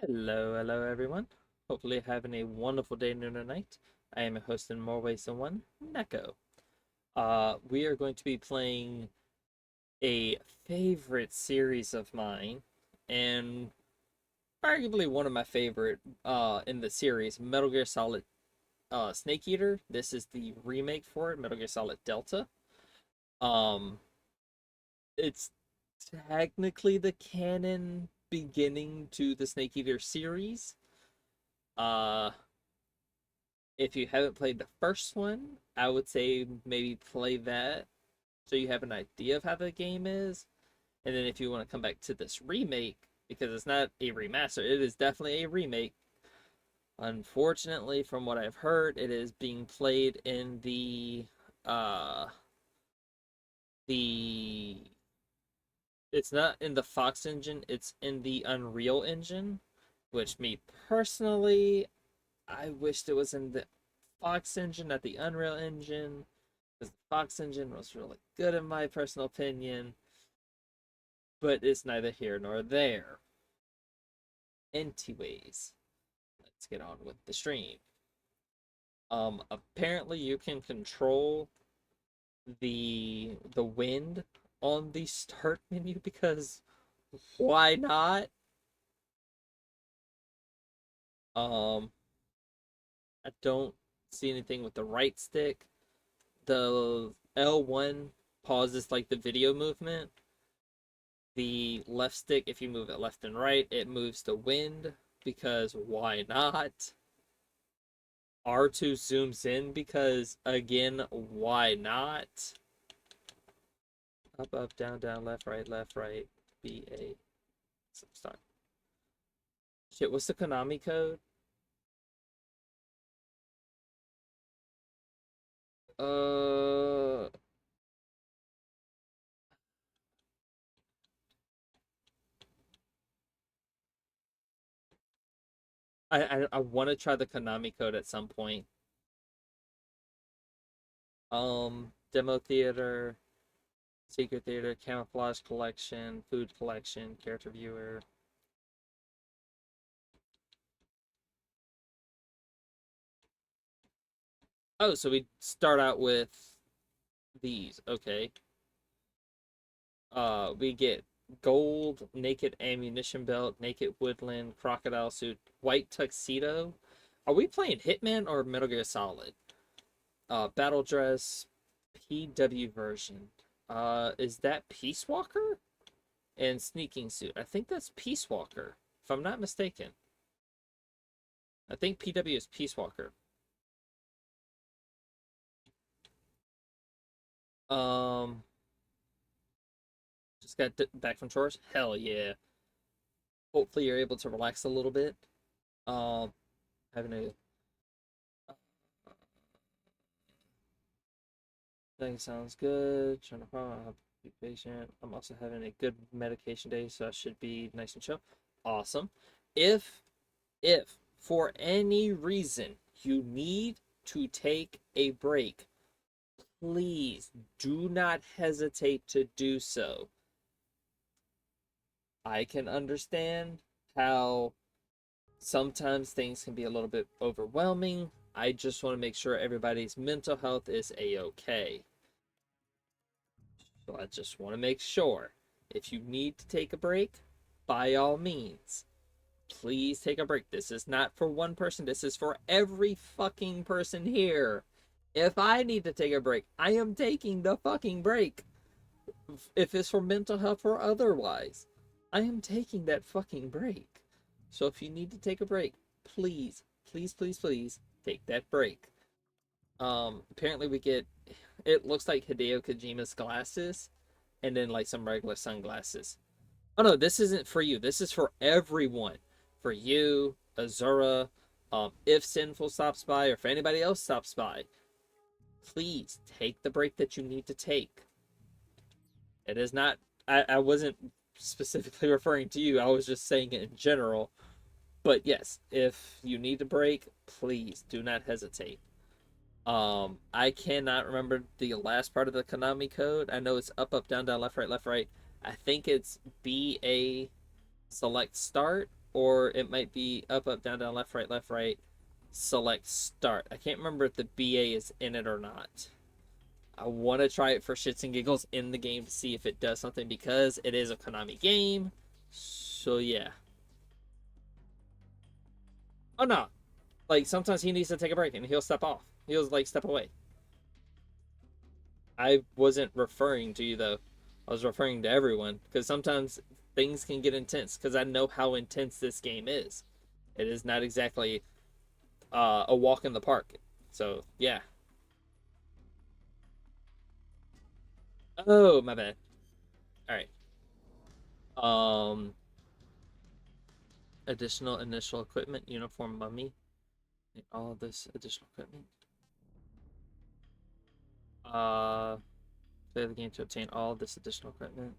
Hello everyone. Hopefully having a wonderful day, noon, or night. I am a host in more ways than one, Neko. We are going to be playing a favorite series of mine, and arguably one of my favorite in the series, Metal Gear Solid Snake Eater. This is the remake for it, Metal Gear Solid Delta. Um, it's technically the canon beginning to the Snake Eater series. Uh, if you haven't played the first one, I would say maybe play that so you have an idea of how the game is. And then if you want to come back to this remake, because it's not a remaster, it is definitely a remake. Unfortunately, from what I've heard, it is being played in uh the it's not in the Fox engine, it's in the Unreal engine, which me personally, I wished it was in the Fox engine, not the Unreal engine, because the Fox engine was really good in my personal opinion, but it's neither here nor there. Anyways, let's get on with the stream. Apparently you can control the wind on the start menu because why not? Um, I don't see anything with the right stick. The L1 pauses like the video movement. The left stick, if you move it left and right, it moves the wind because why not? R2 zooms in because, again, why not? Up, up, down, down, left, right, B, A. Start. Shit, what's the Konami code? Uh, I want to try the Konami code at some point. Demo theater, secret theater, camouflage collection, food collection, character viewer. Oh, so we start out with these. Okay. We get gold, naked ammunition belt, naked woodland, crocodile suit, white tuxedo. Are we playing Hitman or Metal Gear Solid? Battle dress, PW version. Is that Peace Walker? And sneaking suit. I think that's Peace Walker, if I'm not mistaken. I think PW is Peace Walker. Um, just got back from chores. Hell yeah. Hopefully you're able to relax a little bit. Um, having a thing sounds good. Trying to be patient. I'm also having a good medication day, so I should be nice and chill. Awesome. If if for any reason you need to take a break, please do not hesitate to do so. I can understand how sometimes things can be a little bit overwhelming. I just want to make sure everybody's mental health is a-okay. So I just want to make sure if you need to take a break, by all means, please take a break. This is not for one person, this is for every fucking person here. If I need to take a break, I am taking the fucking break. If it's for mental health or otherwise, I am taking that fucking break. So if you need to take a break, please, please, please, please take that break. Apparently we get, it looks like Hideo Kojima's glasses and then like some regular sunglasses. Oh no, this isn't for you. This is for everyone. For you, Azura, if Sinful stops by or if anybody else stops by, please take the break that you need to take. It is not, I wasn't specifically referring to you. I was just saying it in general. But yes, if you need a break, please do not hesitate. I cannot remember the last part of the Konami code. I know it's up, down, down, left, right, left, right. I think it's BA select start, or it might be up, up, down, down, left, right, select start. I can't remember if the BA is in it or not. I want to try it for shits and giggles in the game to see if it does something because it is a Konami game. So yeah. Oh no. Like sometimes he needs to take a break and he'll step off. He'll like step away. I wasn't referring to you though. I was referring to everyone because sometimes things can get intense because I know how intense this game is. It is not exactly a walk in the park. So yeah. Oh my bad. All right. Um, additional initial equipment, uniform, mummy, and all of this additional equipment. Uh, play the game to obtain all of this additional equipment.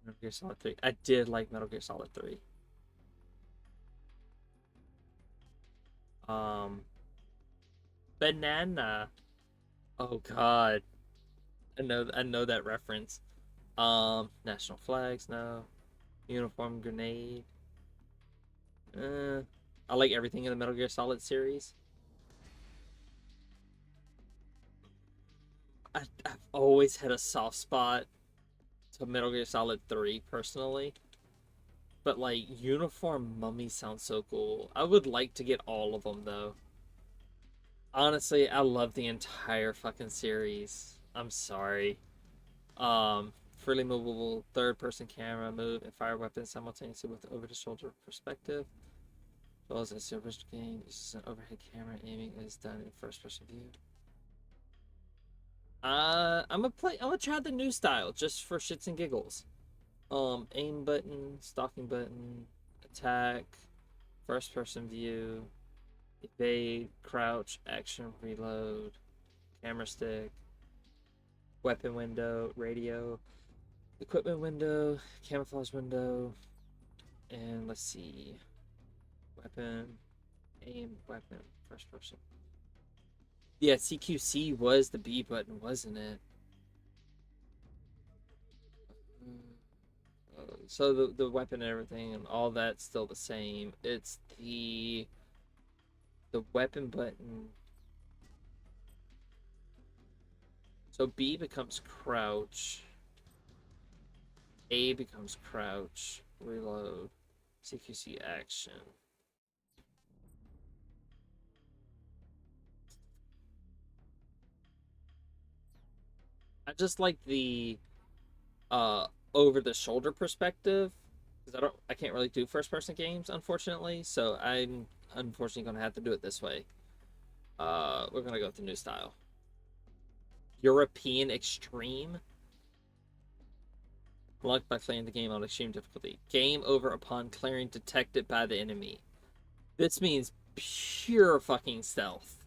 Metal Gear Solid 3. I did like Metal Gear Solid 3. Um, banana. Oh God, I know that reference. National flags, no. Uniform, grenade. I like everything in the Metal Gear Solid series. I've always had a soft spot to Metal Gear Solid 3 personally. But like Uniform Mummy sounds so cool. I would like to get all of them though. Honestly, I love the entire fucking series. I'm sorry. Freely movable third person camera, move and fire weapons simultaneously with over the shoulder perspective. As well as a service game uses an overhead camera, aiming is done in first person view. I'm gonna try the new style just for shits and giggles. Aim button, stalking button, attack, first person view, evade, crouch, action, reload, camera stick, weapon window, radio, equipment window, camouflage window, and let's see, weapon, aim, weapon, first person. Yeah, CQC was the B button, wasn't it? So the weapon and everything and all that's still the same. It's the weapon button. So B becomes crouch. A becomes crouch. Reload. CQC action. I just like the uh over the shoulder perspective because I can't really do first person games unfortunately, so I'm unfortunately gonna have to do it this way. We're gonna go with the new style. European Extreme. Unlocked by playing the game on extreme difficulty. Game over upon clearing detected by the enemy. This means pure fucking stealth.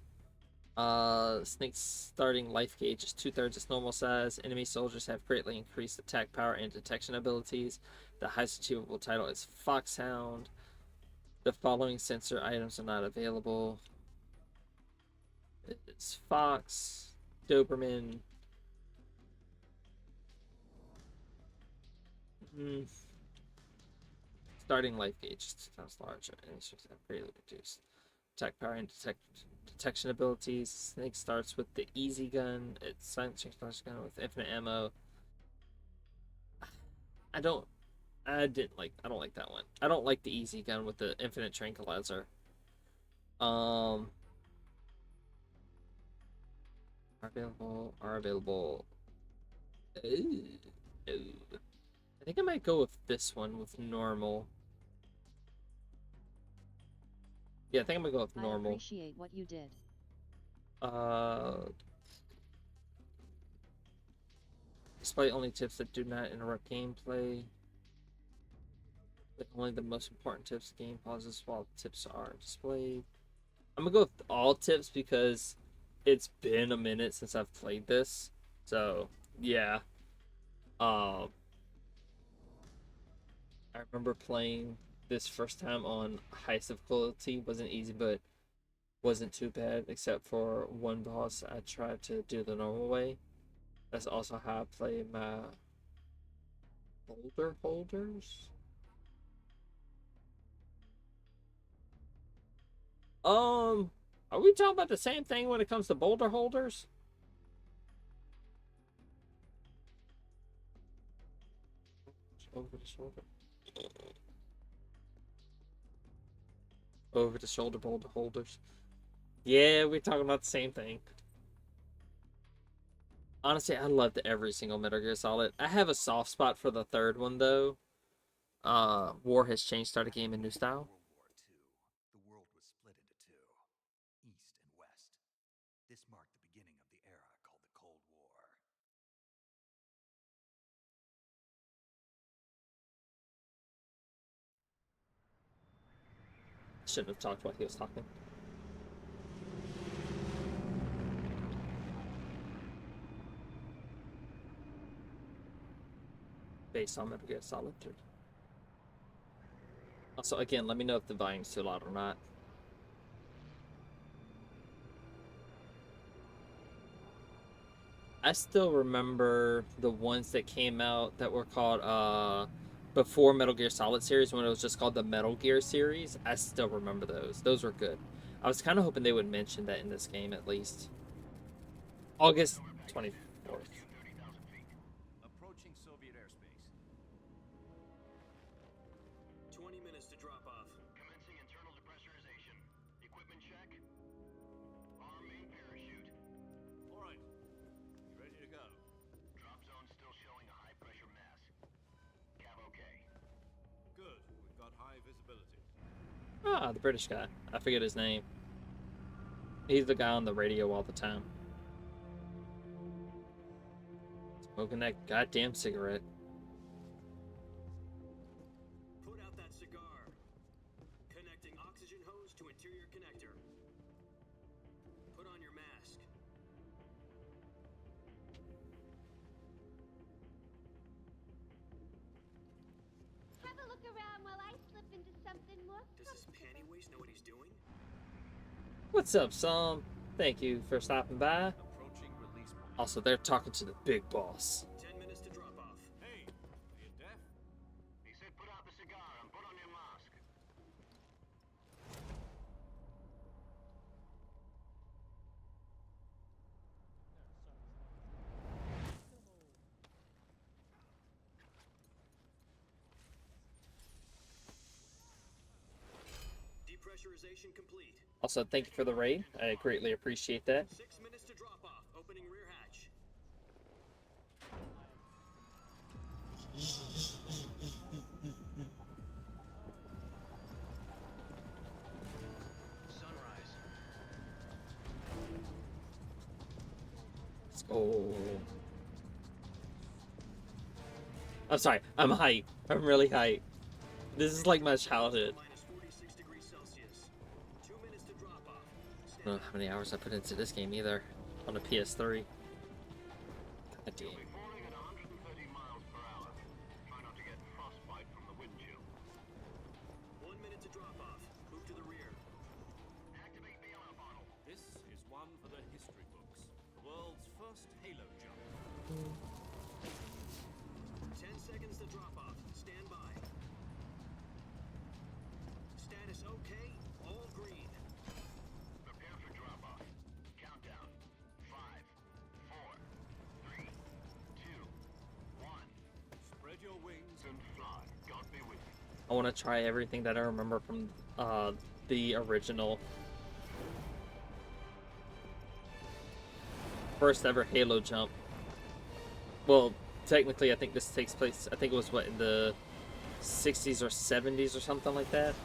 Snake's starting life gauge is 2/3 its normal size. Enemy soldiers have greatly increased attack power and detection abilities. The highest achievable title is Foxhound. The following sensor items are not available. It's Fox, Doberman. Starting life gauge is 2 times larger. And it's just greatly reduced. Attack power and detection abilities. Snake starts with the easy gun. It's silent change gun with infinite ammo. I don't. I don't like that one. I don't like the easy gun with the infinite tranquilizer. Um. Are available. Ooh, ooh. I think I might go with this one with normal. Yeah, I think I'm gonna go with normal. I appreciate what you did. Uh, display only tips that do not interrupt gameplay. But only the most important tips game pauses while tips are displayed. I'm gonna go with all tips because it's been a minute since I've played this. So yeah. Um I remember playing this first time on highest difficulty. Wasn't easy but wasn't too bad except for one boss I tried to do the normal way. That's also how I play my boulder holders. Are we talking about the same thing when it comes to boulder holders? Over the shoulder. Over the shoulder boulder holders. Yeah, we're talking about the same thing. Honestly, I loved every single Metal Gear Solid. I have a soft spot for the third one though. War has changed, start a game in new style. World War II, the world was split into two, East and West. This marked the beginning of the era called the Cold War. Shouldn't have talked while he was talking. Based on Metal Gear Solid 3. Also, again, let me know if the volume's too loud or not. I still remember the ones that came out that were called before Metal Gear Solid series when it was just called the Metal Gear series. I still remember those. Those were good. I was kind of hoping they would mention that in this game at least. August 24th. Approaching Soviet airspace. 20 minutes to drop off. Commencing internal depressurization. Equipment check. Arm main parachute. All right. Ready to go. Drop zone still showing a high pressure mass. Cav okay. Good. We've got high visibility. Ah, the British guy. I forget his name. He's the guy on the radio all the time. Smoking that goddamn cigarette. Put out that cigar. Connecting oxygen hose to interior connector. Put on your mask. Have a look around while I slip into something more Does this panty waste know what he's doing? What's up, Sam? Thank you for stopping by. Approaching release point. Also, they're talking to the big boss. 10 minutes to drop off. Hey, are you deaf? He said put out the cigar and put on your mask. Depressurization complete. Also, thank you for the raid. I greatly appreciate that. 6 minutes to drop off. Opening rear hatch. Sunrise. Let's go. I'm sorry. I'm hype. I'm really hype. This is like my childhood. Minus 46 degrees Celsius. 2 minutes to drop off. I don't know how many hours I put into this game either. On a PS3. God damn. Be falling at 130 miles per hour. Try not to get frostbite from the wind chill. 1 minute to drop off. Move to the rear. Activate the air bottle. This is one for the history books. The world's first halo jump. 10 seconds to drop off. Stand by. Status okay. All green. Prepare for drop off. Countdown. 5, 4, 3, 2, 1. Spread your wings And fly. God be with you. I want to try everything that I remember from the original. First ever Halo jump. Well, technically, I think this takes place. I think it was what in the 60s or 70s or something like that.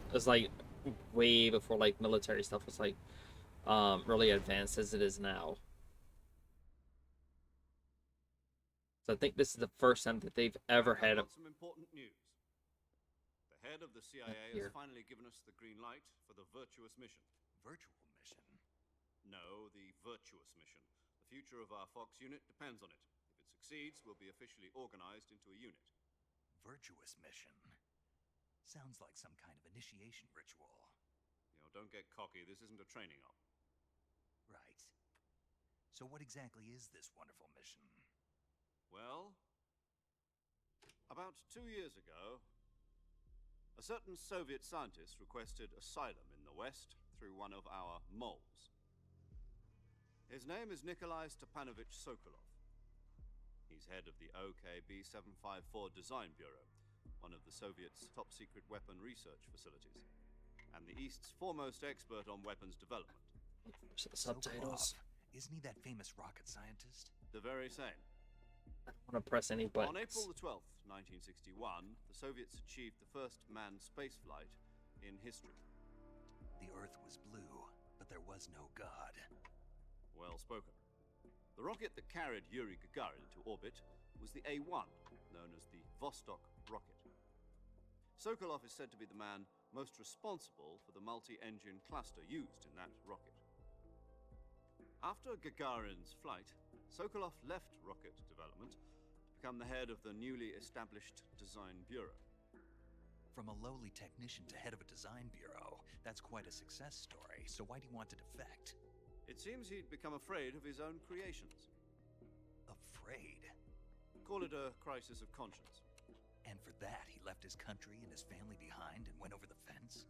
It was like way before like military stuff was like really advanced as it is now. So I think this is the first time that they've ever had a. Got some important news. The head of the CIA Here. has finally given us the green light for the virtuous mission. Virtual mission? No, the virtuous mission. The future of our Fox unit depends on it. If it succeeds, we'll be officially organized into a unit. Virtuous mission? Sounds like some kind of initiation ritual. You know, don't get cocky. This isn't a training op. Right. So what exactly is this wonderful mission? Well, about 2 years ago, a certain Soviet scientist requested asylum in the West through one of our moles. His name is Nikolai Stepanovich Sokolov. He's head of the OKB 754 Design Bureau, one of the Soviets' top-secret weapon research facilities, and the East's foremost expert on weapons development. Subtitles. Sokolov. Isn't he that famous rocket scientist? The very same. I don't want to press any buttons. On April the 12th, 1961, the Soviets achieved the first manned spaceflight in history. The Earth was blue, but there was no God. Well spoken. The rocket that carried Yuri Gagarin into orbit was the A-1, known as the Vostok rocket. Sokolov is said to be the man most responsible for the multi-engine cluster used in that rocket. After Gagarin's flight, Sokolov left rocket development to become the head of the newly established Design Bureau. From a lowly technician to head of a design bureau, that's quite a success story, so why'd he want to defect? It seems he'd become afraid of his own creations. Afraid? Call it a crisis of conscience. And for that, he left his country and his family behind and went over the fence?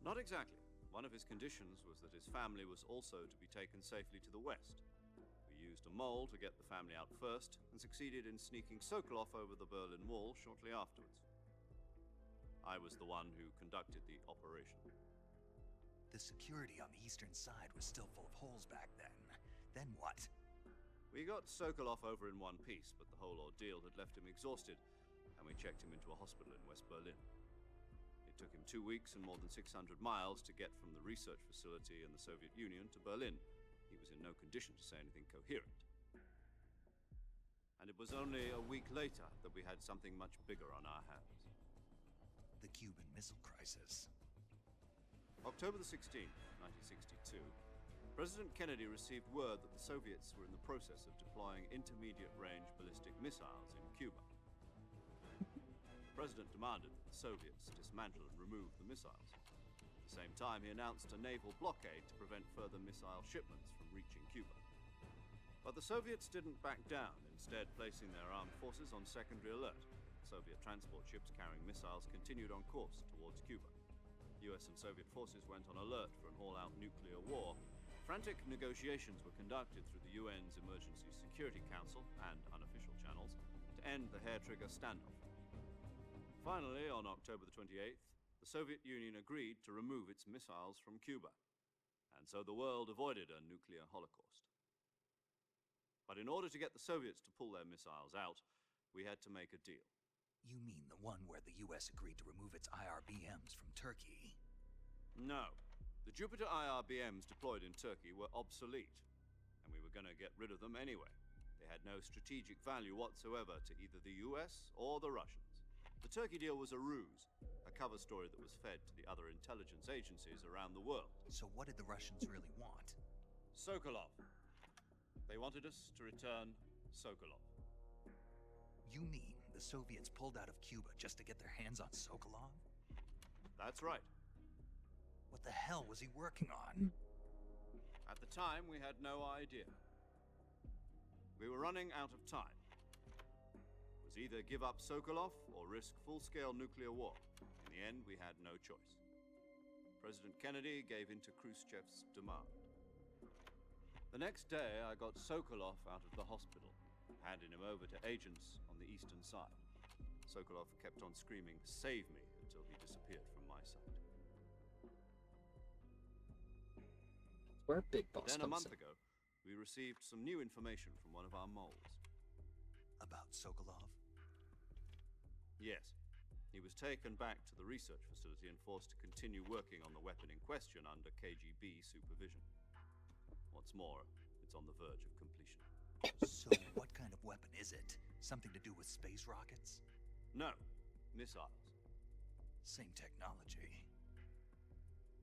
Not exactly. One of his conditions was that his family was also to be taken safely to the west. We used a mole to get the family out first, and succeeded in sneaking Sokolov over the Berlin Wall shortly afterwards. I was the one who conducted the operation. The security on the eastern side was still full of holes back then. Then what? We got Sokolov over in one piece, but the whole ordeal had left him exhausted, and we checked him into a hospital in West Berlin. It took him 2 weeks and more than 600 miles to get from the research facility in the Soviet Union to Berlin. He was in no condition to say anything coherent. And it was only a week later that we had something much bigger on our hands. The Cuban Missile Crisis. October the 16th, 1962, President Kennedy received word that the Soviets were in the process of deploying intermediate-range ballistic missiles in Cuba. The President demanded that the Soviets dismantle and remove the missiles. At the same time, he announced a naval blockade to prevent further missile shipments from reaching Cuba. But the Soviets didn't back down, instead placing their armed forces on secondary alert. Soviet transport ships carrying missiles continued on course towards Cuba. US and Soviet forces went on alert for an all-out nuclear war. Frantic negotiations were conducted through the UN's Emergency Security Council and unofficial channels to end the hair-trigger standoff. Finally, on October the 28th, the Soviet Union agreed to remove its missiles from Cuba, and so the world avoided a nuclear holocaust. But in order to get the Soviets to pull their missiles out, we had to make a deal. You mean the one where the US agreed to remove its IRBMs from Turkey? No. The Jupiter IRBMs deployed in Turkey were obsolete, and we were going to get rid of them anyway. They had no strategic value whatsoever to either the US or the Russians. The Turkey deal was a ruse, a cover story that was fed to the other intelligence agencies around the world. So what did the Russians really want? Sokolov. They wanted us to return Sokolov. You mean the Soviets pulled out of Cuba just to get their hands on Sokolov? That's right. What the hell was he working on? At the time, we had no idea. We were running out of time. It was either give up Sokolov or risk full-scale nuclear war. In the end, we had no choice. President Kennedy gave in to Khrushchev's demand. The next day, I got Sokolov out of the hospital, handing him over to agents on the eastern side. Sokolov kept on screaming, "Save me," until he disappeared from my sight. Where Big Boss Then a comes month in. ago, we received some new information from one of our moles. About Sokolov? Yes. He was taken back to the research facility and forced to continue working on the weapon in question under KGB supervision. What's more, it's on the verge of completion. So what kind of weapon is it? Something to do with space rockets? No, missiles. Same technology.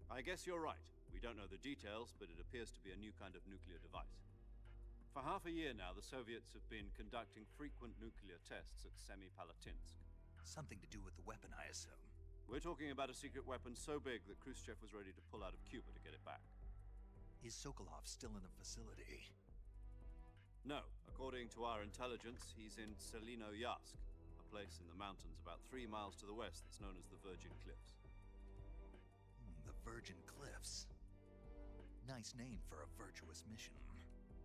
I guess you're right. We don't know the details, but it appears to be a new kind of nuclear device. For half a year now, the Soviets have been conducting frequent nuclear tests at Semipalatinsk. Something to do with the weapon, I assume. We're talking about a secret weapon so big that Khrushchev was ready to pull out of Cuba to get it back. Is Sokolov still in the facility? No, according to our intelligence, he's in Selino Yask, a place in the mountains about 3 miles to the west that's known as the Virgin Cliffs. The Virgin Cliffs. Nice name for a virtuous mission.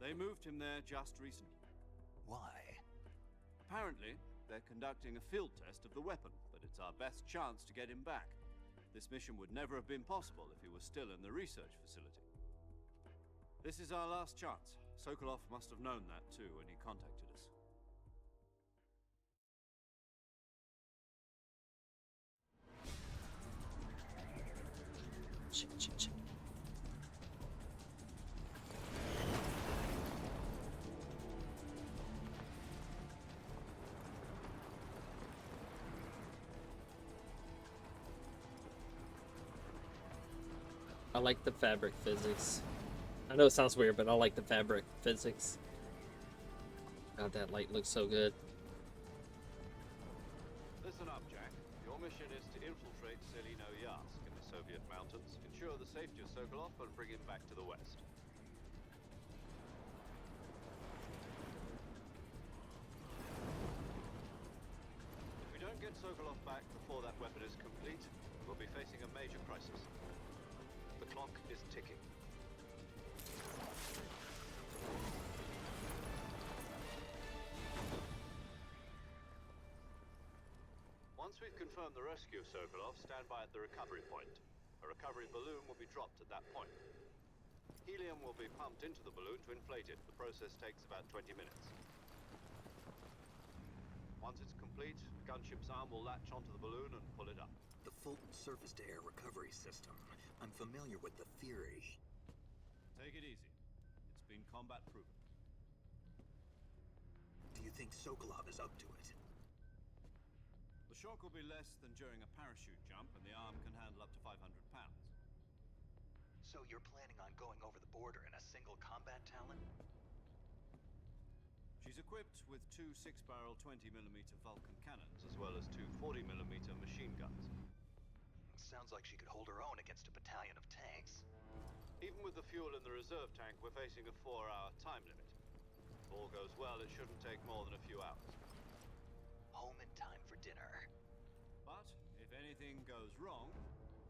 They moved him there just recently. Why? Apparently, they're conducting a field test of the weapon, but it's our best chance to get him back. This mission would never have been possible if he was still in the research facility. This is our last chance. Sokolov must have known that too when he contacted us. Shit. I like the fabric physics. I know it sounds weird, but I like the fabric physics. God, that light looks so good. Listen up, Jack. Your mission is to infiltrate Selino Yask in the Soviet mountains, ensure the safety of Sokolov, and bring him back to the west. If we don't get Sokolov back before that weapon is complete, we'll be facing a major crisis. The clock is ticking. Once we've confirmed the rescue of Sokolov, stand by at the recovery point. A recovery balloon will be dropped at that point. Helium will be pumped into the balloon to inflate it. The process takes about 20 minutes. Once it's complete, the gunship's arm will latch onto the balloon and pull it up. The Fulton surface-to-air recovery system. I'm familiar with the theory. Take it easy. It's been combat proven. Do you think Sokolov is up to it? The shock will be less than during a parachute jump, and the arm can handle up to 500 pounds. So you're planning on going over the border in a single combat Talon? She's equipped with 2 6-barrel 20mm Vulcan cannons, as well as 2 40mm machine guns. Sounds like she could hold her own against a battalion of tanks. Even with the fuel in the reserve tank, we're facing a 4-hour time limit. If all goes well, it shouldn't take more than a few hours. Home in time for dinner. But if anything goes wrong,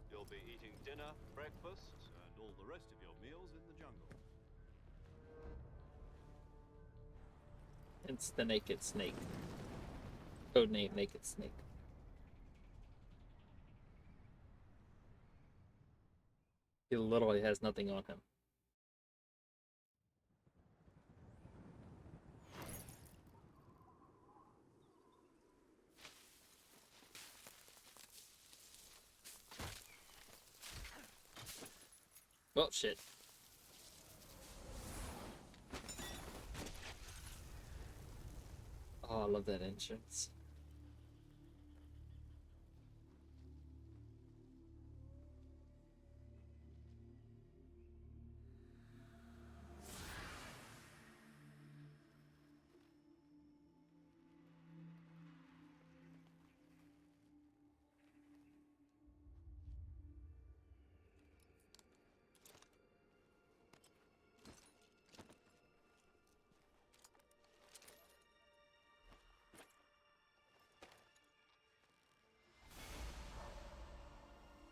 you'll be eating dinner, breakfast, and all the rest of your meals in the jungle. It's the Naked Snake. Codename Naked Snake. He literally has nothing on him. Well, shit. Oh, I love that entrance.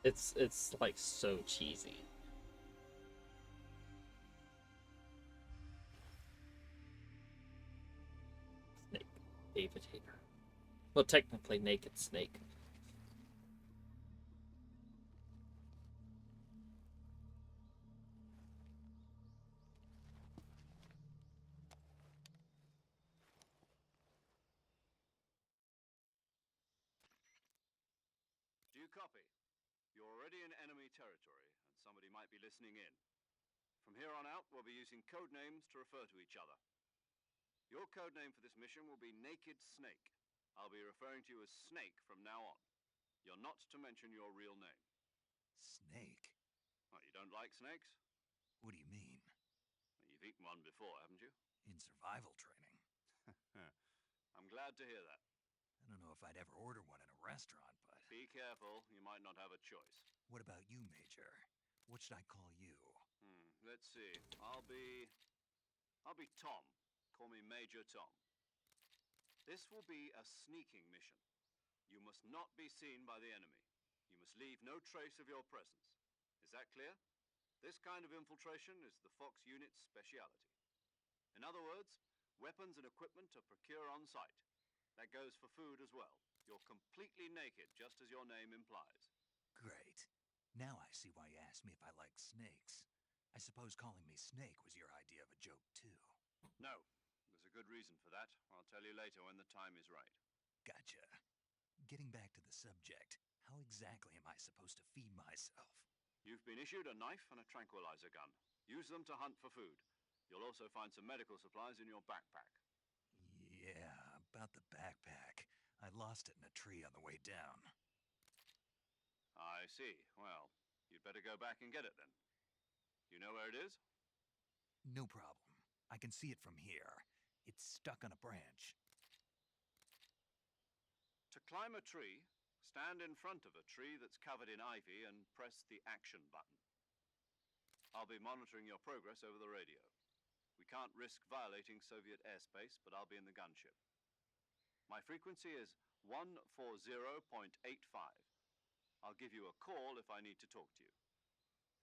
It's like so cheesy. Snake. David Hayter. Well, technically Naked Snake. Do you copy? You're already in enemy territory, and somebody might be listening in. From here on out, we'll be using code names to refer to each other. Your code name for this mission will be Naked Snake. I'll be referring to you as Snake from now on. You're not to mention your real name. Snake? What, you don't like snakes? What do you mean? Well, you've eaten one before, haven't you? In survival training. I'm glad to hear that. I don't know if I'd ever order one in a restaurant, but... Be careful, you might not have a choice. What about you, Major? What should I call you? Let's see. I'll be Tom. Call me Major Tom. This will be a sneaking mission. You must not be seen by the enemy. You must leave no trace of your presence. Is that clear? This kind of infiltration is the Fox unit's speciality. In other words, weapons and equipment are procured on site. That goes for food as well. You're completely naked, just as your name implies. Great. Now I see why you asked me if I like snakes. I suppose calling me Snake was your idea of a joke, too. No, there's a good reason for that. I'll tell you later when the time is right. Gotcha. Getting back to the subject, how exactly am I supposed to feed myself? You've been issued a knife and a tranquilizer gun. Use them to hunt for food. You'll also find some medical supplies in your backpack. Yeah, about the backpack. I lost it in a tree on the way down. I see. Well, you'd better go back and get it then. You know where it is? No problem. I can see it from here. It's stuck on a branch. To climb a tree, stand in front of a tree that's covered in ivy and press the action button. I'll be monitoring your progress over the radio. We can't risk violating Soviet airspace, but I'll be in the gunship. My frequency is 140.85. I'll give you a call if I need to talk to you.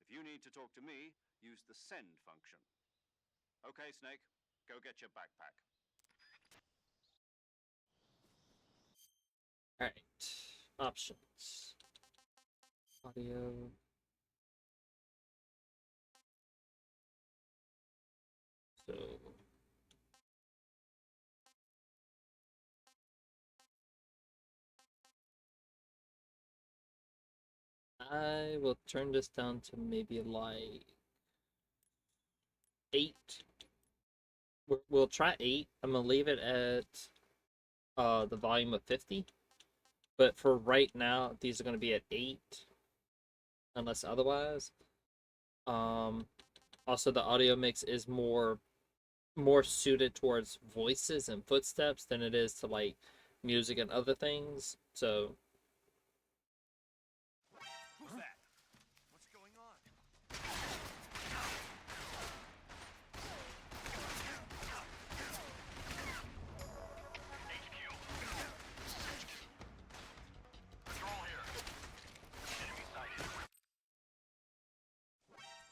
If you need to talk to me, use the send function. Okay, Snake, go get your backpack. Alright. Options. Audio. So. I will turn this down to maybe like 8. We'll try 8. I'm gonna leave it at the volume of 50. But for right now, these are gonna be at 8, unless otherwise. Also the audio mix is more suited towards voices and footsteps than it is to like music and other things. So Who's that? What's going on? HQ. Patrol here. Enemy sighted.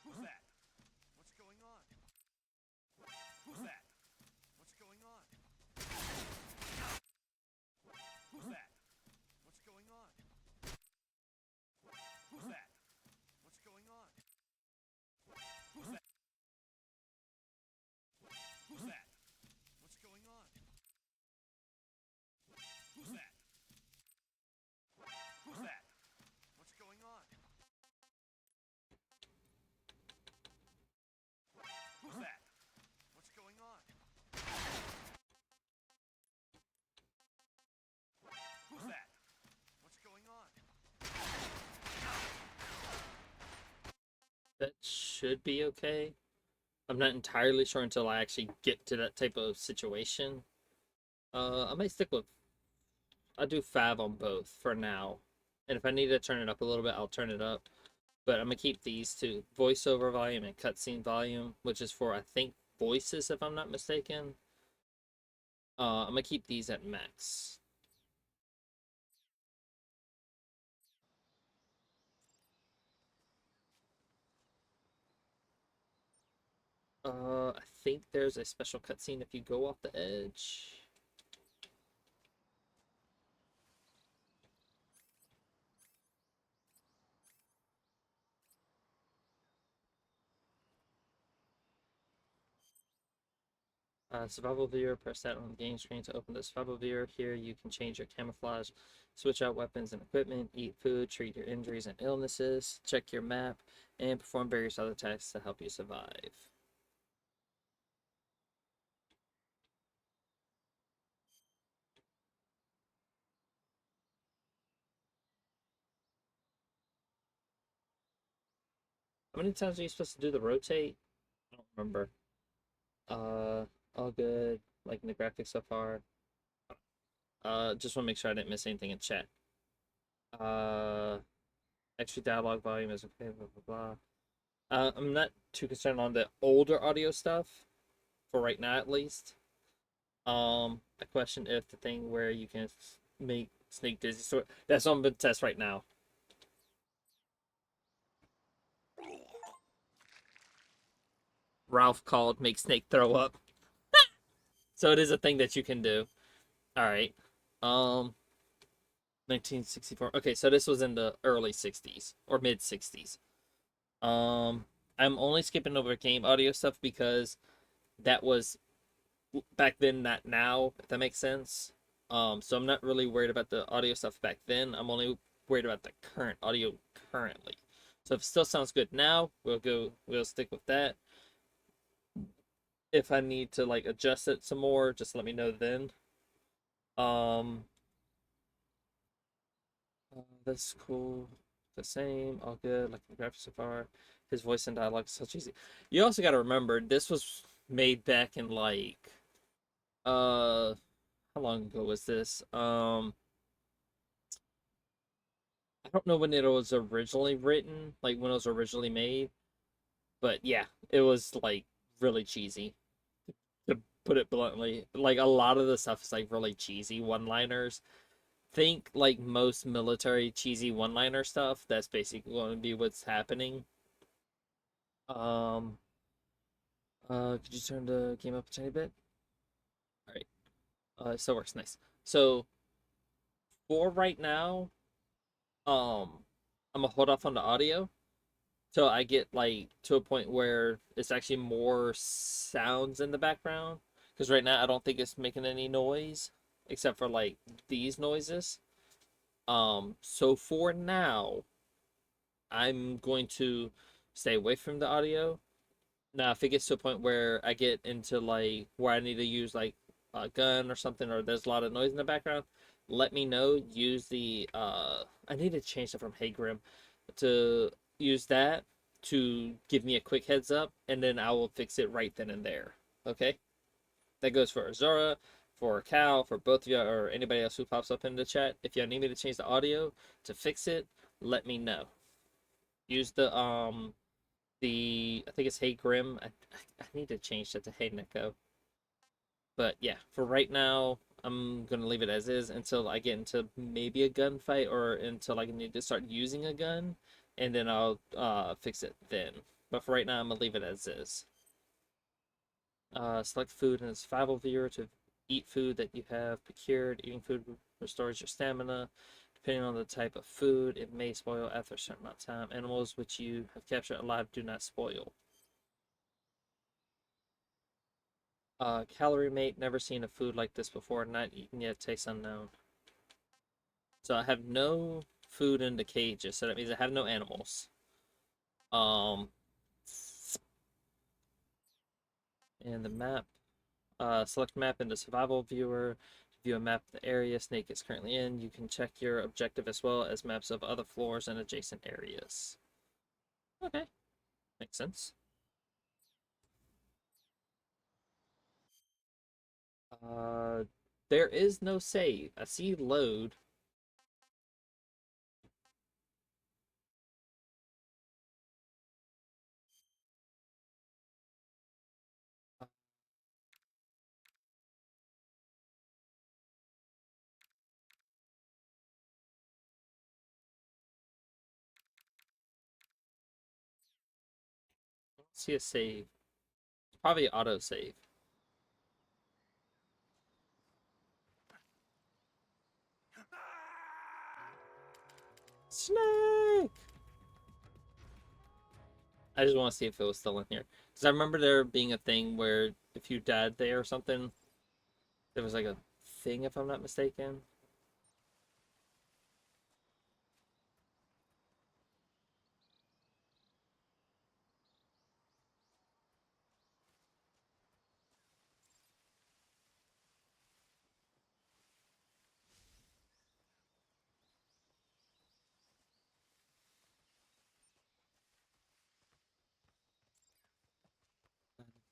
Who's that? What's going on? Who's that? What's going on? Who's that? What's going on? Who's that? What's going on? Who's that? Who's that? What's going on? Who's that? Who's that? What's going on? Who's that? What's going on? Who's that? What's going on? that should be okay. I'm not entirely sure until I actually get to that type of situation. I might stick with. I'll do 5 on both for now. And if I need to turn it up a little bit, I'll turn it up. But I'm gonna keep these two: voiceover volume and cutscene volume, which is for I think voices, if I'm not mistaken. I'm gonna keep these at max. I think there's a special cutscene if you go off the edge. Survival viewer, press that on the game screen to open the survival viewer. Here you can change your camouflage, switch out weapons and equipment, eat food, treat your injuries and illnesses, check your map, and perform various other tasks to help you survive. How many times are you supposed to do the rotate? I don't remember. All good. Liking the graphics so far. Just want to make sure I didn't miss anything in chat. Extra dialogue volume is okay, blah, blah, blah. I'm not too concerned on the older audio stuff, for right now at least. I question if the thing where you can make Snake dizzy. So that's on the test right now. Ralph called make Snake throw up. So it is a thing that you can do. All right. Um, 1964. Okay, so this was in the early 60s or mid 60s. I'm only skipping over game audio stuff because that was back then, not now, if that makes sense. So I'm not really worried about the audio stuff back then. I'm only worried about the current audio currently. So if it still sounds good now, we'll stick with that. If I need to like adjust it some more, just let me know then. Um, that's cool. The same, all good. Like the graphics so far. His voice and dialogue is such easy. You also got to remember this was made back in like how long ago was this? I don't know when it was originally written, like when it was originally made, but yeah, it was like really cheesy to put it bluntly. Like a lot of the stuff is like really cheesy one-liners. Think like most military cheesy one-liner stuff. That's basically going to be what's happening. Um, could you turn the game up a tiny bit? All right. It still works nice. So for right now, I'm gonna hold off on the audio till I get like to a point where it's actually more sounds in the background. Because right now I don't think it's making any noise except for like these noises. So for now, I'm going to stay away from the audio. Now, if it gets to a point where I get into like where I need to use like a gun or something, or there's a lot of noise in the background, let me know. Use the I need to change that from Hey Grimm to use that to give me a quick heads up, and then I will fix it right then and there. Okay, that goes for Azora, for Cal, for both of you, or anybody else who pops up in the chat. If you need me to change the audio to fix it, let me know. Use the I think it's Hey Grimm. I need to change that to Hey Neko. But yeah, for right now, I'm gonna leave it as is until I get into maybe a gunfight or until I need to start using a gun, and then I'll fix it then. But for right now, I'm gonna leave it as is. Select food in the survival viewer to eat food that you have procured. Eating food restores your stamina. Depending on the type of food, it may spoil after a certain amount of time. Animals which you have captured alive do not spoil. Calorie mate, never seen a food like this before, not eaten yet, tastes unknown. So I have no food in the cages, so that means I have no animals. Um, and the map, select map in the survival viewer. View a map of the area Snake is currently in. You can check your objective as well as maps of other floors and adjacent areas. Okay, makes sense. Uh, there is no save. I see load. See a save. Probably auto save. Snake! I just want to see if it was still in here. Because I remember there being a thing where if you died there or something, there was like a thing, if I'm not mistaken.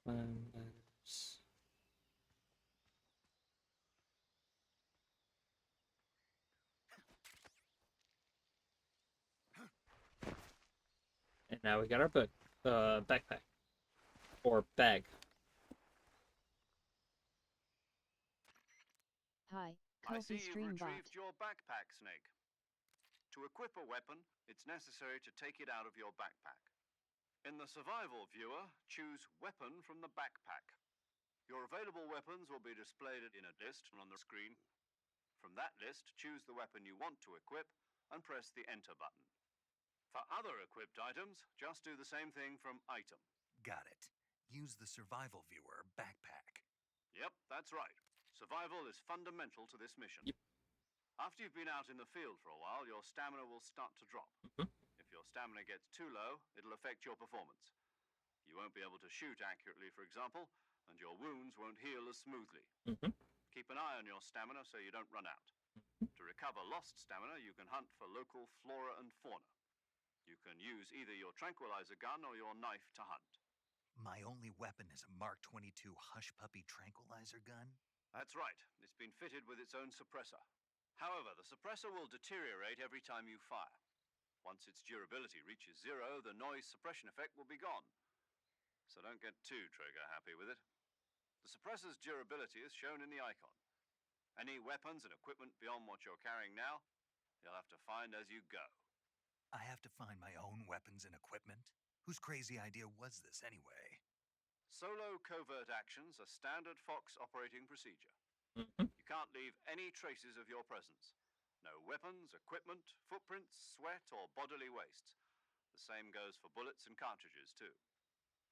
Letters. And now we got our book, backpack or bag. Hi, I Kofi see you've Streambot. retrieved your backpack, Snake. To equip a weapon, it's necessary to take it out of your backpack. In the survival viewer, choose Weapon from the backpack. Your available weapons will be displayed in a list on the screen. From that list, choose the weapon you want to equip and press the Enter button. For other equipped items, just do the same thing from Item. Got it. Use the survival viewer backpack. Yep, that's right. Survival is fundamental to this mission. Yep. After you've been out in the field for a while, your stamina will start to drop. Mhm. If your stamina gets too low, it'll affect your performance. You won't be able to shoot accurately, for example, and your wounds won't heal as smoothly. Mhm. Keep an eye on your stamina so you don't run out. To recover lost stamina, you can hunt for local flora and fauna. You can use either your tranquilizer gun or your knife to hunt. My only weapon is a Mark 22 Hush Puppy tranquilizer gun? That's right. It's been fitted with its own suppressor. However, the suppressor will deteriorate every time you fire. Once its durability reaches 0, the noise suppression effect will be gone. So don't get too trigger happy with it. The suppressor's durability is shown in the icon. Any weapons and equipment beyond what you're carrying now, you'll have to find as you go. I have to find my own weapons and equipment? Whose crazy idea was this anyway? Solo covert actions are standard Fox operating procedure. Mhm. You can't leave any traces of your presence. No weapons, equipment, footprints, sweat, or bodily wastes. The same goes for bullets and cartridges, too.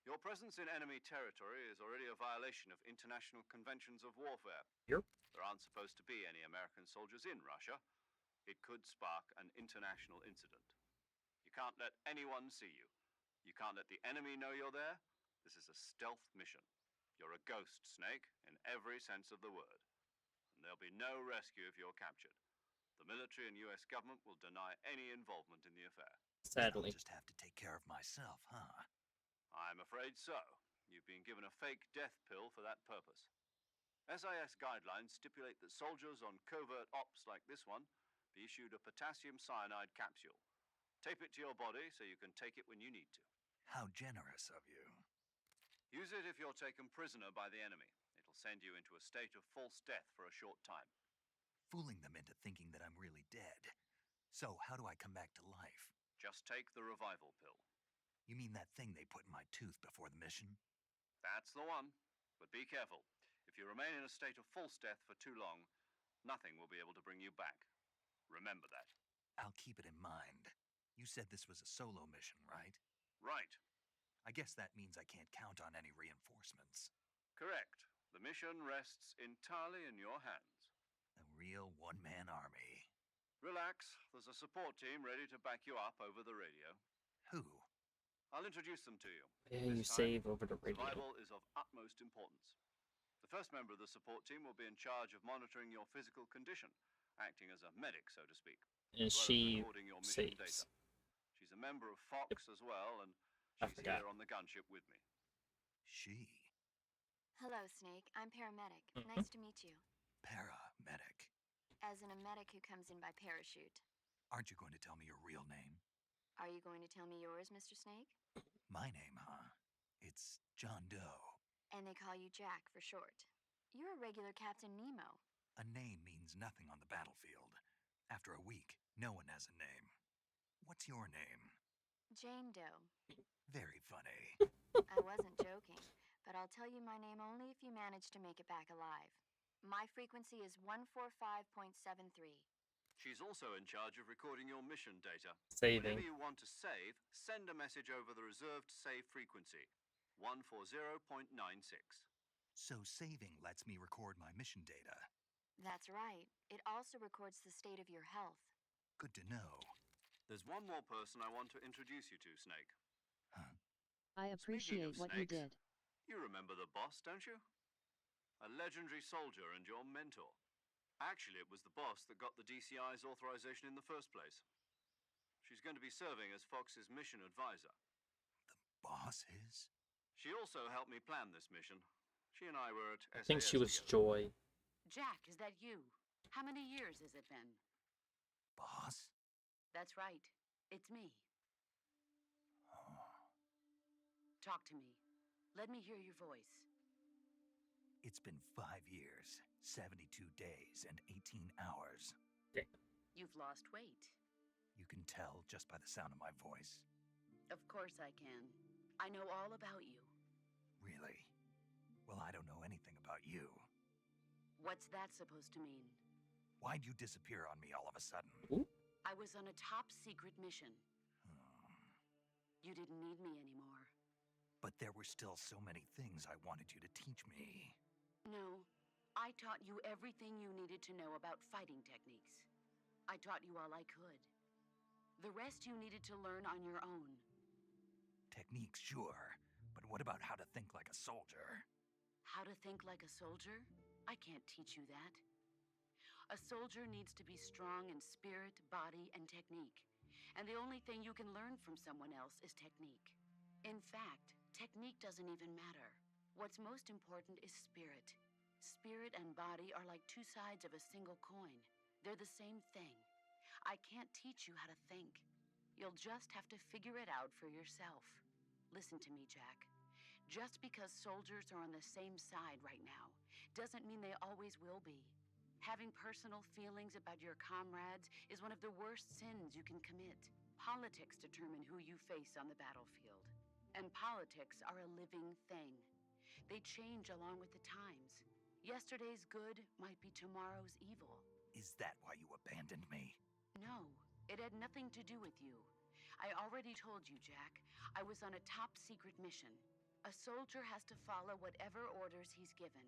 Your presence in enemy territory is already a violation of international conventions of warfare. Yep. There aren't supposed to be any American soldiers in Russia. It could spark an international incident. You can't let anyone see you. You can't let the enemy know you're there. This is a stealth mission. You're a ghost, Snake, in every sense of the word. And there'll be no rescue if you're captured. The military and US government will deny any involvement in the affair. Then I'll Sadly. just have to take care of myself, huh? I'm afraid so. You've been given a fake death pill for that purpose. SIS guidelines stipulate that soldiers on covert ops like this one be issued a potassium cyanide capsule. Tape it to your body so you can take it when you need to. How generous of you. Use it if you're taken prisoner by the enemy. It'll send you into a state of false death for a short time. Fooling them into thinking that I'm really dead. So, how do I come back to life? Just take the revival pill. You mean that thing they put in my tooth before the mission? That's the one. But be careful. If you remain in a state of false death for too long, nothing will be able to bring you back. Remember that. I'll keep it in mind. You said this was a solo mission, right? Right. I guess that means I can't count on any reinforcements. Correct. The mission rests entirely in your hands. A real one-man army. Relax. There's a support team ready to back you up over the radio. Who? I'll introduce them to you. Yeah, This you time, save over the radio. Survival is of utmost importance. The first member of the support team will be in charge of monitoring your physical condition, acting as a medic, so to speak, And as well as she recording your mission saves. data. She's a member of Fox as well, and I she's forgot. here on the gunship with me. She. Hello, Snake. I'm paramedic. Mhm. Nice to meet you. Paramedic. As in a medic who comes in by parachute. Aren't you going to tell me your real name? Are you going to tell me yours, Mr. Snake? My name, huh? It's John Doe. And they call you Jack for short. You're a regular Captain Nemo. A name means nothing on the battlefield. After a week, no one has a name. What's your name? Jane Doe. Very funny. I wasn't joking, but I'll tell you my name only if you manage to make it back alive. My frequency is 145.73. She's also in charge of recording your mission data. Saving. Whenever you want to save, send a message over the reserved save frequency, 140.96. So saving lets me record my mission data. That's right. It also records the state of your health. Good to know. There's one more person I want to introduce you to, Snake. Huh? I appreciate of what you snakes, did. You remember the boss, don't you? A legendary soldier and your mentor. Actually, it was the boss that got the DCI's authorization in the first place. She's going to be serving as Fox's mission advisor. Boss is? She also helped me plan this mission. She and I were at I think SAS she was together. Joy. Jack, is that you? How many years has it been? Boss? That's right. It's me. Oh. Talk to me. Let me hear your voice. It's been 5 years, 72 days, and 18 hours. Damn. You've lost weight. You can tell just by the sound of my voice. Of course I can. I know all about you. Really? Well, I don't know anything about you. What's that supposed to mean? Why'd you disappear on me all of a sudden? Ooh. I was on a top secret mission. Hmm. You didn't need me anymore. But there were still so many things I wanted you to teach me. No, I taught you everything you needed to know about fighting techniques. I taught you all I could. The rest you needed to learn on your own. Techniques, sure. But what about how to think like a soldier? How to think like a soldier? I can't teach you that. A soldier needs to be strong in spirit, body, and technique. And the only thing you can learn from someone else is technique. In fact, technique doesn't even matter. What's most important is spirit. Spirit and body are like two sides of a single coin. They're the same thing. I can't teach you how to think. You'll just have to figure it out for yourself. Listen to me, Jack. Just because soldiers are on the same side right now doesn't mean they always will be. Having personal feelings about your comrades is one of the worst sins you can commit. Politics determine who you face on the battlefield. And politics are a living thing. They change along with the times. Yesterday's good might be tomorrow's evil. Is that why you abandoned me? No, it had nothing to do with you. I already told you, Jack. I was on a top secret mission. A soldier has to follow whatever orders he's given.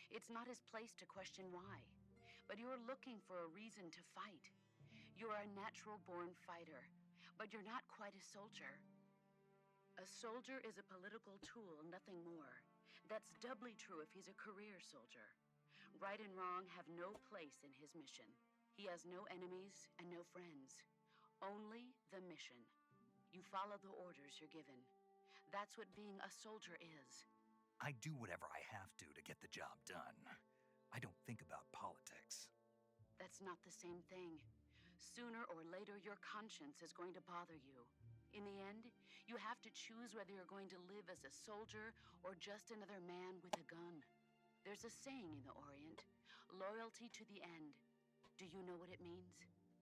It's not his place to question why. But you're looking for a reason to fight. You're a natural-born fighter, but you're not quite a soldier. A soldier is a political tool, nothing more. That's doubly true if he's a career soldier. Right and wrong have no place in his mission. He has no enemies and no friends. Only the mission. You follow the orders you're given. That's what being a soldier is. I do whatever I have to get the job done. I don't think about politics. That's not the same thing. Sooner or later, your conscience is going to bother you. In the end, you have to choose whether you're going to live as a soldier or just another man with a gun. There's a saying in the Orient, loyalty to the end. Do you know what it means?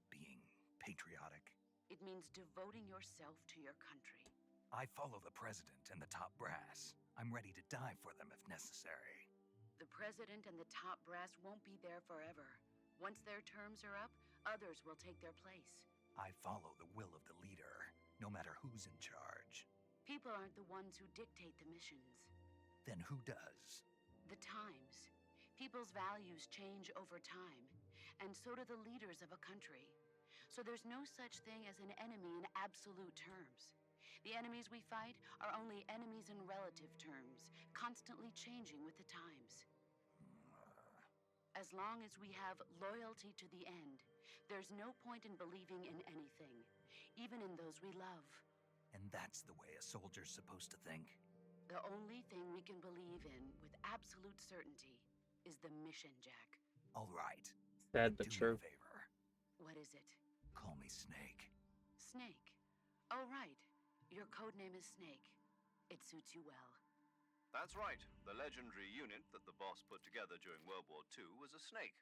Being patriotic. It means devoting yourself to your country. I follow the president and the top brass. I'm ready to die for them if necessary. The president and the top brass won't be there forever. Once their terms are up, others will take their place. I follow the will of the leader, no matter who's in charge. People aren't the ones who dictate the missions. Then who does? The times. People's values change over time, and so do the leaders of a country. So there's no such thing as an enemy in absolute terms. The enemies we fight are only enemies in relative terms, constantly changing with the times. As long as we have loyalty to the end, there's no point in believing in anything, even in those we love. And that's the way a soldier's supposed to think? The only thing we can believe in with absolute certainty is the mission, Jack. All right. Sad but Do me true. a favor. What is it? Call me Snake. Snake. Oh, right. Your code name is Snake. It suits you well. That's right. The legendary unit that the boss put together during World War II was a snake.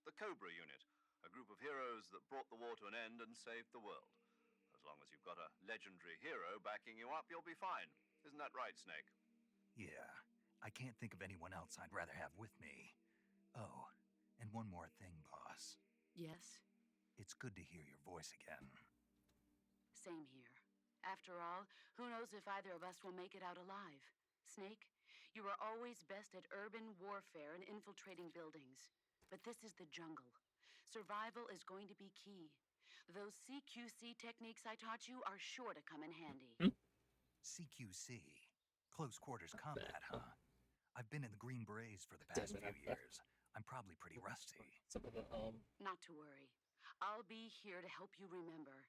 The Cobra unit, a group of heroes that brought the war to an end and saved the world. As long as you've got a legendary hero backing you up, you'll be fine. Isn't that right, Snake? Yeah, I can't think of anyone else I'd rather have with me. Oh, and one more thing, boss. Yes? It's good to hear your voice again. Same here. After all, who knows if either of us will make it out alive? Snake, you are always best at urban warfare and infiltrating buildings. But this is the jungle. Survival is going to be key. Those CQC techniques I taught you are sure to come in handy. CQC? Close quarters combat, huh? I've been in the Green Berets for the Damn past it, few I've- years. I'm probably pretty rusty. Some of the Not to worry. I'll be here to help you remember.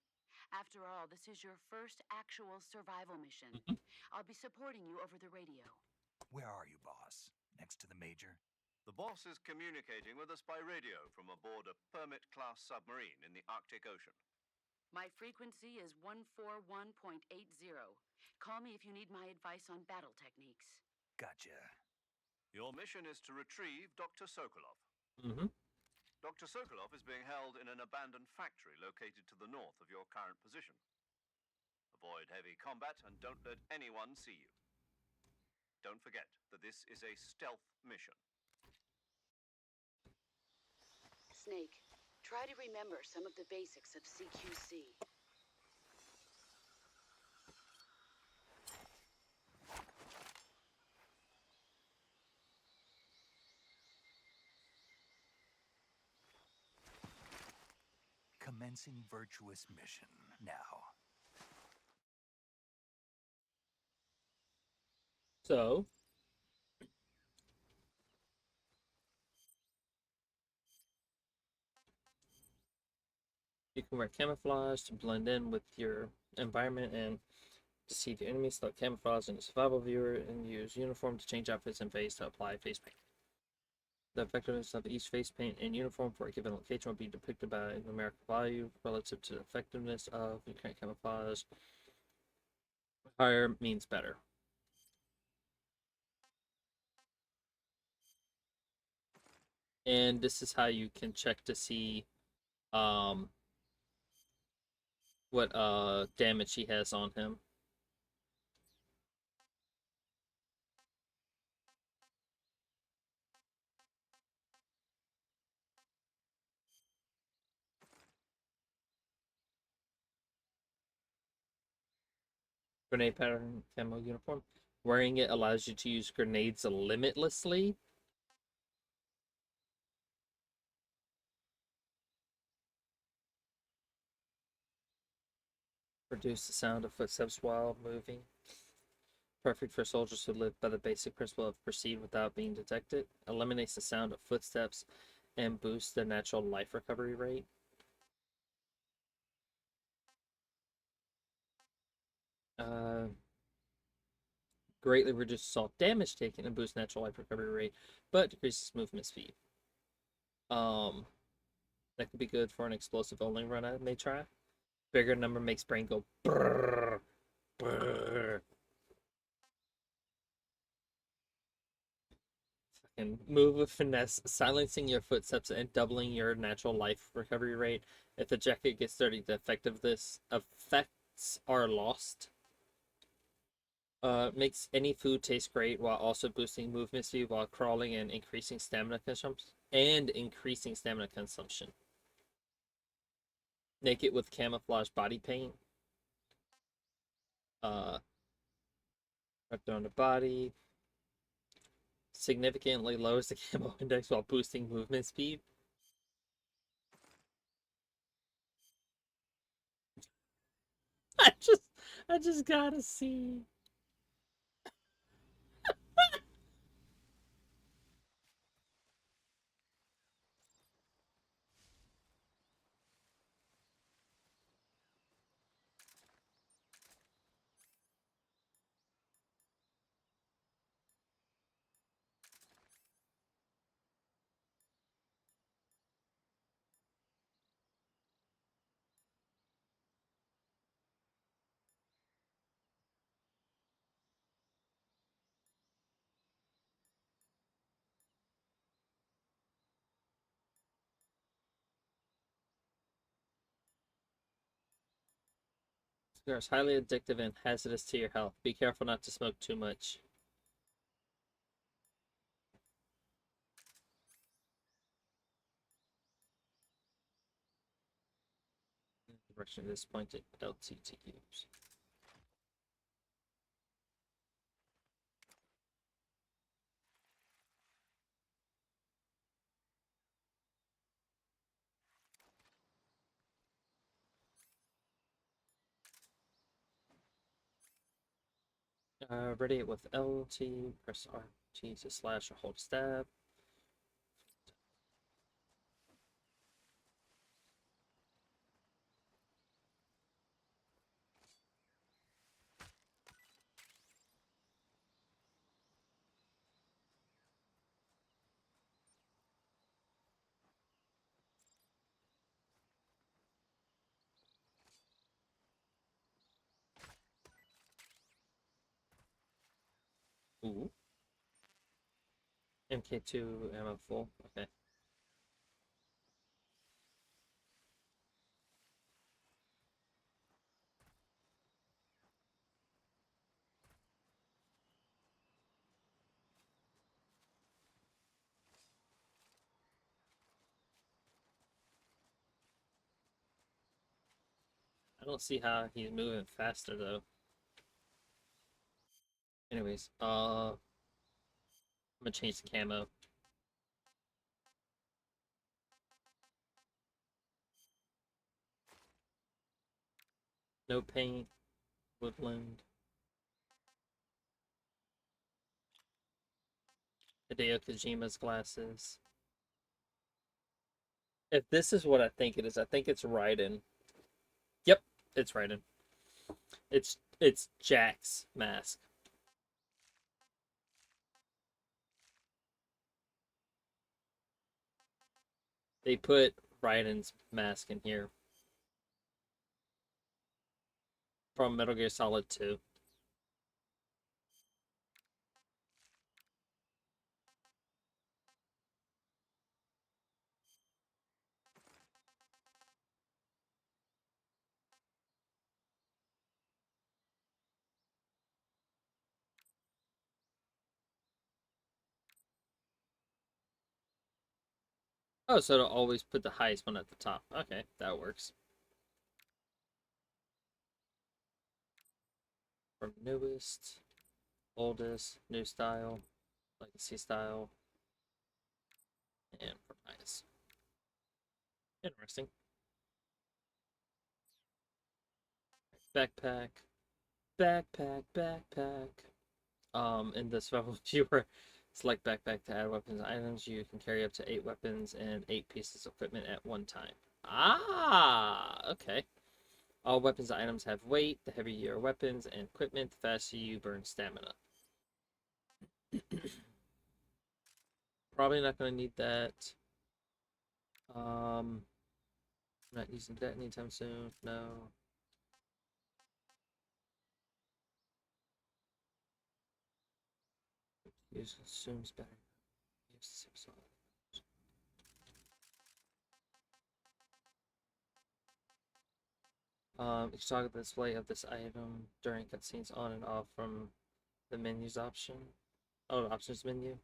After all, this is your first actual survival mission. I'll be supporting you over the radio. Where are you, boss? Next to the Major? The boss is communicating with us by radio from aboard a Permit-class submarine in the Arctic Ocean. My frequency is 141.80. Call me if you need my advice on battle techniques. Gotcha. Your mission is to retrieve Dr. Sokolov. Mm-hmm. Dr. Sokolov is being held in an abandoned factory located to the north of your current position. Avoid heavy combat and don't let anyone see you. Don't forget that this is a stealth mission. Snake, try to remember some of the basics of CQC. Commencing virtuous mission now. So, you can wear camouflage to blend in with your environment and deceive your enemies. Select camouflage in the survival viewer and use uniform to change outfits and face to apply face paint. The effectiveness of each face paint and uniform for a given location will be depicted by a numerical value relative to the effectiveness of your current camouflage. Higher means better. And this is how you can check to see what damage he has on him. Grenade pattern camo uniform. Wearing it allows you to use grenades limitlessly. Reduce the sound of footsteps while moving. Perfect for soldiers who live by the basic principle of proceed without being detected. Eliminates the sound of footsteps and boosts the natural life recovery rate. Greatly reduces assault damage taken and boosts natural life recovery rate, but decreases movement speed. That could be good for an explosive only run I may try. Bigger number makes brain go brrr, brrr. And move with finesse, silencing your footsteps and doubling your natural life recovery rate. If the jacket gets dirty, the effects are lost. Makes any food taste great while also boosting movement speed while crawling and increasing stamina consumption. Naked with camouflage body paint. Wrapped on the body. Significantly lowers the camo index while boosting movement speed. I just gotta see. Cigar is highly addictive and hazardous to your health. Be careful not to smoke too much. Direction is pointed LT to use. Ready it with LT. Press RT to slash or hold stab. Ooh. MK2 ammo full. Okay. I don't see how he's moving faster though. Anyways, I'm gonna change the camo. No paint, woodland. Hideo Kojima's glasses. If this is what I think it is, I think it's Raiden. Yep, it's Raiden. It's Jack's mask. They put Raiden's mask in here from Metal Gear Solid 2. Oh, so it'll always put the highest one at the top. Okay, that works. From newest, oldest, new style, legacy style, and from highest. Interesting. Backpack, backpack. In the survival viewer, select backpack to add weapons and items. You can carry up to 8 weapons and 8 pieces of equipment at one time. Ah, okay. All weapons and items have weight. The heavier your weapons and equipment, the faster you burn stamina. Probably not going to need that. I'm not using that anytime soon. No. Use consumes better. Use the same you can toggle the display of this item during cutscenes on and off from the menus option. Oh, the options menu.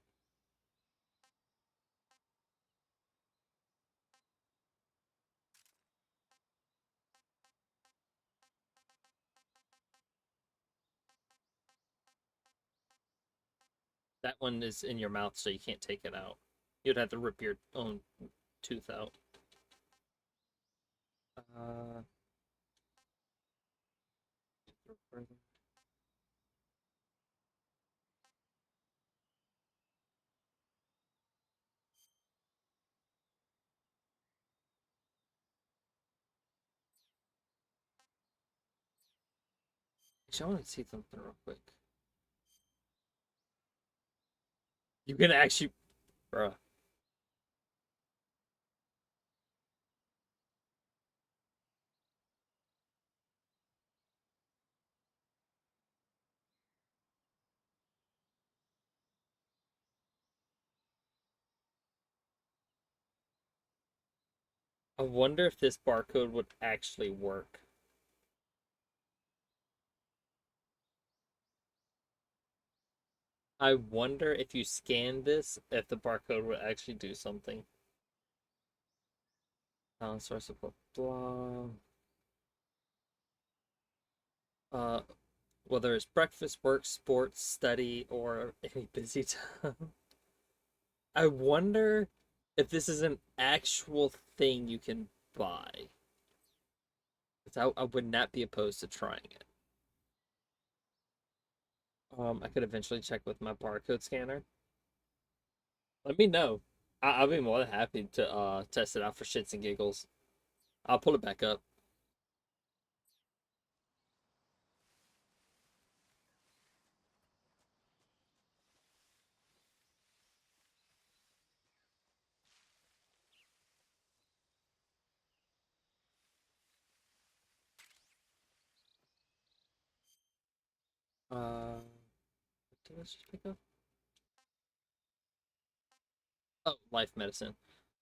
That one is in your mouth, so you can't take it out. You'd have to rip your own tooth out. Uh, Actually, I want to see something real quick. You can actually, bruh. I wonder if this barcode would actually work. I wonder if you scan this, if the barcode would actually do something. Source of blah. Uh, Whether it's breakfast, work, sports, study, or any busy time. I wonder if this is an actual thing you can buy. I would not be opposed to trying it. I could eventually check with my barcode scanner. Let me know. I'll be more than happy to test it out for shits and giggles. I'll pull it back up. What did I just pick up? Oh, life medicine.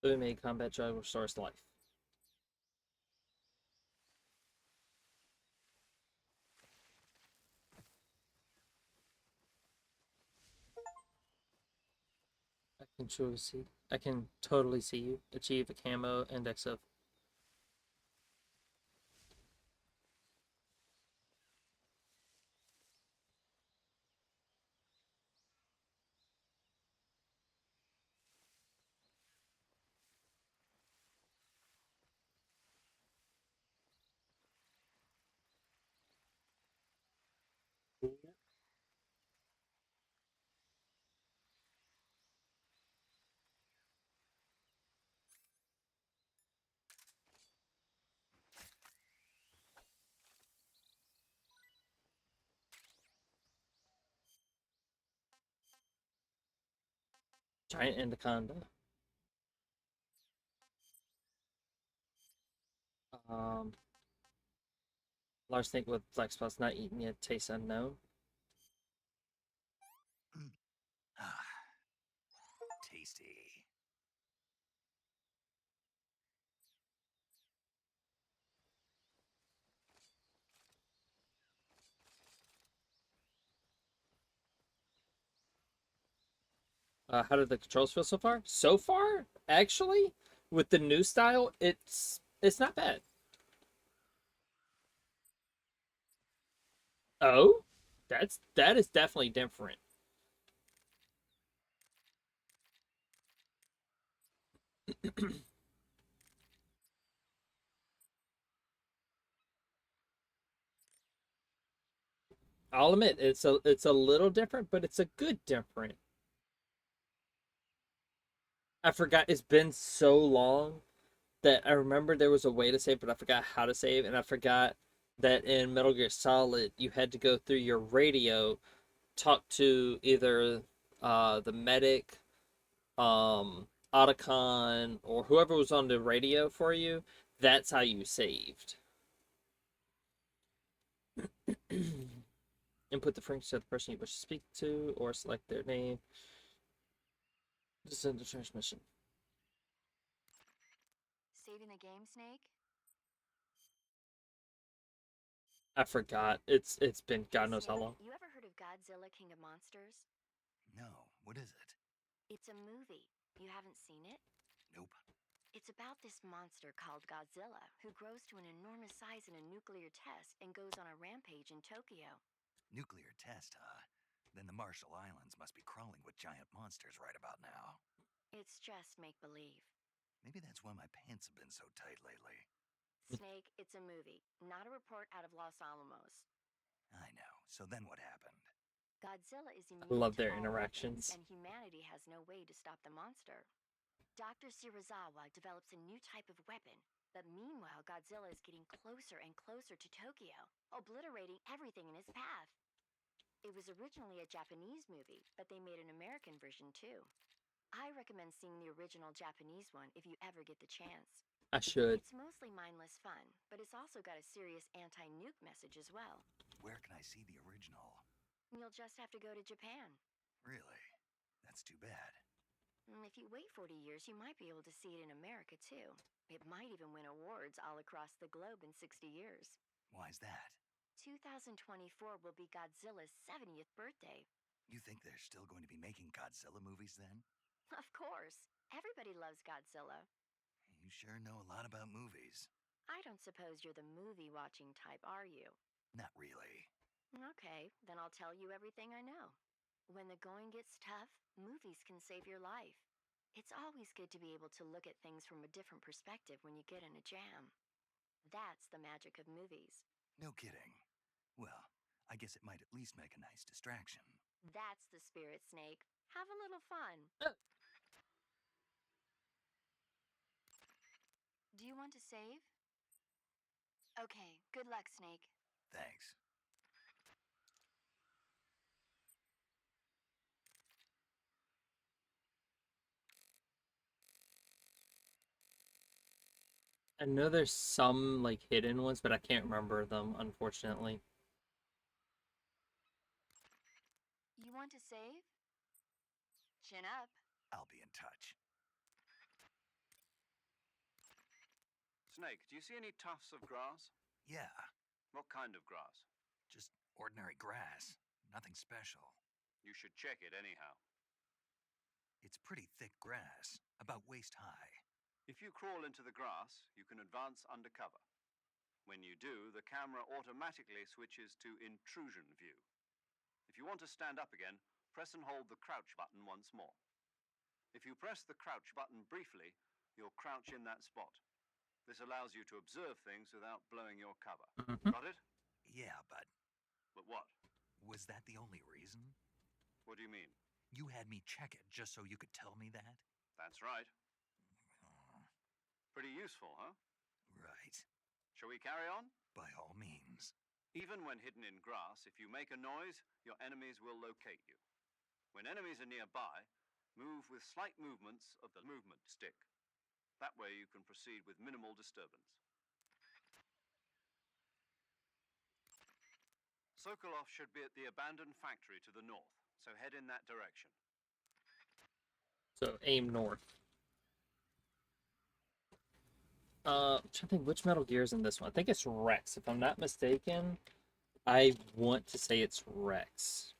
Fluid made combat drug restores life. I can truly see. I can totally see you achieve a camo index of. Giant anaconda. Um, large snake with black spots not eaten yet. Taste unknown. Ah, tasty. How did the controls feel so far? So far, actually, with the new style, it's not bad. Oh, that is definitely different. I'll admit it's a little different, but it's a good different. I forgot it's been so long that I remember there was a way to save, but I forgot how to save, and I forgot that in Metal Gear Solid you had to go through your radio, talk to either the medic, Otacon, or whoever was on the radio for you. That's how you saved. Input the French to the person you wish to speak to, or select their name. Descend the transmission. Saving the game, Snake? I forgot. It's been God knows how Snake, long. you ever heard of Godzilla King of Monsters? No, what is it? It's a movie. You haven't seen it? Nope. It's about this monster called Godzilla who grows to an enormous size in a nuclear test and goes on a rampage in Tokyo. Nuclear test, huh? Then the Marshall Islands must be crawling with giant monsters right about now. It's just make believe. Maybe that's why my pants have been so tight lately. Snake, it's a movie, not a report out of Los Alamos. I know. So then what happened? Godzilla is I immune love to their all weapons, interactions. and humanity has no way to stop the monster. Dr. Shirazawa develops a new type of weapon, but meanwhile, Godzilla is getting closer and closer to Tokyo, obliterating everything in his path. It was originally a Japanese movie, but they made an American version too. I recommend seeing the original Japanese one if you ever get the chance. I should. It's mostly mindless fun, but it's also got a serious anti-nuke message as well. Where can I see the original? You'll just have to go to Japan. Really? That's too bad. If you wait 40 years, you might be able to see it in America too. It might even win awards all across the globe in 60 years. Why's that? 2024 will be Godzilla's 70th birthday. You think they're still going to be making Godzilla movies then? Of course. Everybody loves Godzilla. You sure know a lot about movies. I don't suppose you're the movie watching type, are you? Not really. Okay, then I'll tell you everything I know. When the going gets tough, movies can save your life. It's always good to be able to look at things from a different perspective when you get in a jam. That's the magic of movies. No kidding. Well, I guess it might at least make a nice distraction. That's the spirit, Snake. Have a little fun. Do you want to save? Okay, good luck, Snake. Thanks. I know there's some like hidden ones, but I can't remember them, unfortunately. You want to save? Chin up. I'll be in touch. Snake, do you see any tufts of grass? Yeah, What kind of grass? just ordinary grass. Nothing special. You should check it anyhow. It's pretty thick grass, about waist high. If you crawl into the grass, you can advance under cover. When you do, the camera automatically switches to intrusion view. If you want to stand up again, press and hold the crouch button once more. If you press the crouch button briefly, you'll crouch in that spot. This allows you to observe things without blowing your cover. Got it? Yeah, but But what? was that the only reason? What do you mean? You had me check it just so you could tell me that? That's right. Oh, Pretty useful, huh? right. Shall we carry on? By all means. Even when hidden in grass, if you make a noise, your enemies will locate you. When enemies are nearby, move with slight movements of the movement stick. That way you can proceed with minimal disturbance. Sokolov should be at the abandoned factory to the north, so head in that direction. So aim north. I'm trying to think which Metal Gear is in this one. I think it's Rex. If I'm not mistaken, I want to say it's Rex.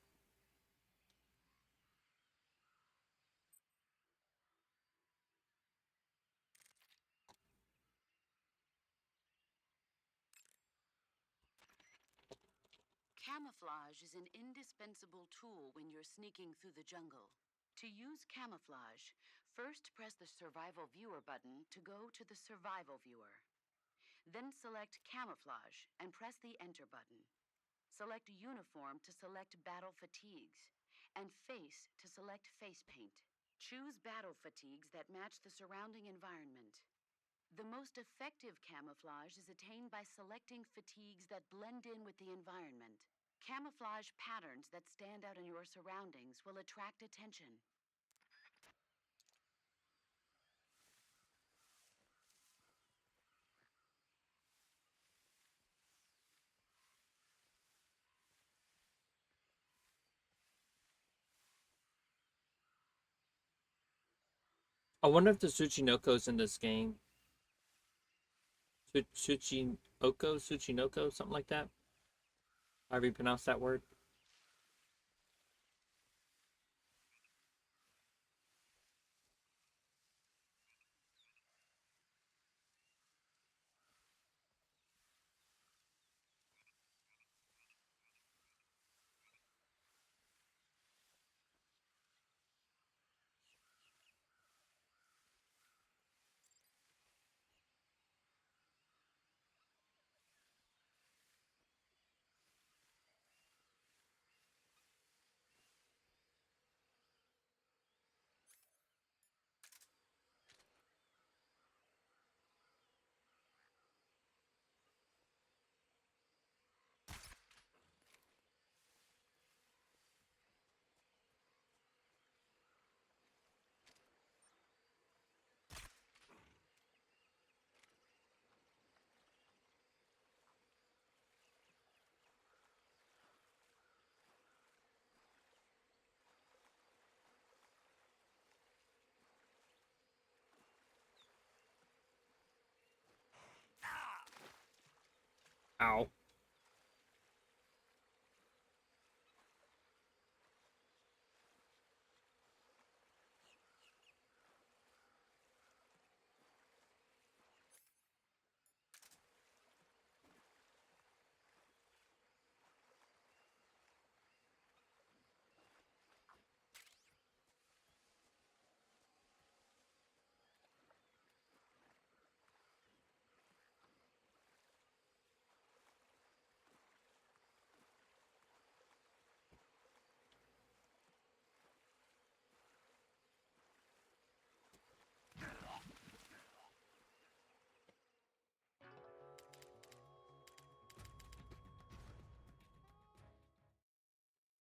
Camouflage is an indispensable tool when you're sneaking through the jungle. To use camouflage, first press the Survival Viewer button to go to the Survival Viewer. Then select Camouflage and press the Enter button. Select Uniform to select Battle Fatigues, and Face to select Face Paint. Choose battle fatigues that match the surrounding environment. The most effective camouflage is attained by selecting fatigues that blend in with the environment. Camouflage patterns that stand out in your surroundings will attract attention. I wonder if the Tsuchinoko's in this game. Tsuchinoko, something like that. However you pronounce that word. Ow.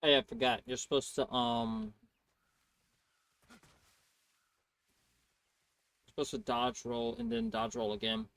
Hey, I forgot. You're supposed to dodge roll and then dodge roll again.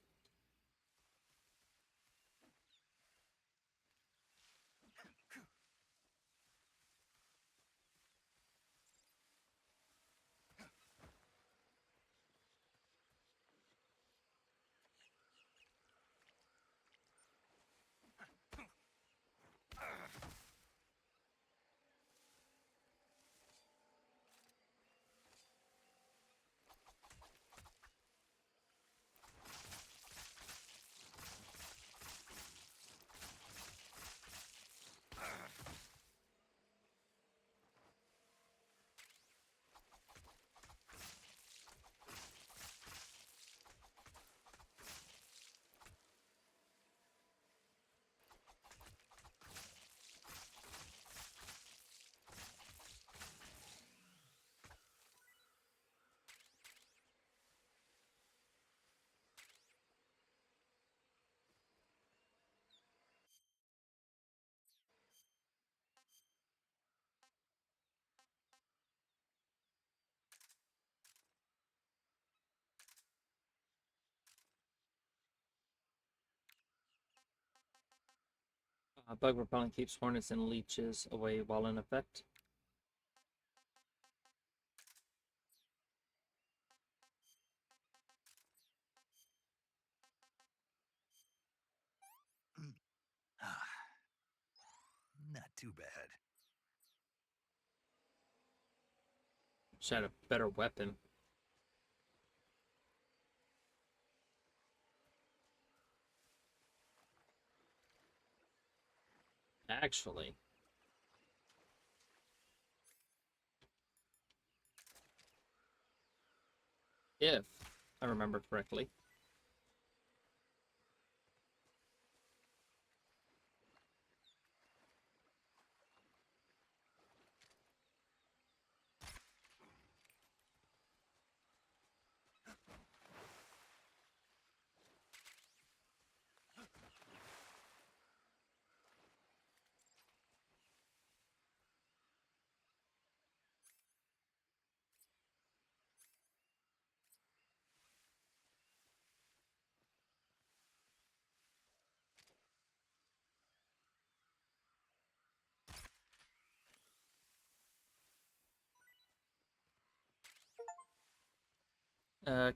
Bug repellent keeps hornets and leeches away while in effect. Not too bad. Should have a better weapon. Actually. If I remember correctly.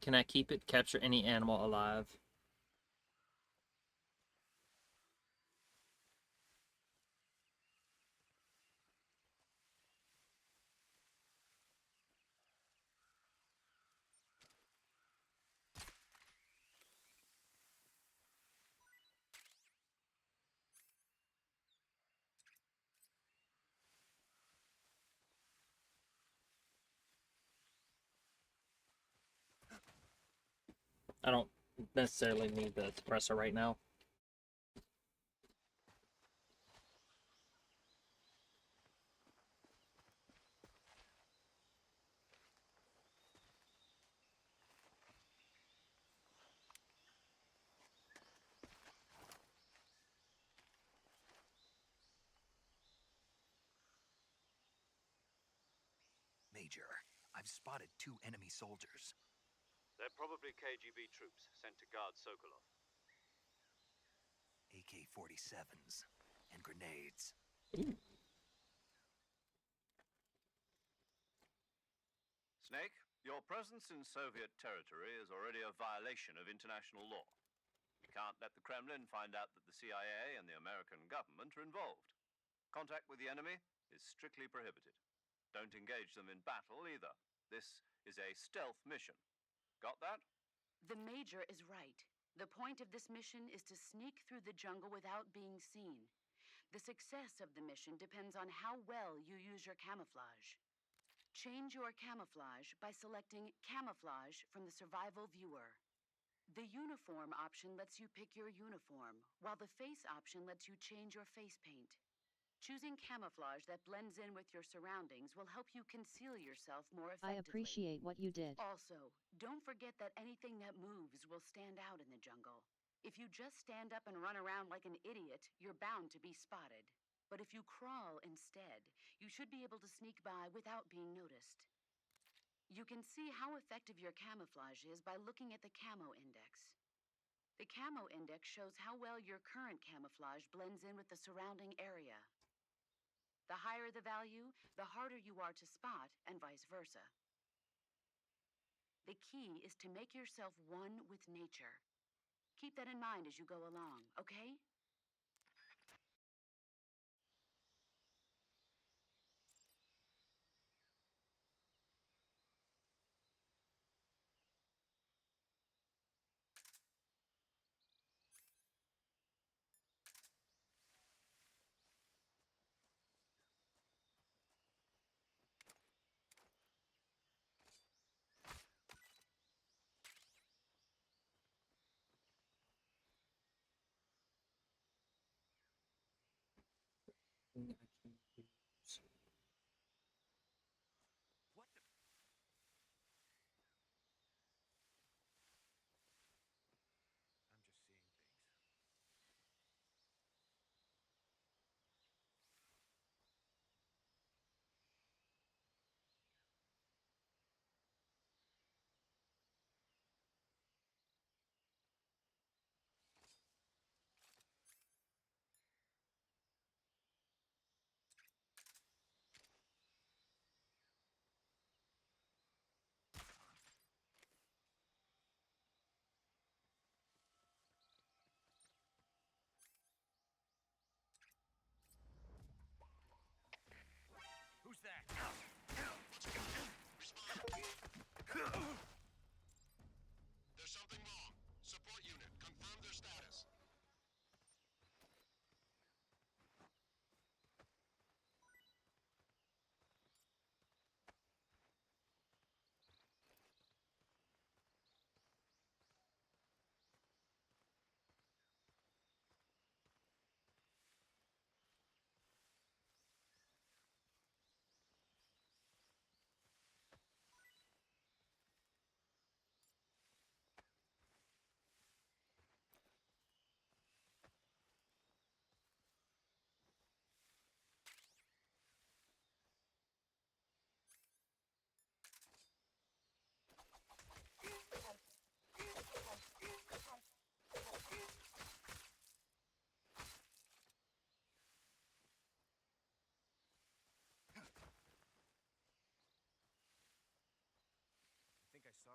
Can I keep it? Capture any animal alive. I don't necessarily need the suppressor right now. Major, I've spotted 2 enemy soldiers. They're probably KGB troops sent to guard Sokolov. AK-47s and grenades. Ooh. Snake, your presence in Soviet territory is already a violation of international law. We can't let the Kremlin find out that the CIA and the American government are involved. Contact with the enemy is strictly prohibited. Don't engage them in battle either. This is a stealth mission. Got that? The Major is right. The point of this mission is to sneak through the jungle without being seen. The success of the mission depends on how well you use your camouflage. Change your camouflage by selecting Camouflage from the Survival Viewer. The Uniform option lets you pick your uniform, while the Face option lets you change your face paint. Choosing camouflage that blends in with your surroundings will help you conceal yourself more effectively. I appreciate what you did. Also, don't forget that anything that moves will stand out in the jungle. If you just stand up and run around like an idiot, you're bound to be spotted. But if you crawl instead, you should be able to sneak by without being noticed. You can see how effective your camouflage is by looking at the Camo Index. The Camo Index shows how well your current camouflage blends in with the surrounding area. The higher the value, the harder you are to spot, and vice versa. The key is to make yourself one with nature. Keep that in mind as you go along, okay? What the? I'm just seeing things.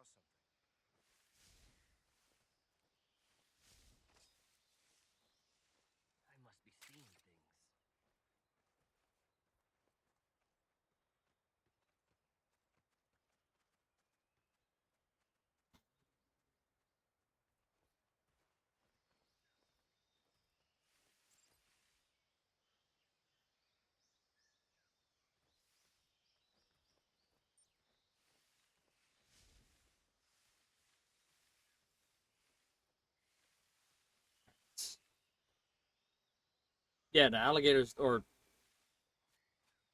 something. I must be seeing things. Yeah, the alligators, or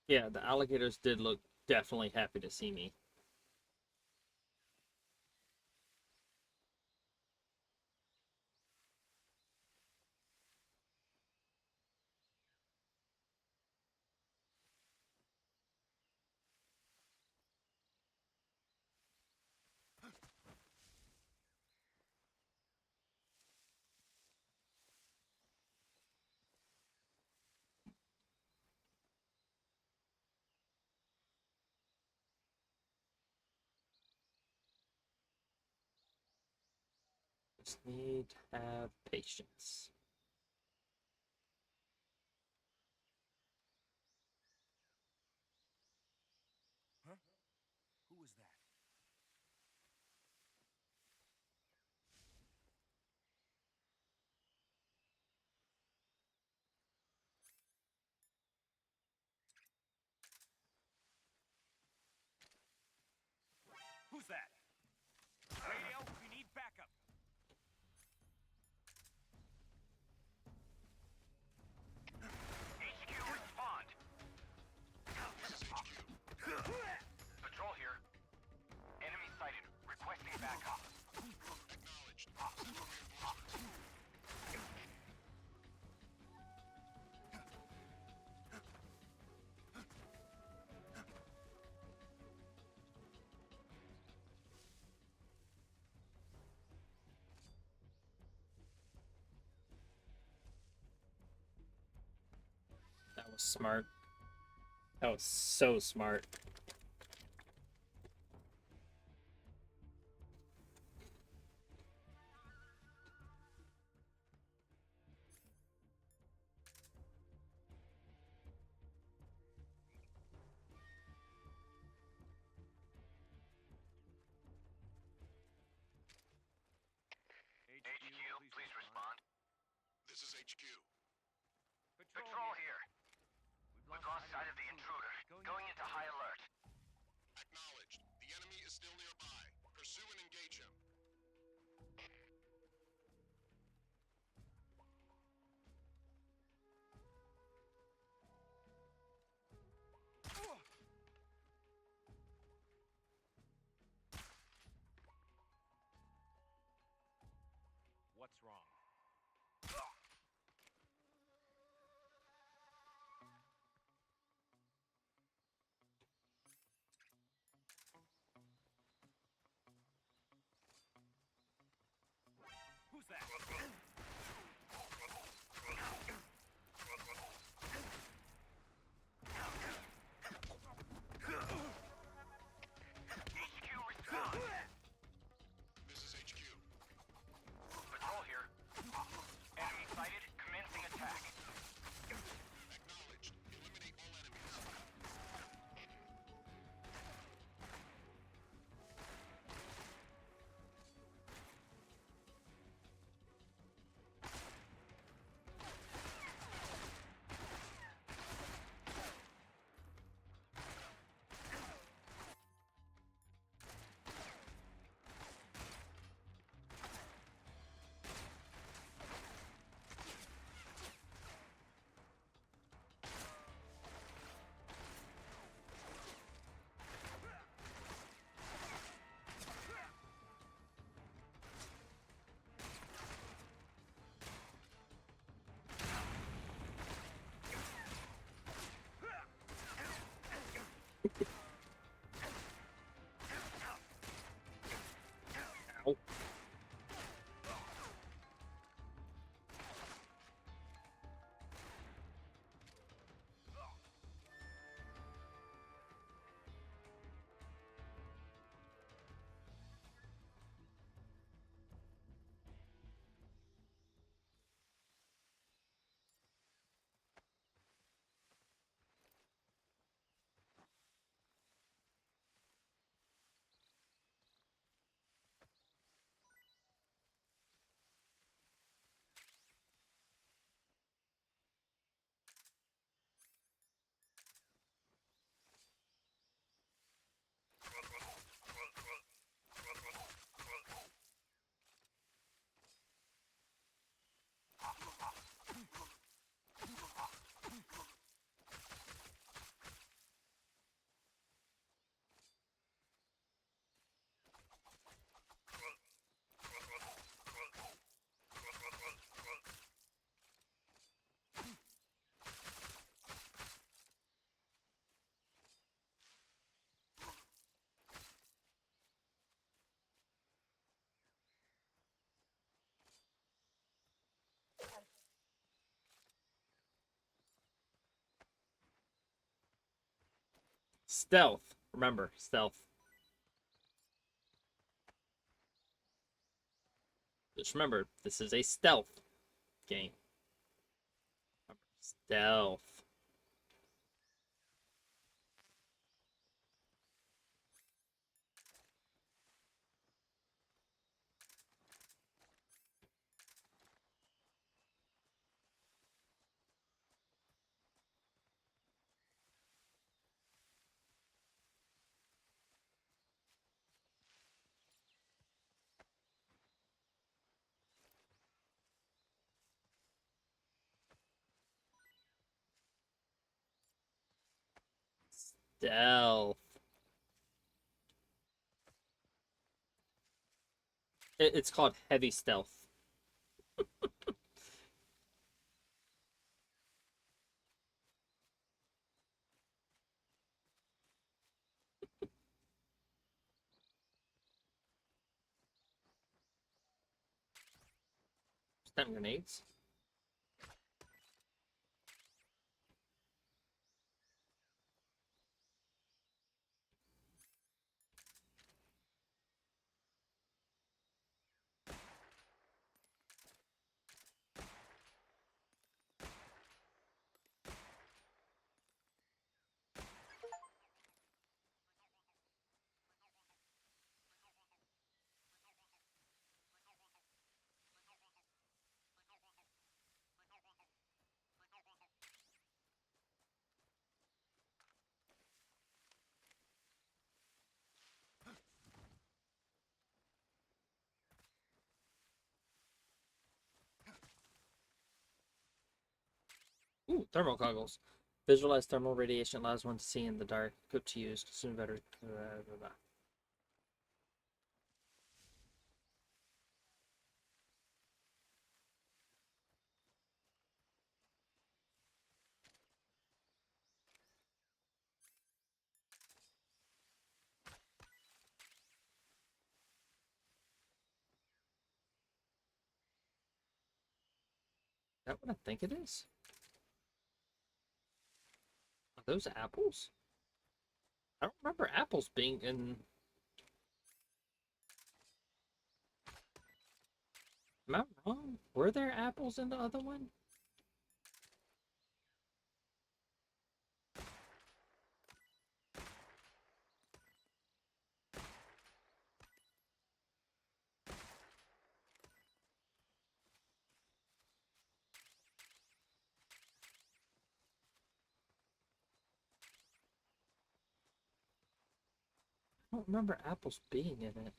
yeah, the alligators did look definitely happy to see me. Just need to have patience. Huh? Who was that? Who's that? Radio, we need backup. HQ, respond. This is HQ. Patrol here. Enemy sighted. Requesting backup. Acknowledged. That was smart. That was so smart. HQ, please respond. This is HQ. Patrol here. We've lost sight of the intruder. Going into high alert. Acknowledged. The enemy is still nearby. Pursue and engage him. What's wrong? Who's that? HQ, respond. This is HQ. Patrol here. Enemy sighted. Commencing attack. Acknowledged. Eliminate all enemies. Stealth. Remember, stealth. Just remember, this is a stealth game. Remember, stealth. Stealth. It's called heavy stealth. Stun grenades. Ooh, thermal goggles. Visualize thermal radiation allows one to see in the dark. Equipped to use. Consume better. Is that what I think it is? Are those apples? I don't remember apples being in. Am I wrong? Were there apples in the other one? I don't remember apples being in it.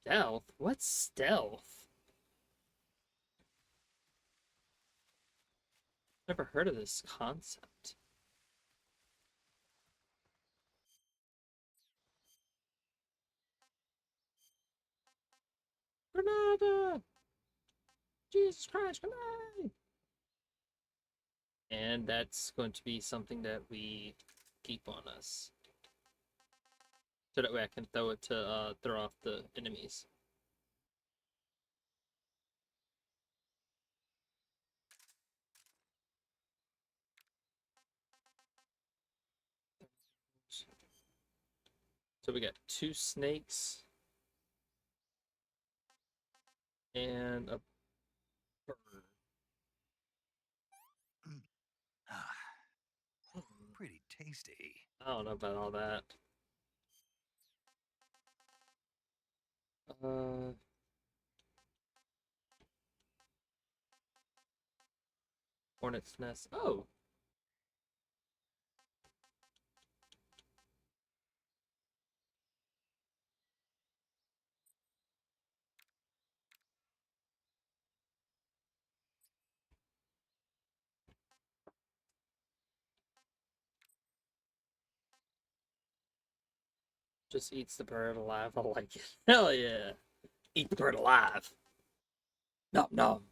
Stealth? What's stealth? Never heard of this concept. Granada! Jesus Christ, grenade! And that's going to be something that we keep on us. So that way I can throw it to throw off the enemies. So we got 2 snakes and a bird. Pretty tasty. I don't know about all that. Hornet's nest. Oh, just eats the bird alive. I like it. Hell yeah. Eat the bird alive. Nom nom.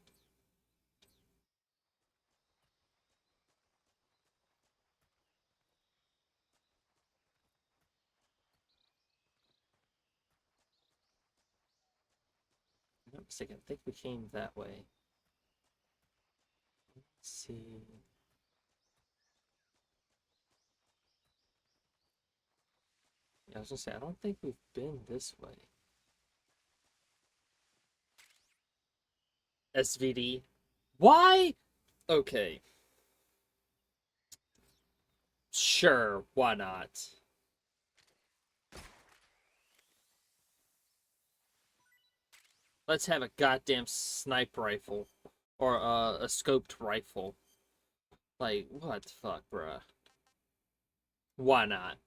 not mistaken, I think we came that way. Let's see. Yeah, I was gonna say, I don't think we've been this way. SVD. Why? Okay. Sure, why not? Let's have a goddamn sniper rifle. Or a scoped rifle. Like, what the fuck, bruh? Why not?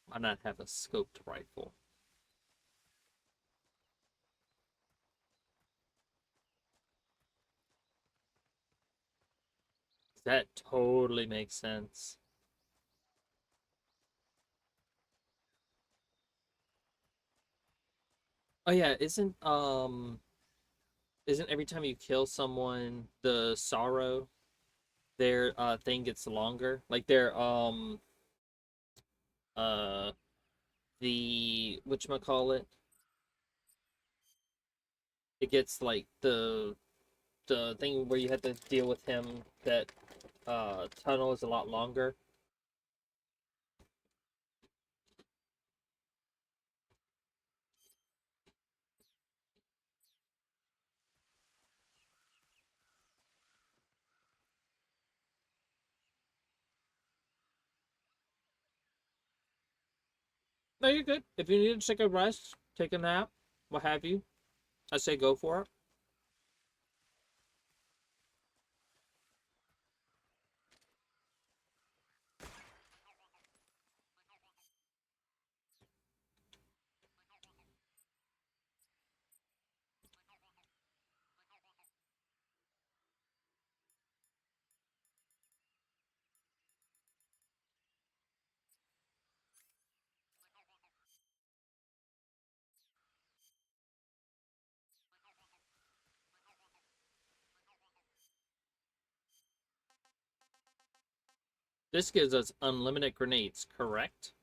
Why not have a scoped rifle? That totally makes sense. Oh yeah, isn't every time you kill someone the sorrow their thing gets longer? Like their uh the whatchamacallit? It gets like the thing where you have to deal with him that tunnel is a lot longer. No, you're good. If you need to take a rest, take a nap, what have you, I say go for it. This gives us unlimited grenades, correct?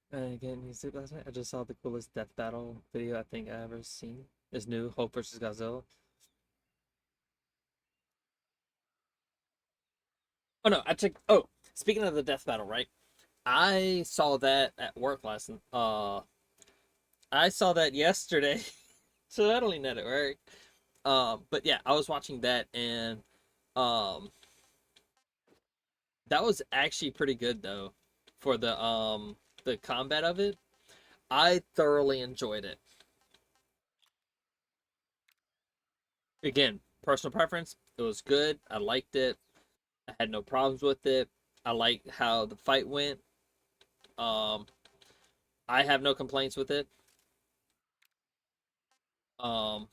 Again, you sleep last night? I just saw the coolest death battle video I think I ever seen. This new Hulk versus Godzilla. Oh no, I checked. Oh, speaking of the death battle, right? I saw that at work last. I saw that yesterday, so I only net at work. But yeah, I was watching that, and um, that was actually pretty good though, for the combat of it. I thoroughly enjoyed it. Again, personal preference. It was good. I liked it. I had no problems with it. I liked how the fight went. Um, I have no complaints with it. Um,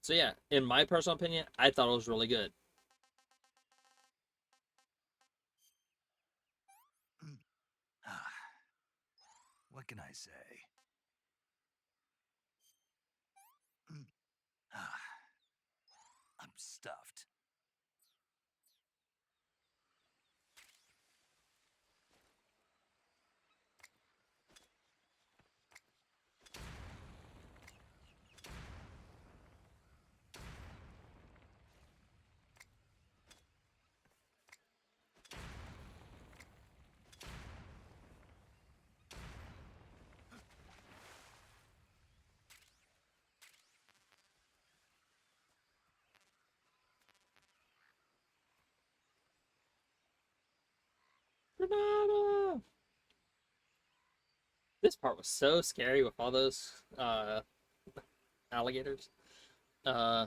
so yeah, in my personal opinion, I thought it was really good. What can I say? I'm stuffed. Banana! This part was so scary with all those alligators. Uh,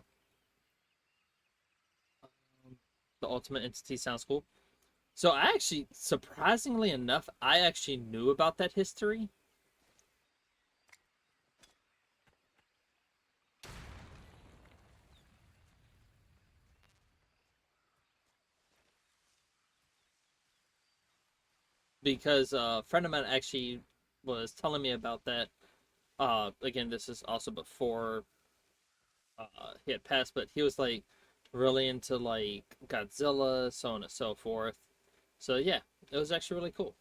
the ultimate entity sounds cool. So I actually, surprisingly enough, I actually knew about that history because a friend of mine actually was telling me about that. Again, this is also before he had passed, but he was like really into like Godzilla, so on and so forth. So yeah, it was actually really cool.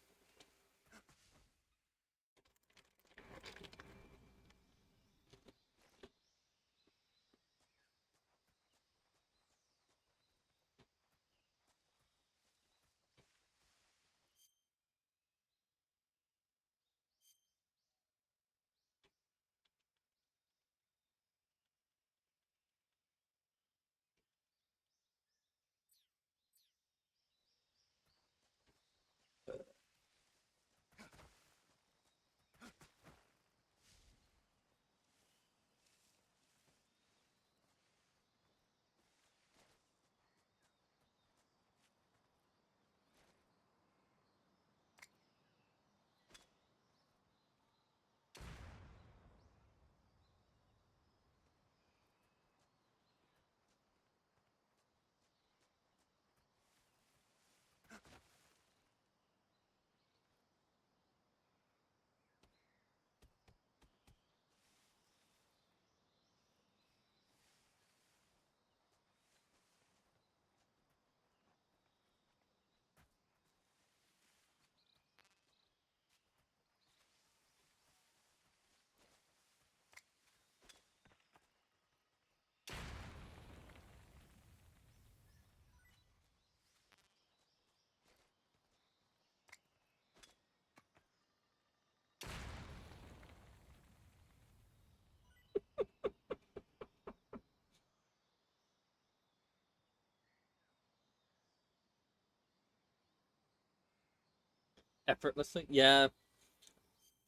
Effortlessly, yeah.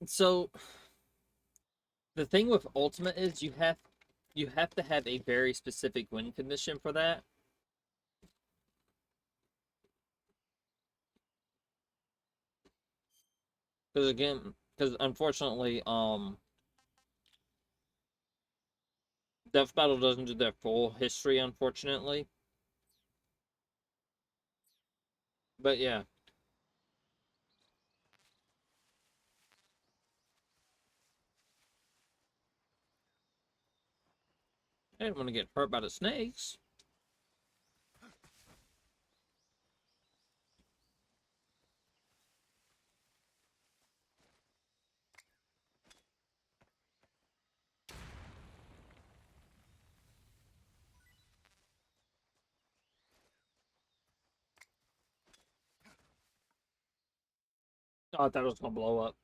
So the thing with Ultimate is you have to have a very specific win condition for that. Because again, because unfortunately, Death Battle doesn't do their full history, unfortunately. But yeah, I didn't want to get hurt by the snakes. Oh, I thought it was gonna blow up.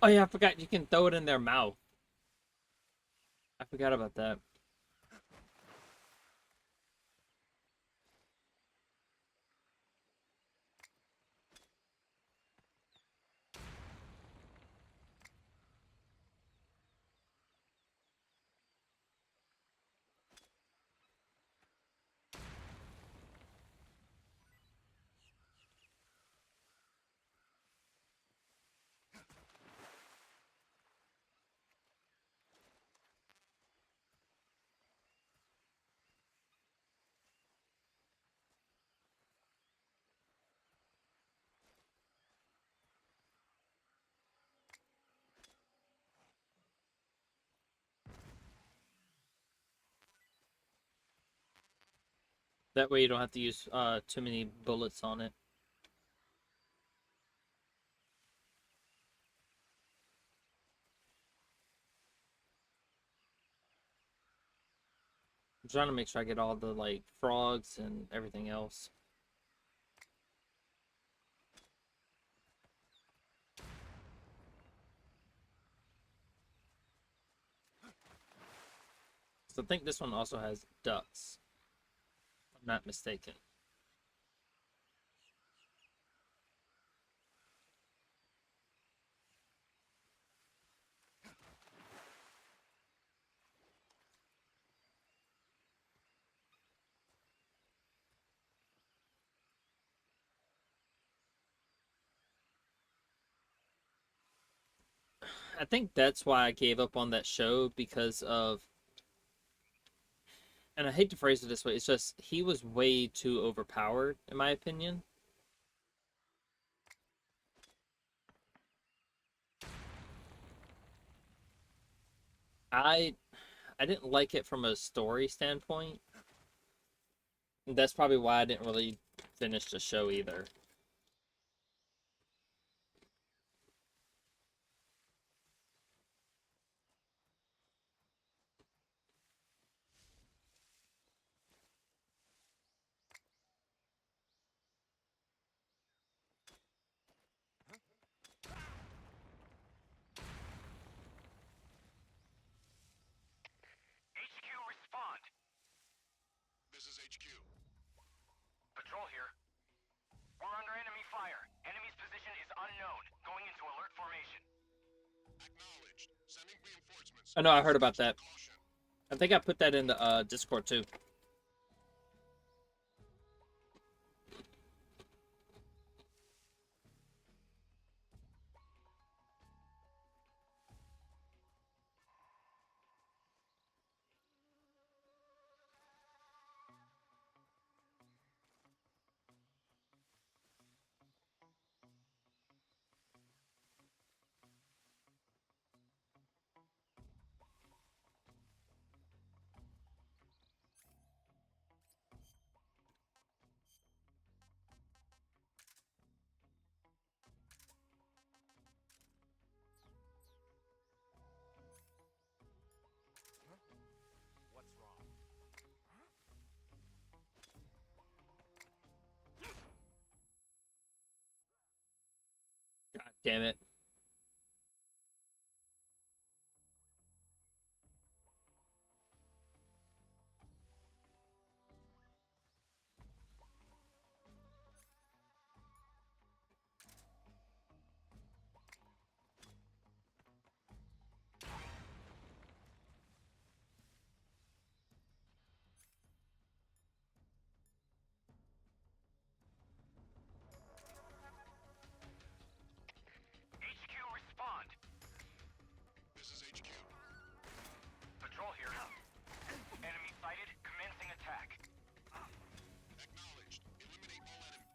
Oh yeah, I forgot you can throw it in their mouth. I forgot about that. That way you don't have to use too many bullets on it. I'm trying to make sure I get all the like frogs and everything else. So I think this one also has ducks. If I'm not mistaken. I think that's why I gave up on that show because of, and I hate to phrase it this way, it's just he was way too overpowered, in my opinion. I I didn't like it from a story standpoint. That's probably why I didn't really finish the show either. HQ, respond. This is HQ. Patrol here. We're under enemy fire. Enemy's position is unknown. Going into alert formation. Acknowledged. Sending reinforcements. I know I heard about that. I think I put that in the Discord too. What's wrong? God damn it. HQ, respond. This is HQ. Patrol here. Enemy sighted. Commencing attack. Acknowledged. Eliminate all enemies.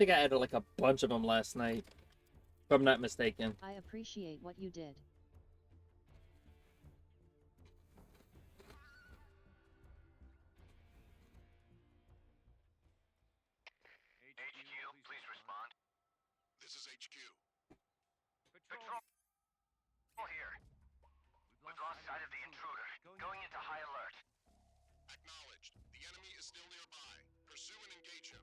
think I added like a bunch of them last night, if I'm not mistaken. I appreciate what you did. HQ, please respond. This is HQ. Patrol here. We've lost sight of the intruder. Going into high alert. Acknowledged. The enemy is still nearby. Pursue and engage him.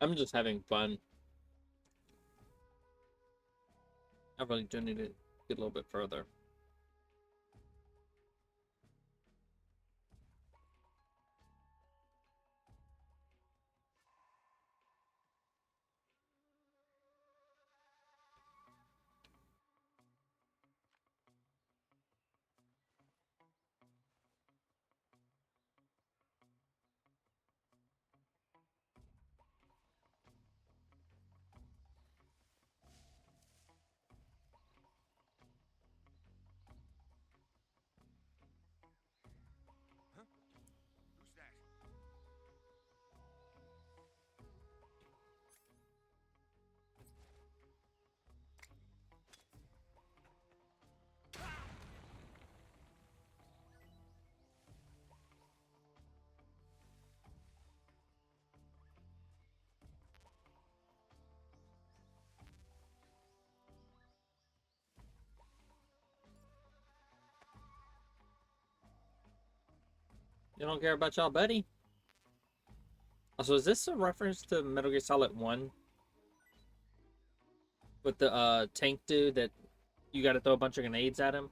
I'm just having fun. I really do need to get a little bit further. Who's that? You don't care about y'all, buddy? Also, is this a reference to Metal Gear Solid 1? With the tank dude that you gotta throw a bunch of grenades at him?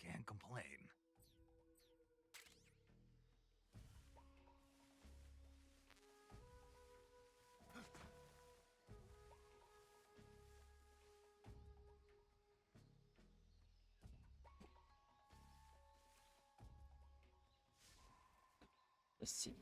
Can't complain. Let's see.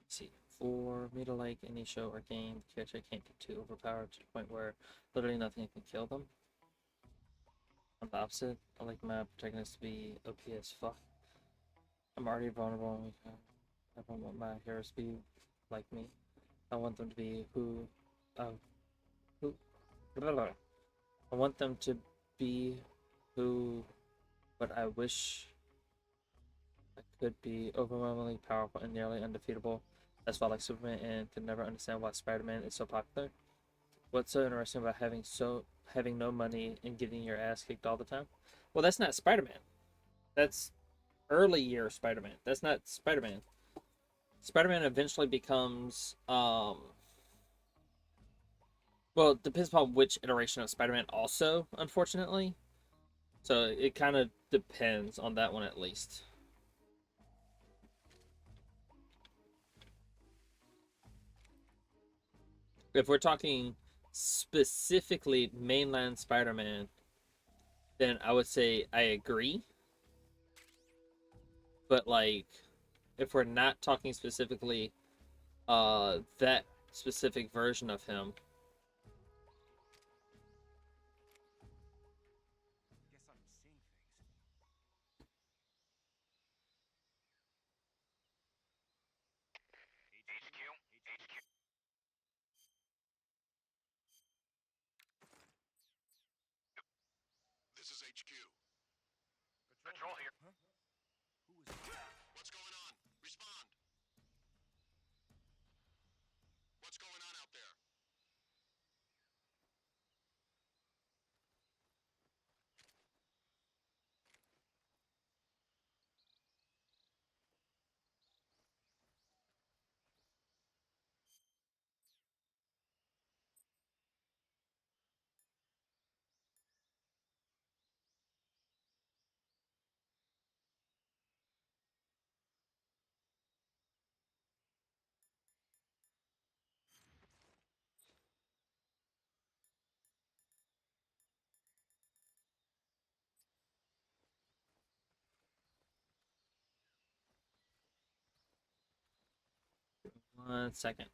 Let's see. For me to like any show or game, the character can't get too overpowered to the point where literally nothing can kill them. I'm the opposite. I like my protagonists to be OP as fuck. I'm already vulnerable. I don't want my heroes to be like me. I want them to be who. Blah, blah. I want them to be who. But I wish I could be overwhelmingly powerful and nearly undefeatable. That's why I like Superman and could never understand why Spider-Man is so popular. What's so interesting about having no money and getting your ass kicked all the time? Well, that's not Spider-Man. That's early year Spider-Man. That's not Spider-Man. Spider-Man eventually becomes well, it depends upon which iteration of Spider-Man also, unfortunately. So it kind of depends on that one at least. If we're talking specifically mainland Spider-Man, then I would say I agree. But like, if we're not talking specifically that specific version of him, Guess I'm seeing things. HQ? This is HQ. Patrol here. Huh? Who was that? What's going on? Respond. What's going on out there? one second.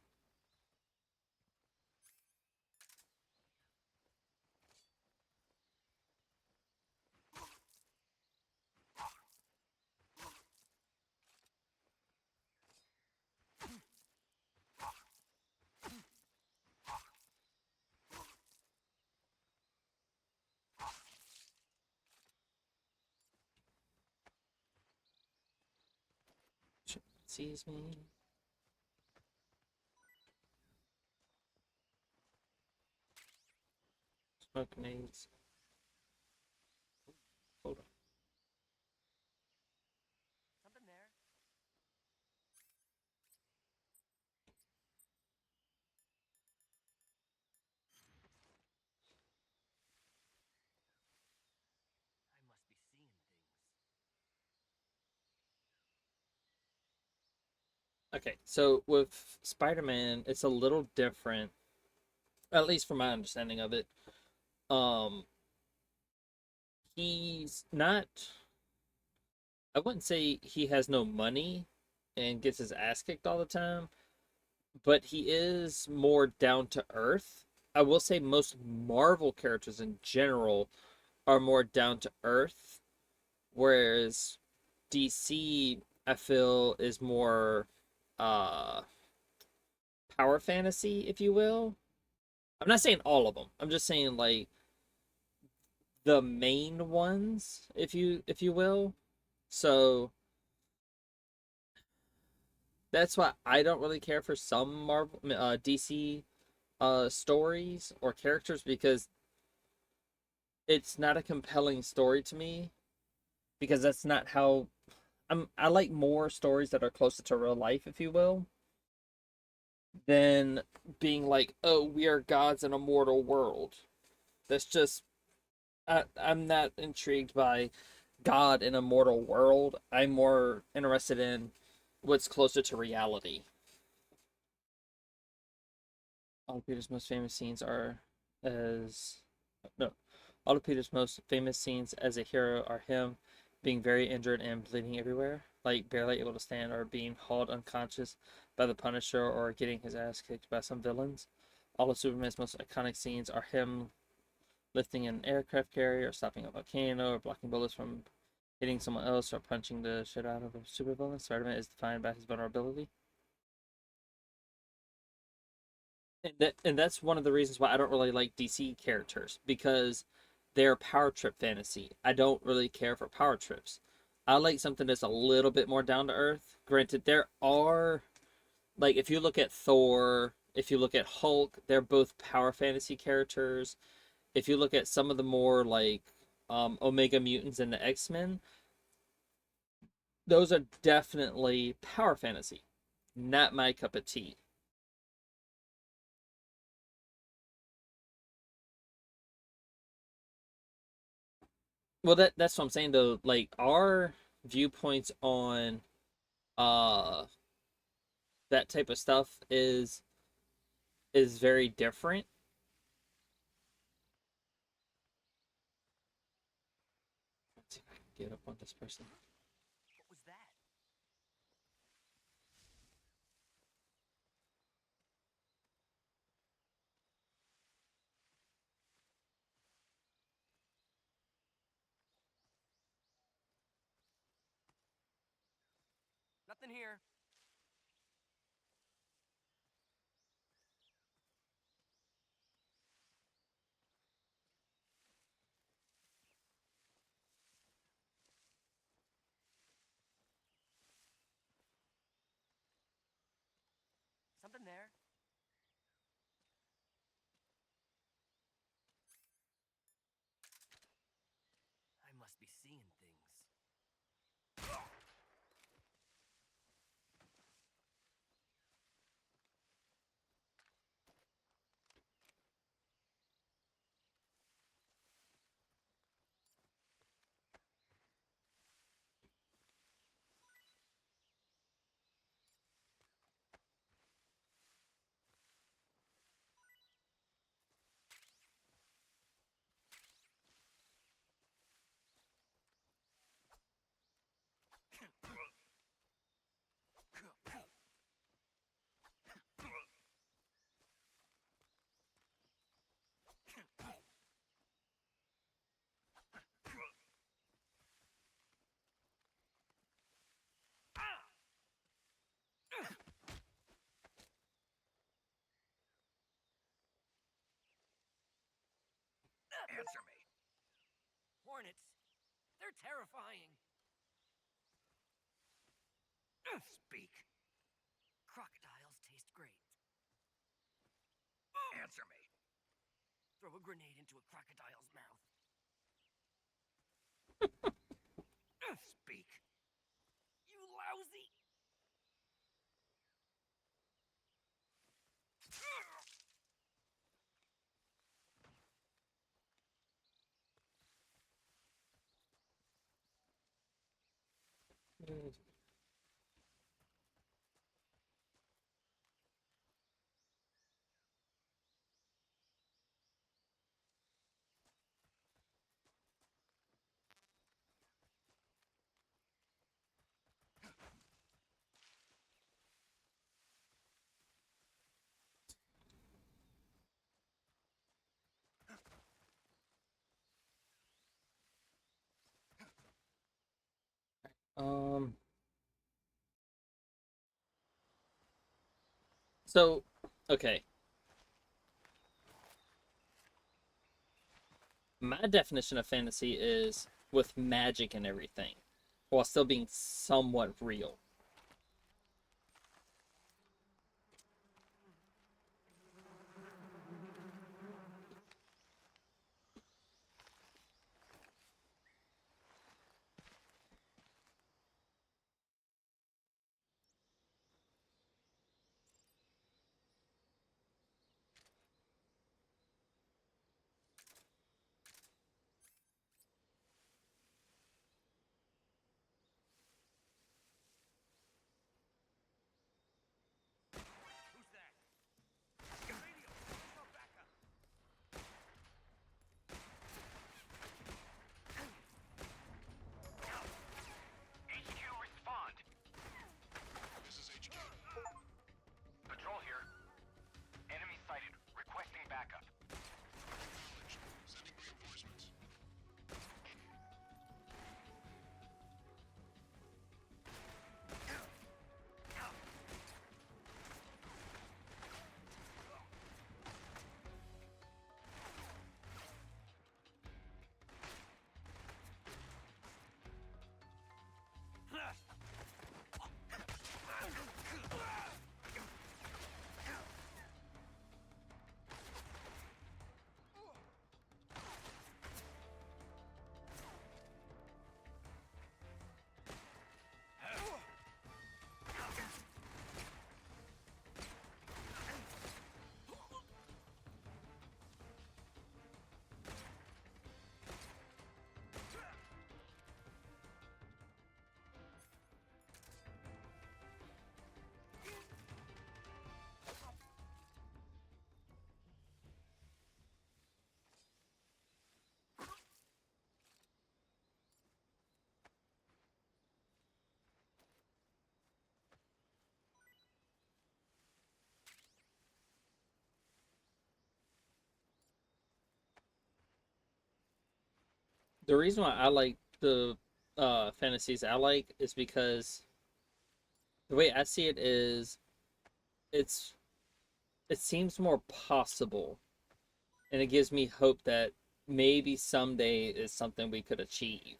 Sees me. Smoke grenades. Hold on. Something there. I must be seeing things. Okay, so with Spider-Man, it's a little different, at least from my understanding of it. Um, he's not. I wouldn't say he has no money and gets his ass kicked all the time, but he is more down to earth. I will say most Marvel characters in general are more down to earth, whereas DC, I feel, is more uh power fantasy, if you will. I'm not saying all of them. I'm just saying like the main ones, if you will. So that's why I don't really care for some Marvel DC stories or characters, because it's not a compelling story to me, because that's not how I like more stories that are closer to real life, if you will, than being like, oh, we are gods in a mortal world. That's just I'm not intrigued by God in a mortal world. I'm more interested in what's closer to reality. All of Peter's most famous scenes are as no. All of Peter's most famous scenes as a hero are him being very injured and bleeding everywhere, like barely able to stand, or being hauled unconscious by the Punisher, or getting his ass kicked by some villains. All of Superman's most iconic scenes are him lifting an aircraft carrier, or stopping a volcano, or blocking bullets from hitting someone else, or punching the shit out of a supervillain. Spider-Man is defined by his vulnerability. And that's one of the reasons why I don't really like DC characters, because they're power trip fantasy. I don't really care for power trips. I like something that's a little bit more down to earth. Granted, there are, like, if you look at Thor, if you look at Hulk, they're both power fantasy characters. If you look at some of the more like Omega Mutants and the X-Men, those are definitely power fantasy. Not my cup of tea. Well, that's what I'm saying though. Like our viewpoints on uh that type of stuff is very different. Let's see if I can get up on this person. What was that? Nothing here. Something there. I must be seeing things. Answer me. Hornets. They're terrifying. Speak. Crocodiles taste great. Answer me. Throw a grenade into a crocodile's mouth. Speak. You lousy! Um. So, okay. My definition of fantasy is with magic and everything, while still being somewhat real. The reason why I like the fantasies I like is because the way I see it is it's it seems more possible, and it gives me hope that maybe someday is something we could achieve.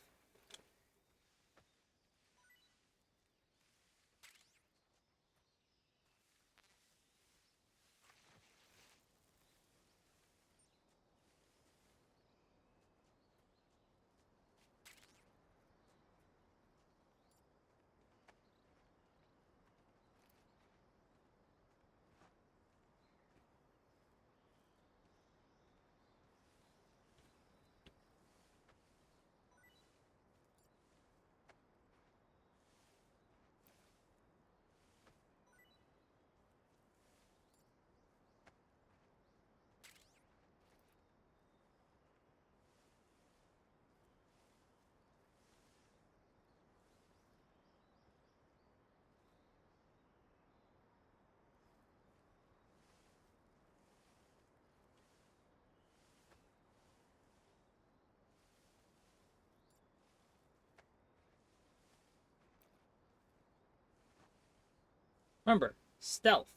Remember, stealth.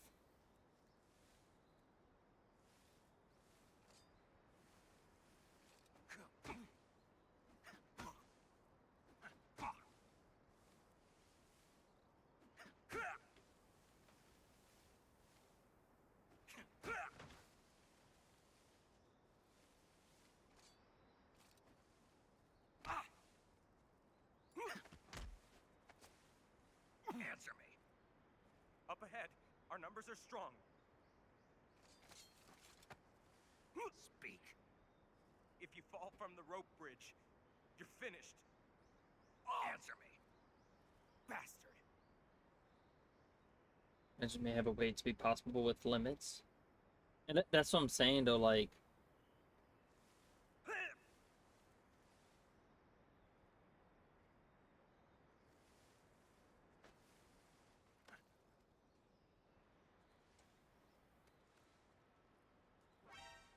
Answer me. Up ahead, our numbers are strong. Speak. If you fall from the rope bridge, you're finished. Answer me. Bastard. It may have a way to be possible with limits. And that's what I'm saying, though, like,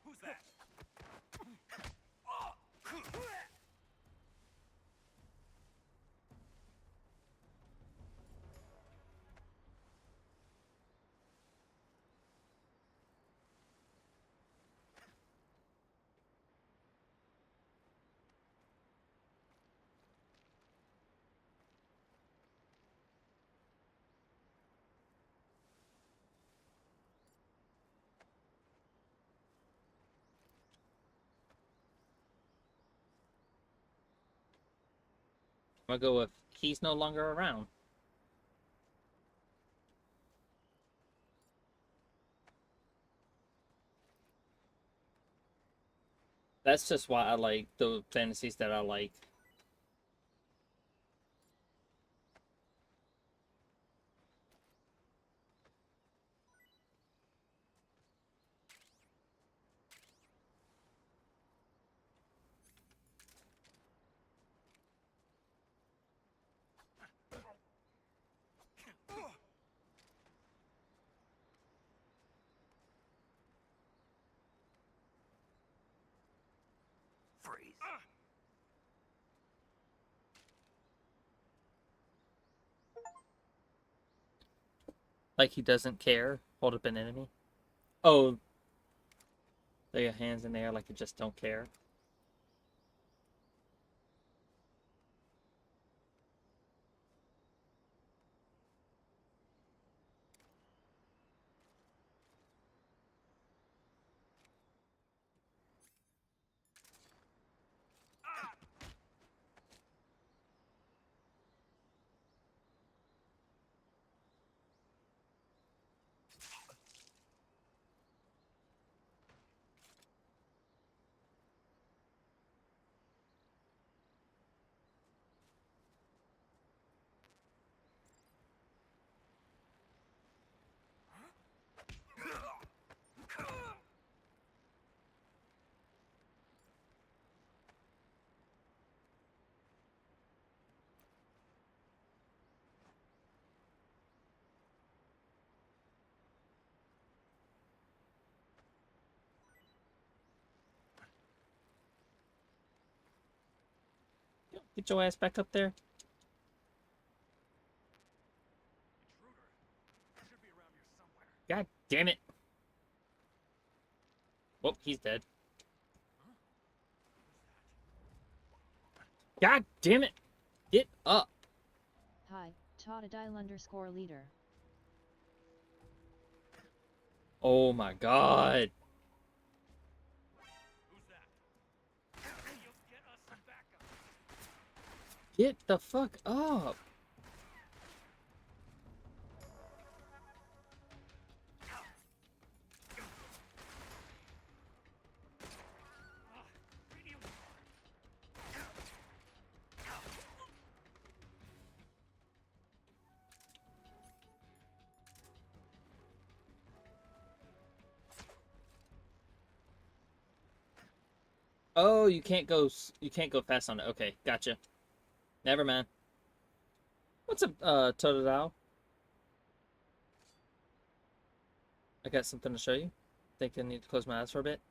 Who's that? I'm gonna go with he's no longer around. That's just why I like the fantasies that I like. Freeze. Like he doesn't care. Hold up an enemy. Oh, they got hands in the air like they just don't care. Get your ass back up there. Intruder. Should be around here somewhere. God damn it. Whoop, he's dead. God damn it. Get up. Hi, Totodile_leader. Oh my god. Who's that? You'll get us some backup. Get the fuck up. Oh, you can't go fast on it. Okay, gotcha. Never mind. What's up, Totodile? I got something to show you. Think I need to close my eyes for a bit.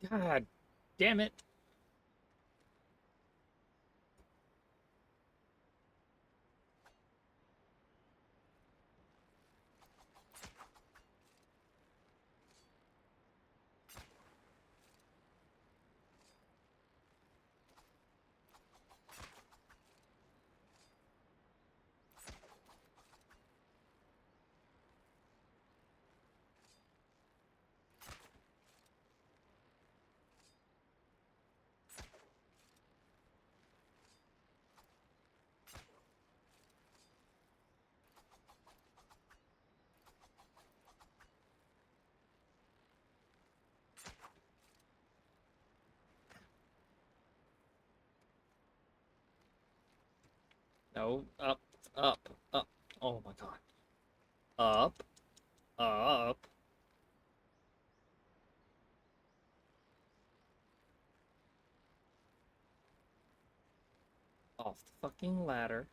God damn it. No, up, up, up. Oh my god. Up, up. Off the fucking ladder.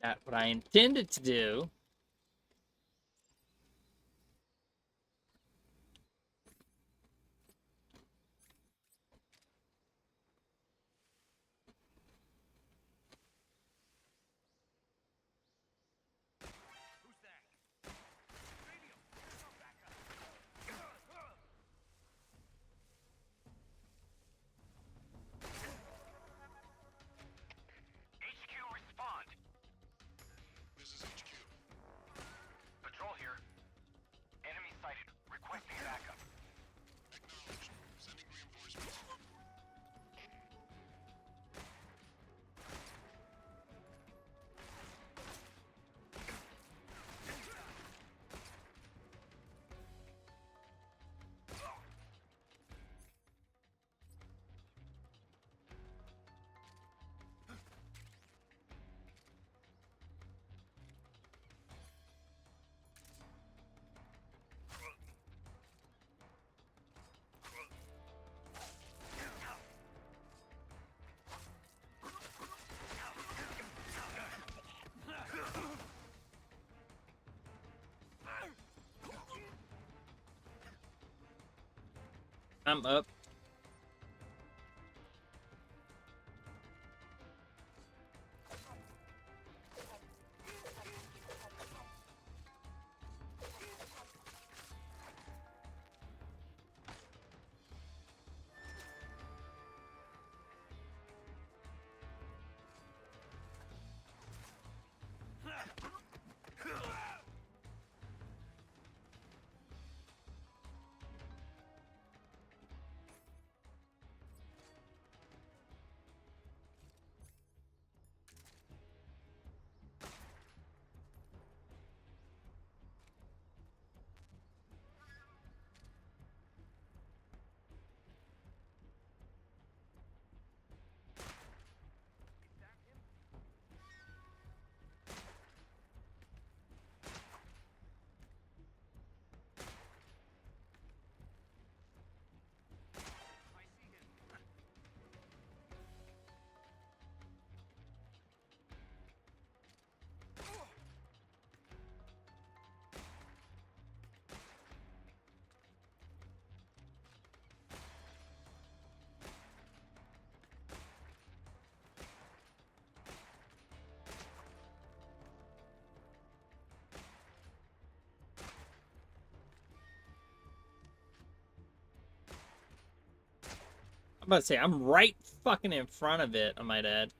Not what I intended to do. Who's that? Radio. There's no backup. HQ, respond. This is HQ. Patrol here. Enemy sighted. Requesting backup. Acknowledged. Sending reinforcements. I'm up. I'm about to say, I'm right fucking in front of it, I might add.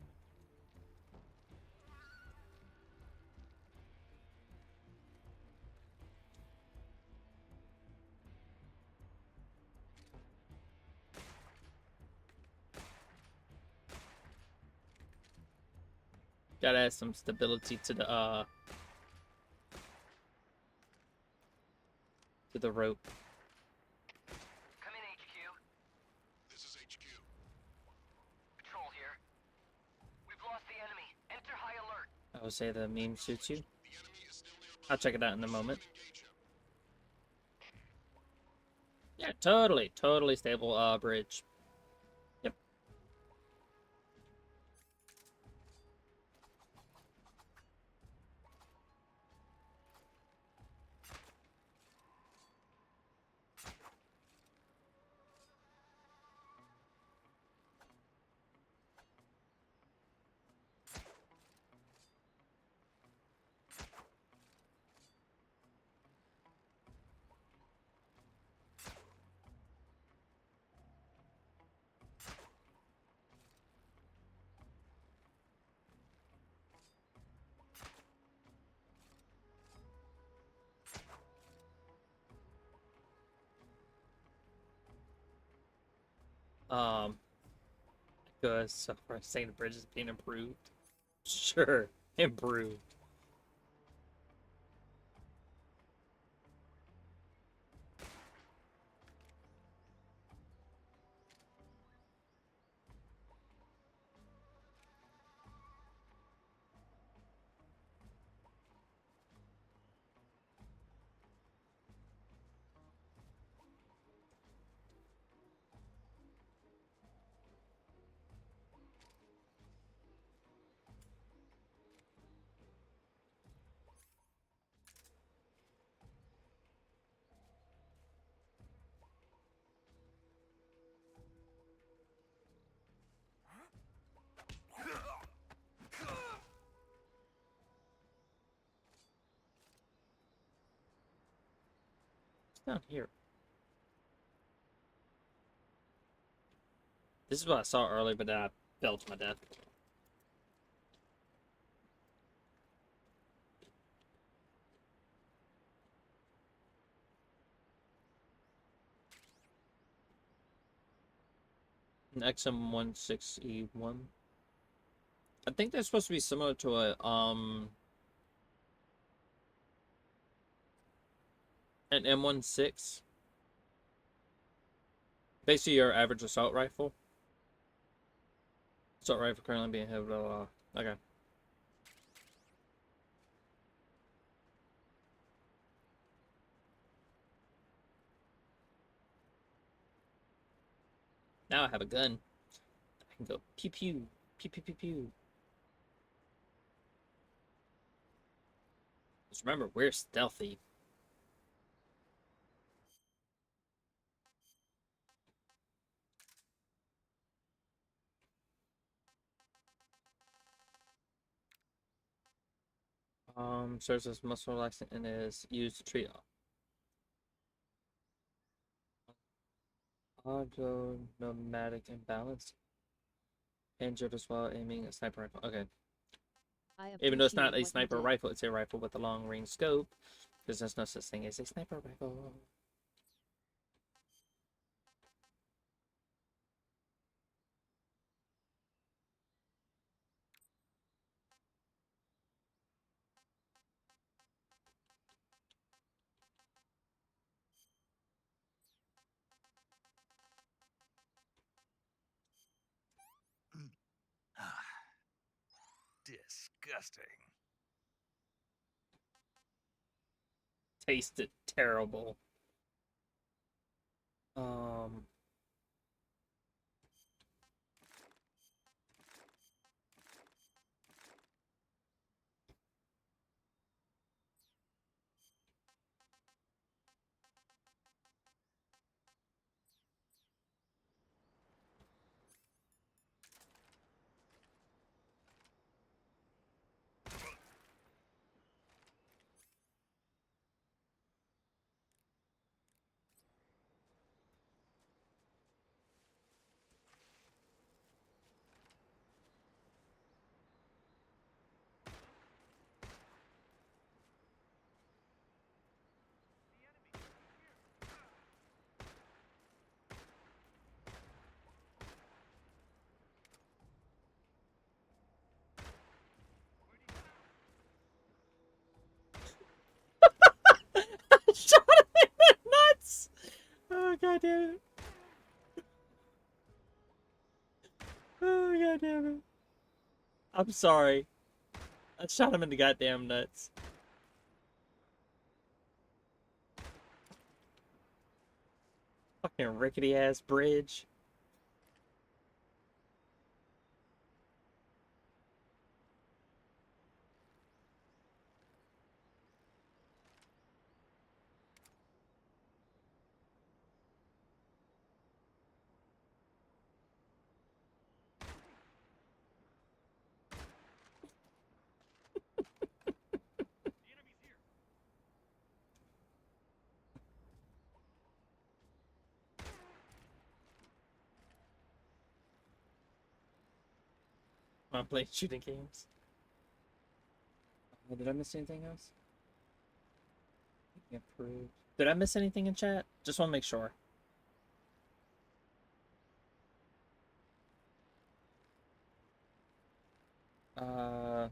Gotta add some stability to the rope. Come in, HQ. This is HQ. Patrol here. We've lost the enemy. Enter high alert. I would say the meme suits you. I'll check it out in a moment. Yeah, totally stable bridge. Yep. Good. So far, saying the bridge is being improved. Sure, improved. Down here. This is what I saw earlier, but then I fell to my death. An XM16E1. I think that's supposed to be similar to an M16. Basically, your average assault rifle. Assault rifle currently being held. Okay. Now I have a gun. I can go pew pew, pew pew pew pew. Just remember, we're stealthy. Serves as muscle relaxant and is used to treat autonomic imbalance. Injured as well, aiming a sniper rifle. Okay. Even though it's not a sniper rifle, it's a rifle with a long range scope. Because there's no such thing as a sniper rifle. Disgusting. Tasted terrible. Um. God damn it. Oh, God damn it. I'm sorry. I shot him in the goddamn nuts. Fucking rickety ass bridge. I'm playing shooting games. Did I miss anything else? Approved. Did I miss anything in chat? Just want to make sure. Uh,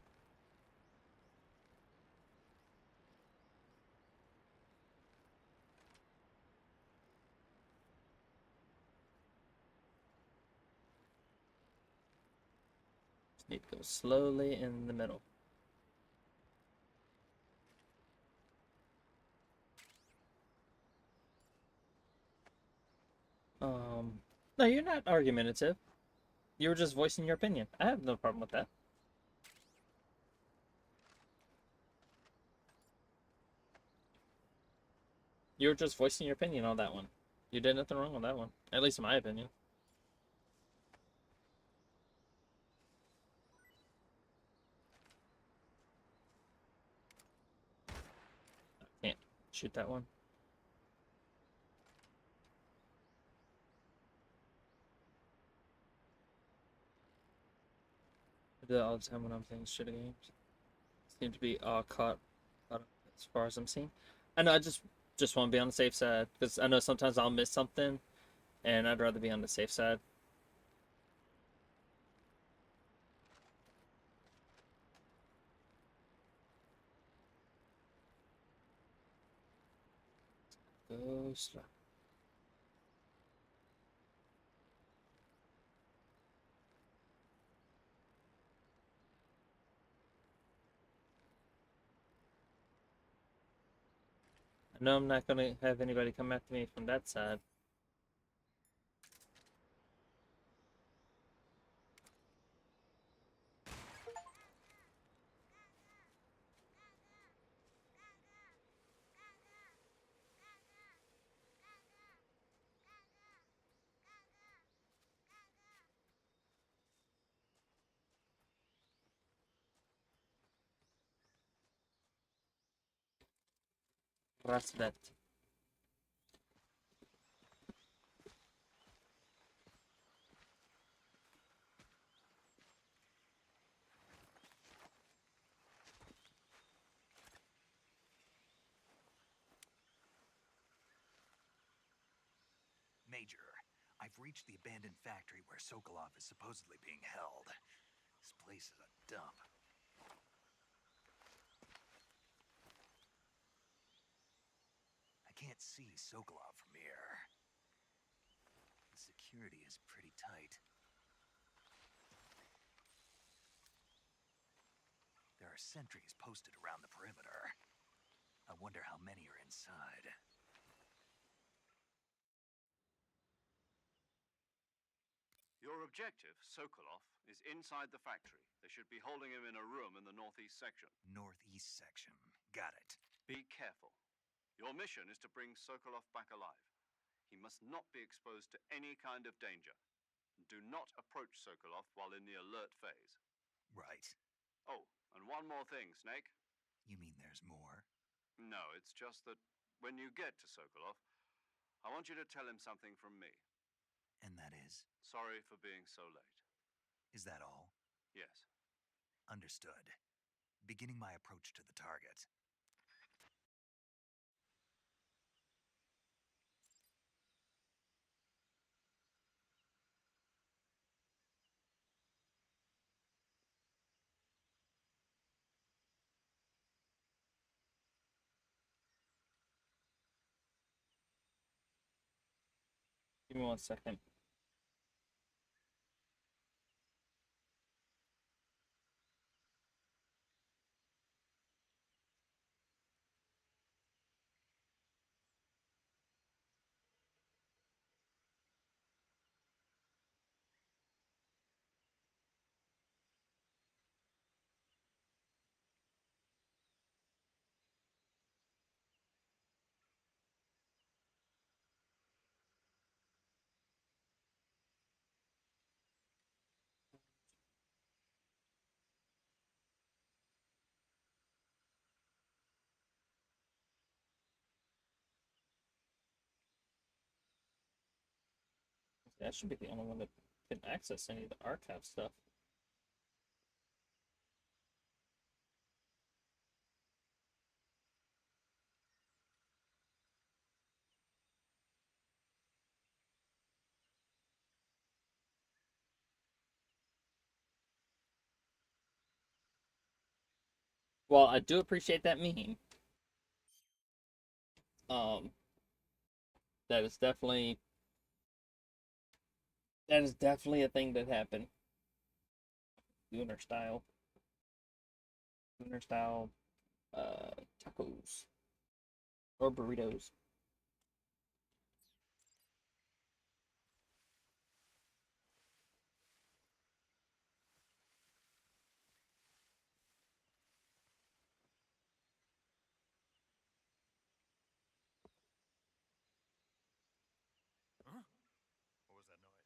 just need to go slowly in the middle. No, you're not argumentative. You were just voicing your opinion. I have no problem with that. You were just voicing your opinion on that one. You did nothing wrong on that one. At least in my opinion. I can't shoot that one. I do that all the time when I'm playing shooting games. Seem to be all caught up as far as I'm seeing. I know, I just want to be on the safe side because I know sometimes I'll miss something, and I'd rather be on the safe side. Go slow. I know I'm not gonna have anybody come after me from that side. Rasvet. Major, I've reached the abandoned factory where Sokolov is supposedly being held. This place is a dump. I can't see Sokolov from here. The security is pretty tight. There are sentries posted around the perimeter. I wonder how many are inside. Your objective, Sokolov, is inside the factory. They should be holding him in a room in the northeast section. Northeast section. Got it. Be careful. Your mission is to bring Sokolov back alive. He must not be exposed to any kind of danger. Do not approach Sokolov while in the alert phase. Right. Oh, and one more thing, Snake. You mean there's more? No, it's just that when you get to Sokolov, I want you to tell him something from me. And that is? Sorry for being so late. Is that all? Yes. Understood. Beginning my approach to the target. Give me 1 second. That should be the only one that can access any of the archive stuff. Well, I do appreciate that meme. That is definitely a thing that happened. Lunar style. Tacos. Or burritos. Huh? What was that noise?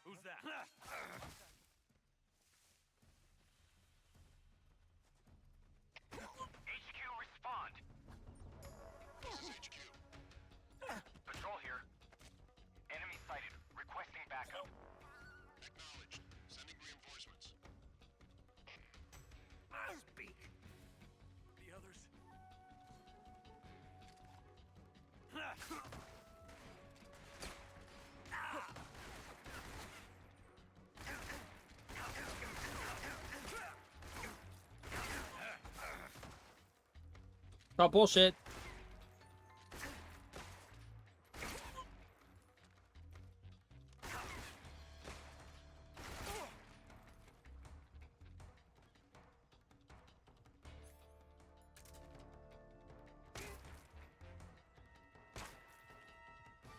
Who's that? HQ, respond! This is HQ. Patrol here. Enemy sighted. Requesting backup. Acknowledged. Sending reinforcements. Speak. The others. Oh, bullshit.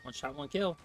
One shot, one kill.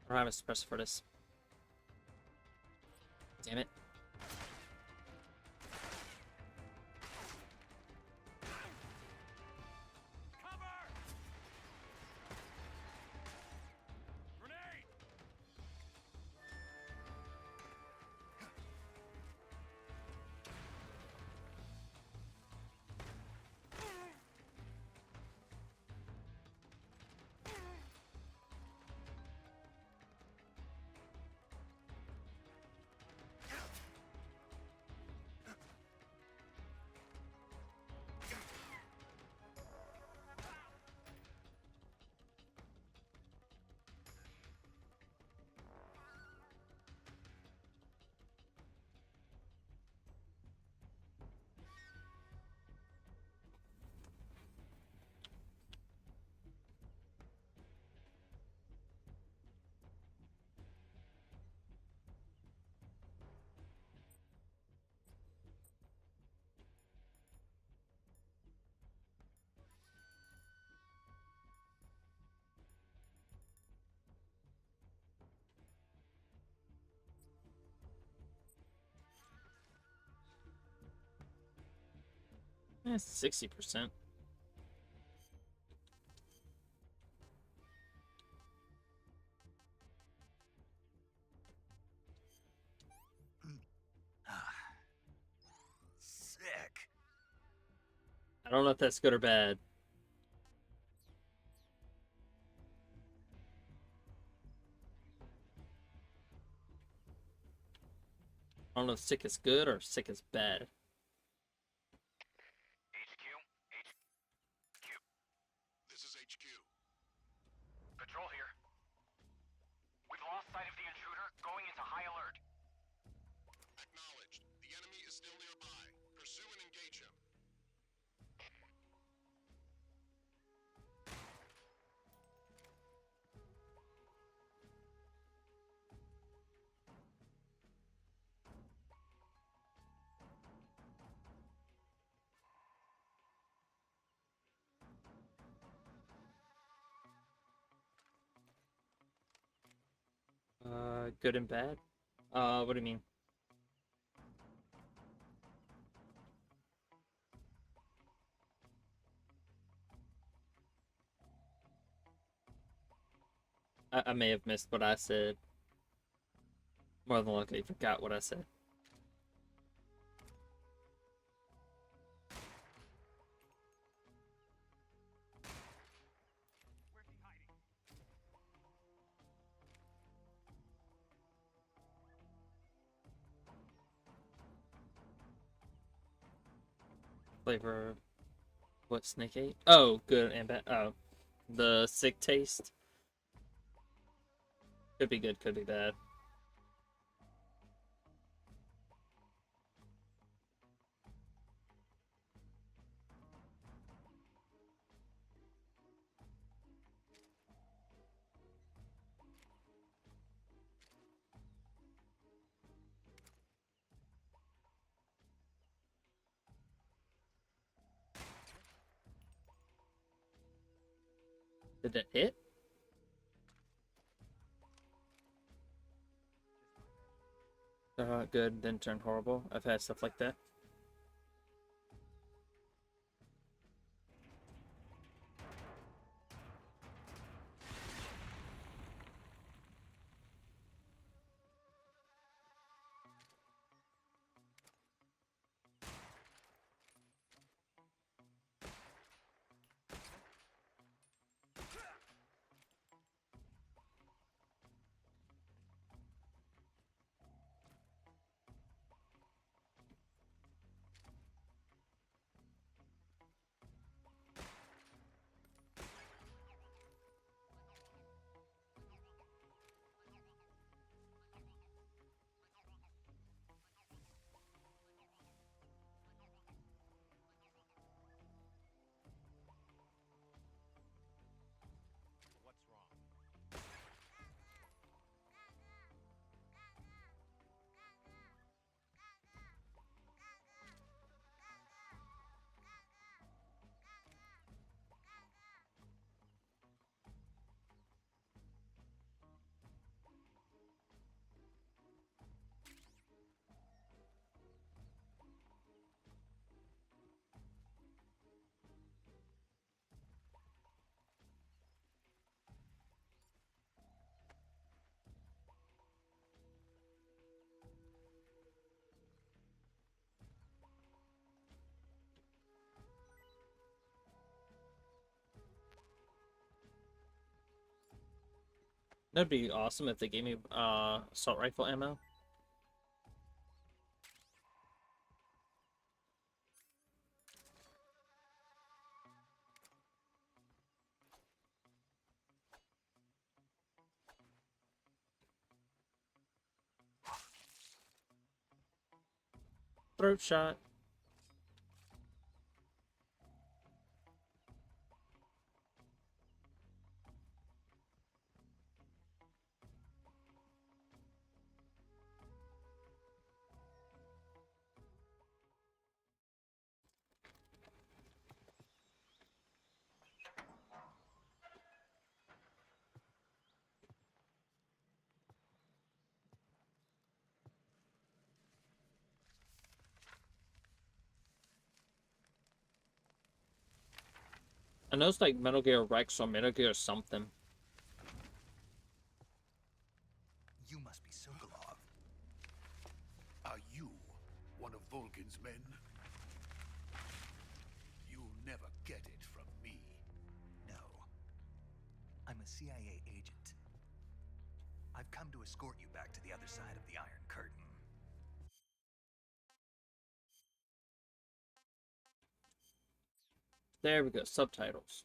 I don't have a suppressor for this. Damn it. 60%. Sick. I don't know if that's good or bad. I don't know if sick is good or sick is bad. HQ? This is HQ. Patrol here. We've lost sight of the intruder, going into high alert. Acknowledged. The enemy is still nearby. Pursue and engage him. Good and bad? What do you mean? I may have missed what I said. More than likely, forgot what I said. Flavor. What Snake ate? Oh, good and bad. Oh, the sick taste. Could be good, could be bad. Did it hit? Good, then turn horrible. I've had stuff like that. That'd be awesome if they gave me assault rifle ammo. Throat shot. I know it's like Metal Gear Rex or Metal Gear something. You must be Sokolov. Are you one of Volgin's men? You'll never get it from me. No. I'm a CIA agent. I've come to escort you back to the other side of the Iron Curtain. There we go, subtitles.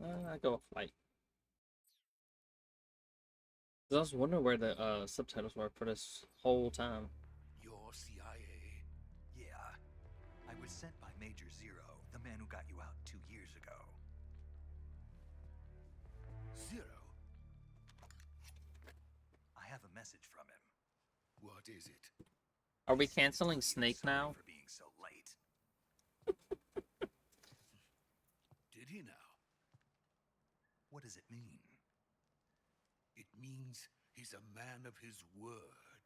I go with light. I was wondering where the subtitles were for this whole time. Your CIA? Yeah. I was sent by Major Zero, the man who got you out 2 years ago. Zero? I have a message from him. What is it? Are we canceling Snake now? For being so late. Did he now? What does it mean? It means he's a man of his word.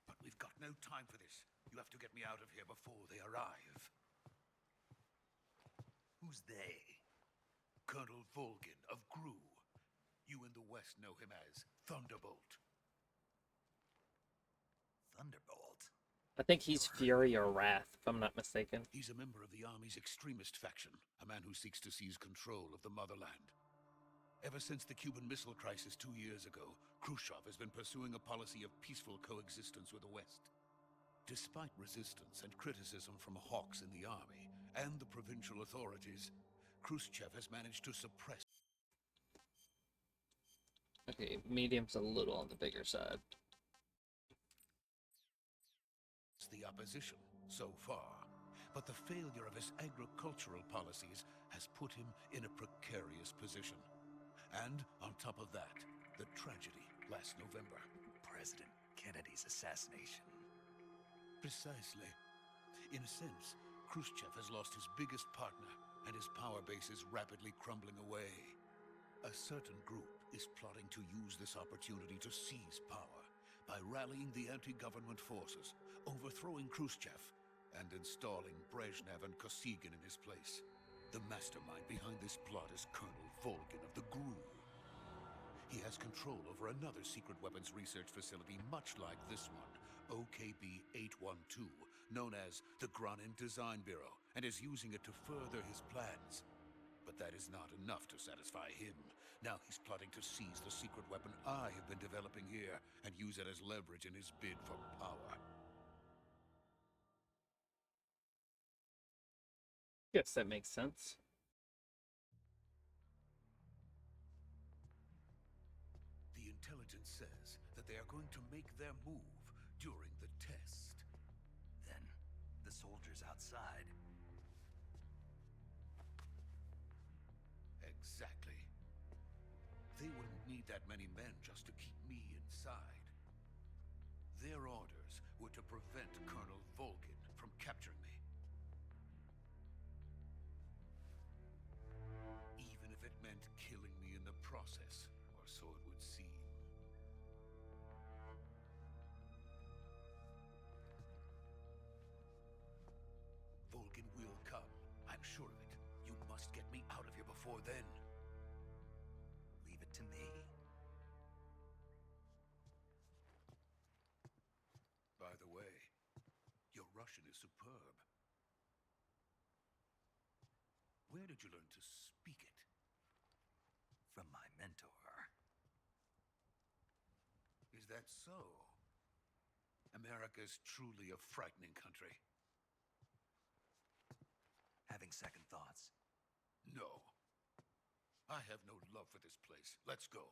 But we've got no time for this. You have to get me out of here before they arrive. Who's they? Colonel Volgin of Gru. You in the West know him as Thunderbolt. Thunderbolt? I think he's Fury or Wrath, if I'm not mistaken. He's a member of the Army's extremist faction, a man who seeks to seize control of the motherland. Ever since the Cuban Missile Crisis 2 years ago, Khrushchev has been pursuing a policy of peaceful coexistence with the West. Despite resistance and criticism from hawks in the army and the provincial authorities, Khrushchev has managed to suppress Okay, medium's a little on the bigger side. the opposition so far, but the failure of his agricultural policies has put him in a precarious position. And on top of that, the tragedy last November. President Kennedy's assassination. Precisely. In a sense, Khrushchev has lost his biggest partner, and his power base is rapidly crumbling away. A certain group is plotting to use this opportunity to seize power by rallying the anti-government forces, overthrowing Khrushchev, and installing Brezhnev and Kosygin in his place. The mastermind behind this plot is Colonel Volgin of the Gru. He has control over another secret weapons research facility much like this one, OKB-812, known as the Granin Design Bureau, and is using it to further his plans. But that is not enough to satisfy him. Now he's plotting to seize the secret weapon I have been developing here and use it as leverage in his bid for power. Guess that makes sense. The intelligence says that they are going to make their move during the test. Then, the soldiers outside. Exactly. They wouldn't need that many men just to keep me inside. Their orders were to prevent Colonel Volgin from capturing me. Even if it meant killing me in the process, or so it would seem. Volgin will come. I'm sure of it. You must get me out of here before then. Leave it to me. By the way, your Russian is superb. Where did you learn to speak it? From my mentor. Is that so? America is truly a frightening country. Having second thoughts? No. I have no love for this place. Let's go.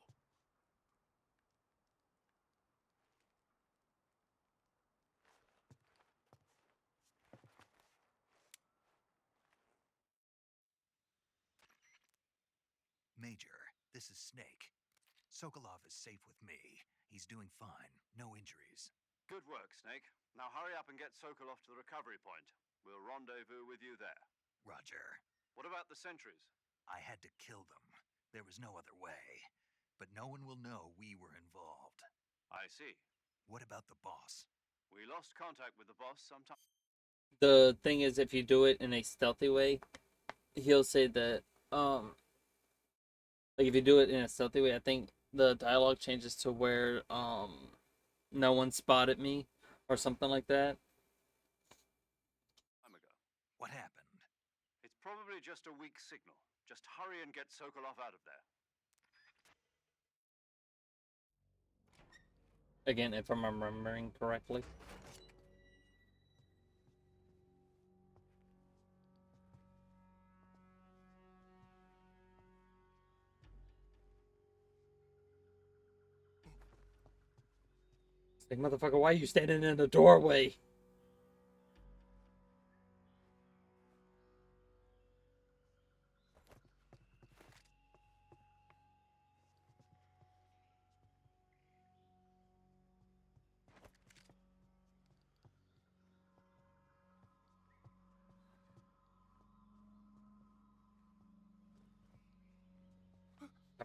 Major, this is Snake. Sokolov is safe with me. He's doing fine. No injuries. Good work, Snake. Now hurry up and get Sokolov to the recovery point. We'll rendezvous with you there. Roger. What about the sentries? I had to kill them. There was no other way. But no one will know we were involved. I see. What about the boss? We lost contact with the boss sometime. The thing is, if you do it in a stealthy way, he'll say that, like, if you do it in a stealthy way, I think the dialogue changes to where, no one spotted me, or something like that. Time ago. What happened? It's probably just a weak signal. Just hurry and get Sokolov out of there. Again, if I'm remembering correctly. It's like, motherfucker, why are you standing in the doorway?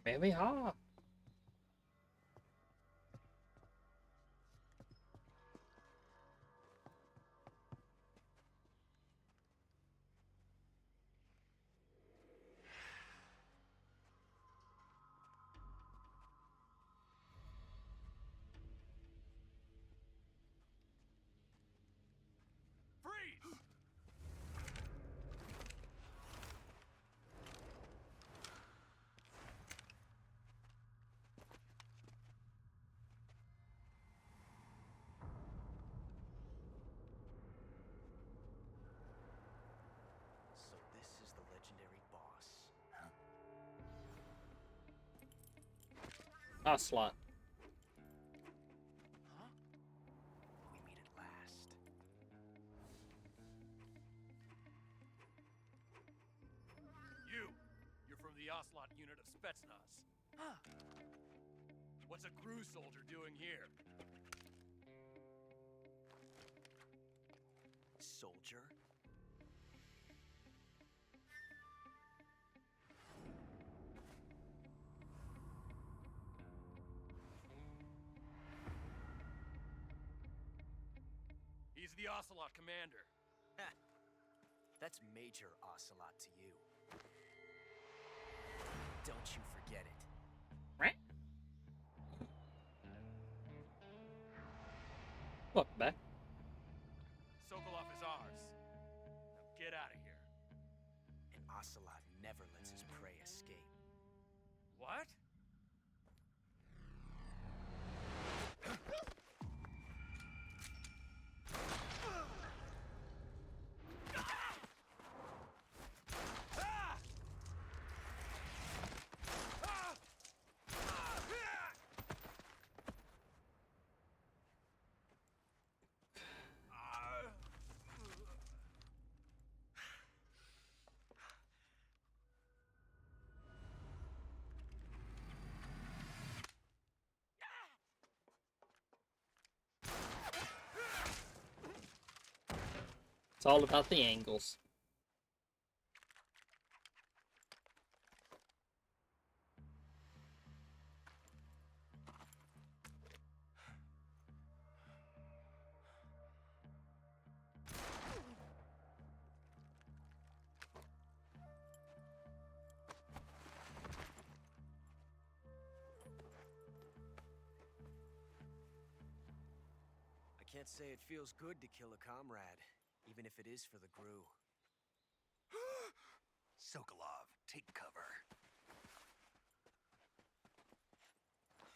Kamehameha. Freeze! So this is the legendary boss. Ocelot. Huh? We meet at last. You're from the Ocelot unit of Spetsnaz. Huh. What's a crew soldier doing here? Soldier? He's the Ocelot commander. Ha! That's Major Ocelot to you. Don't you forget it. Right? Welcome back. Sokolov is ours. Now get out of here. And Ocelot never lets his prey escape. What? It's all about the angles. I can't say it feels good to kill a comrade, even if it is for the Gru. Sokolov, take cover.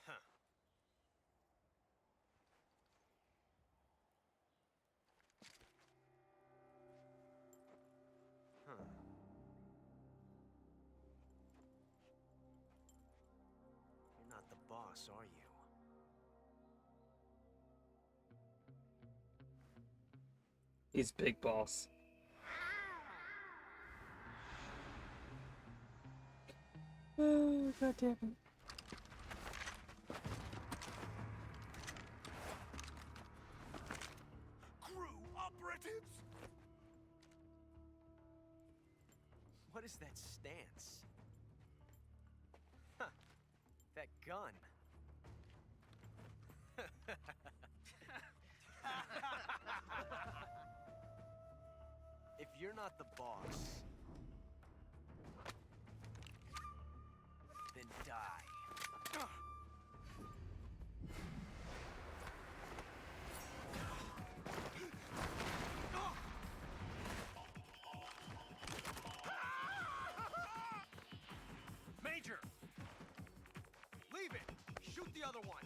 Huh. Huh. You're not the boss, are you? He's big boss. God damn it. Crew operatives? What is that stance? Huh. That gun. If you're not the boss, then die. Major! Leave it! Shoot the other one!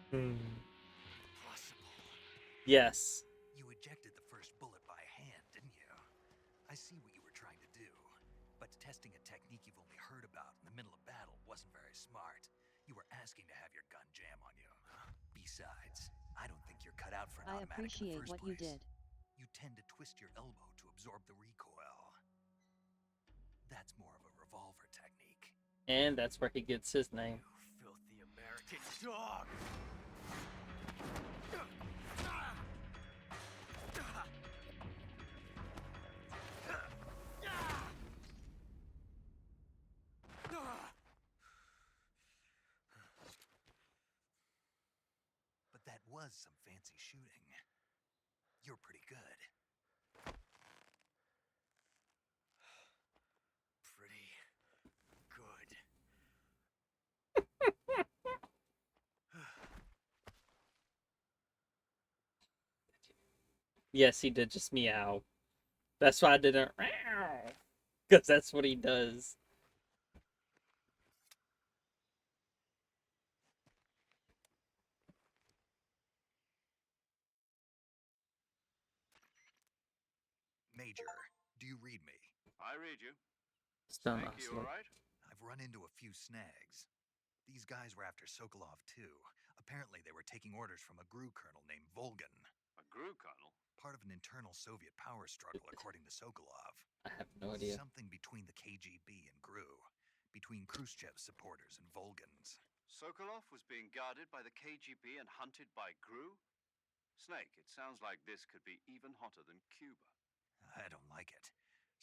Possible. Yes. You ejected the first bullet by hand, didn't you? I see what you were trying to do, but testing a technique you've only heard about in the middle of battle wasn't very smart. You were asking to have your gun jam on you. Besides, I don't think you're cut out for an I automatic in the appreciate first what place. you did. You tend to twist your elbow to absorb the recoil. That's more of a revolver technique. And that's where he gets his name. You filthy American dog! But that was some fancy shooting. You're pretty good. Pretty good. Yes, he did just meow. That's why I didn't. Because that's what he does. Major, do you read me? I read you. Stun Snake, you Ocelot. alright? I've run into a few snags. These guys were after Sokolov too. Apparently they were taking orders from a GRU colonel named Volgan. A GRU colonel? Part of an internal Soviet power struggle, according to Sokolov. I have no idea. Something between the KGB and GRU. Between Khrushchev's supporters and Volgan's. Sokolov was being guarded by the KGB and hunted by GRU? Snake, it sounds like this could be even hotter than Cuba. I don't like it.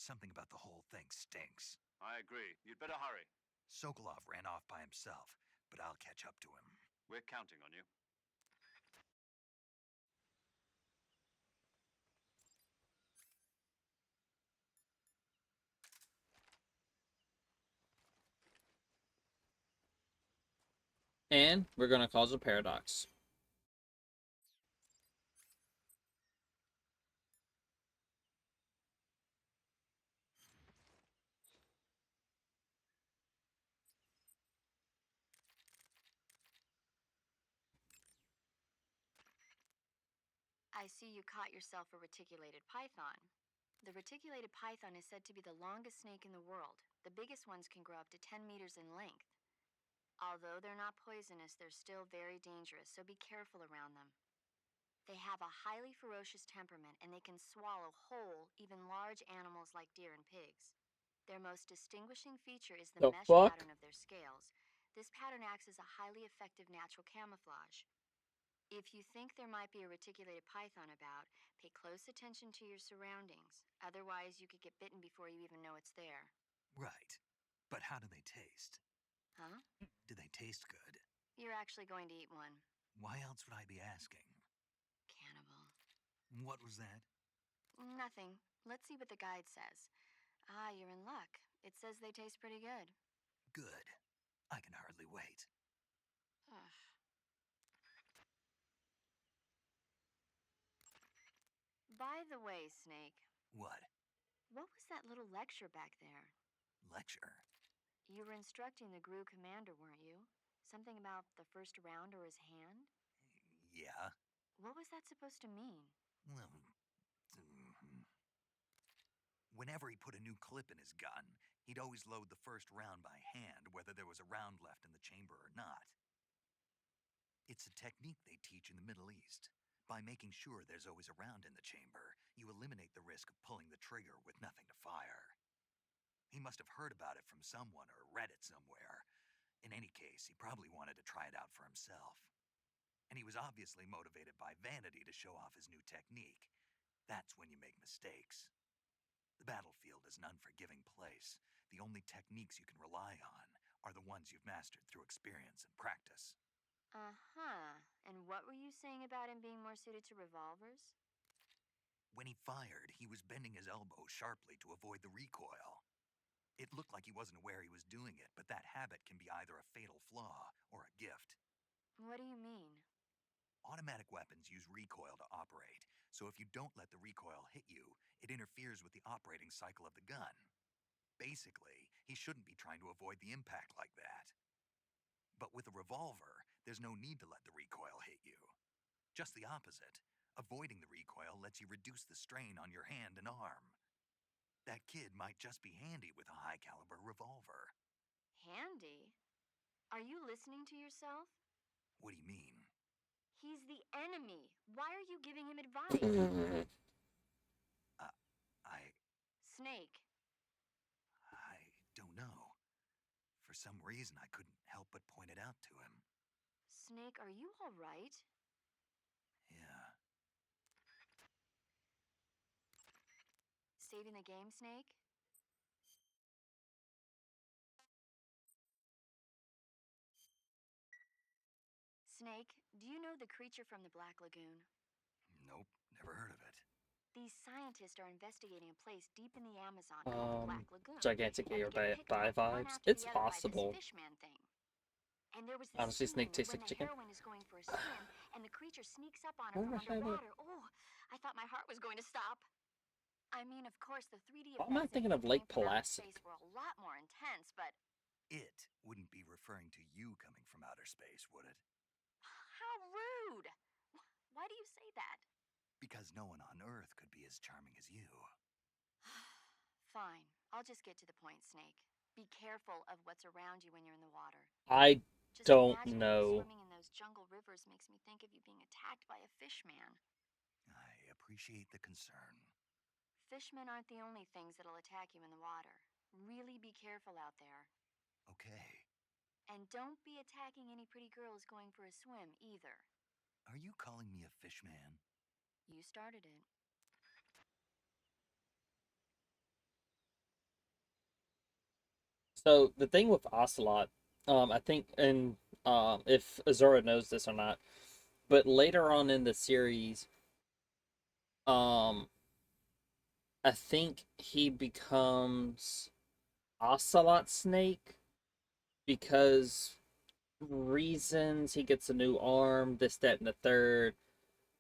Something about the whole thing stinks. I agree. You'd better hurry. Sokolov ran off by himself, but I'll catch up to him. We're counting on you. And we're going to cause a paradox. I see you caught yourself a reticulated python. The reticulated python is said to be the longest snake in the world. The biggest ones can grow up to 10 meters in length. Although they're not poisonous, they're still very dangerous, so be careful around them. They have a highly ferocious temperament, and they can swallow whole, even large animals like deer and pigs. Their most distinguishing feature is the The mesh fuck? pattern of their scales. This pattern acts as a highly effective natural camouflage. If you think there might be a reticulated python about, pay close attention to your surroundings. Otherwise, you could get bitten before you even know it's there. Right. But how do they taste? Huh? Do they taste good? You're actually going to eat one. Why else would I be asking? Cannibal. What was that? Nothing. Let's see what the guide says. Ah, you're in luck. It says they taste pretty good. Good. I can hardly wait. Ugh. By the way, Snake. What? What was that little lecture back there? Lecture? You were instructing the GRU commander, weren't you? Something about the first round or his hand? Yeah. What was that supposed to mean? Well, whenever he put a new clip in his gun, he'd always load the first round by hand, whether there was a round left in the chamber or not. It's a technique they teach in the Middle East. By making sure there's always a round in the chamber, you eliminate the risk of pulling the trigger with nothing to fire. He must have heard about it from someone or read it somewhere. In any case, he probably wanted to try it out for himself. And he was obviously motivated by vanity to show off his new technique. That's when you make mistakes. The battlefield is an unforgiving place. The only techniques you can rely on are the ones you've mastered through experience and practice. Uh-huh. And what were you saying about him being more suited to revolvers? When he fired, he was bending his elbow sharply to avoid the recoil. It looked like he wasn't aware he was doing it, but that habit can be either a fatal flaw or a gift. What do you mean? Automatic weapons use recoil to operate, so if you don't let the recoil hit you, it interferes with the operating cycle of the gun. Basically, he shouldn't be trying to avoid the impact like that. But with a revolver, there's no need to let the recoil hit you. Just the opposite. Avoiding the recoil lets you reduce the strain on your hand and arm. That kid might just be handy with a high-caliber revolver. Handy? Are you listening to yourself? What do you mean? He's the enemy. Why are you giving him advice? Snake. I don't know. For some reason, I couldn't help but point it out to him. Snake, are you all right? Yeah. Saving the game, Snake? Snake, do you know the creature from the Black Lagoon? Nope, never heard of it. These scientists are investigating a place deep in the Amazon called the Black Lagoon. Gigantic and air they're getting by picked up one vibes. after It's the other by possible. this fishman thing. And there was this Honestly, scene Snake tastes when like the chicken. heroine is going for a swim, and the creature sneaks up on her from underwater. Oh, I thought my heart was going to stop. I mean, of course, the 3D Why am I effects thinking of Lake from outer Placid? space were a lot more intense, but It wouldn't be referring to you coming from outer space, would it? how rude! Why do you say that? Because no one on Earth could be as charming as you. Fine, I'll just get to the point, Snake. Be careful of what's around you when you're in the water. I Just don't imagining you know. swimming in those jungle rivers makes me think of you being attacked by a fishman. I appreciate the concern. Fishmen aren't the only things that'll attack you in the water. Really be careful out there. Okay. And don't be attacking any pretty girls going for a swim, either. Are you calling me a fishman? You started it. So the thing with Ocelot, I think, and if Azura knows this or not, but later on in the series, um, I think he becomes Ocelot Snake because reasons he gets a new arm, this, that, and the third,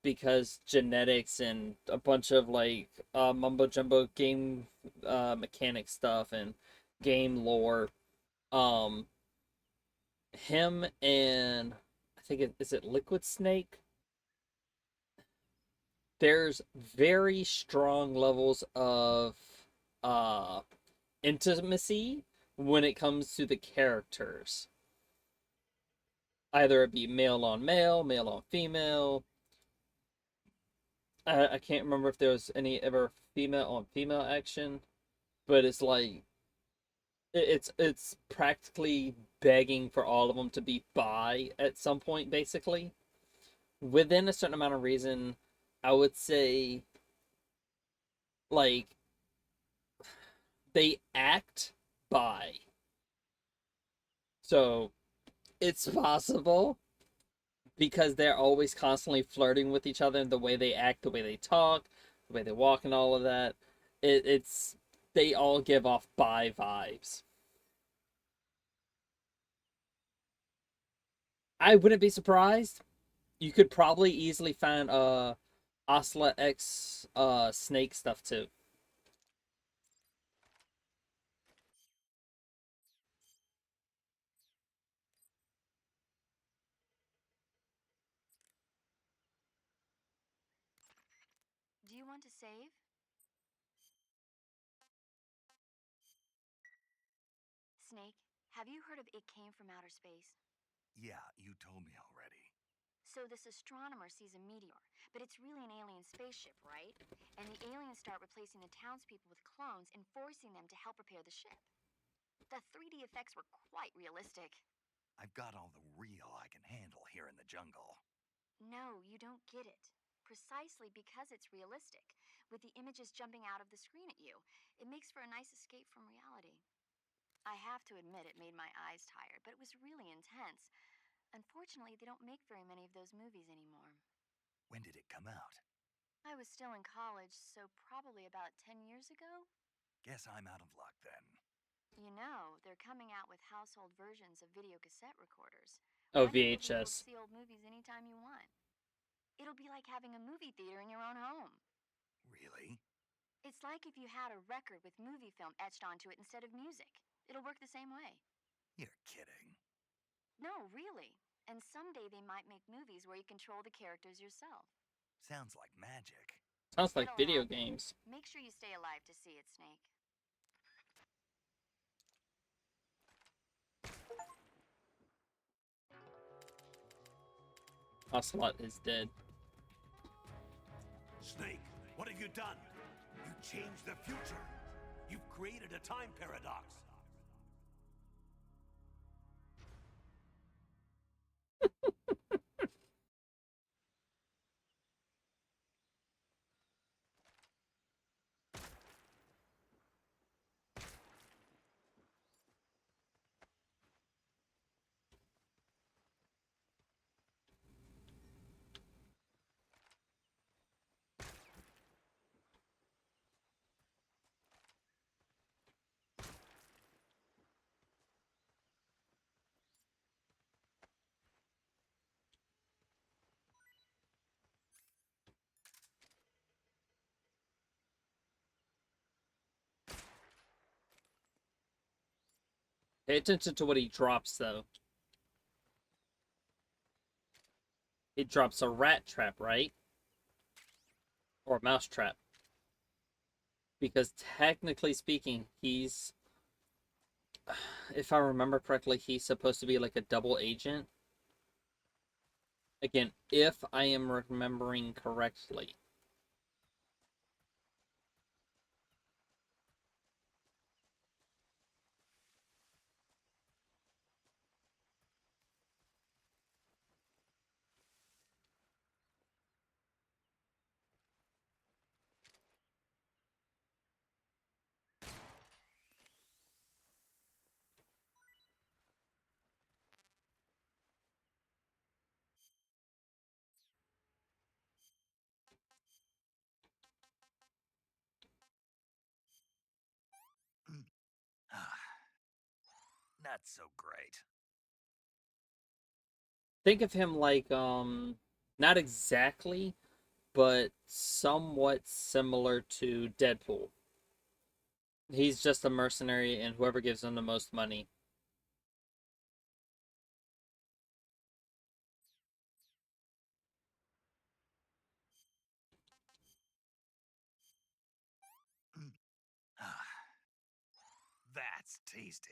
because genetics and a bunch of like mumbo jumbo game mechanic stuff and game lore. Him and I think is it Liquid Snake? There's very strong levels of uh intimacy when it comes to the characters. Either it be male on male, male on female. I can't remember if there was any ever female on female action, but it's like it's practically begging for all of them to be bi at some point, basically. within a certain amount of reason, I would say, like, they act by. So it's possible because they're always constantly flirting with each other, and the way they act, the way they talk, the way they walk, and all of that. It's they all give off bi vibes. I wouldn't be surprised. You could probably easily find Osla X snake stuff too. Do you want to save? Snake, have you heard of It Came from Outer Space? Yeah, you told me already. So this astronomer sees a meteor, but it's really an alien spaceship, right? And the aliens start replacing the townspeople with clones and forcing them to help repair the ship. The 3D effects were quite realistic. I've got all the real I can handle here in the jungle. No, you don't get it. Precisely because it's realistic, with the images jumping out of the screen at you, it makes for a nice escape from reality. I have to admit it made my eyes tired, but it was really intense. Unfortunately, they don't make very many of those movies anymore. When did it come out? I was still in college, so probably about 10 years ago? Guess I'm out of luck then. You know, they're coming out with household versions of video cassette recorders. Oh, One day you'll be able to VHS. see old movies anytime you want. It'll be like having a movie theater in your own home. Really? It's like if you had a record with movie film etched onto it instead of music. It'll work the same way. You're kidding. No, really. And someday they might make movies where you control the characters yourself. Sounds like magic. Sounds like It'll video happen. games. Make sure you stay alive to see it, Snake. Ocelot is dead. Snake, what have you done? You changed the future. You've created a time paradox. Pay attention to what he drops, though. He drops a rat trap, right? Or a mouse trap. Because technically speaking, he's... If I remember correctly, he's supposed to be like a double agent. Again, if I am remembering correctly. Not so great. Think of him like, not exactly, but somewhat similar to Deadpool. He's just a mercenary, and whoever gives him the most money. That's tasty.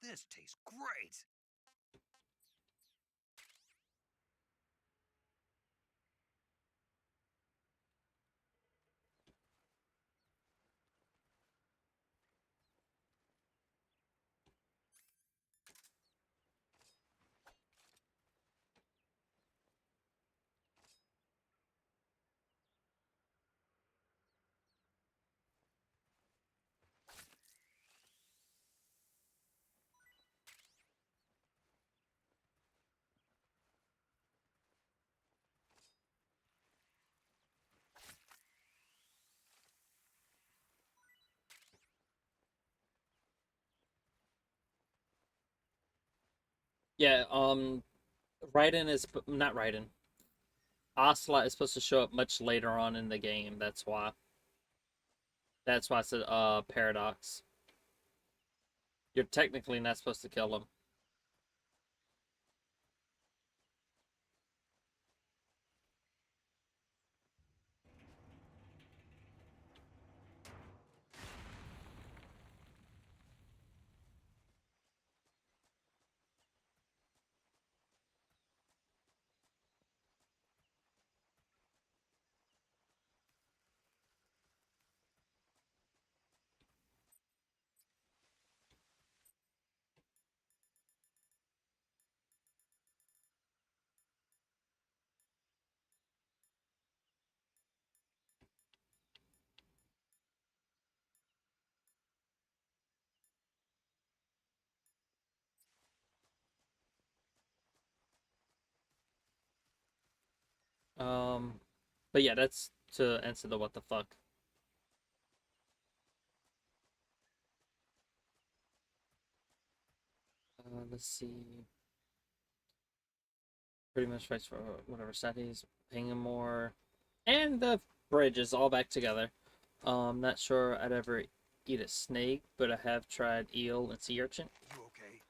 This tastes great. Yeah, Raiden is not Raiden. Ocelot is supposed to show up much later on in the game. That's why. That's why it's a paradox. You're technically not supposed to kill him. Um, but yeah, that's to answer the what the fuck. Let's see. Pretty much fights for whatever side he's paying more, and the bridge is all back together. Not sure I'd ever eat a snake, but I have tried eel and sea urchin. You okay?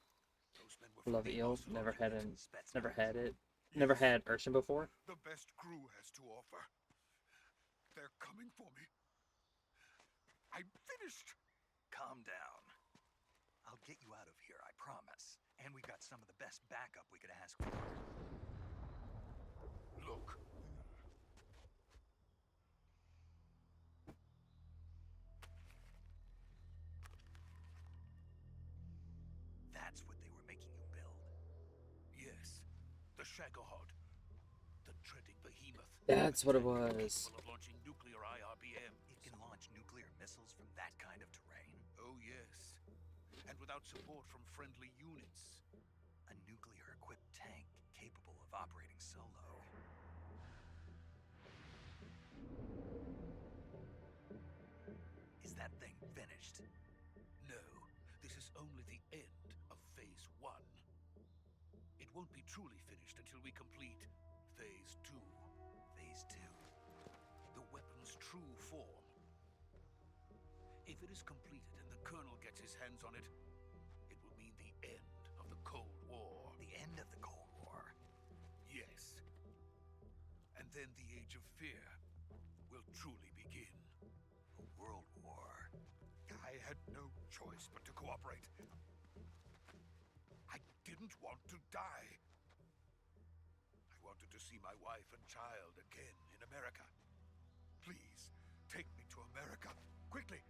Those men were Love from the eel. most Never had logical an, Spetsnaz. never had it. Never had urchin before. The best crew has to offer. They're coming for me. I'm finished. Calm down. I'll get you out of here, I promise. And we've got some of the best backup we could ask for. Look. That's what they were making you build. Yes. The Shagohod. The dreaded behemoth. That's what it Capable was. of launching nuclear IRBM. It can launch nuclear missiles from that kind of terrain? Oh, yes. And without support from friendly units. A nuclear-equipped tank capable of operating solo. Is that thing finished? No, this is only the end of Phase 1. It won't be truly finished until we complete Phase 2. Phase 2? The weapon's true form. If it is completed and the Colonel gets his hands on it, it will mean the end of the Cold War. The end of the Cold War? Yes. And then the Age of Fear will truly begin. A world war. I had no choice but to cooperate. I didn't want to die. I wanted to see my wife and child again in America. Please, take me to America, quickly.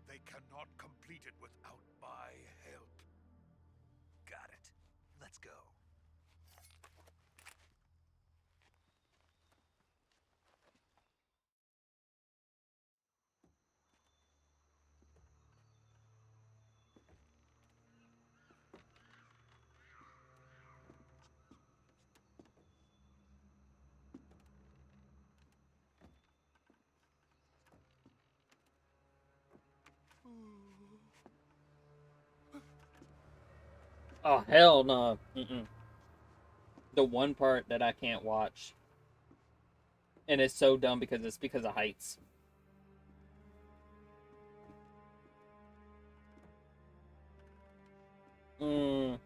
They cannot complete it without my help. Got it. Let's go. Oh hell no. Mm-mm. The one part that I can't watch, and it's so dumb because it's because of heights. Mm.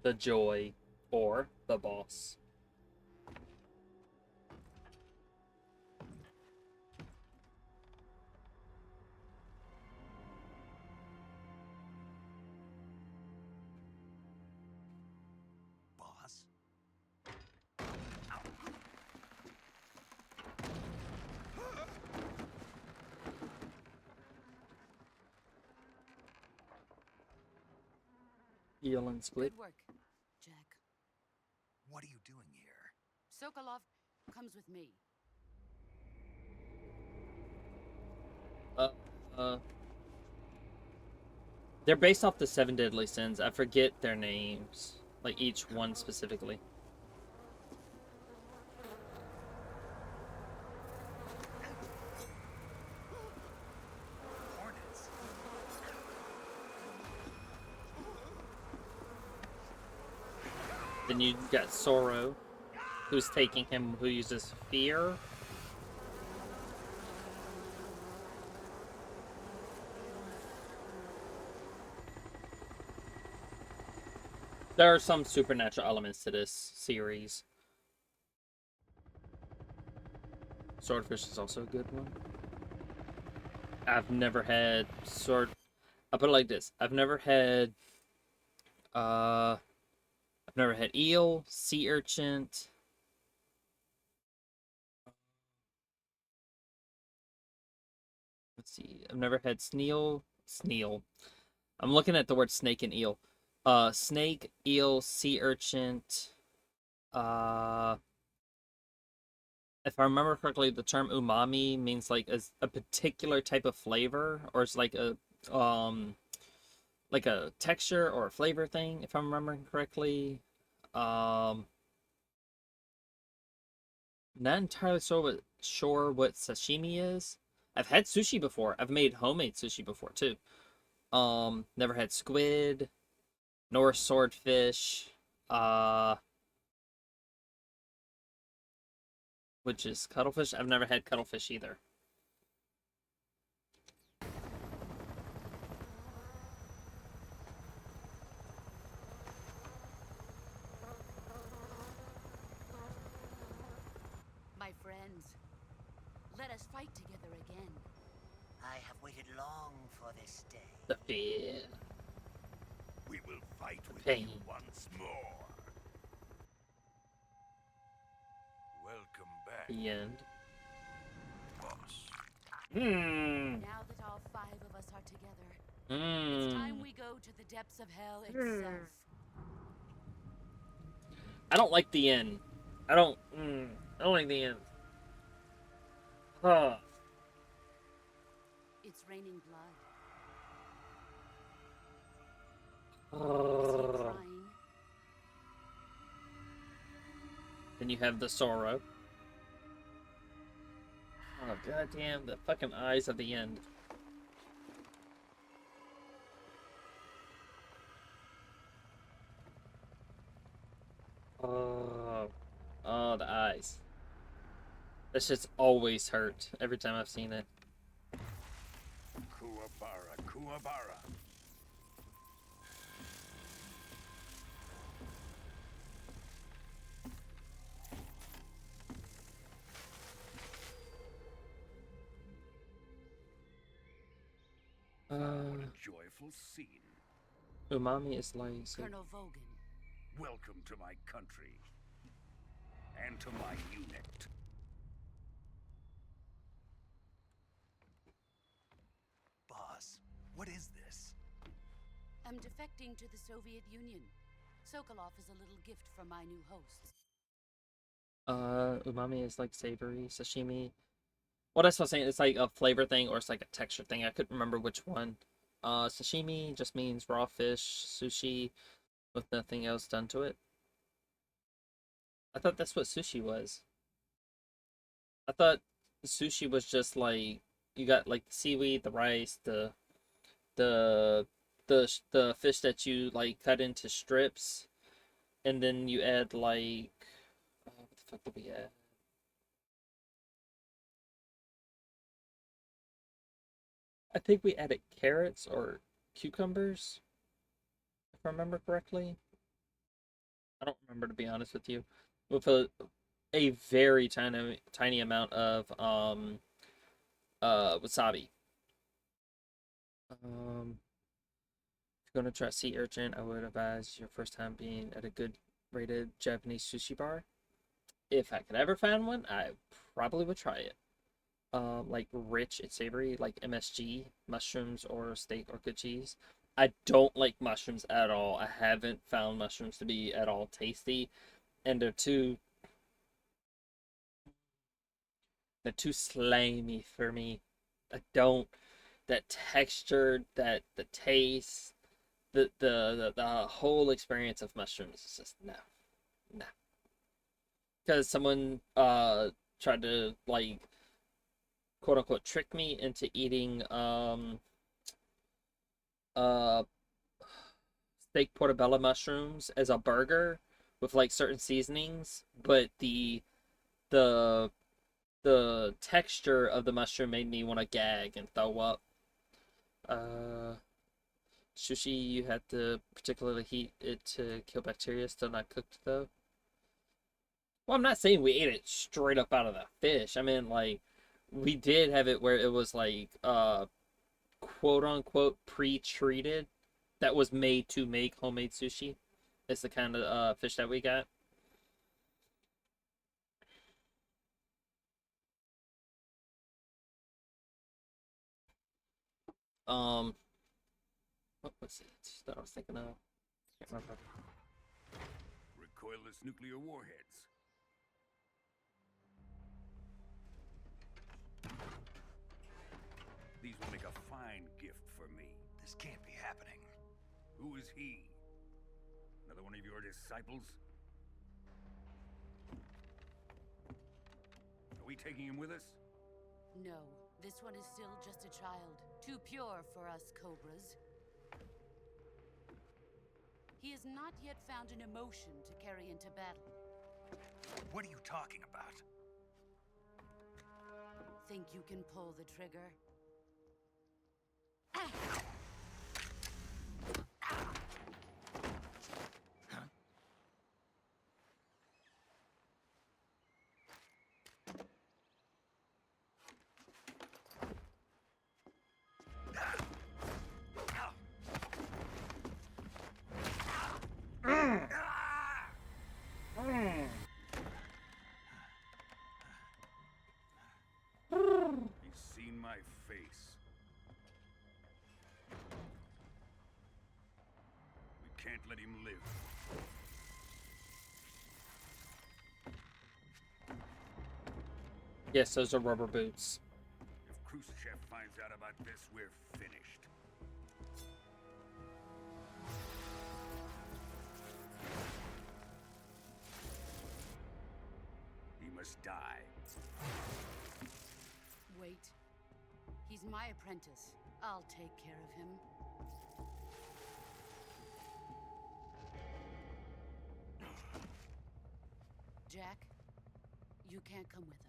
The joy or the boss. Boss? Eel and squid. Good work, Jack. What are you doing here? Sokolov comes with me. Uh, uh. They're based off the Seven Deadly Sins. I forget their names, like each one specifically. Then you got Soro, who's taking him, who uses fear. There are some supernatural elements to this series. Swordfish is also a good one. I've never had I'll put it like this. I've never had eel, sea urchin. Let's see. I've never had Sneal. I'm looking at the word snake and eel. Snake, eel, sea urchin. If I remember correctly, the term umami means like a particular type of flavor, or it's like a texture or a flavor thing, if I'm remembering correctly. Not entirely sure what sashimi is. I've had sushi before. I've made homemade sushi before too. Never had squid, nor swordfish. Which is cuttlefish. I've never had cuttlefish either. My friends, let us fight together again. I have waited long for this day. The fear. We will fight with Pain. you once more. Welcome back. The end. Boss. Now that all 5 of us are together, it's time we go to the depths of hell itself. I don't like the end. I don't like the end. Huh. It's raining blood. Is he crying? Then you have the sorrow. Oh, goddamn, the fucking eyes at the end. Oh, the eyes. That shit's always hurt every time I've seen it. Kuwabara, Kuwabara. What a joyful scene. Umami is like... Colonel Vogan. Welcome to my country. And to my unit. Boss, what is this? I'm defecting to the Soviet Union. Sokolov is a little gift from my new hosts. Umami is like savory, sashimi. What I was saying, it's like a flavor thing or it's like a texture thing. I couldn't remember which one. Sashimi just means raw fish, sushi, with nothing else done to it. I thought that's what sushi was. I thought sushi was just like, you got like the seaweed, the rice, the fish that you like cut into strips, and then you add like, what the fuck did we add? I think we added carrots or cucumbers, if I remember correctly. I don't remember, to be honest with you. With a very tiny amount of wasabi. If you're gonna try sea urchin, I would advise your first time being at a good rated Japanese sushi bar. If I could ever find one, I probably would try it. Like rich and savory, like MSG, mushrooms or steak or good cheese. I don't like mushrooms at all. I haven't found mushrooms to be at all tasty, and they're too slimy for me. I don't, that texture, that the taste, the whole experience of mushrooms is just no. Because someone tried to like quote unquote trick me into eating steak portobello mushrooms as a burger with like certain seasonings, but the the texture of the mushroom made me want to gag and throw up. Sushi, you had to particularly heat it to kill bacteria, still not cooked though. Well, I'm not saying we ate it straight up out of the fish. I mean, like, we did have it where it was like, quote unquote pre-treated, that was made to make homemade sushi. It's the kind of fish that we got. Um, what was it that I was thinking of? Can't remember. Recoilless nuclear warheads. These will make a fine gift for me. This can't be happening. Who is he? Another one of your disciples? Are we taking him with us? No, this one is still just a child. Too pure for us cobras. He has not yet found an emotion to carry into battle. What are you talking about? Think you can pull the trigger? He's seen my face. We can't let him live. Yes, those are rubber boots. If Khrushchev finds out about this, we're finished. He must die. Wait. He's my apprentice. I'll take care of him. Jack, you can't come with us.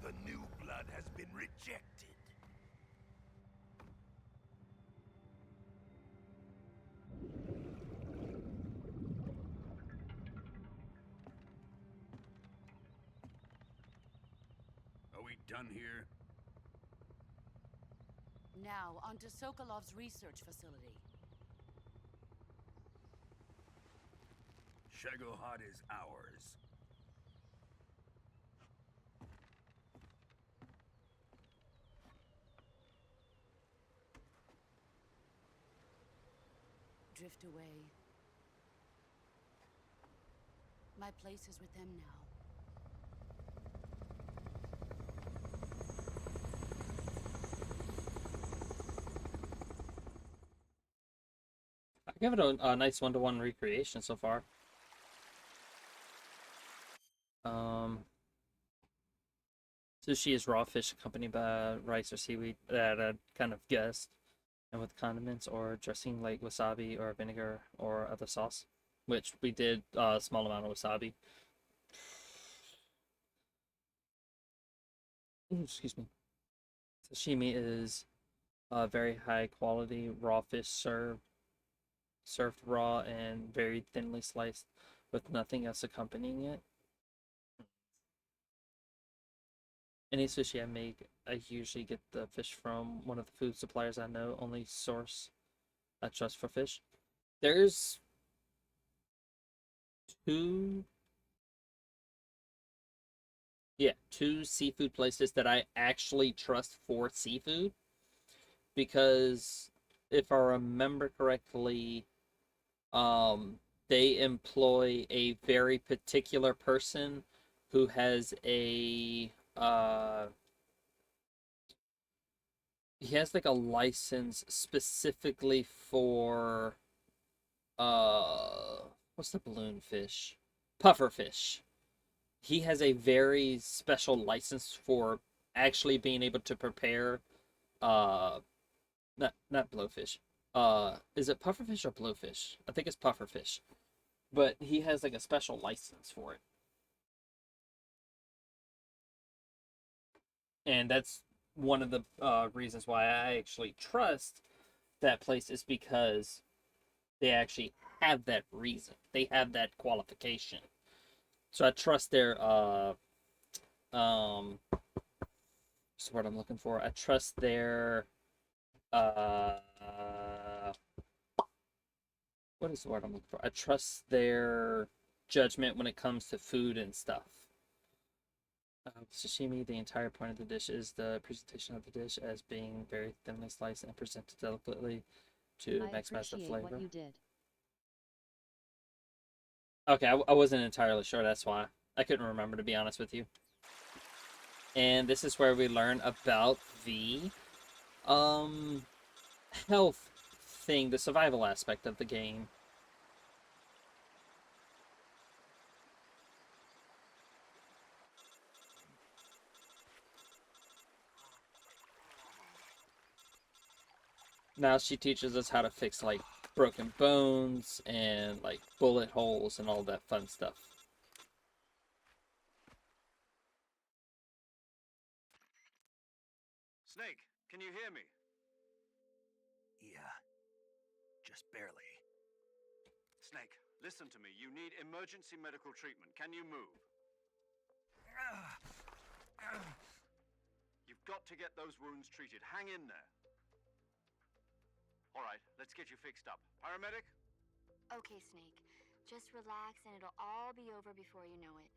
The new blood has been rejected. Are we done here? Now, on to Sokolov's research facility. Shagohod is ours. Drift away. My place is with them now. I give it a nice 1-to-1 recreation so far. Sushi is raw fish accompanied by rice or seaweed that I kind of guessed, and with condiments or dressing like wasabi or vinegar or other sauce, which we did a small amount of wasabi. Ooh, excuse me. Sashimi is very high quality raw fish served raw and very thinly sliced with nothing else accompanying it. Any sushi I make, I usually get the fish from one of the food suppliers I know, only source I trust for fish. There's two, yeah, two seafood places that I actually trust for seafood, because if I remember correctly, they employ a very particular person who has a he has like a license specifically for what's the balloon fish? Puffer fish. He has a very special license for actually being able to prepare uh not blowfish. Is it pufferfish or blowfish? I think it's pufferfish. But he has like a special license for it. And that's one of the reasons why I actually trust that place, is because they actually have that reason. They have that qualification. So I trust their what's the word I'm looking for? I trust their uh what is the word I'm looking for? I trust their judgment when it comes to food and stuff. Sashimi, the entire point of the dish is the presentation of the dish as being very thinly sliced and presented delicately to maximize the flavor. What you did. Okay, I wasn't entirely sure, that's why. I couldn't remember, to be honest with you. And this is where we learn about the health thing, the survival aspect of the game. Now she teaches us how to fix like broken bones and like bullet holes and all that fun stuff. Snake, can you hear me? Yeah. Just barely. Snake, listen to me. You need emergency medical treatment. Can you move? You've got to get those wounds treated. Hang in there. All right, let's get you fixed up. Paramedic? Okay, Snake. Just relax and it'll all be over before you know it.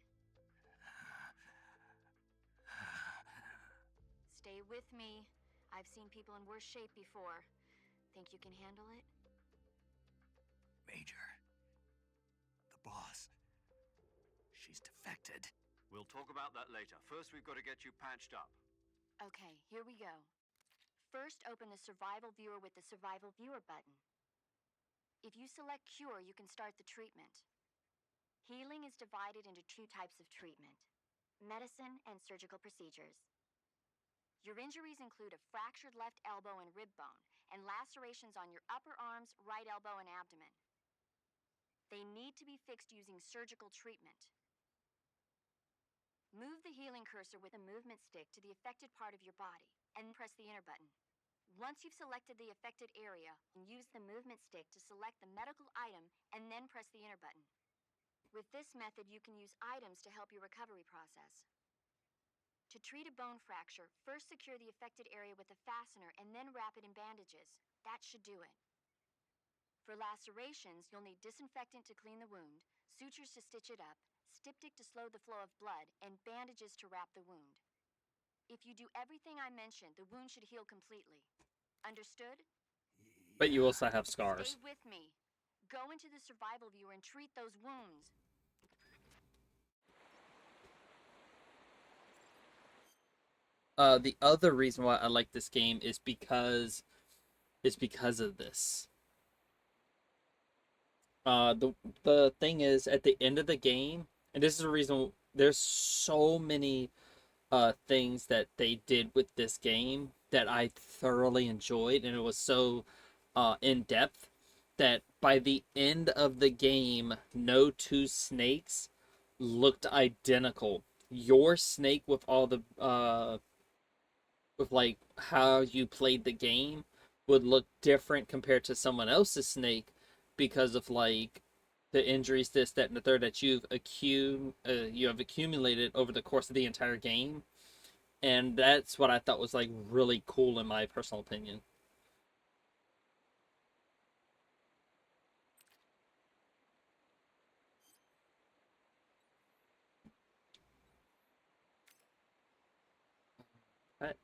Stay with me. I've seen people in worse shape before. Think you can handle it? Major. The boss. She's defected. We'll talk about that later. First, we've got to get you patched up. Okay, here we go. First, open the Survival Viewer with the Survival Viewer button. If you select Cure, you can start the treatment. Healing is divided into two types of treatment: medicine and surgical procedures. Your injuries include a fractured left elbow and rib bone, and lacerations on your upper arms, right elbow, and abdomen. They need to be fixed using surgical treatment. Move the healing cursor with a movement stick to the affected part of your body, and press the enter button. Once you've selected the affected area, use the movement stick to select the medical item, and then press the enter button. With this method, you can use items to help your recovery process. To treat a bone fracture, first secure the affected area with a fastener and then wrap it in bandages. That should do it. For lacerations, you'll need disinfectant to clean the wound, sutures to stitch it up, styptic to slow the flow of blood, and bandages to wrap the wound. If you do everything I mentioned, the wound should heal completely. Understood? But you also have scars. Stay with me. Go into the survival viewer and treat those wounds. The other reason why I like this game is because of this. The thing is, at the end of the game, and this is the reason there's so many things that they did with this game that I thoroughly enjoyed, and it was so in depth that by the end of the game, no two snakes looked identical. Your snake with all the with like how you played the game would look different compared to someone else's snake, because of like the injuries, this, that, and the third that you have accumulated over the course of the entire game. And that's what I thought was like really cool in my personal opinion. What?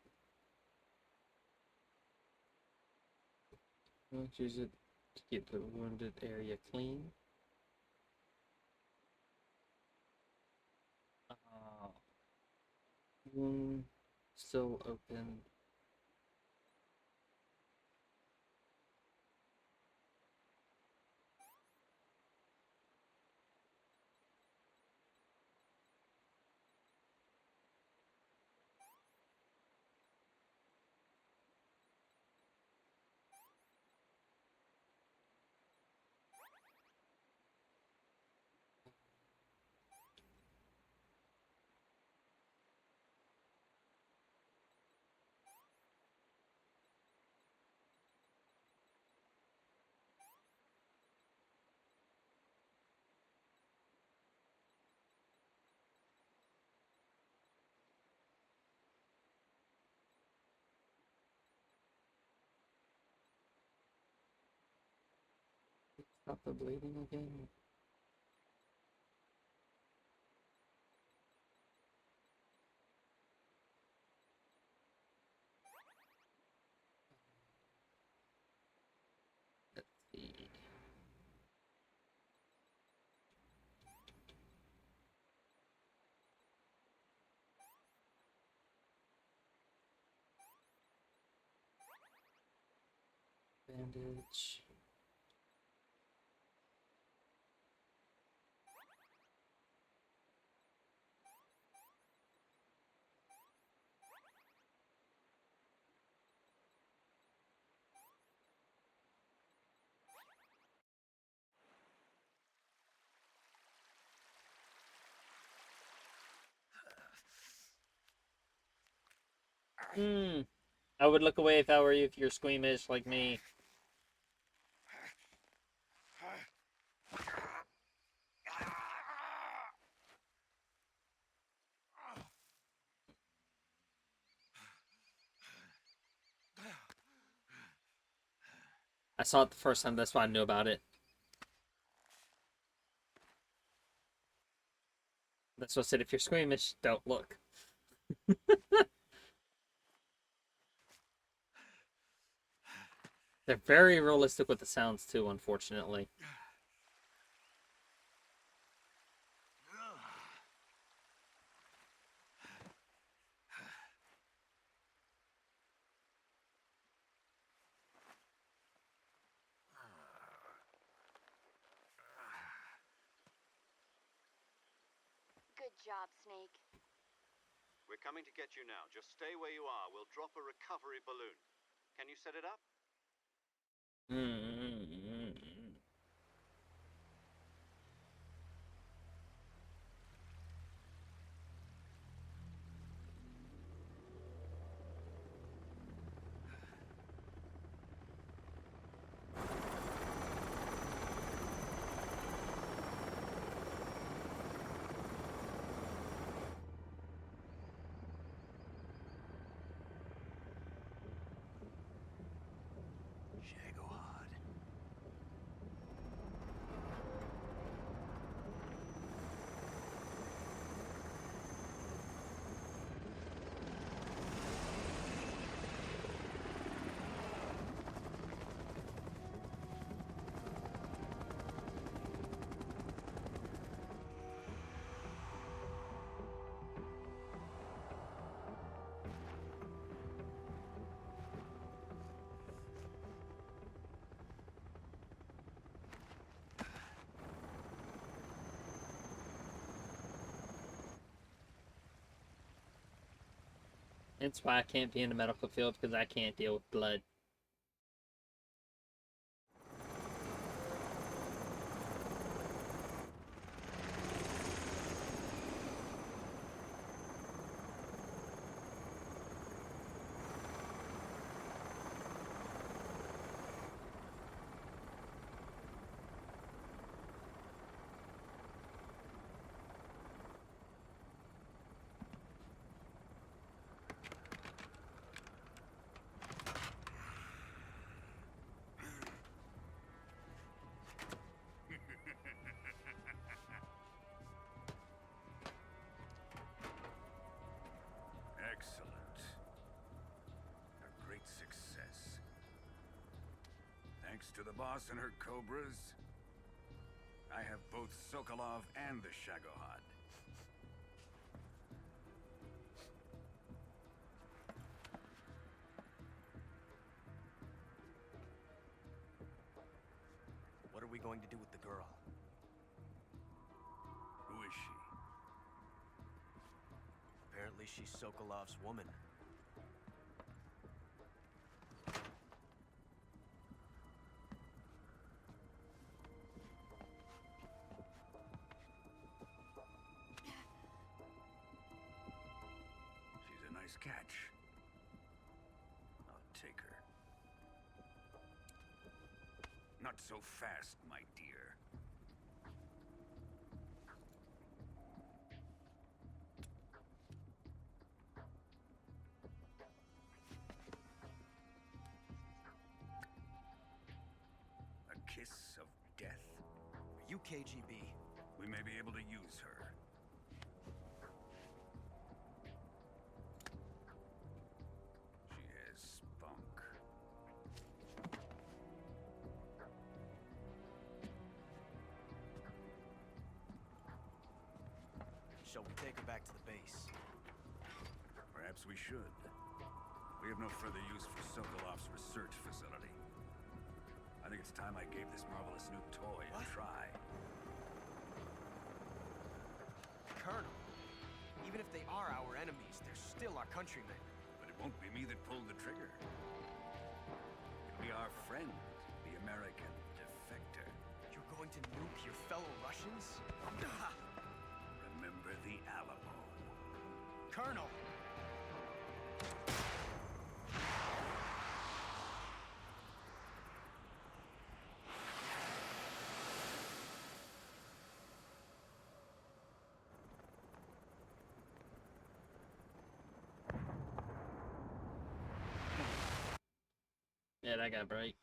Let's use it to keep the wounded area clean. Wound still open. Stop the bleeding again. Let's see. Bandage. I would look away if I were you, if you're squeamish like me. I saw it the first time, that's why I knew about it. That's what I said, if you're squeamish, don't look. They're very realistic with the sounds too, unfortunately. Good job, Snake. We're coming to get you now. Just stay where you are. We'll drop a recovery balloon. Can you set it up? That's why I can't be in the medical field, because I can't deal with blood. Thanks to the boss and her cobras, I have both Sokolov and the Shagohod. What are we going to do with the girl? Who is she? Apparently she's Sokolov's woman. She's a nice catch. I'll take her. Not so fast, my dear. A kiss of death? Are you KGB? We may be able to use her. She has spunk. Shall we take her back to the base? Perhaps we should. We have no further use for Sokolov's research facility. I think it's time I gave this marvelous new toy a try. Colonel, even if they are our enemies, they're still our countrymen. But it won't be me that pulled the trigger. It'll be our friend, the American defector. You're going to nuke your fellow Russians? Remember the Alamo. Colonel! Yeah, that got bright.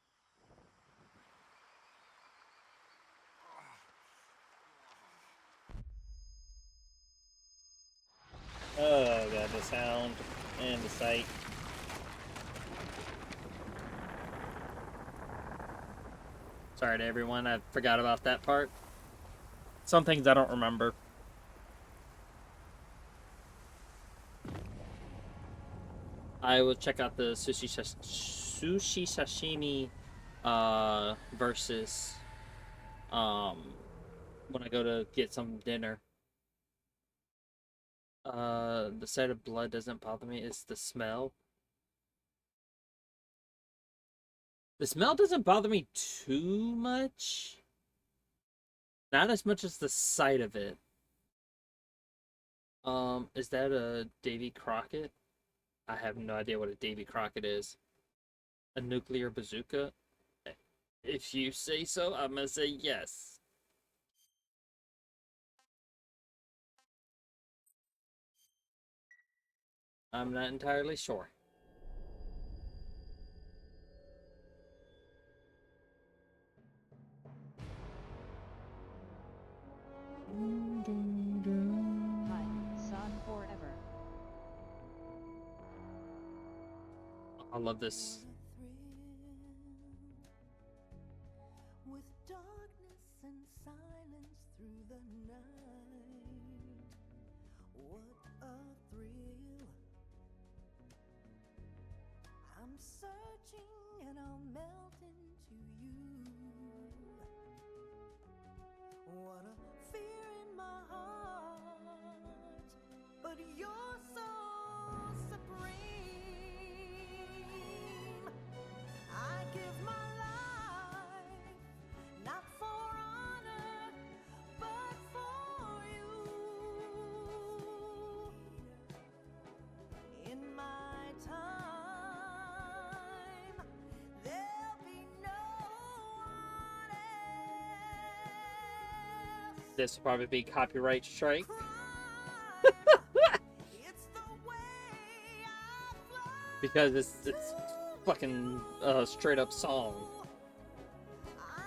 Oh god, the sound and the sight. Sorry to everyone, I forgot about that part. Some things I don't remember. I will check out the sushi sashimi versus when I go to get some dinner. The sight of blood doesn't bother me, it's the smell. The smell doesn't bother me too much. Not as much as the sight of it. Is that a Davy Crockett? I have no idea what a Davy Crockett is. A nuclear bazooka? If you say so, I'm gonna say yes. I'm not entirely sure. Hi, Sod forever. I love this. With darkness and silence through the night. What a thrill. I'm searching and I'll melt into you. What a fear in my heart, but you're so supreme. I give my life, not for honor, but for you. In my time, there'll be no one else. This will probably be copyright strike. Because it's fucking straight up song.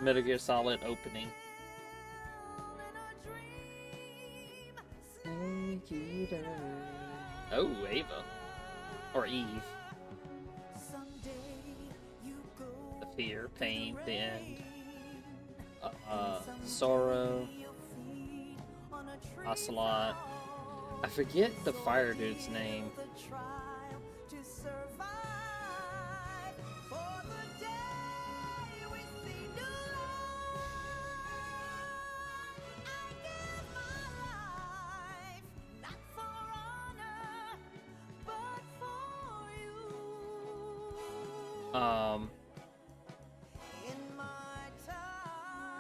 Metal Gear Solid opening. Oh, Ava. Or Eve. The fear, pain, the end, sorrow, ocelot. I forget the fire dude's name.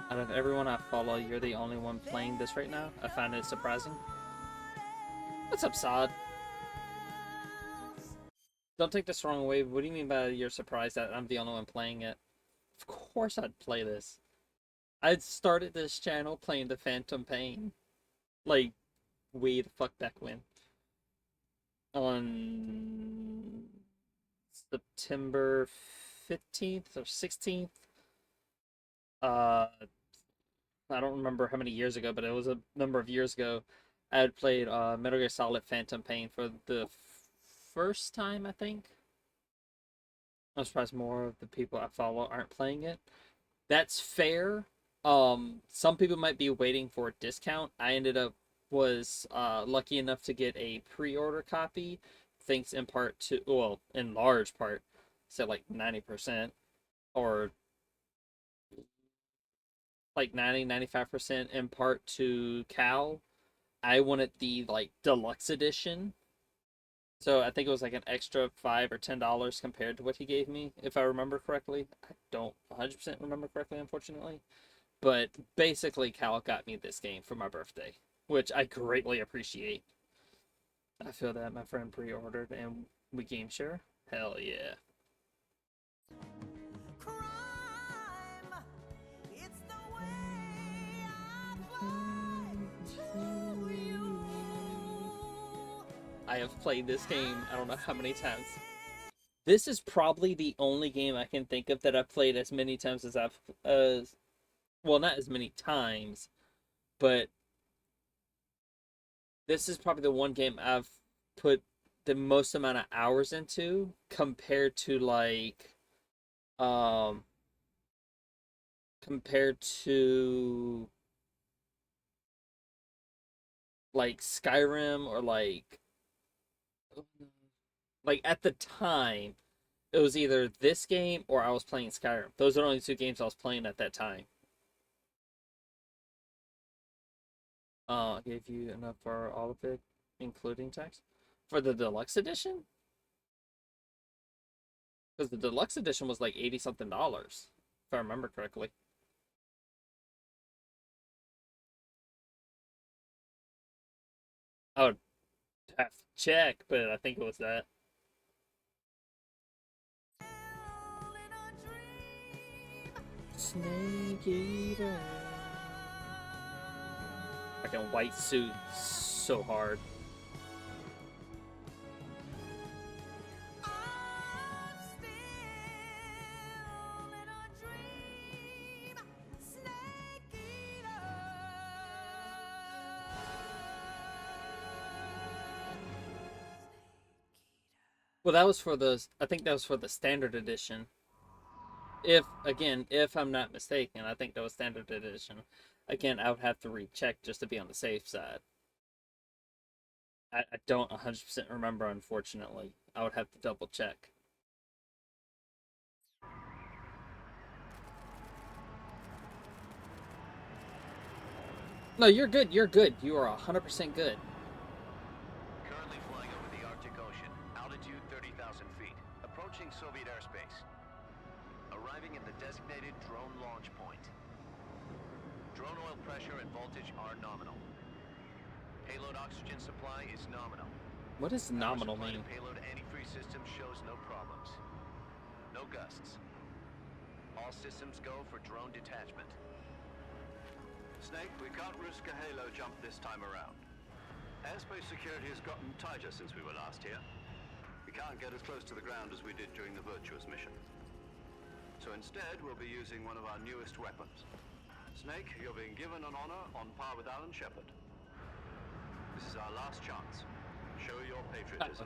Out of everyone I follow, you're the only one playing this right now. I find it surprising. What's up, Sod? Don't take this the wrong way. What do you mean by you're surprised that I'm the only one playing it? Of course I'd play this. I'd started this channel playing the Phantom Pain. Like, way the fuck back when. On September 15th or 16th. I don't remember how many years ago, but it was a number of years ago. I had played Metal Gear Solid Phantom Pain for the first time, I think. I'm surprised more of the people I follow aren't playing it. That's fair. Some people might be waiting for a discount. I was lucky enough to get a pre-order copy, thanks in part to, well, in large part, say like 90%, or like 95% in part to Cal. I wanted the like deluxe edition. So I think it was like an extra $5 or $10 compared to what he gave me, if I remember correctly. I don't 100% remember correctly, unfortunately. But basically, Cal got me this game for my birthday, which I greatly appreciate. I feel that my friend pre-ordered and we game share. Hell yeah. I have played this game I don't know how many times. This is probably the only game I can think of that I've played as many times as well, not as many times, but this is probably the one game I've put the most amount of hours into compared to like Skyrim or like at the time it was either this game or I was playing Skyrim. Those are the only two games I was playing at that time. Gave you enough for all of it, including tax? For the deluxe edition? Because the deluxe edition was like 80 something dollars, if I remember correctly. I would have to check, but I think it was that. Snake Eater. Fucking white suit, so hard. Well, that was for I think that was for the standard edition. If I'm not mistaken, I think that was standard edition. Again, I would have to recheck just to be on the safe side. I don't 100% remember, unfortunately. I would have to double check. No, you're good. You're good. You are 100% good. Currently flying over the Arctic Ocean. Altitude 30,000 feet. Approaching Soviet airspace. Arriving at the designated drone launch point. Drone oil pressure and voltage are nominal. Payload oxygen supply is nominal. What does nominal mean? Payload antifreeze system shows no problems. No gusts. All systems go for drone detachment. Snake, we can't risk a halo jump this time around. Airspace security has gotten tighter since we were last here. We can't get as close to the ground as we did during the Virtuous mission. So instead, we'll be using one of our newest weapons. Snake, you're being given an honor on par with Alan Shepard. This is our last chance. Show your patriotism.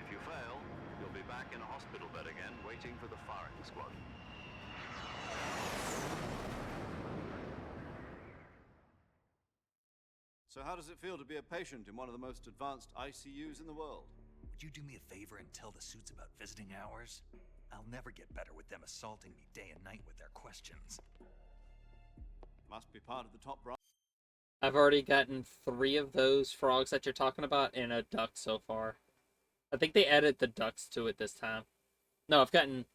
If you fail, you'll be back in a hospital bed again, waiting for the firing squad. So how does it feel to be a patient in one of the most advanced ICUs in the world? Would you do me a favor and tell the suits about visiting hours? I'll never get better with them assaulting me day and night with their questions. Must be part of the top brass. I've already gotten 3 of those frogs that you're talking about and a duck so far. I think they added the ducks to it this time. No, I've gotten...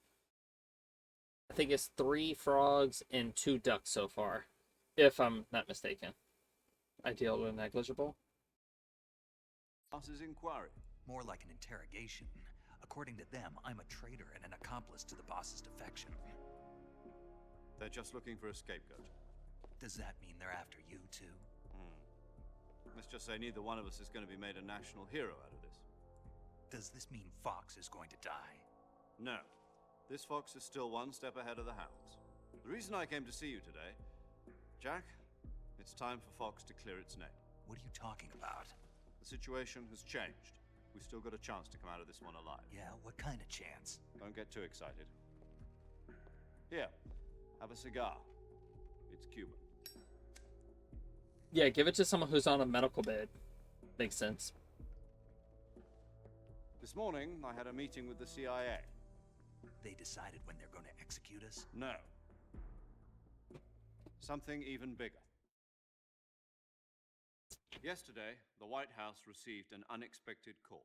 I think it's 3 frogs and 2 ducks so far. If I'm not mistaken. Ideal or negligible. Boss's inquiry. More like an interrogation. According to them, I'm a traitor and an accomplice to the boss's defection. They're just looking for a scapegoat. Does that mean they're after you too? Let's just say neither one of us is going to be made a national hero out of this. Does this mean Fox is going to die? No. This fox is still one step ahead of the hounds. The reason I came to see you today, Jack, it's time for Fox to clear its name. What are you talking about? The situation has changed. We've still got a chance to come out of this one alive. Yeah, what kind of chance? Don't get too excited. Here, have a cigar. It's Cuban. Yeah, give it to someone who's on a medical bed. Makes sense. This morning, I had a meeting with the CIA. They decided when they're going to execute us? No. Something even bigger. Yesterday, the White House received an unexpected call.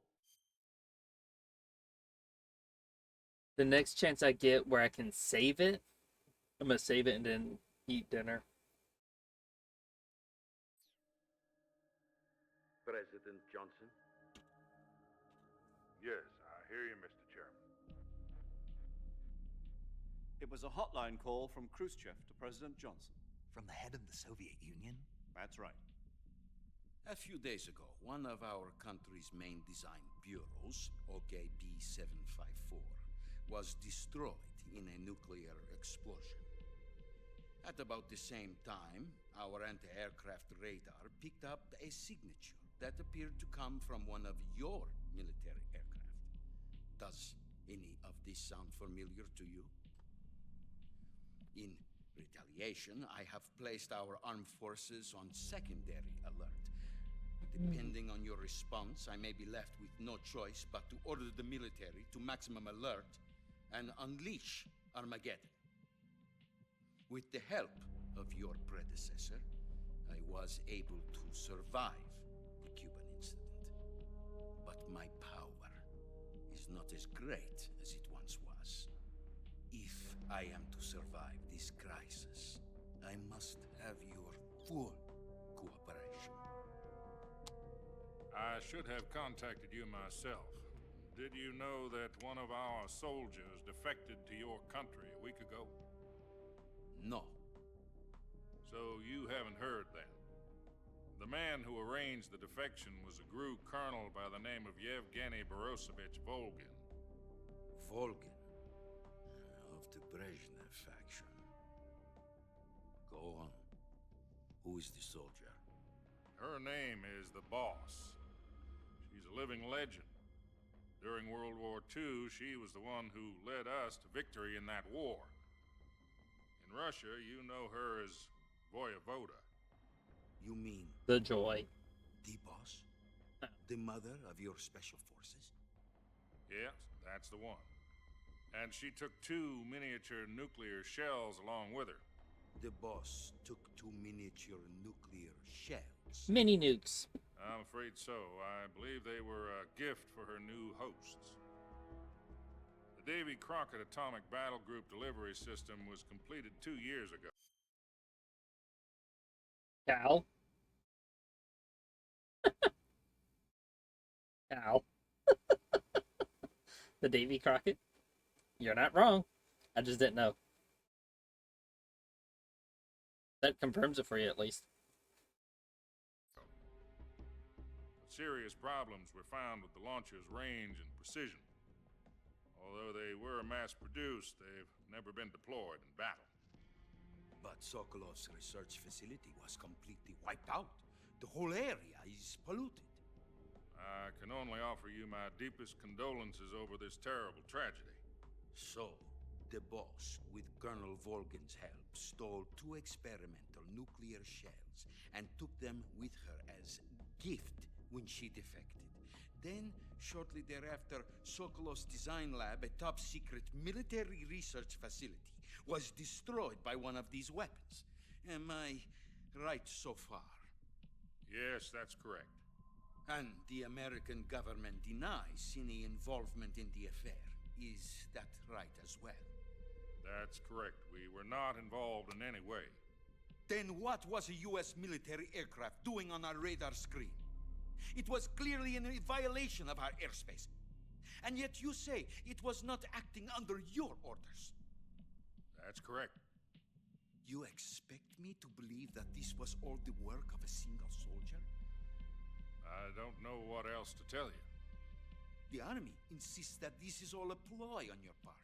The next chance I get where I can save it, I'm gonna save it and then eat dinner. President Johnson? Yes, I hear you, Mr. Chairman. It was a hotline call from Khrushchev to President Johnson. From the head of the Soviet Union? That's right. A few days ago, one of our country's main design bureaus, OKB 754, was destroyed in a nuclear explosion. At about the same time, our anti-aircraft radar picked up a signature that appeared to come from one of your military aircraft. Does any of this sound familiar to you? In retaliation, I have placed our armed forces on secondary alert. Depending on your response, I may be left with no choice but to order the military to maximum alert and unleash Armageddon. With the help of your predecessor, I was able to survive the Cuban incident. But my power is not as great as it once was. If I am to survive this crisis, I must have your full cooperation. I should have contacted you myself. Did you know that one of our soldiers defected to your country a week ago? No. So you haven't heard then. The man who arranged the defection was a GRU colonel by the name of Yevgeny Borosovich Volgin. Volgin? Of the Brezhnev faction. Go on. Who is the soldier? Her name is the Boss. She's a living legend. During World War II, she was the one who led us to victory in that war. In Russia, you know her as Voyevoda. You mean... The Joy. The Boss? The mother of your special forces? Yes, that's the one. And she took 2 miniature nuclear shells along with her. The Boss took 2 miniature nuclear shells? Mini nukes. I'm afraid so. I believe they were a gift for her new hosts. The Davy Crockett Atomic Battle Group delivery system was completed 2 years ago. Cal? Cal? The Davy Crockett? You're not wrong. I just didn't know. That confirms it for you, at least. Serious problems were found with the launcher's range and precision. Although they were mass-produced, they've never been deployed in battle. But Sokolov's research facility was completely wiped out. The whole area is polluted. I can only offer you my deepest condolences over this terrible tragedy. So, The boss, with Colonel Volgin's help, stole 2 experimental nuclear shells and took them with her as gift when she defected. Then, shortly thereafter, Sokolov's design lab, a top-secret military research facility, was destroyed by one of these weapons. Am I right so far? Yes, that's correct. And the American government denies any involvement in the affair. Is that right as well? That's correct. We were not involved in any way. Then what was a U.S. military aircraft doing on our radar screen? It was clearly in a violation of our airspace. And yet you say it was not acting under your orders. That's correct. You expect me to believe that this was all the work of a single soldier? I don't know what else to tell you. The army insists that this is all a ploy on your part.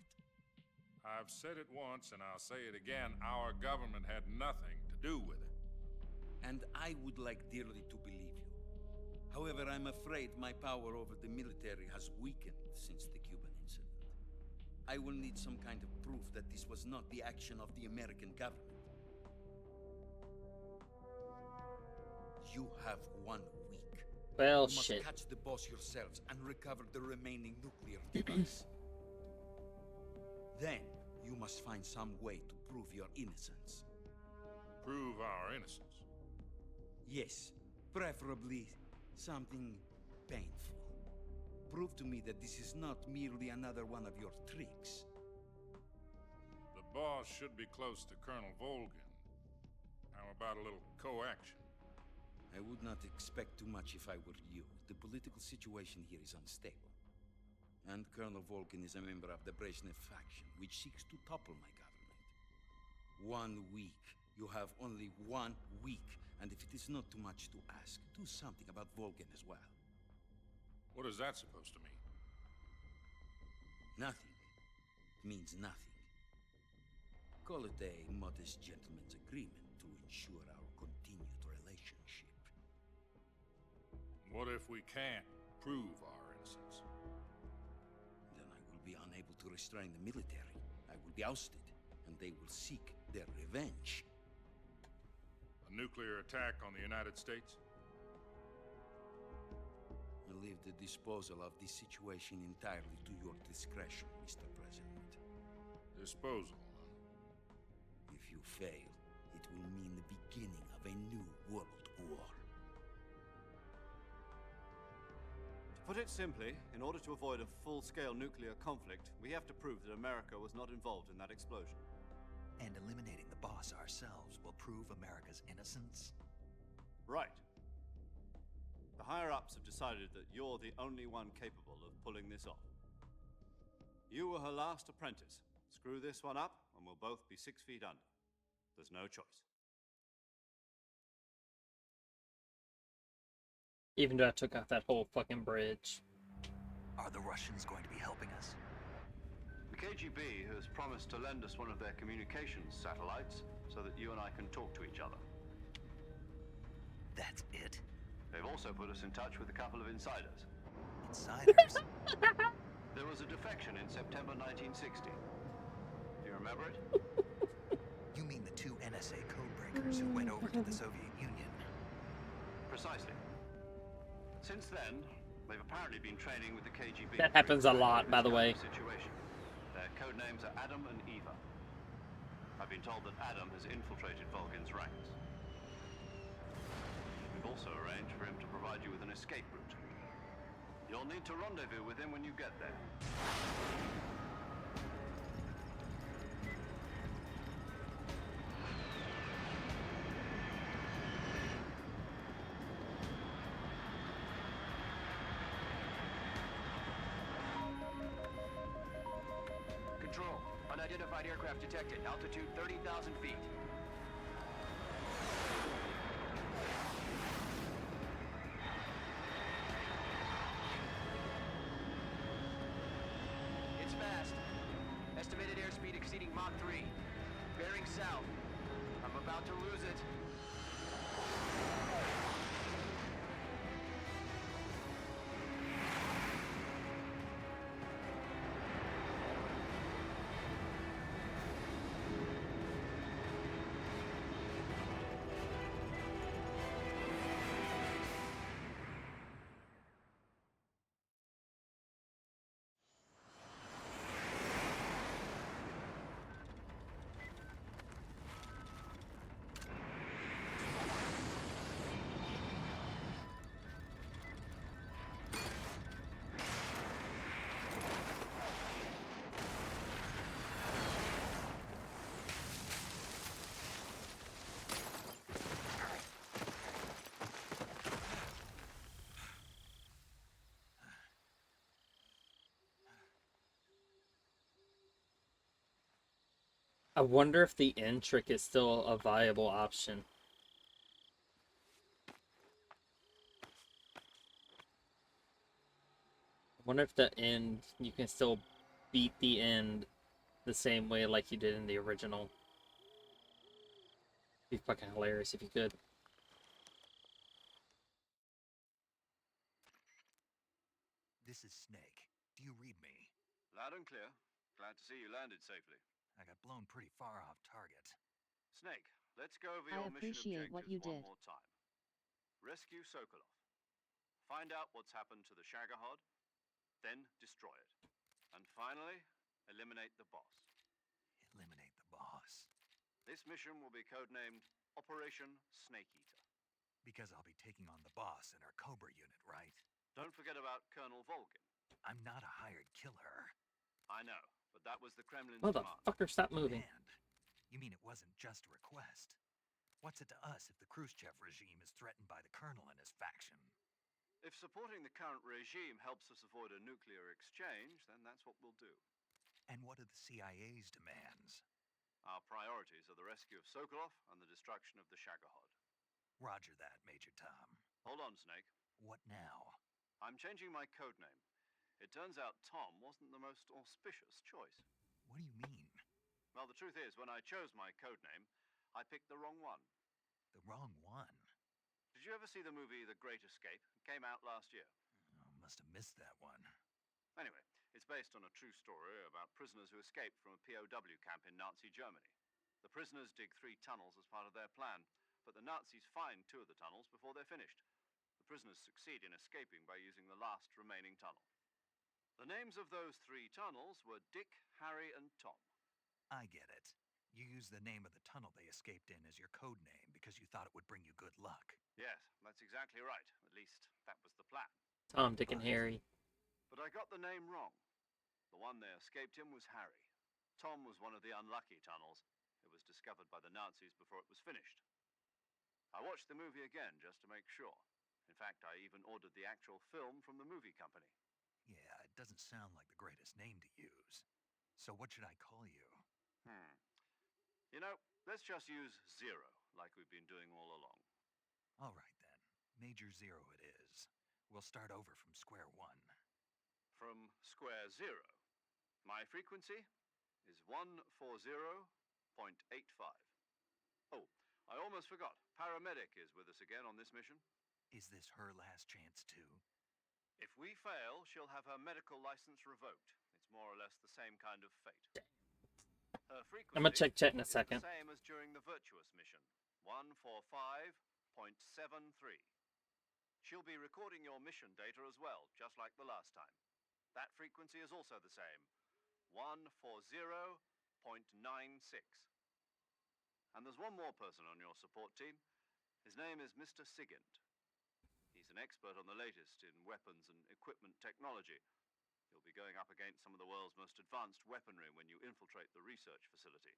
I've said it once and I'll say it again. Our government had nothing to do with it. And I would like dearly to believe you. However, I'm afraid my power over the military has weakened since the Cuban incident. I will need some kind of proof that this was not the action of the American government. You have 1 week. Well, you must shit. catch the boss yourselves and recover the remaining nuclear device. Then, you must find some way to prove your innocence. Prove our innocence? Yes, preferably something painful. Prove to me that this is not merely another one of your tricks. The boss should be close to Colonel Volgin. How about a little co-action? I would not expect too much if I were you. The political situation here is unstable. And Colonel Volgin is a member of the Brezhnev faction, which seeks to topple my government. 1 week. You have only 1 week. And if it is not too much to ask, do something about Volgin as well. What is that supposed to mean? Nothing. It means nothing. Call it a modest gentleman's agreement to ensure our continued relationship. What if we can't prove our innocence? Then I will be unable to restrain the military. I will be ousted, and they will seek their revenge. A nuclear attack on the United States? I leave the disposal of this situation entirely to your discretion, Mr. President. Disposal? If you fail, it will mean the beginning of a new world war. To put it simply, in order to avoid a full-scale nuclear conflict, we have to prove that America was not involved in that explosion. And eliminating the boss ourselves will prove America's innocence? Right. The higher-ups have decided that you're the only one capable of pulling this off. You were her last apprentice. Screw this one up, and we'll both be 6 feet under. There's no choice. Even though I took out that whole fucking bridge. Are the Russians going to be helping us? The KGB has promised to lend us one of their communications satellites so that you and I can talk to each other. That's it? They've also put us in touch with a couple of insiders. Insiders? There was a defection in September 1960. Do you remember it? You mean the 2 NSA codebreakers who went over to the Soviet Union? Precisely. Since then, they've apparently been training with the KGB. That happens a lot, by the way. Situation. Their code names are Adam and Eva. I've been told that Adam has infiltrated Volgin's ranks. We've also arranged for him to provide you with an escape route. You'll need to rendezvous with him when you get there. Control. Unidentified aircraft detected. Altitude 30,000 feet. It's fast. Estimated airspeed exceeding Mach 3. Bearing south. I'm about to lose it. I wonder if the end trick is still a viable option. I wonder if the end, you can still beat the end the same way like you did in the original. It'd be fucking hilarious if you could. This is Snake. Do you read me? Loud and clear. Glad to see you landed safely. I got blown pretty far off target. Snake, let's go over I your mission appreciate what you objectives one did. more time. Rescue Sokolov. Find out what's happened to the Shagohod, then destroy it. And finally, eliminate the boss. Eliminate the boss. This mission will be codenamed Operation Snake Eater. Because I'll be taking on the boss in our Cobra unit, right? Don't forget about Colonel Volgin. I'm not a hired killer. I know, but that was the Kremlin's command. Motherfucker, stop moving. Command? You mean it wasn't just a request? What's it to us if the Khrushchev regime is threatened by the colonel and his faction? If supporting the current regime helps us avoid a nuclear exchange, then that's what we'll do. And what are the CIA's demands? Our priorities are the rescue of Sokolov and the destruction of the Shagohod. Roger that, Major Tom. Hold on, Snake. What now? I'm changing my codename. It turns out Tom wasn't the most auspicious choice. What do you mean? Well, the truth is, when I chose my codename, I picked the wrong one. The wrong one? Did you ever see the movie The Great Escape? It came out last year. Oh, must have missed that one. Anyway, it's based on a true story about prisoners who escaped from a POW camp in Nazi Germany. The prisoners dig 3 tunnels as part of their plan, but the Nazis find 2 of the tunnels before they're finished. The prisoners succeed in escaping by using the last remaining tunnel. The names of those 3 tunnels were Dick, Harry, and Tom. I get it. You used the name of the tunnel they escaped in as your code name because you thought it would bring you good luck. Yes, that's exactly right. At least, that was the plan. Tom, Dick, and Harry. But I got the name wrong. The one they escaped in was Harry. Tom was one of the unlucky tunnels. It was discovered by the Nazis before it was finished. I watched the movie again just to make sure. In fact, I even ordered the actual film from the movie company. Yeah, it doesn't sound like the greatest name to use. So what should I call you? You know, let's just use Zero, like we've been doing all along. All right, then. Major Zero it is. We'll start over from square one. From square zero. My frequency is 140.85. Oh, I almost forgot. Paramedic is with us again on this mission. Is this her last chance, too? If we fail, she'll have her medical license revoked. It's more or less the same kind of fate. Her frequency I'm gonna check chat in a is second. the same as during the Virtuous mission, 145.73. She'll be recording your mission data as well, just like the last time. That frequency is also the same, 140.96. And there's one more person on your support team. His name is Mr. Sigint. He's an expert on the latest in weapons and equipment technology. You'll be going up against some of the world's most advanced weaponry when you infiltrate the research facility.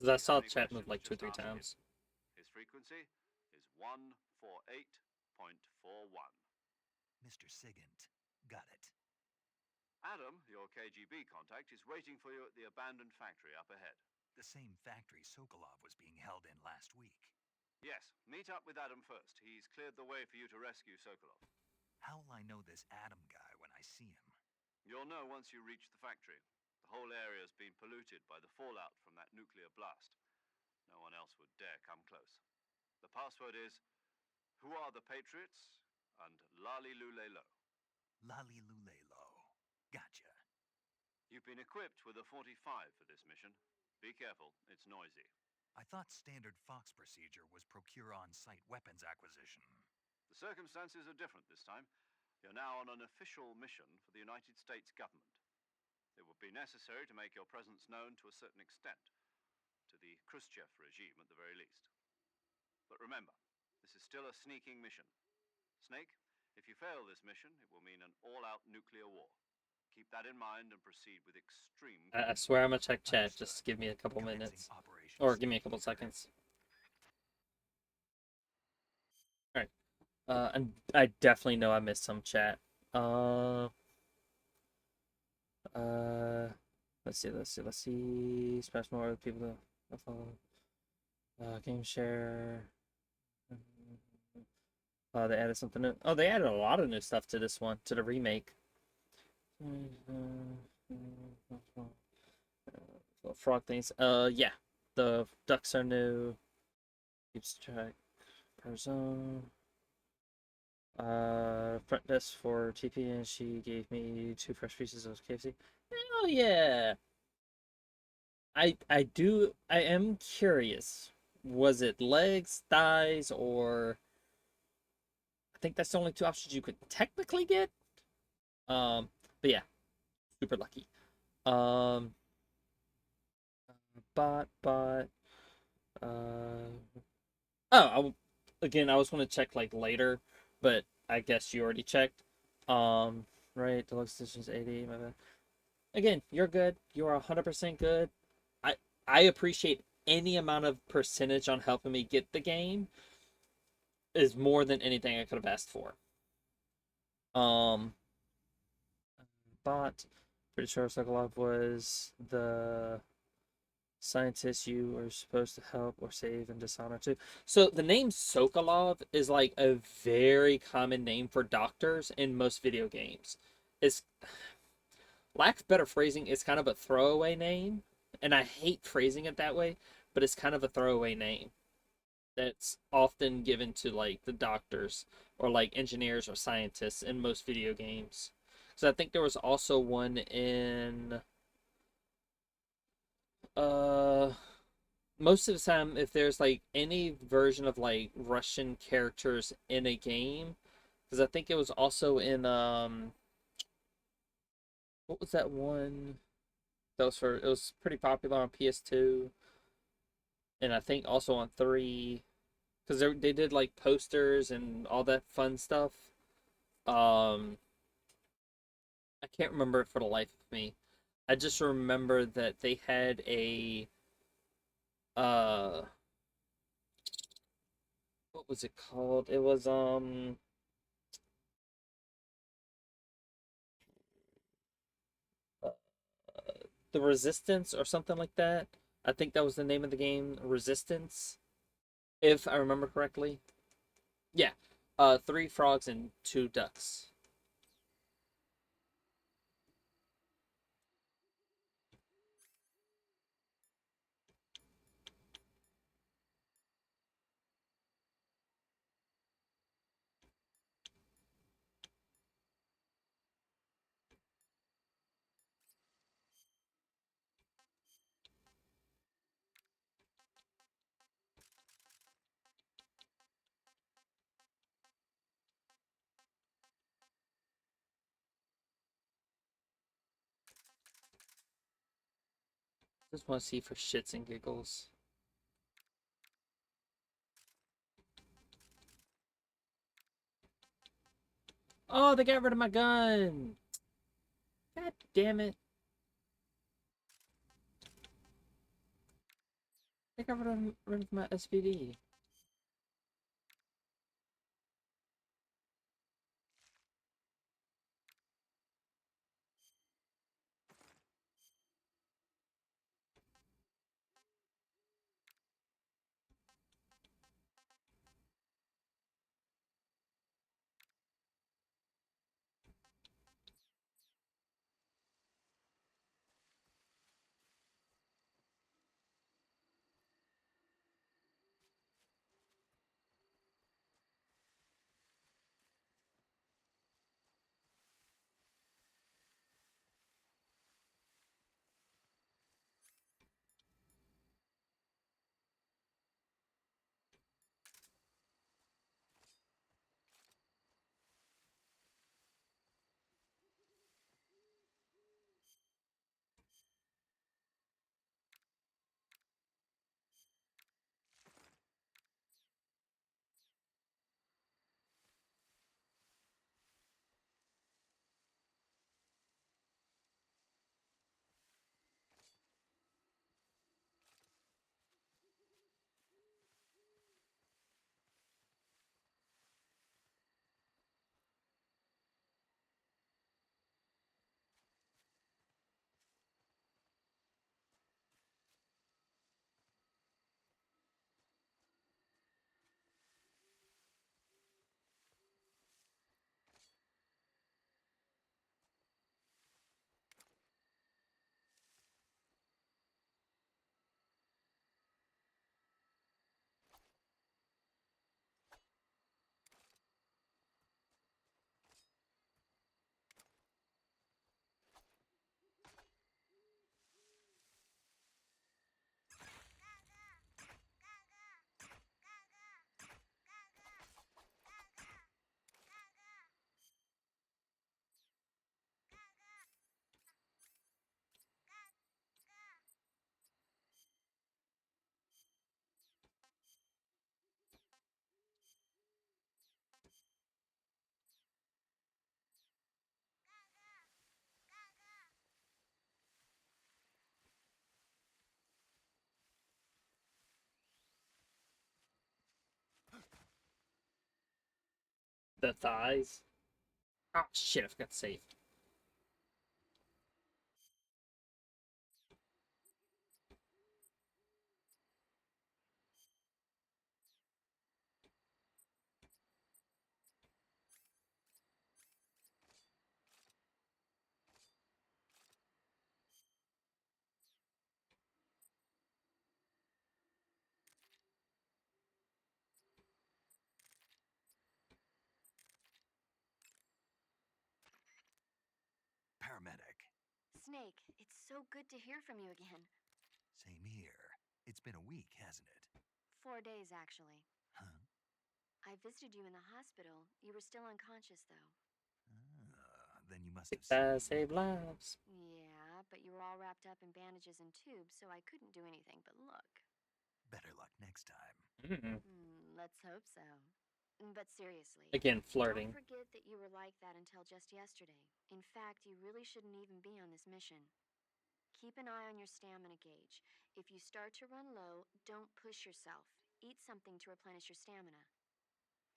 I saw chat move like 2 or 3 times. His frequency is 148.41. Mr. Sigint. Got it. Adam, your KGB contact, is waiting for you at the abandoned factory up ahead. The same factory Sokolov was being held in last week. Yes, meet up with Adam first. He's cleared the way for you to rescue Sokolov. How will I know this Adam guy when I see him? You'll know once you reach the factory. The whole area's been polluted by the fallout from that nuclear blast. No one else would dare come close. The password is, "Who are the Patriots?" and "Lali Lule Lo." Lali Lule Lo. Gotcha. You've been equipped with a 45 for this mission. Be careful, it's noisy. I thought standard Fox procedure was procure on-site weapons acquisition. The circumstances are different this time. You're now on an official mission for the United States government. It would be necessary to make your presence known to a certain extent, to the Khrushchev regime at the very least. But remember, this is still a sneaking mission. Snake, if you fail this mission, it will mean an all-out nuclear war. Keep that in mind and proceed with extreme... I swear I'm gonna check chat. Just give me a couple minutes. Or give me a couple seconds. Alright. And I definitely know I missed some chat. Let's see. Smash more people to follow. Game share. They added something new. Oh, they added a lot of new stuff to this one, to the remake. Frog things. Yeah. The ducks are new. Keeps track per zone. Front desk for TP, and she gave me 2 fresh pieces of KFC. Hell yeah! I am curious. Was it legs, thighs, or I think that's the only 2 options you could technically get. But yeah, super lucky. Um, bot. Again, I was going to check like later, but I guess you already checked. Right, deluxe edition's 80. My bad. Again, you're good. You are 100% good. I appreciate any amount of percentage on helping me get the game. Is more than anything I could have asked for. Um, Bot. Pretty sure Sokolov was the scientist you were supposed to help or save and dishonor too. So the name Sokolov is like a very common name for doctors in most video games. It's lack of better phrasing, it's kind of a throwaway name, and I hate phrasing it that way, but it's kind of a throwaway name that's often given to like the doctors or like engineers or scientists in most video games. So I think there was also one in uh most of the time if there's like any version of like Russian characters in a game, because I think it was also in what was that one that was for, it was pretty popular on PS2 and I think also on 3 because they did like posters and all that fun stuff. um I can't remember it for the life of me. I just remember that they had a uh what was it called? It was uh, the Resistance or something like that. I think that was the name of the game, Resistance, if I remember correctly. Yeah. 3 frogs and 2 ducks. Just want to see for shits and giggles. Oh, they got rid of my gun. God damn it. They got rid of my SVD. The thighs. Oh shit! I forgot to save. Paramedic. Snake, it's so good to hear from you again. Same here. It's been a week, hasn't it? 4 days, actually. Huh? I visited you in the hospital. You were still unconscious, though. Then you must Sick have seen. bags save lives. Yeah, but you were all wrapped up in bandages and tubes, so I couldn't do anything but look. Better luck next time. Let's hope so. But seriously, Again, flirting. don't forget that you were like that until just yesterday. In fact, you really shouldn't even be on this mission. Keep an eye on your stamina gauge. If you start to run low, don't push yourself. Eat something to replenish your stamina.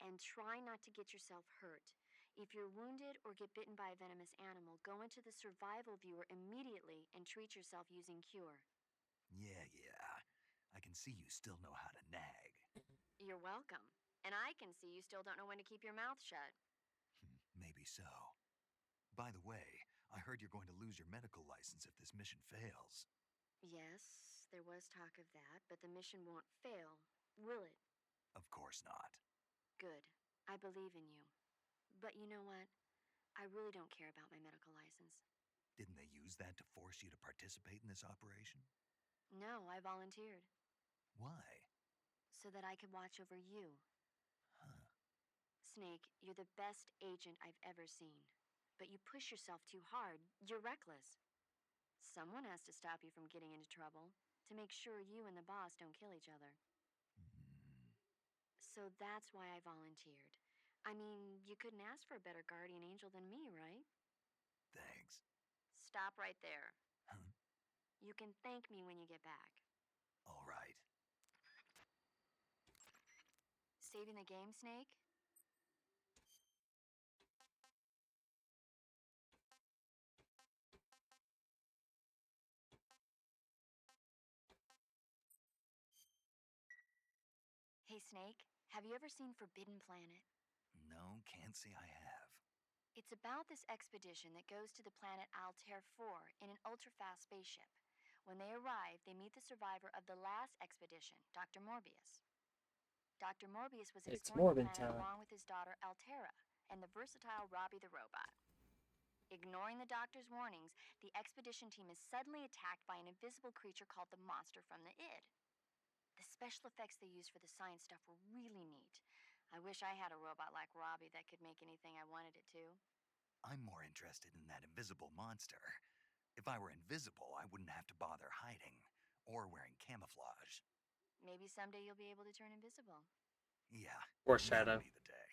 And try not to get yourself hurt. If you're wounded or get bitten by a venomous animal, go into the survival viewer immediately and treat yourself using Cure. Yeah. I can see you still know how to nag. You're welcome. And I can see you still don't know when to keep your mouth shut. Maybe so. By the way, I heard you're going to lose your medical license if this mission fails. Yes, there was talk of that, but the mission won't fail, will it? Of course not. Good. I believe in you. But you know what? I really don't care about my medical license. Didn't they use that to force you to participate in this operation? No, I volunteered. Why? So that I could watch over you. Huh. Snake, you're the best agent I've ever seen. But you push yourself too hard. You're reckless. Someone has to stop you from getting into trouble, to make sure you and the boss don't kill each other. So that's why I volunteered. I mean, you couldn't ask for a better guardian angel than me, right? Thanks. Stop right there. Huh? You can thank me when you get back. All right. Saving the game, Snake? Hey, Snake, have you ever seen Forbidden Planet? No, can't say I have. It's about this expedition that goes to the planet Altair 4 in an ultra-fast spaceship. When they arrive, they meet the survivor of the last expedition, Dr. Morbius. Dr. Morbius was It's exploring the Morbin planet time. along with his daughter Altera and the versatile Robbie the robot. Ignoring the doctor's warnings, the expedition team is suddenly attacked by an invisible creature called the Monster from the Id. The special effects they used for the science stuff were really neat. I wish I had a robot like Robbie that could make anything I wanted it to. I'm more interested in that invisible monster. If I were invisible, I wouldn't have to bother hiding or wearing camouflage. Maybe someday you'll be able to turn invisible. Yeah. Or that'll Shadow. be the day.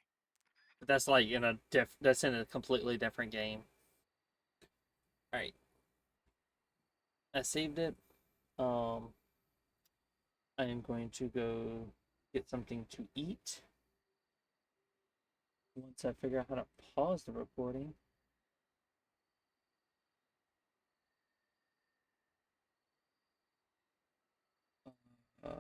But that's like in a that's in a completely different game. Alright. I saved it. I am going to go get something to eat. Once I figure out how to pause the recording. Uh,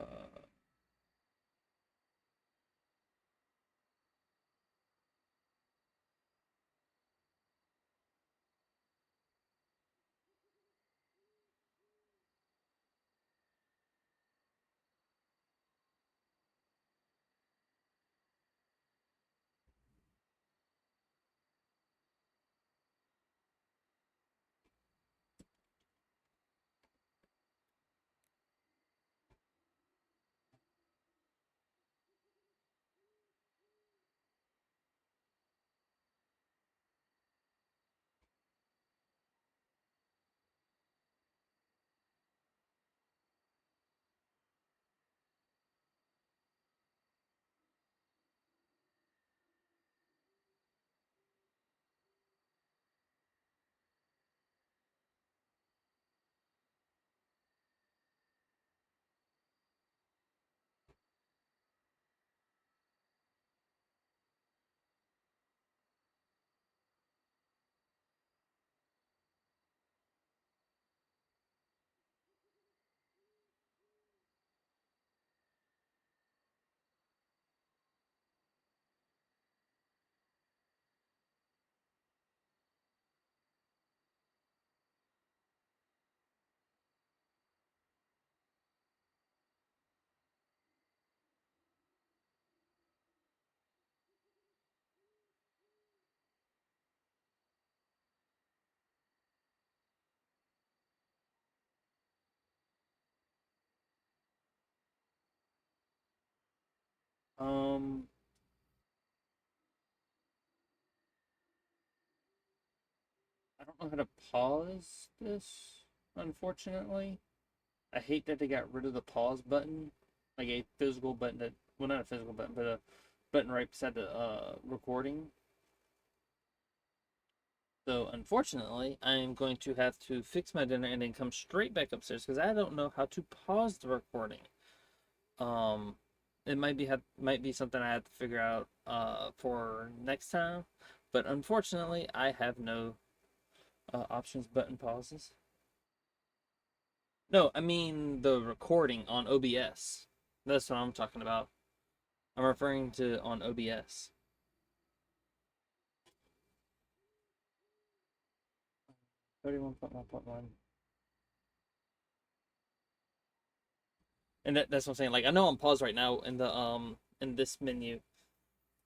Um, I don't know how to pause this, unfortunately. I hate that they got rid of the pause button, like a physical button that, well, not a physical button, but a button right beside the recording. So unfortunately, I am going to have to fix my dinner and then come straight back upstairs because I don't know how to pause the recording. Um, it might be something I have to figure out for next time, but unfortunately, I have no options button pauses. No, I mean the recording on OBS. That's what I'm talking about. I'm referring to on OBS. 31.1.1. And that's what I'm saying. Like I know I'm paused right now in this menu,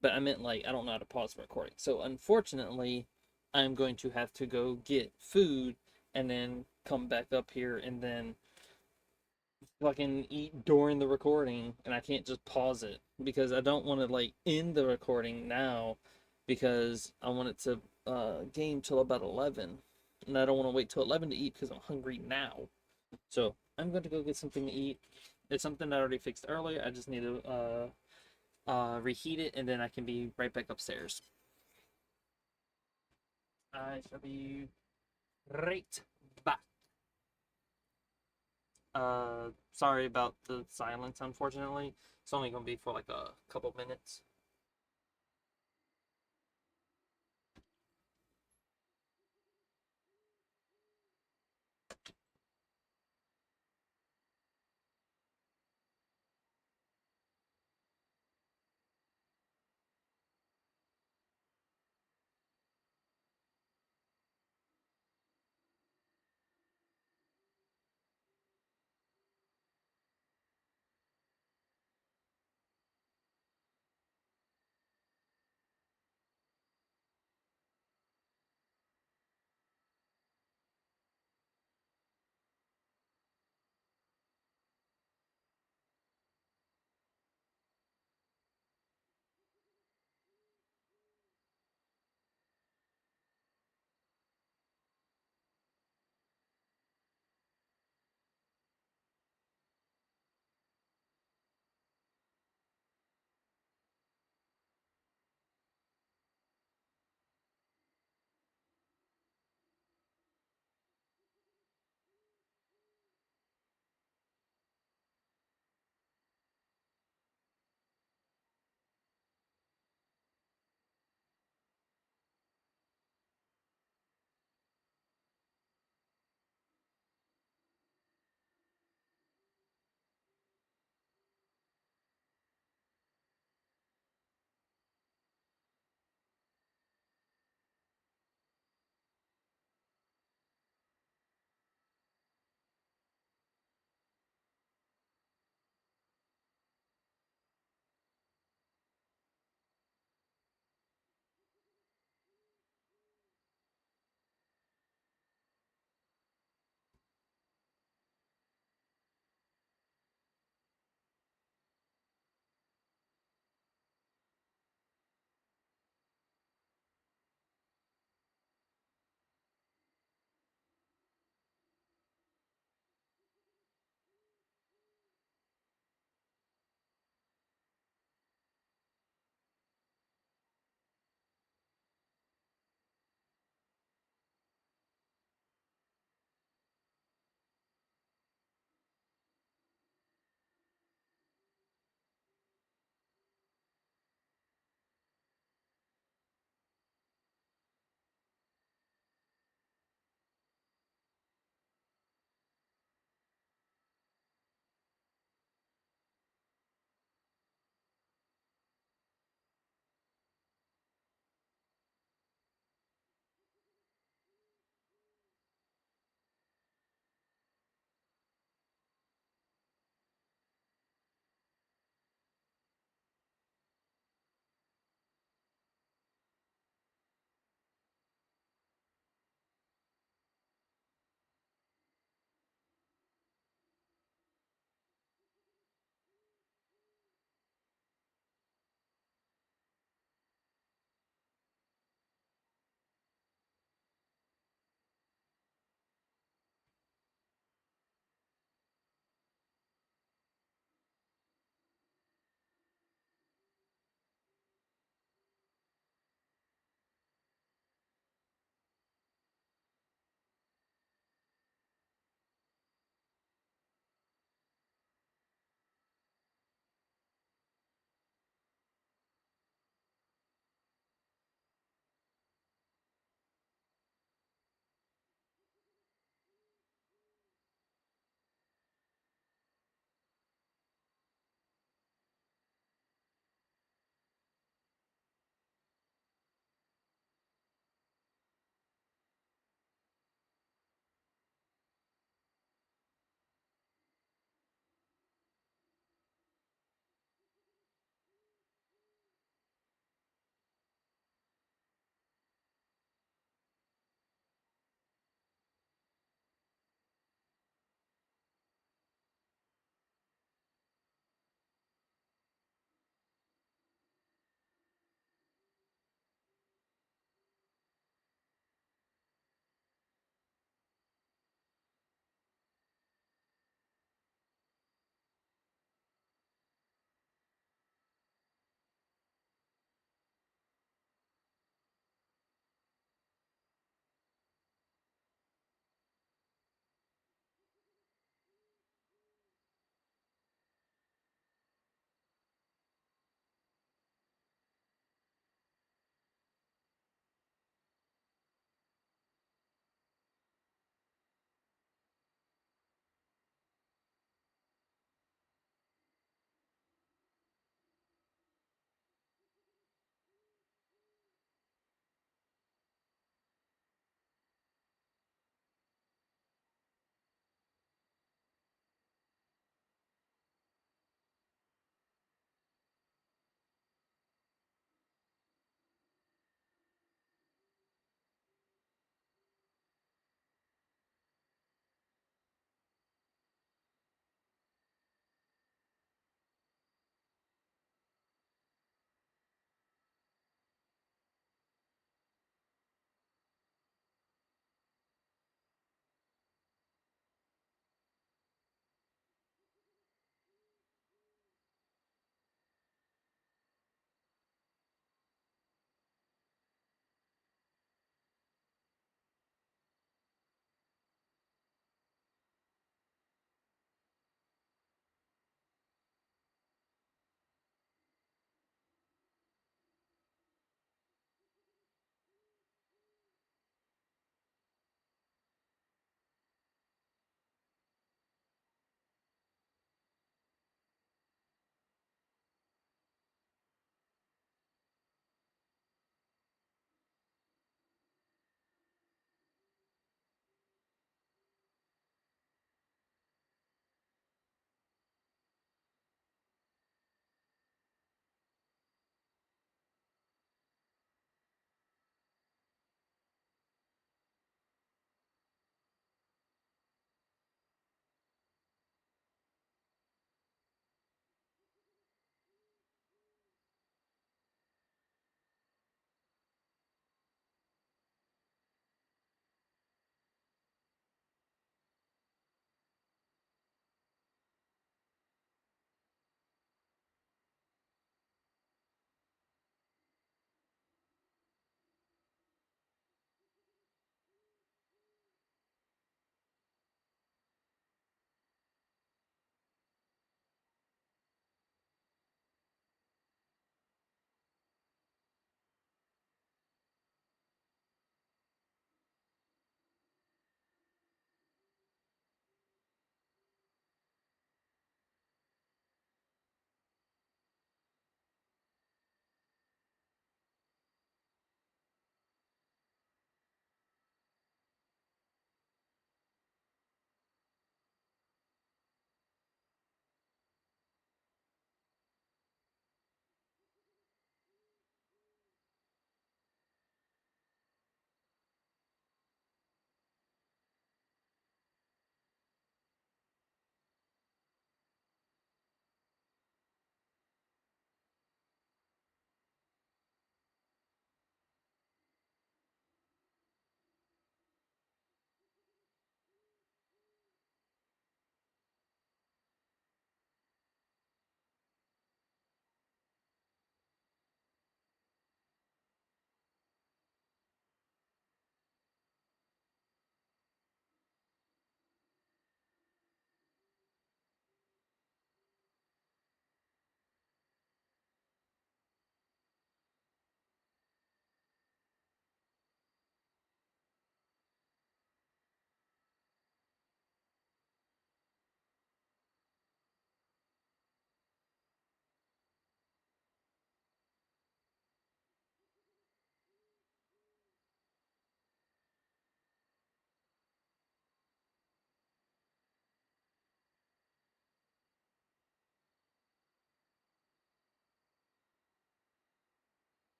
but I meant like I don't know how to pause the recording. So unfortunately, I'm going to have to go get food and then come back up here and then fucking eat during the recording, and I can't just pause it because I don't want to like end the recording now because I want it to game till about 11, and I don't want to wait till 11 to eat because I'm hungry now. So I'm going to go get something to eat. It's something I already fixed earlier. I just need to reheat it, and then I can be right back upstairs. I shall be right back. Sorry about the silence, unfortunately. It's only going to be for like a couple minutes.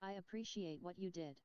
I appreciate what you did.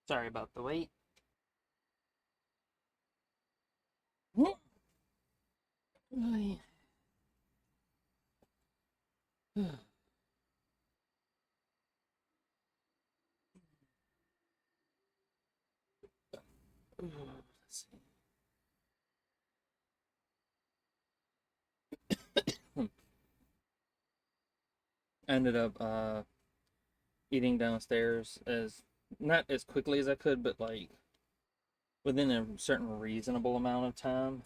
Sorry about the wait. Right. Let's see. Ended up eating downstairs as not as quickly as I could, but like within a certain reasonable amount of time.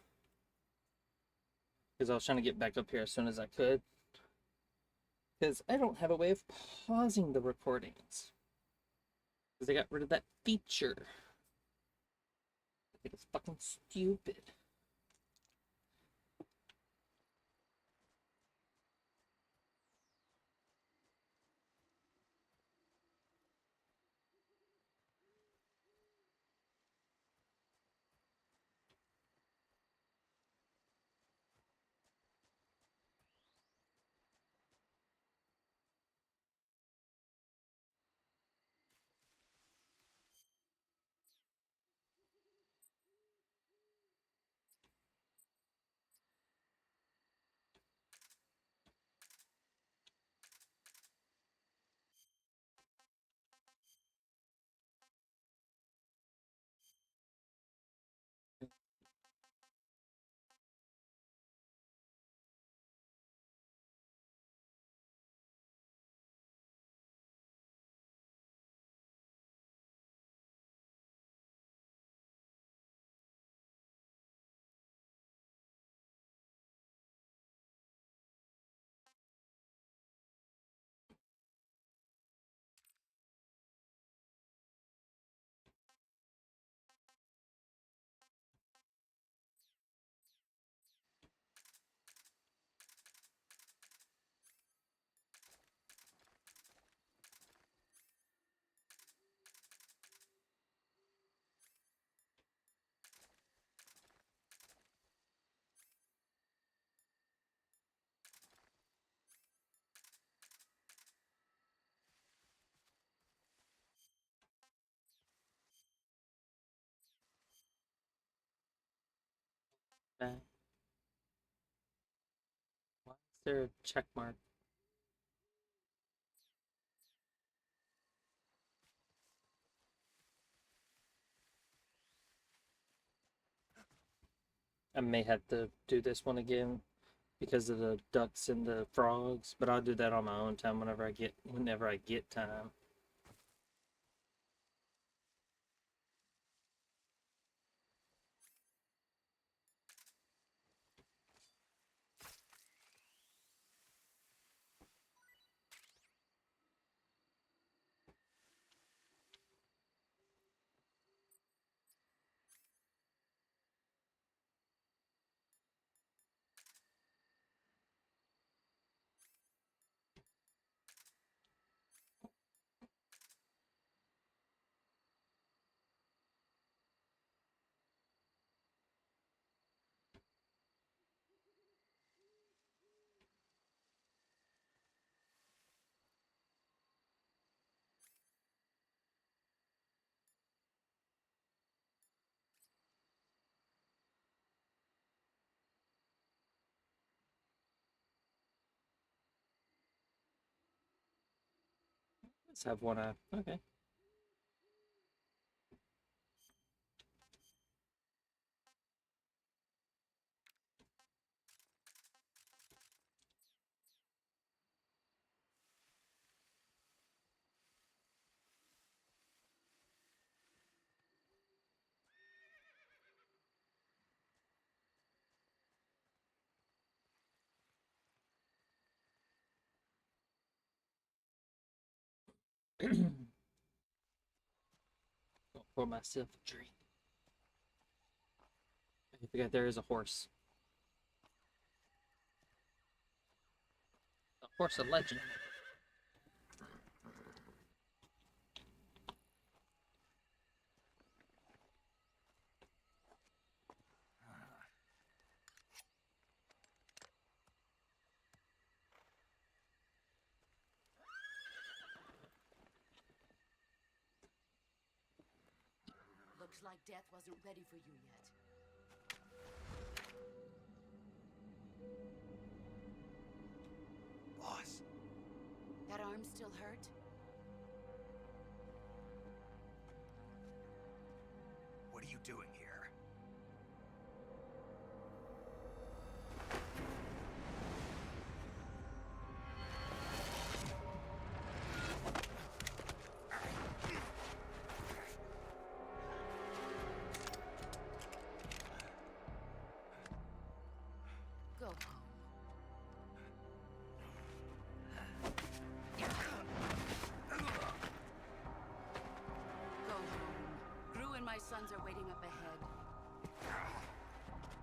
Because I was trying to get back up here as soon as I could. Because I don't have a way of pausing the recordings. Because they got rid of that feature. I think it's fucking stupid. Why is there a check mark? I may have to do this one again because of the ducks and the frogs, but I'll do that on my own time whenever I get time. Let's have one eye. Okay. Pour myself a drink. I forgot there is a horse. A horse of legend. Looks like death wasn't ready for you yet. Boss. That arm still hurt? What are you doing here? Go home. Go home. Gru and my sons are waiting up ahead.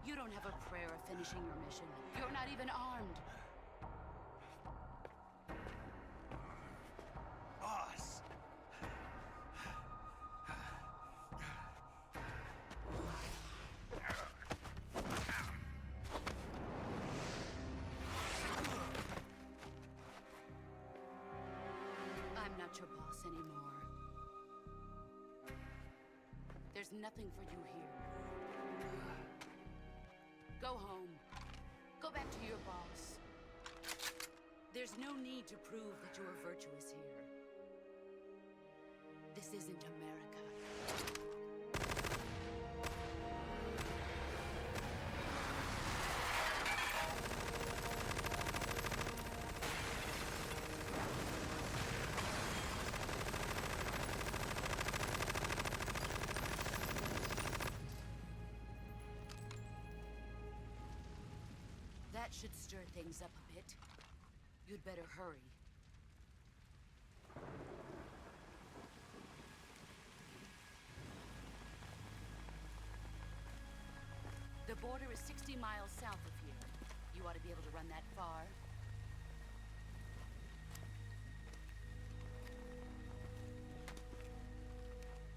You don't have a prayer of finishing your mission. You're not even armed. Boss. I'm not your boss anymore. There's nothing for you here. Go home. Go back to your boss. There's no need to prove that you are virtuous here. This isn't America. That should stir things up a bit. You'd better hurry. The border is 60 miles south of here. You ought to be able to run that far.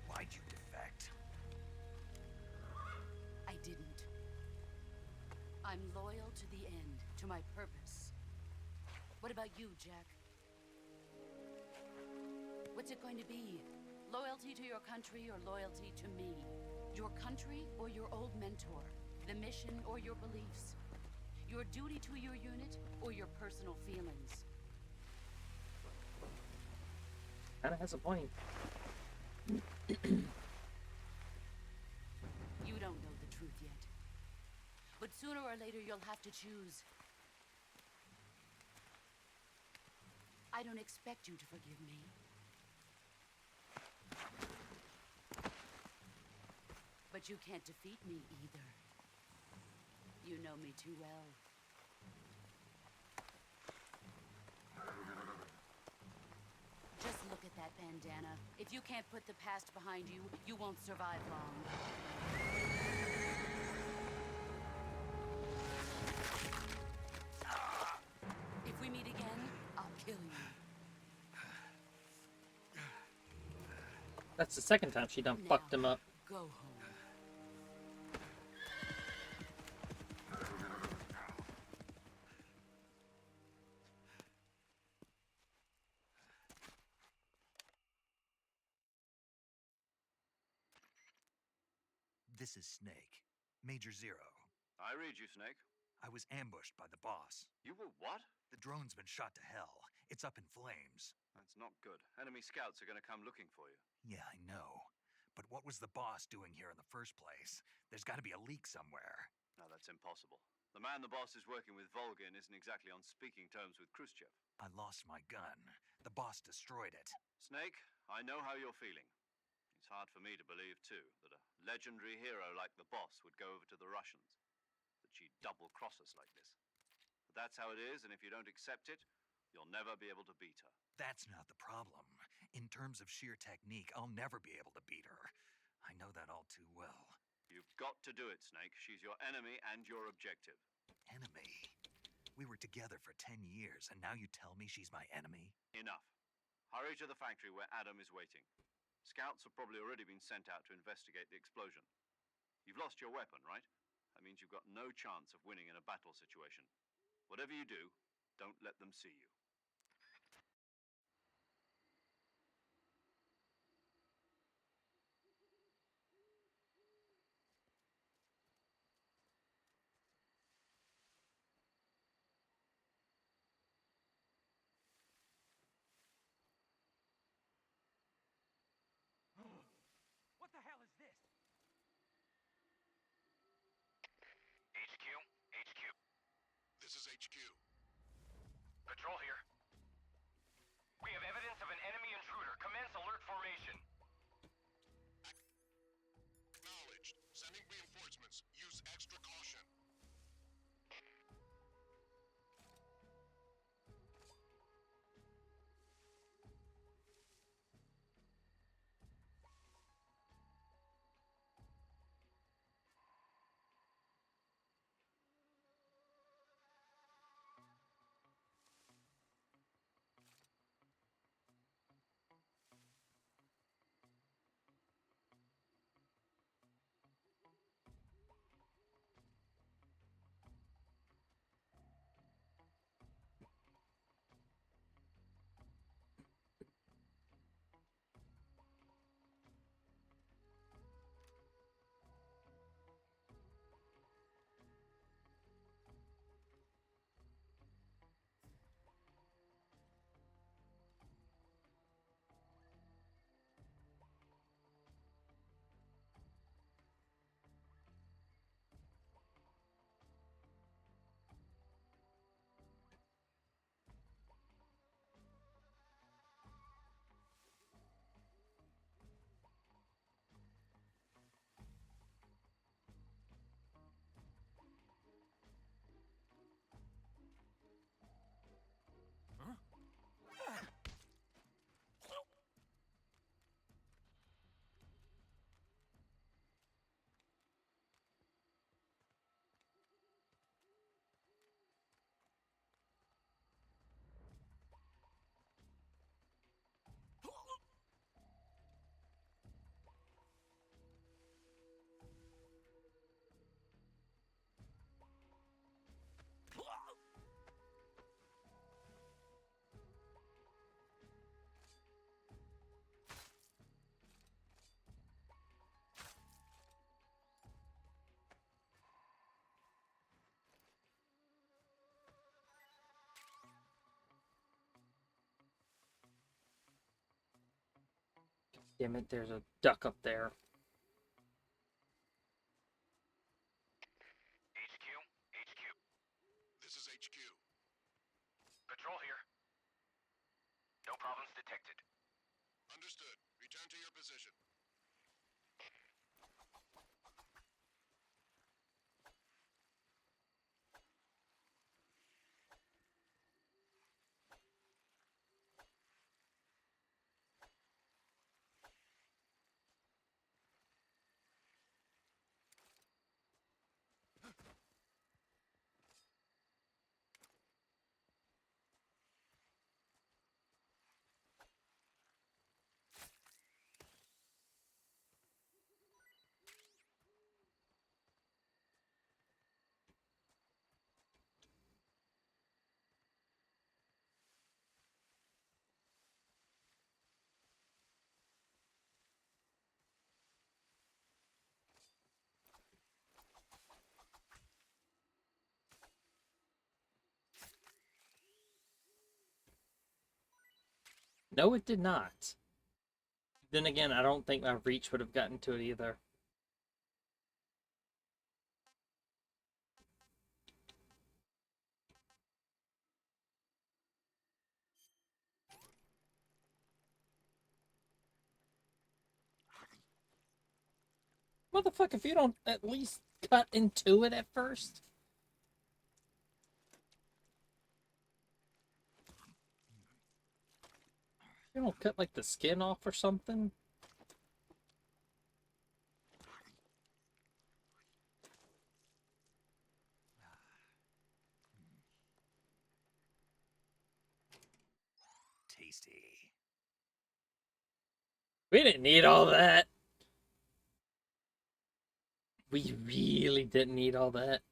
Why'd you defect? I didn't. I'm loyal to the end, to my purpose. What about you, Jack? What's it going to be? Loyalty to your country or loyalty to me? Your country or your old mentor? The mission or your beliefs? Your duty to your unit or your personal feelings? Kinda has a point. You don't know the truth yet. But sooner or later you'll have to choose. I don't expect you to forgive me. But you can't defeat me either. You know me too well. Just look at that bandana. If you can't put the past behind you, you won't survive long. If we meet again, I'll kill you. That's the second time she done fucked him up. Go home. This is Snake. Major Zero. I read you, Snake. I was ambushed by the boss. You were what? The drone's been shot to hell. It's up in flames. That's not good. Enemy scouts are going to come looking for you. Yeah, I know. But what was the boss doing here in the first place? There's got to be a leak somewhere. No, that's impossible. The man the boss is working with, Volgin, isn't exactly on speaking terms with Khrushchev. I lost my gun. The boss destroyed it. Snake, I know how you're feeling. It's hard for me to believe, too, that a legendary hero like the boss would go over to the Russians. That she'd double-cross us like this. But that's how it is, and if you don't accept it, you'll never be able to beat her. That's not the problem. In terms of sheer technique, I'll never be able to beat her. I know that all too well. You've got to do it, Snake. She's your enemy and your objective. Enemy? We were together for 10 years, and now you tell me she's my enemy? Enough. Hurry to the factory where Adam is waiting. Scouts have probably already been sent out to investigate the explosion. You've lost your weapon, right? That means you've got no chance of winning in a battle situation. Whatever you do, don't let them see you. What the hell is this? HQ? HQ. This is HQ. Patrol here. We have evidence of an enemy intruder. Commence alert formation. Acknowledged. Sending reinforcements. Use extra caution. Damn it, there's a duck up there. HQ? HQ. This is HQ. Patrol here. No problems detected. Understood. Return to your position. No, it did not. Then again, I don't think my reach would have gotten to it either. Motherfucker, if you don't at least cut into it at first. You don't cut like the skin off or something. Tasty. We didn't need all that. We really didn't need all that.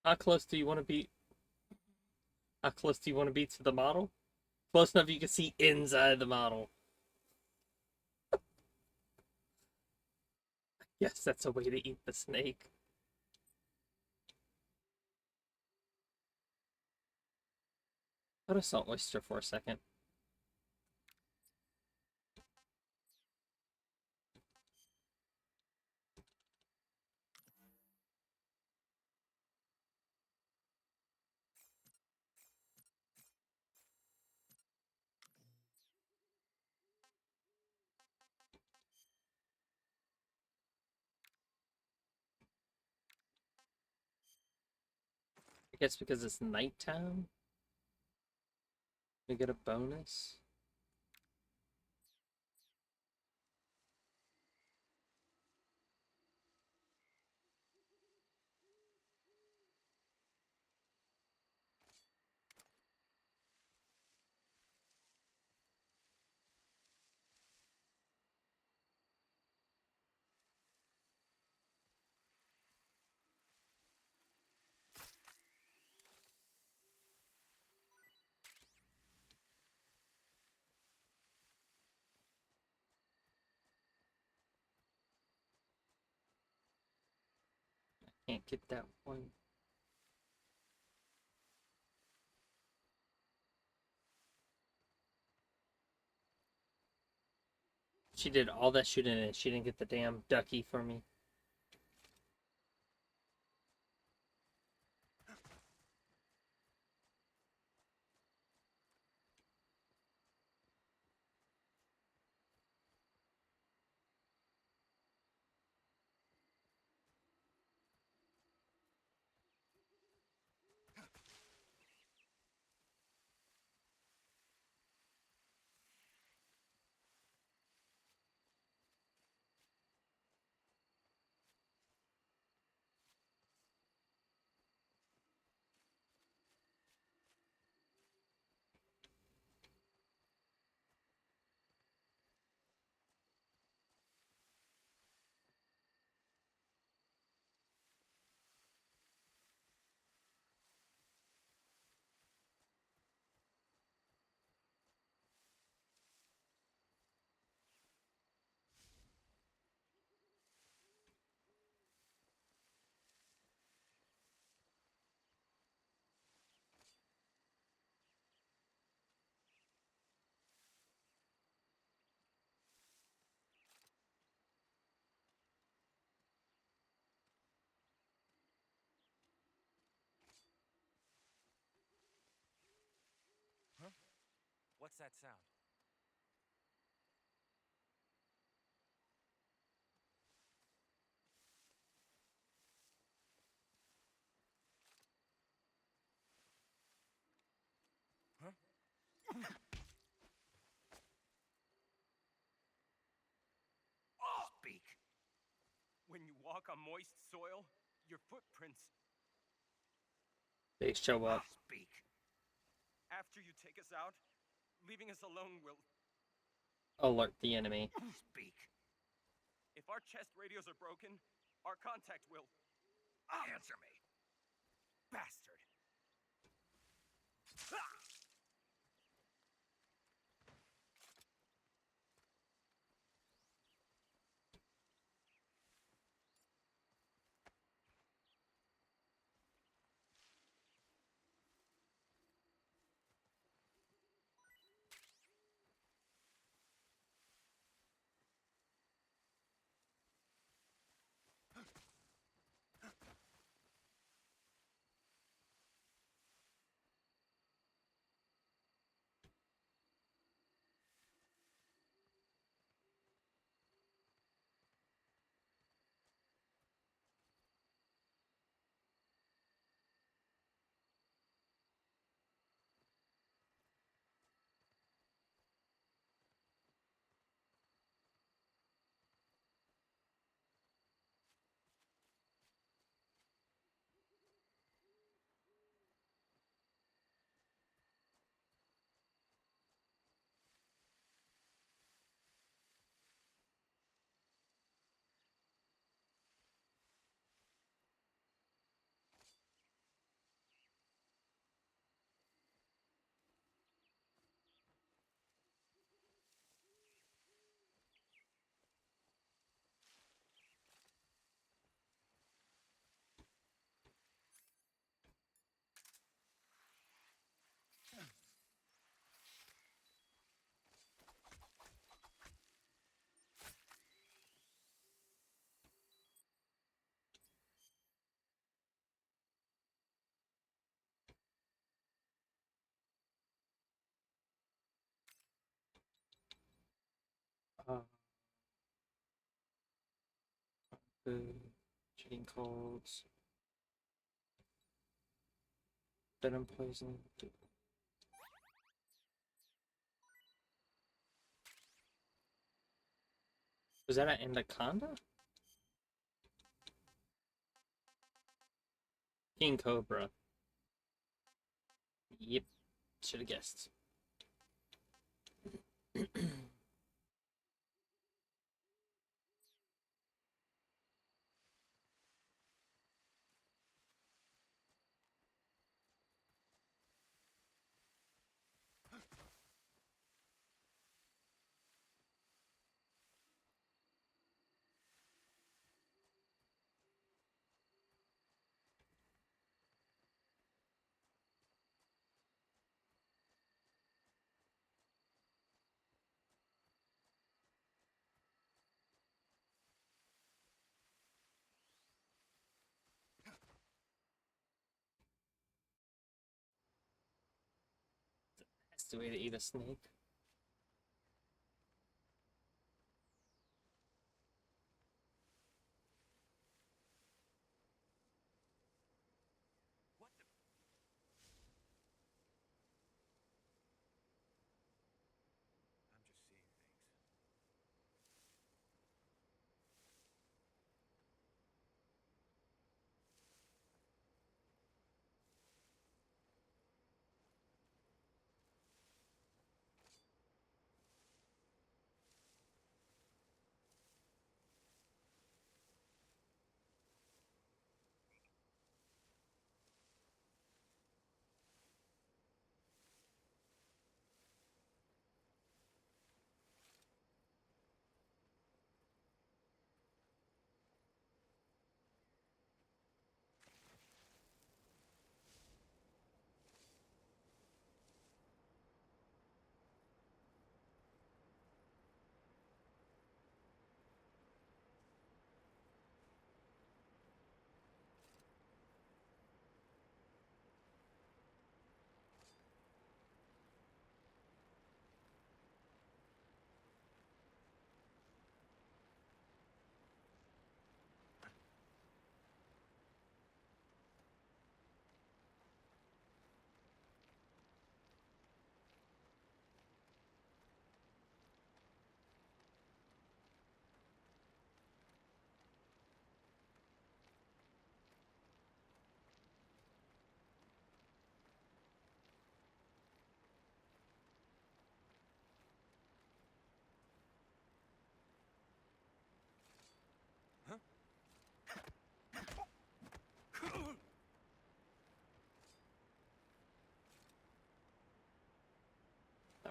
How close do you want to be? How close do you want to be to the model? Close enough you can see inside the model. Yes, that's a way to eat the snake. Put a salt oyster for a second. I guess because it's nighttime, we get a bonus. Can't get that one. She did all that shooting and she didn't get the damn ducky for me. What's that sound? Huh? Speak. When you walk on moist soil, your footprints. They show up. Speak. After you take us out, leaving us alone will. Alert the enemy. Speak. If our chest radios are broken, our contact will. Answer me. Bastard. Cheating codes. Venom poison. Was that an anaconda? King Cobra. Yep. Should have guessed. That's the way to eat a snake. What the? I'm just seeing things.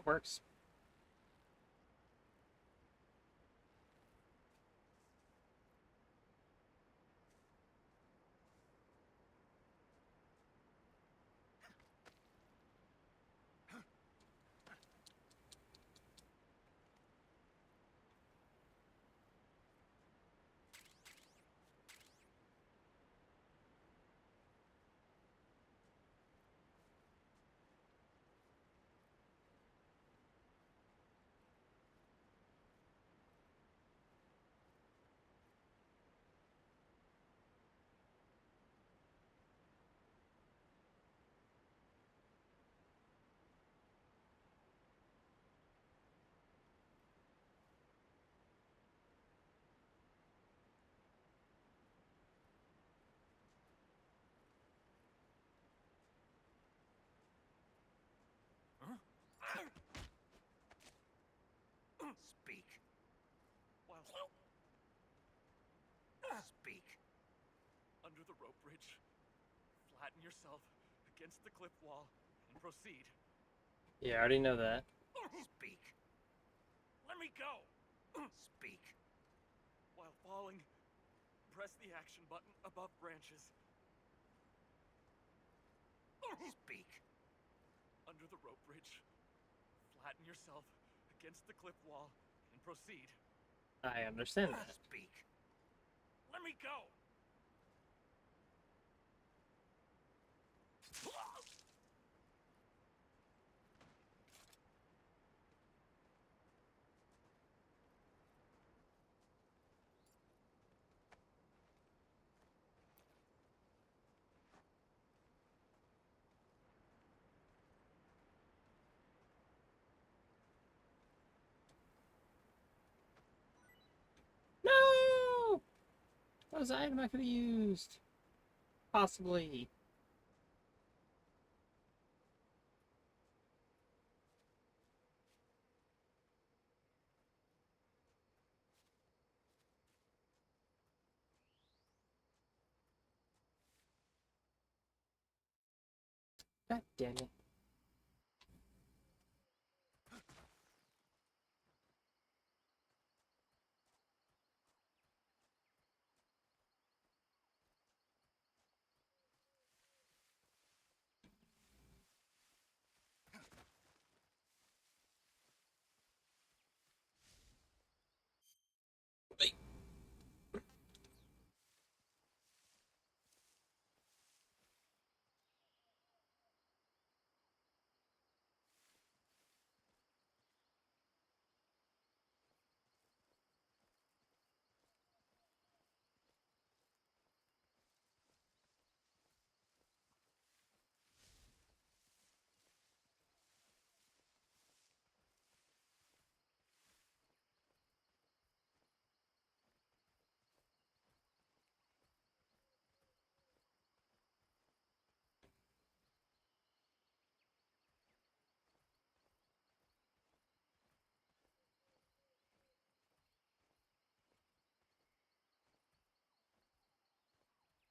That works. Speak. Well, speak. Under the rope bridge, flatten yourself against the cliff wall and proceed. Yeah, I already know that. Speak. Let me go! Speak. While falling, press the action button above branches. Speak. Under the rope bridge, flatten yourself against the cliff wall and proceed. I understand that. Speak. Let me go! No! What was the item I could have used? Possibly. God damn it.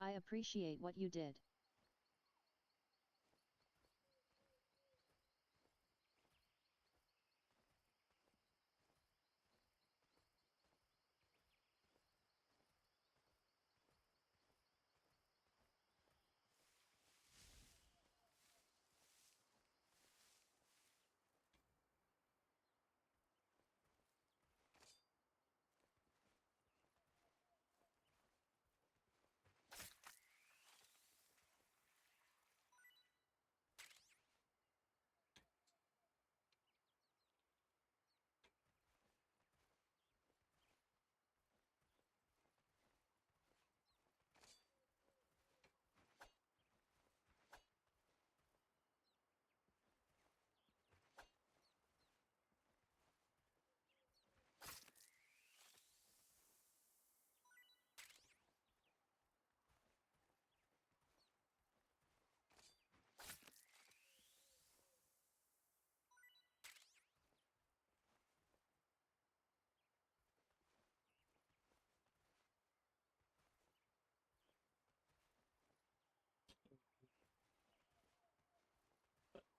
I appreciate what you did.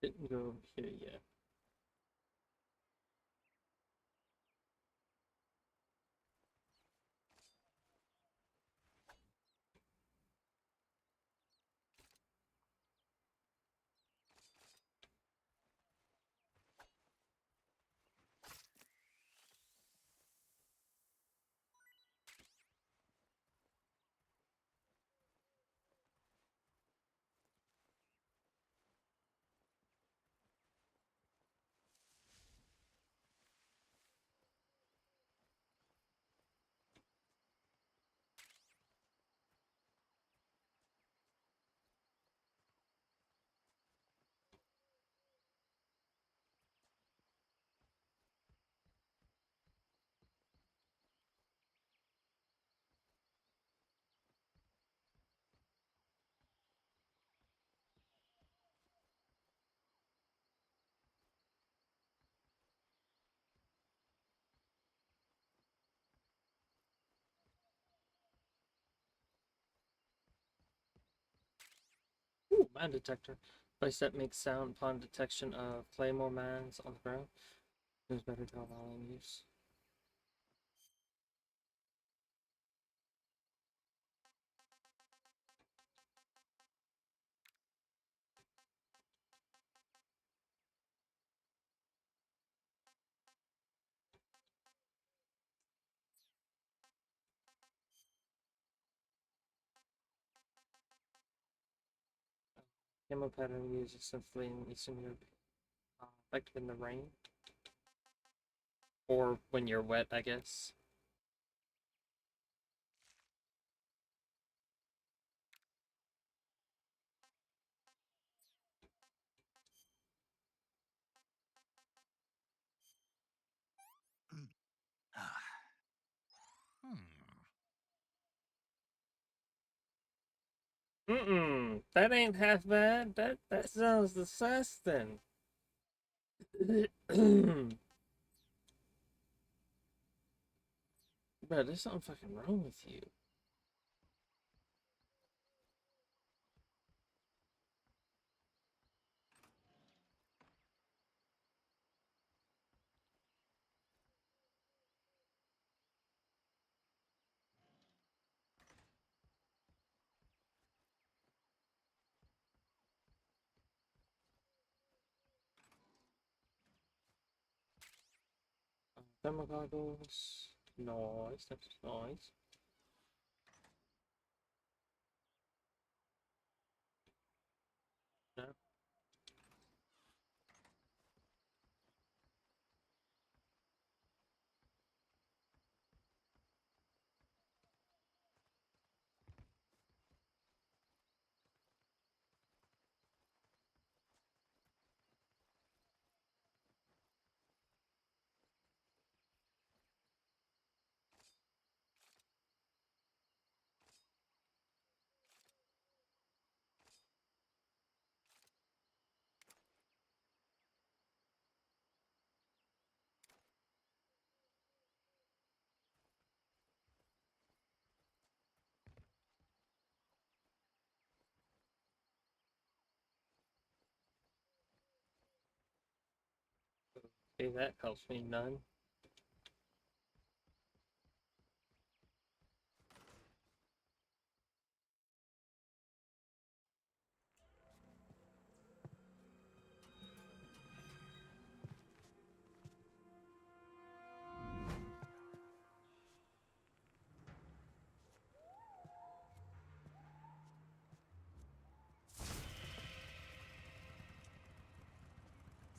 Didn't go here yet. Pattern detector. Device that makes sound upon detection of claymore mines on the ground. It was better to allow in use. Camo pattern used extensively in Eastern Europe. Effective in the rain. Or when you're wet, I guess. That ain't half bad. That sounds disgusting. Bro, there's something fucking wrong with you. Thermal goggles. Nice, that's nice. Yeah. Okay, that helps me none.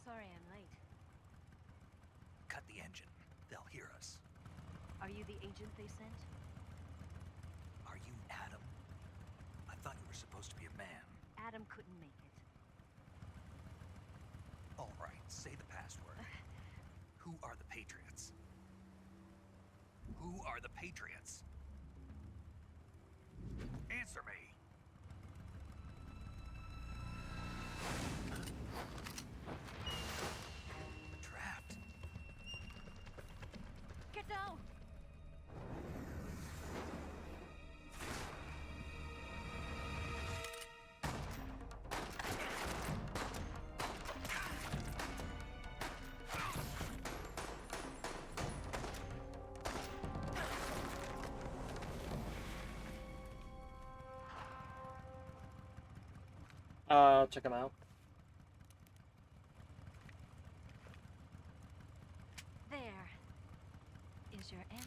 Sorry I'm late. Cut the engine. They'll hear us. Are you the agent they sent? Are you Adam? I thought you were supposed to be a man. Adam couldn't make it. All right, say the password. Who are the Patriots? Who are the Patriots? Answer me. Trapped. Get down! Check them out. There is your answer.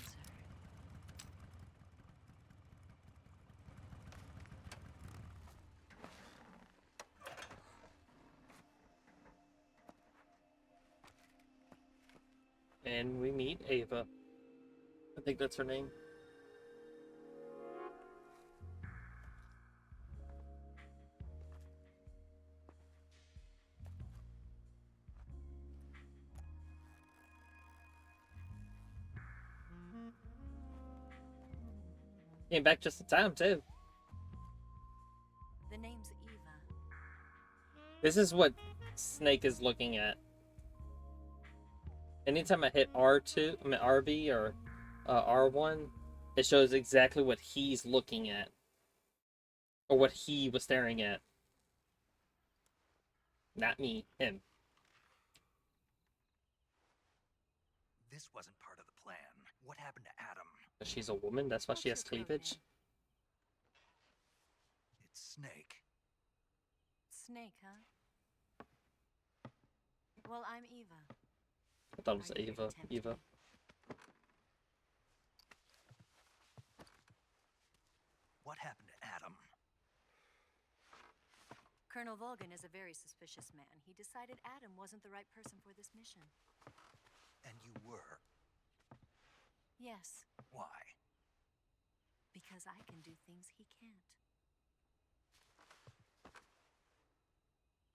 And we meet Ava. I think that's her name. Came back just in time, too. The name's Eva. This is what Snake is looking at. Anytime I hit R2, I mean RB or R1, it shows exactly what he's looking at. Or what he was staring at. Not me, him. This wasn't part of the plan. What happened to Adam? She's a woman, that's why she has cleavage. It's Snake. Snake, huh? Well, I'm Eva. I thought it was Ava. Eva. What happened to Adam? Colonel Volgin is a very suspicious man. He decided Adam wasn't the right person for this mission. And you were? Yes. Why? Because I can do things he can't.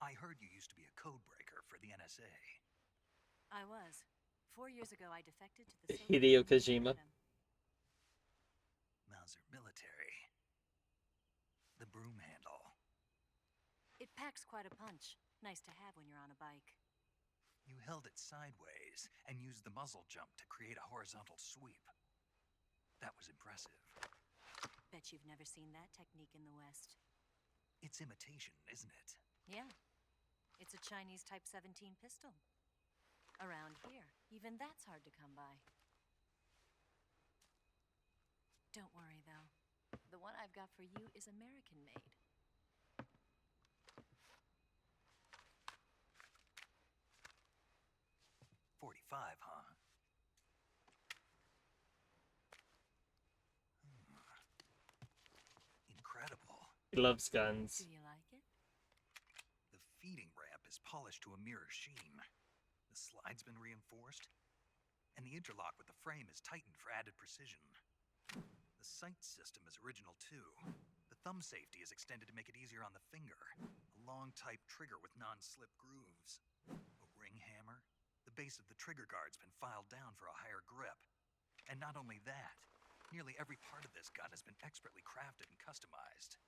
I heard you used to be a code breaker for the NSA. I was. 4 years ago, I defected to the Hideo Kojima. Mauser military. The broom handle. It packs quite a punch. Nice to have when you're on a bike. You held it sideways and used the muzzle jump to create a horizontal sweep. That was impressive. Bet you've never seen that technique in the West. It's imitation, isn't it? Yeah. It's a Chinese Type 17 pistol. Around here, even that's hard to come by. Don't worry, though. The one I've got for you is American-made. 45, huh? Incredible. He loves guns. Do you like it? The feeding ramp is polished to a mirror sheen. The slide's been reinforced, and the interlock with the frame is tightened for added precision. The sight system is original too. The thumb safety is extended to make it easier on the finger. A long type trigger with non-slip grooves. A ring hammer. The base of the trigger guard's been filed down for a higher grip. And not only that, nearly every part of this gun has been expertly crafted and customized.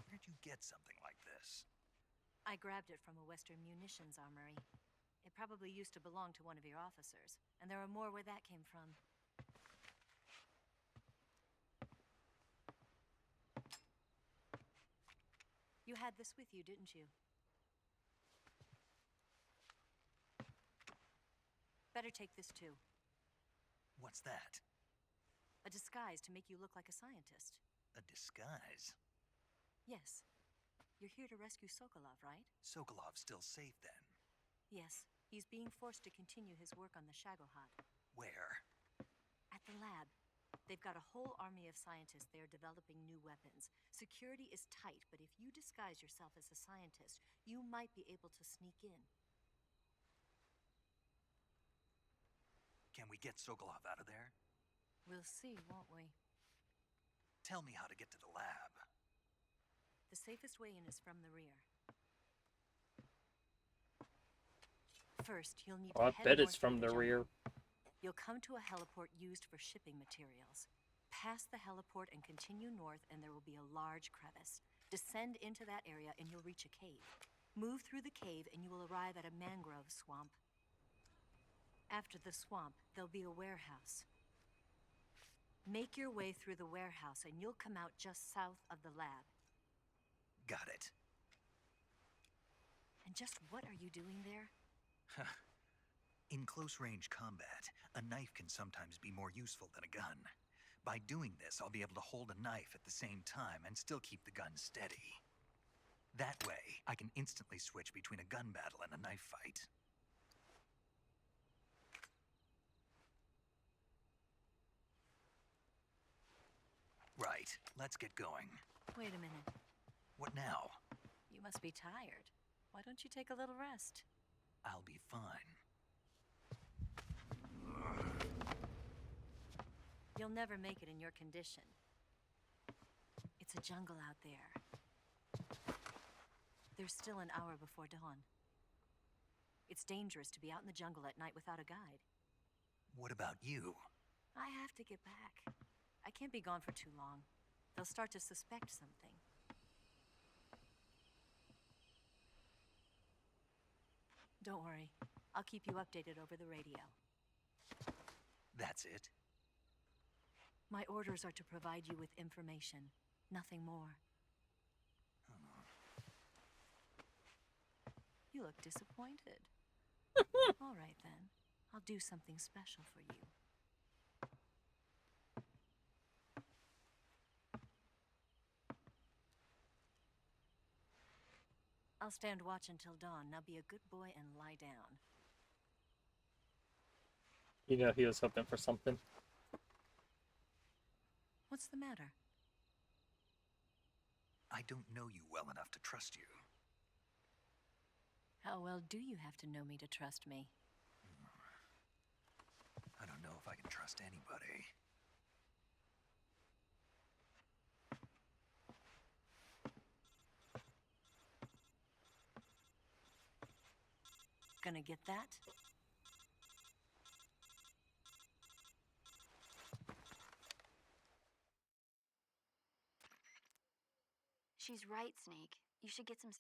Where'd you get something like this? I grabbed it from a Western munitions armory. It probably used to belong to one of your officers, and there are more where that came from. You had this with you, didn't you? Better take this too. What's that? A disguise to make you look like a scientist. A disguise? Yes. You're here to rescue Sokolov, right? Sokolov's still safe then? Yes. He's being forced to continue his work on the Shagohod. Where? At the lab. They've got a whole army of scientists there developing new weapons. Security is tight, but if you disguise yourself as a scientist, you might be able to sneak in. Can we get Sokolov out of there? We'll see, won't we? Tell me how to get to the lab. The safest way in is from the rear. First, you'll need to I head bet north it's from through the rear. You'll come to a heliport used for shipping materials. Pass the heliport and continue north, and there will be a large crevice. Descend into that area, and you'll reach a cave. Move through the cave, and you will arrive at a mangrove swamp. After the swamp, there'll be a warehouse. Make your way through the warehouse, and you'll come out just south of the lab. Got it. And just what are you doing there? In close-range combat, a knife can sometimes be more useful than a gun. By doing this, I'll be able to hold a knife at the same time and still keep the gun steady. That way, I can instantly switch between a gun battle and a knife fight. Right, let's get going. Wait a minute. What now? You must be tired. Why don't you take a little rest? I'll be fine. You'll never make it in your condition. It's a jungle out there. There's still an hour before dawn. It's dangerous to be out in the jungle at night without a guide. What about you? I have to get back. I can't be gone for too long. They'll start to suspect something. Don't worry. I'll keep you updated over the radio. That's it? My orders are to provide you with information, nothing more. You look disappointed. All right, then. I'll do something special for you. I'll stand watch until dawn. Now be a good boy and lie down. You know he was hoping for something. What's the matter? I don't know you well enough to trust you. How well do you have to know me to trust me? I don't know if I can trust anybody. Gonna get that? She's right, Snake. You should get some...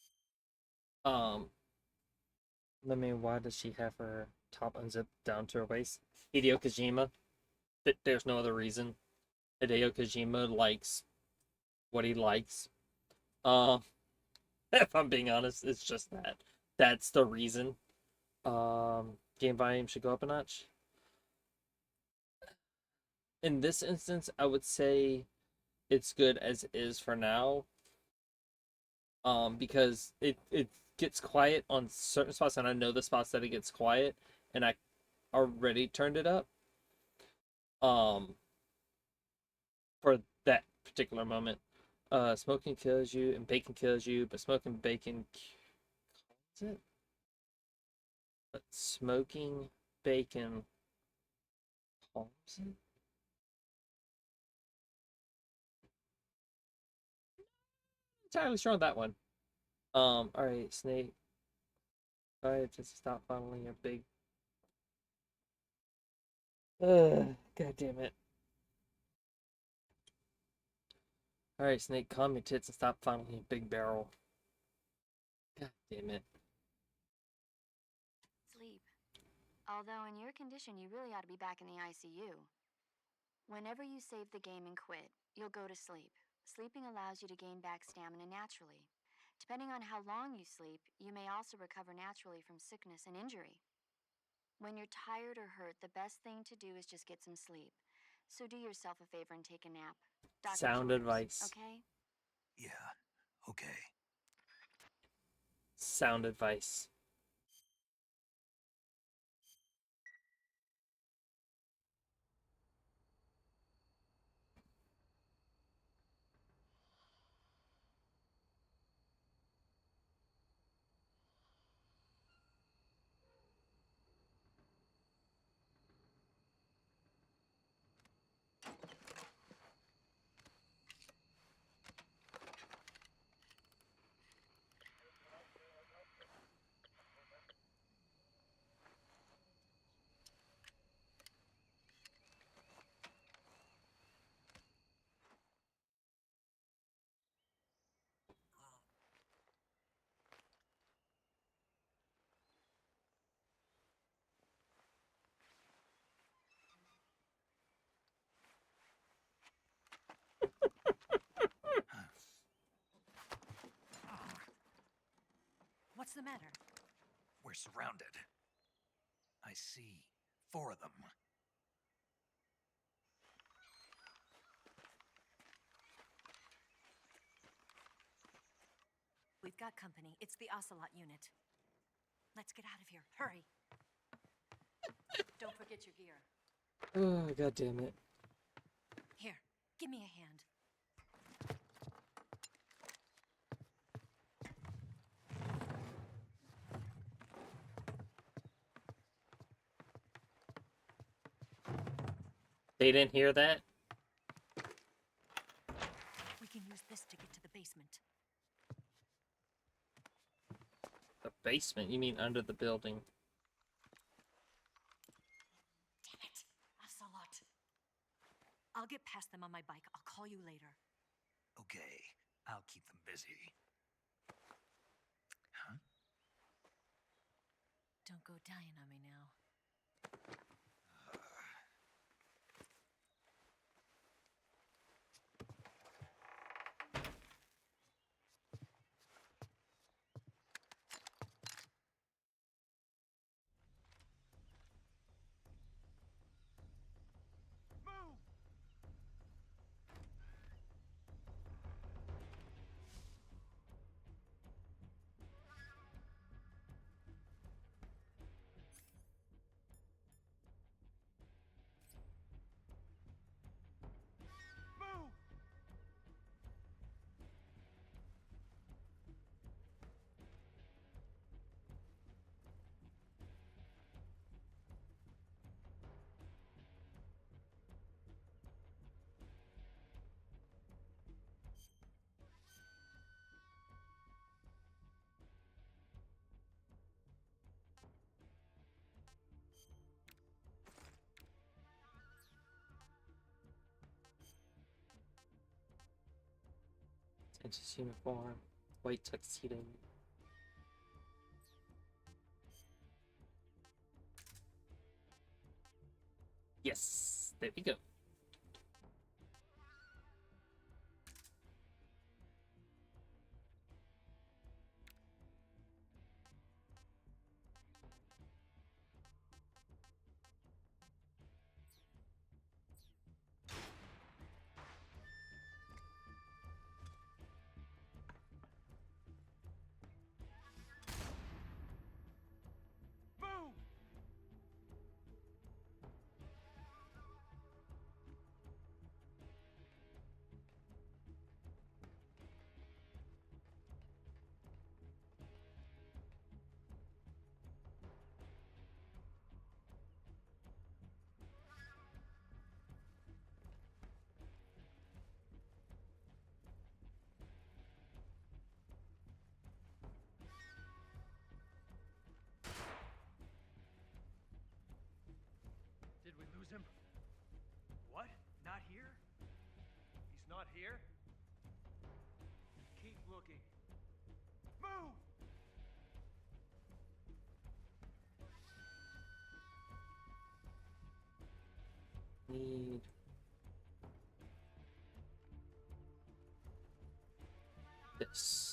I mean, why does she have her top unzipped down to her waist? Hideo Kojima. There's no other reason. Hideo Kojima likes what he likes. If I'm being honest, it's just that. That's the reason. Game volume should go up a notch. In this instance, I would say it's good as is for now. Because it gets quiet on certain spots, and I know the spots that it gets quiet, and I already turned it up. For that particular moment. Smoking kills you and bacon kills you, but smoking bacon calms it? But smoking bacon calms it? Entirely sure on that one. Alright, Snake. Try to stop funneling your big... God damn it. Alright, Snake, calm your tits and stop funneling your big barrel. God damn it. Sleep. Although in your condition, you really ought to be back in the ICU. Whenever you save the game and quit, you'll go to sleep. Sleeping allows you to gain back stamina naturally. Depending on how long you sleep, you may also recover naturally from sickness and injury. When you're tired or hurt, the best thing to do is just get some sleep. So do yourself a favor and take a nap. Sound advice. Okay? Yeah, okay. Sound advice. What's the matter? We're surrounded. I see 4 of them. We've got company. It's the Ocelot unit. Let's get out of here. Hurry. Don't forget your gear. Oh, god damn it. Here, give me a hand. They didn't hear that? We can use this to get to the basement. The basement? You mean under the building? Damn it, Ocelot. I'll get past them on my bike. I'll call you later. Okay, I'll keep them busy. Huh? Don't go dying on me now. Apprentice uniform, white tuxedo. Yes, there we go. Move! Did we lose him? What? Not here? He's not here? Keep looking. Move! Need this.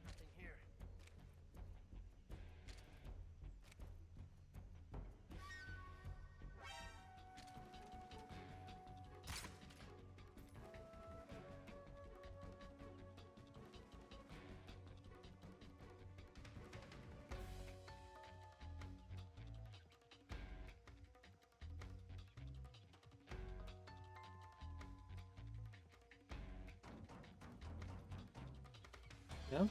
Nothing here. No?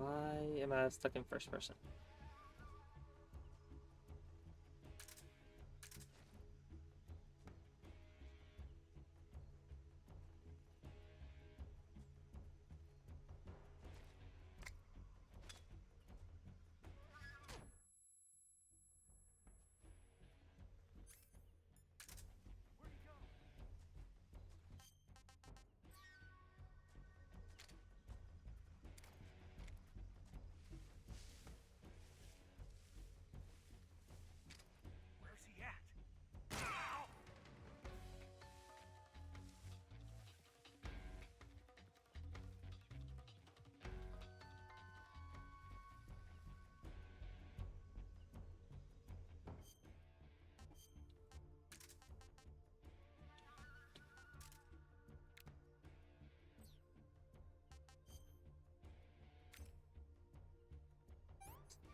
Why am I stuck in first person? Where's he at?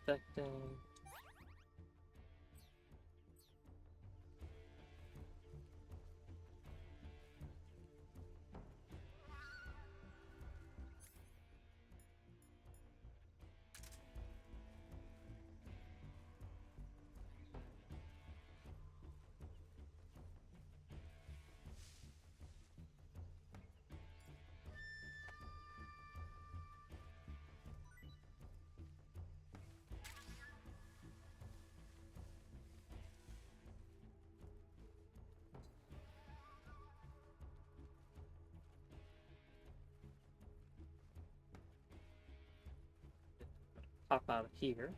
Infecting. Pop out of here.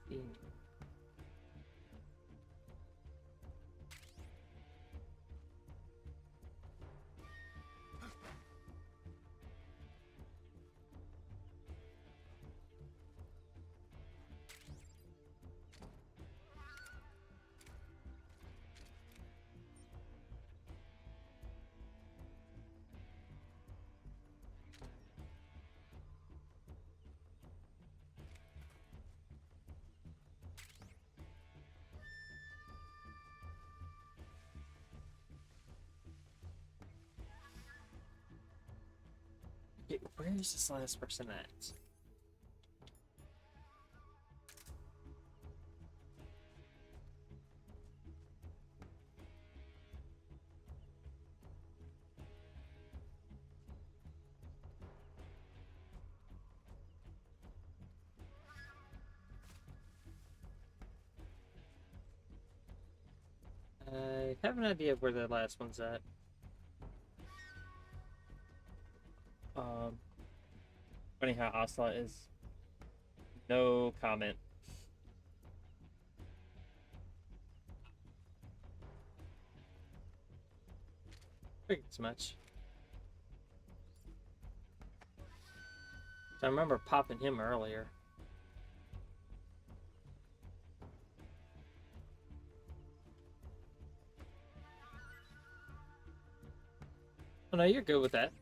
See. Okay, where is this last person at? I have an idea of where the last one's at. Funny how Ocelot is. No comment. Figured as much. I remember popping him earlier. Oh no, you're good with that.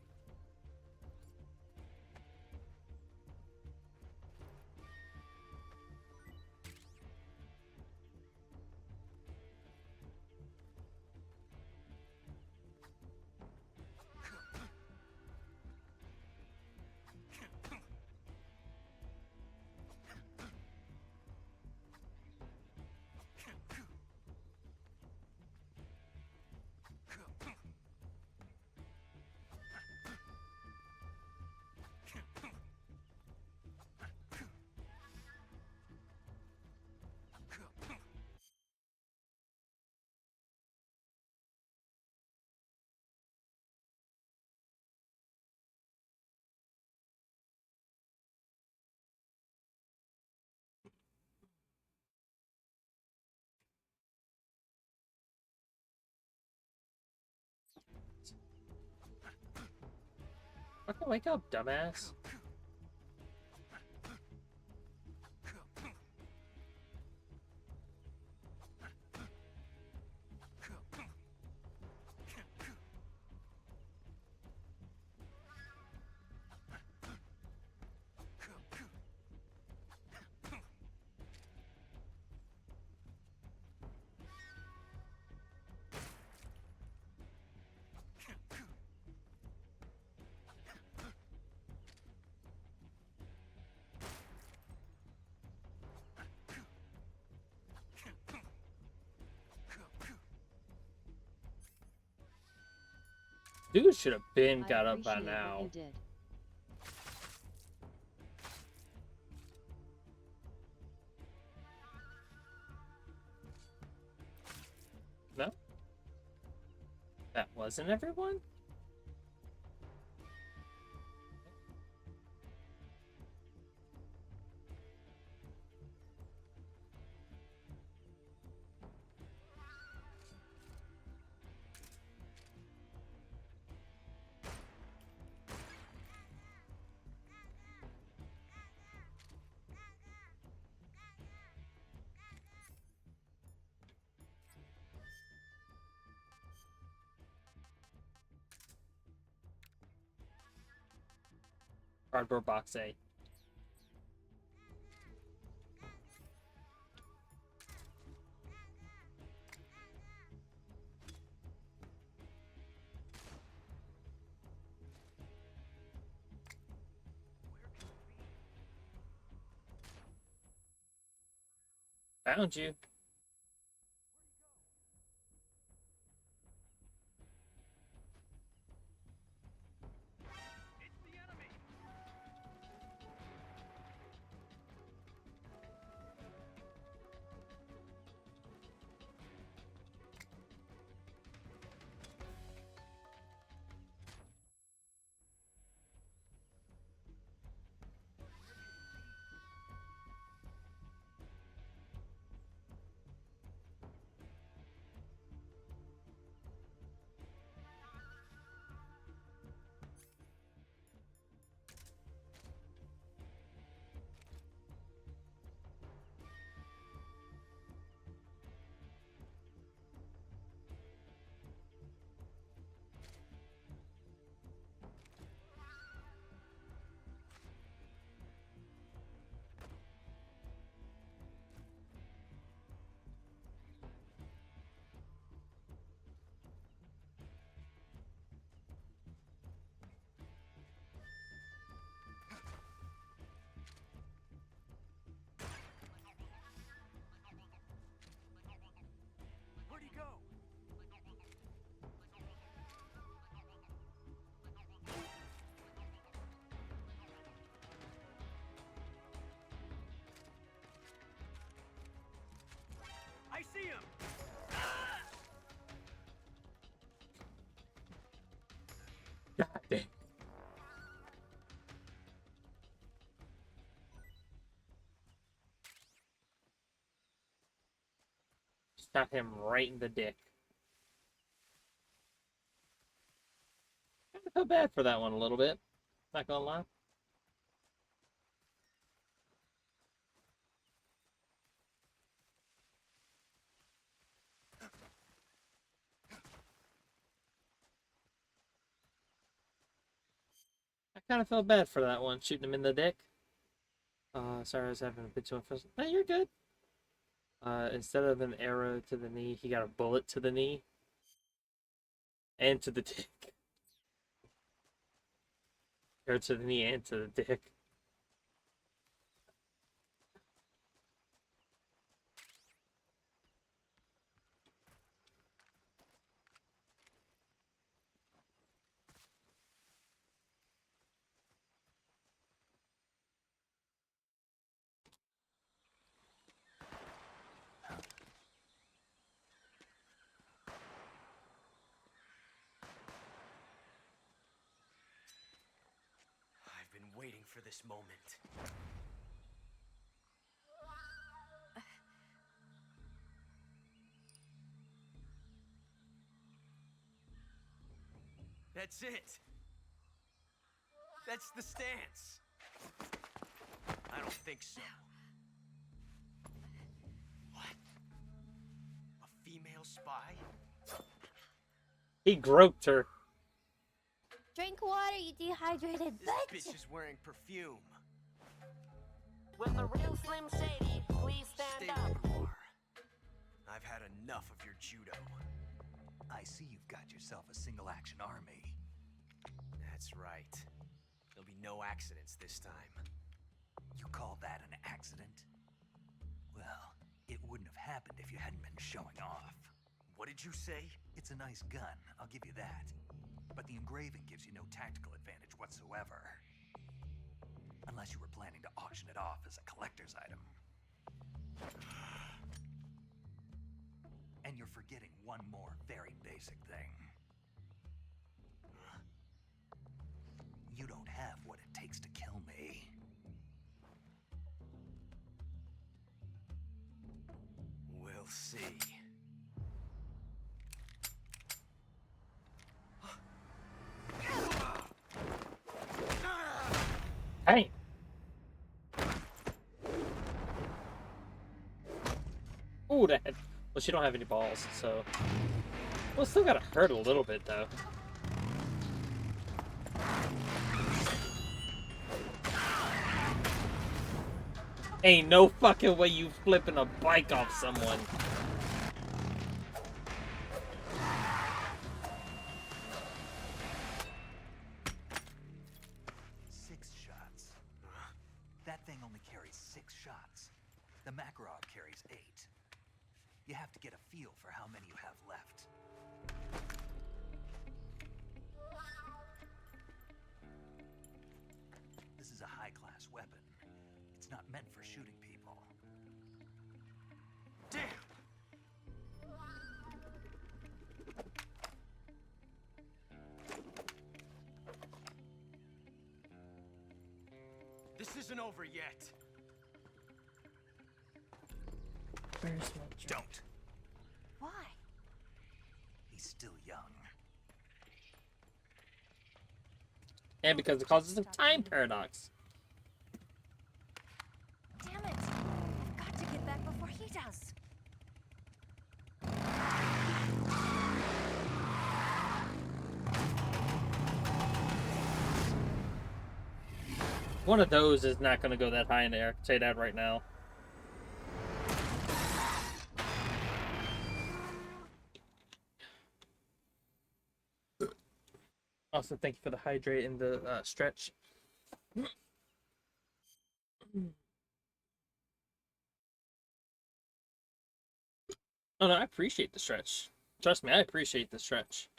Fucking wake up, dumbass. Dude should have been got up by now. You did. No? That wasn't everyone? Cardboard box A. Found you. Where'd he go? I see him! God damn. Shot him right in the dick. I felt bad for that one a little bit. Not gonna lie. I kind of felt bad for that one, shooting him in the dick. Sorry, I was having a bit too much. No, you're good. Instead of an arrow to the knee, he got a bullet to the knee. And to the dick. Or to the knee and to the dick. I've been waiting for this moment. That's it! That's the stance. I don't think so. What? A female spy? He groped her. Drink water, you dehydrated This bitch! bitch is wearing perfume. Will the real Slim Shady please stand Stay up? where you are. I've had enough of your judo. I see you've got yourself a single-action army. That's right. There'll be no accidents this time. You call that an accident? Well, it wouldn't have happened if you hadn't been showing off. What did you say? It's a nice gun, I'll give you that. But the engraving gives you no tactical advantage whatsoever. Unless you were planning to auction it off as a collector's item. And you're forgetting one more very basic thing. You don't have what it takes to kill me. We'll see. Hey. Ooh, that. Well, she don't have any balls, so. Well, it still gotta hurt a little bit, though. Ain't no fucking way you flipping a bike off someone. Six shots. That thing only carries 6 shots. The Makarov carries 8. You have to get a feel for how many you have left. This is a high-class weapon. It's not meant for shooting people. Damn! This isn't over yet. Where's my Don't. Why? He's still young. And because it causes a time paradox. Damn it! I've got to get back before he does. One of those is not going to go that high in the air. I can say that right now. Also, thank you for the hydrate and the stretch. Oh no, I appreciate the stretch. Trust me, I appreciate the stretch.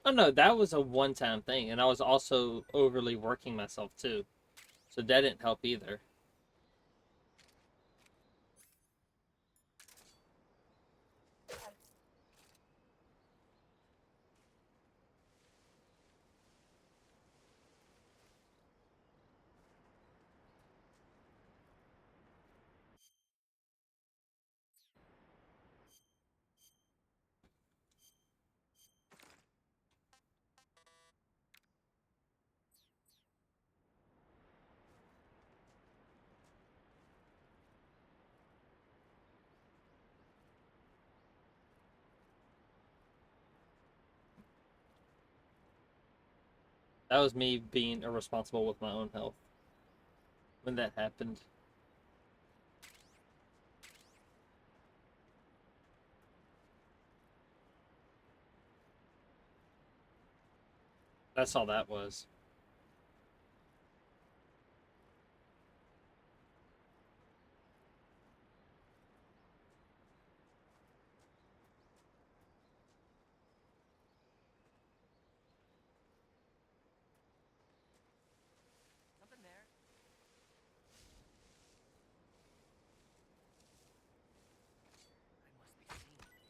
Oh no, that was a one-time thing, and I was also overly working myself too, so that didn't help either. That was me being irresponsible with my own health when that happened. That's all that was. Something there. I must be seeing things.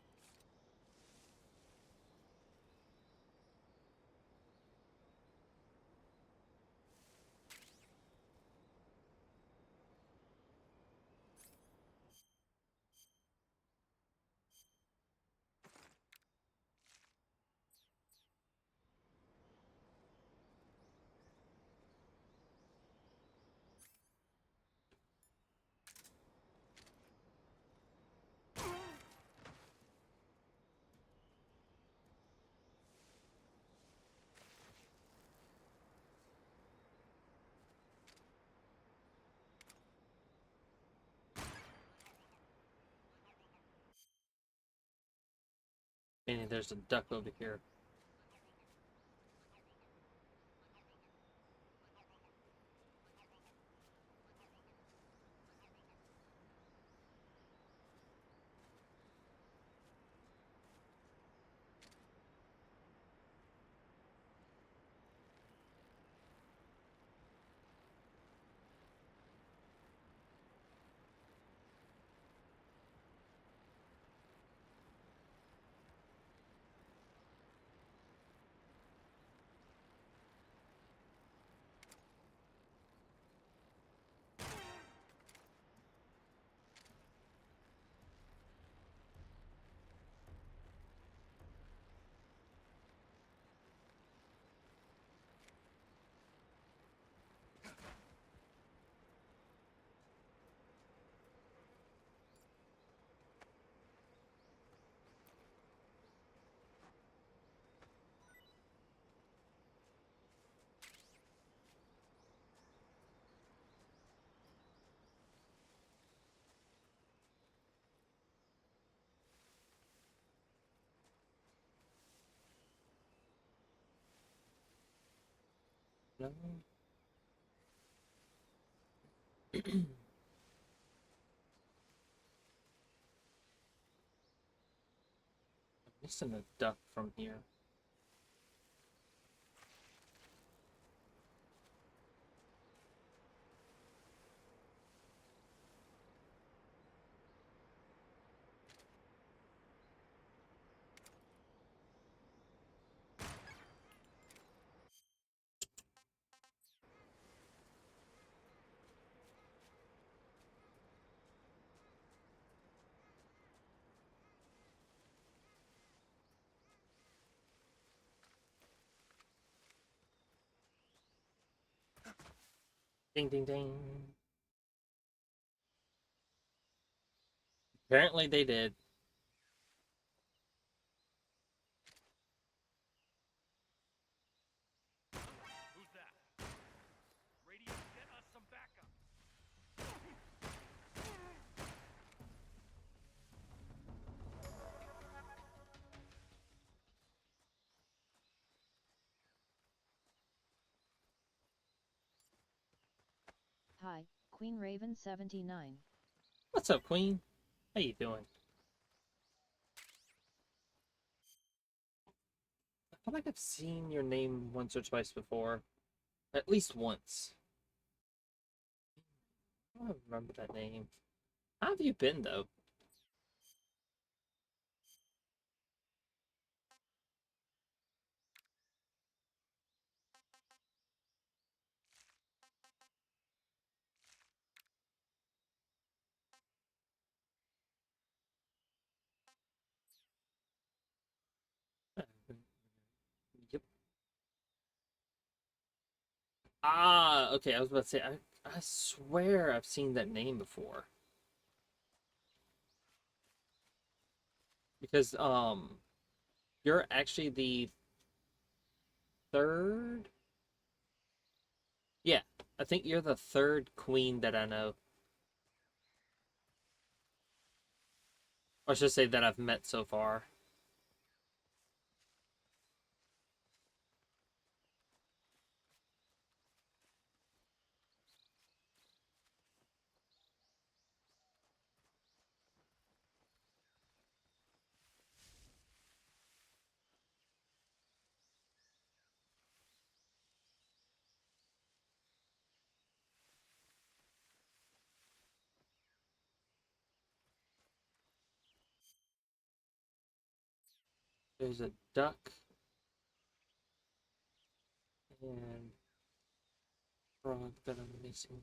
Meaning there's a duck over here. No. I'm missing a duck from here. Ding, ding, ding. Apparently they did. Who's that? Radio, get us some backup. Hi, Queen Raven 79. What's up, Queen? How you doing? I feel like I've seen your name once or twice before. At least once. I don't remember that name. How have you been, though? Yep. Ah, okay, I was about to say, I swear I've seen that name before. Because, you're actually the third? Yeah, I think you're the third queen that I know. Or I should say that I've met so far. There's a duck. And frog that I'm missing.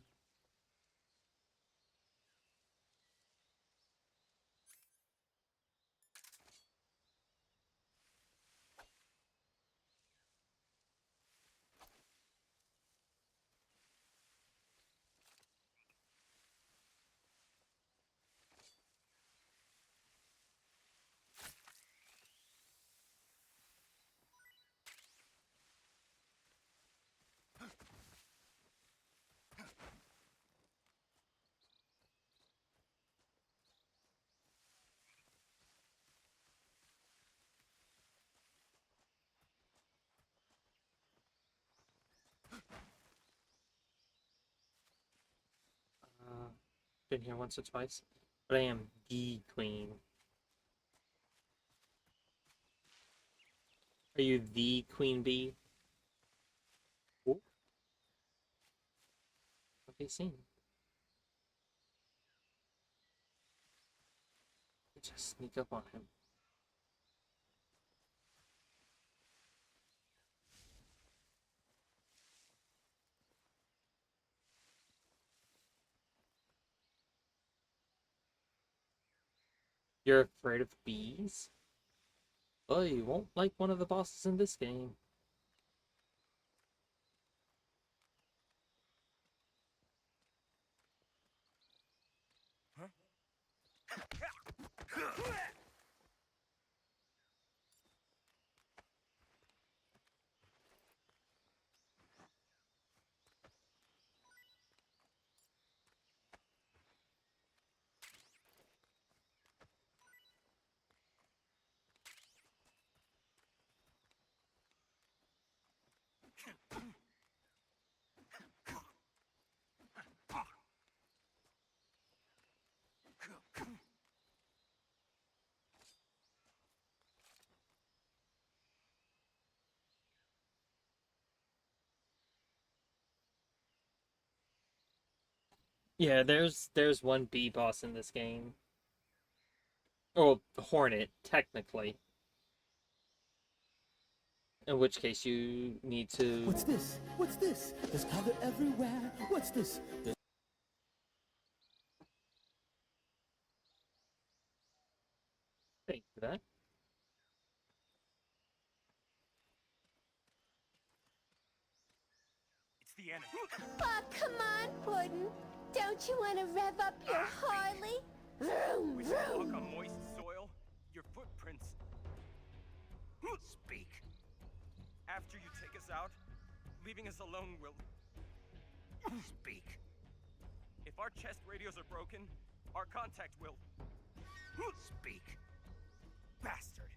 Been here once or twice, but I am the queen. Are you the queen bee? Ooh. What have you seen? Just sneak up on him. You're afraid of bees? Oh, you won't like one of the bosses in this game. Yeah, there's one bee boss in this game. Oh, Hornet, technically. In which case you need to... What's this? What's this? There's color everywhere. What's this? Thank you for that. It's the enemy. Oh, come on, Puddin'. Don't you want to rev up your Harley? Vroom, When you walk vroom. on moist soil, your footprints speak. After you take us out, leaving us alone will speak. If our chest radios are broken, our contact will speak. Bastard.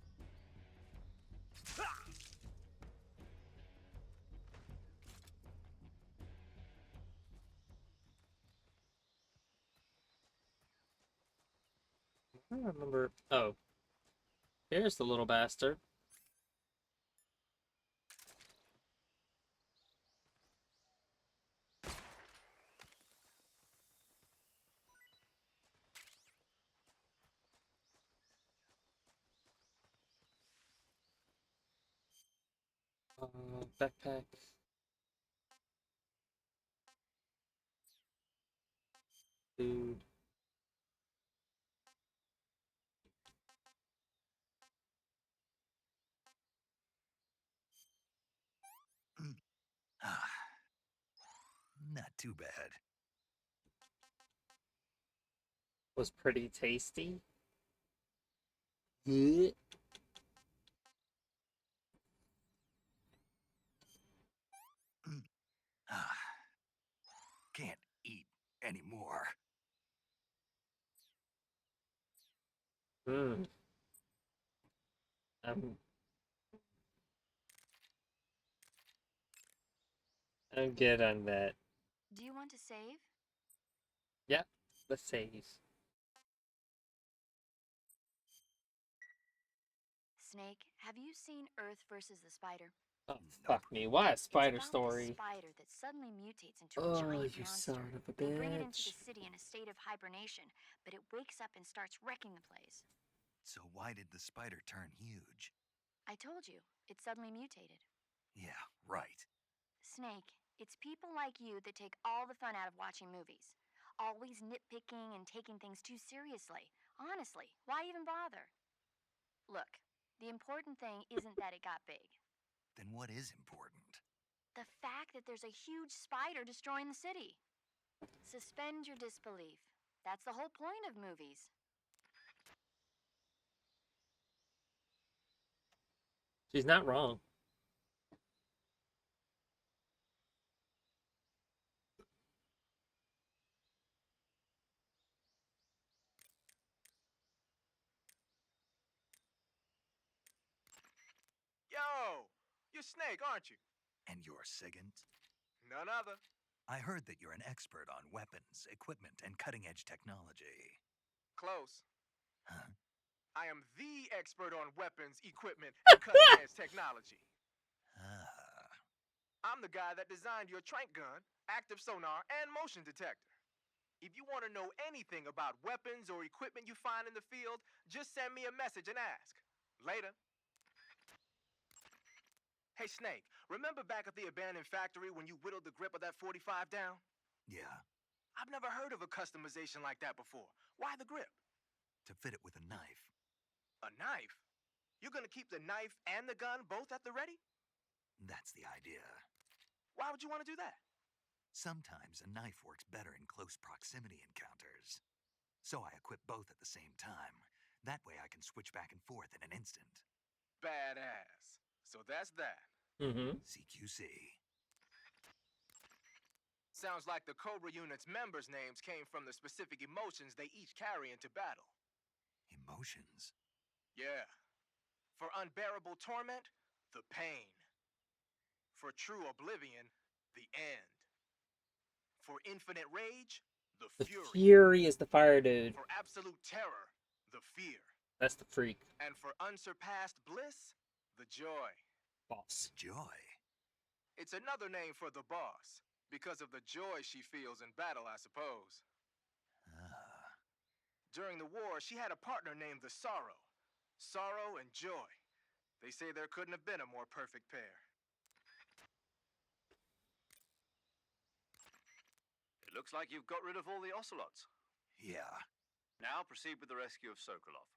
I don't remember... Oh. Here's the little bastard. Backpack. Dude. Not too bad. Was pretty tasty. Blech. Can't eat anymore. I'm good on that. Do you want to save? Yeah, let's save. Snake, have you seen Earth versus the Spider? Oh, fuck me. Why a spider It's about story? this spider that suddenly mutates into a Oh, giant you monster. son of a They bring it into bitch. the city in a state of hibernation, but it wakes up and starts wrecking the place. So why did the spider turn huge? I told you, it suddenly mutated. Yeah, right. Snake, it's people like you that take all the fun out of watching movies. Always nitpicking and taking things too seriously. Honestly, why even bother? Look, the important thing isn't that it got big. Then what is important? The fact that there's a huge spider destroying the city. Suspend your disbelief. That's the whole point of movies. She's not wrong. Yo! You're Snake, aren't you? And you're Sigint? None other. I heard that you're an expert on weapons, equipment, and cutting-edge technology. Close. Huh? I am the expert on weapons, equipment, and cutting-edge technology. Ah. I'm the guy that designed your trank gun, active sonar, and motion detector. If you want to know anything about weapons or equipment you find in the field, just send me a message and ask. Later. Hey, Snake, remember back at the abandoned factory when you whittled the grip of that 45 down? Yeah, I've never heard of a customization like that before. Why the grip? to fit it with a knife. A knife? You're gonna keep the knife and the gun both at the ready? That's the idea. Why would you want to do that? Sometimes a knife works better in close proximity encounters. So I equip both at the same time. That way I can switch back and forth in an instant. Badass. So that's that. Mm-hmm. CQC. Sounds like the Cobra unit's members' names came from the specific emotions they each carry into battle. Emotions? Yeah. For unbearable torment, the pain. For true oblivion, the end. For infinite rage, the The fury. Fury is the fire dude. For absolute terror, the fear. That's the freak. And for unsurpassed bliss, the joy. Boss. Joy? It's another name for the boss, because of the joy she feels in battle, I suppose. Ah. During the war, she had a partner named the Sorrow. Sorrow and joy. They say there couldn't have been a more perfect pair. It looks like you've got rid of all the ocelots. Yeah. Now proceed with the rescue of Sokolov.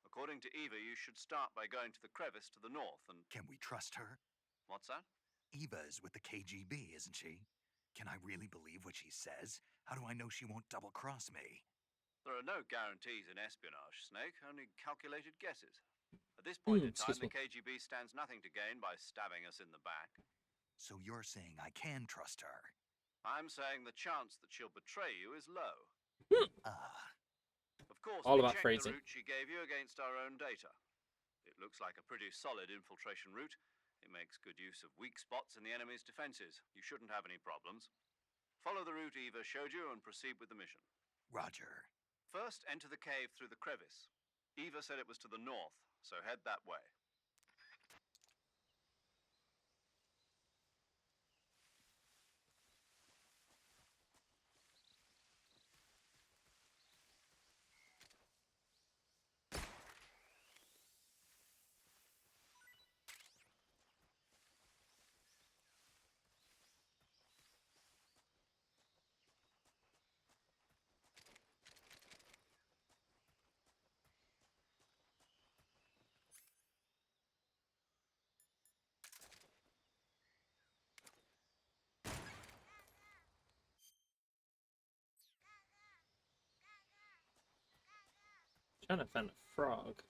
According to Eva, you should start by going to the crevice to the north and... Can we trust her? What's that? Eva is with the KGB, isn't she? Can I really believe what she says? How do I know she won't double-cross me? There are no guarantees in espionage, Snake, only calculated guesses. At this point in time, the KGB stands nothing to gain by stabbing us in the back. So you're saying I can trust her? I'm saying the chance that she'll betray you is low. Ah. Of course, All we about checked phrasing. the route she gave you against our own data. It looks like a pretty solid infiltration route. It makes good use of weak spots in the enemy's defenses. You shouldn't have any problems. Follow the route Eva showed you and proceed with the mission. Roger. First, enter the cave through the crevice. Eva said it was to the north, so head that way. Trying to find a frog.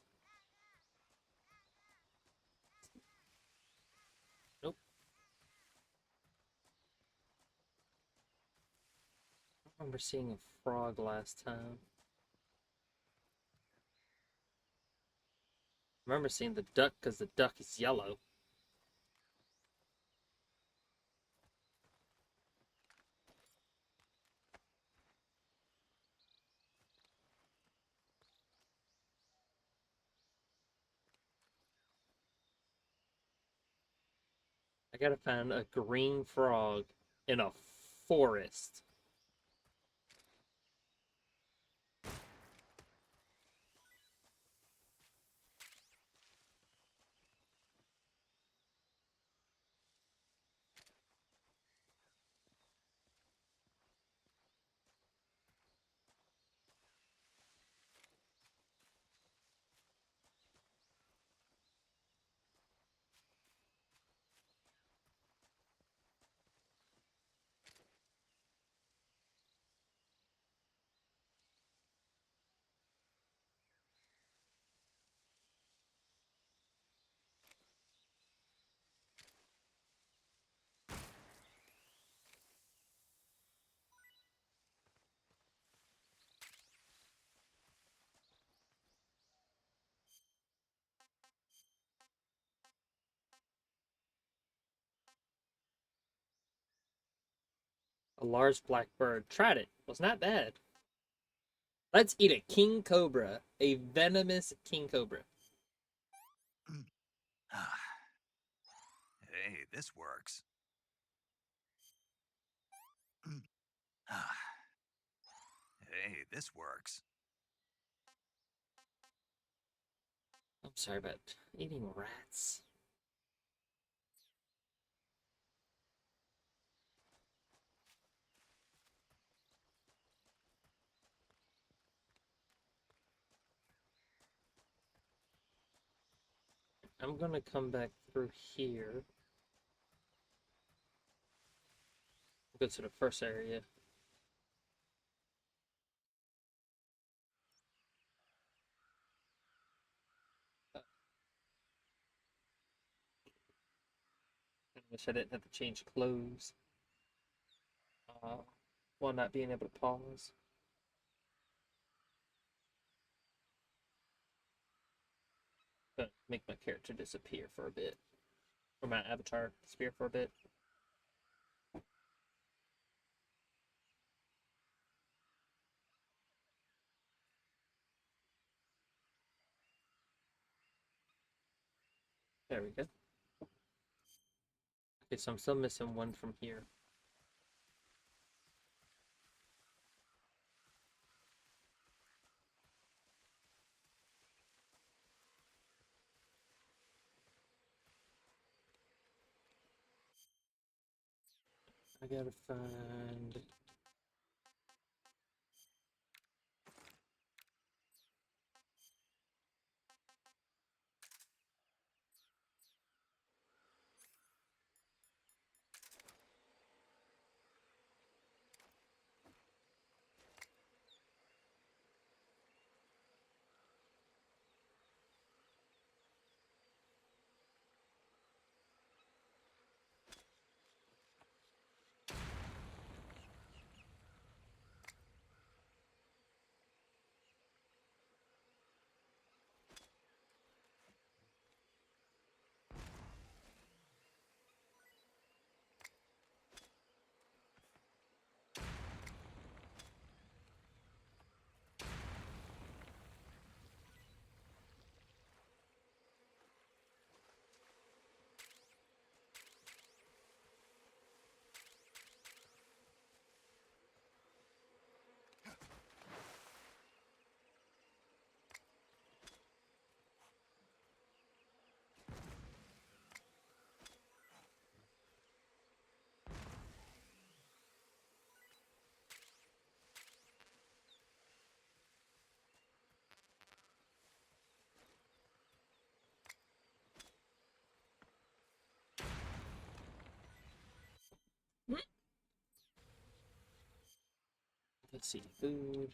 Nope. I remember seeing a frog last time. I remember seeing the duck because the duck is yellow. I gotta find a green frog in a forest. A large black bird. Tried it. Was not bad. Let's eat a king cobra. A venomous king cobra. Hey, this works. Hey, this works. I'm sorry about eating rats. I'm gonna come back through here. Go to the first area. I wish I didn't have to change clothes. While not being able to pause. Gonna make my character disappear for a bit. Or my avatar disappear for a bit. There we go. Okay, so I'm still missing one from here. I gotta find... Let's see, food.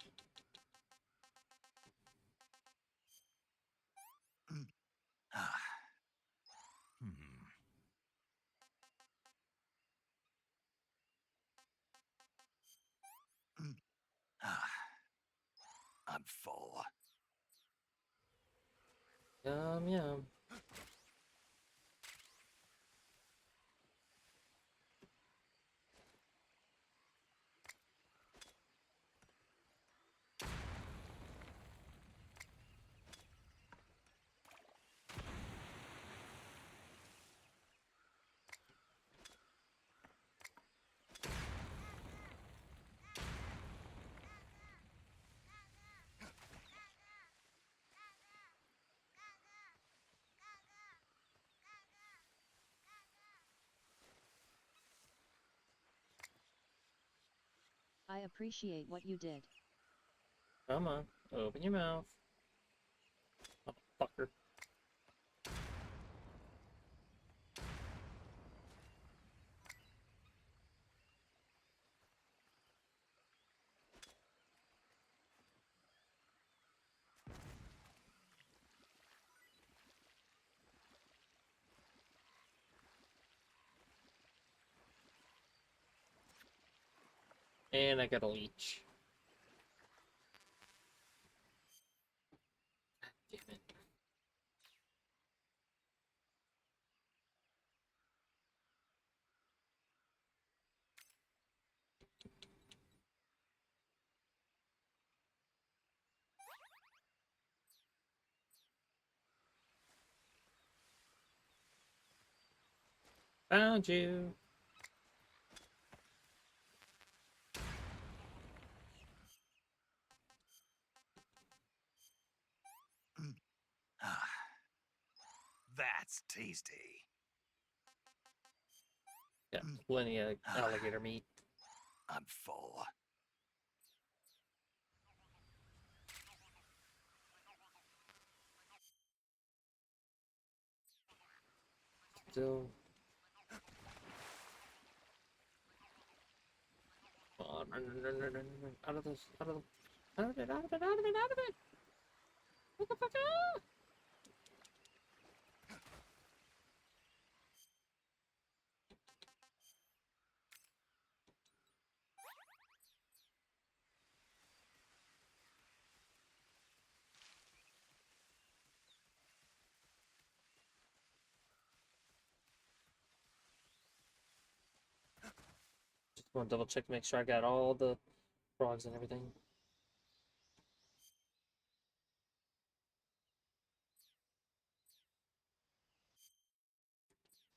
I'm full. Yum, yum. I appreciate what you did. Come on, open your mouth. Oh, fucker. And I got a leech. Damn it. Found you. That's tasty. Got plenty of alligator meat. I'm full. Still. Come on, run. Out of this, out of it. What the fuck? Just want to double check, make sure I got all the frogs and everything.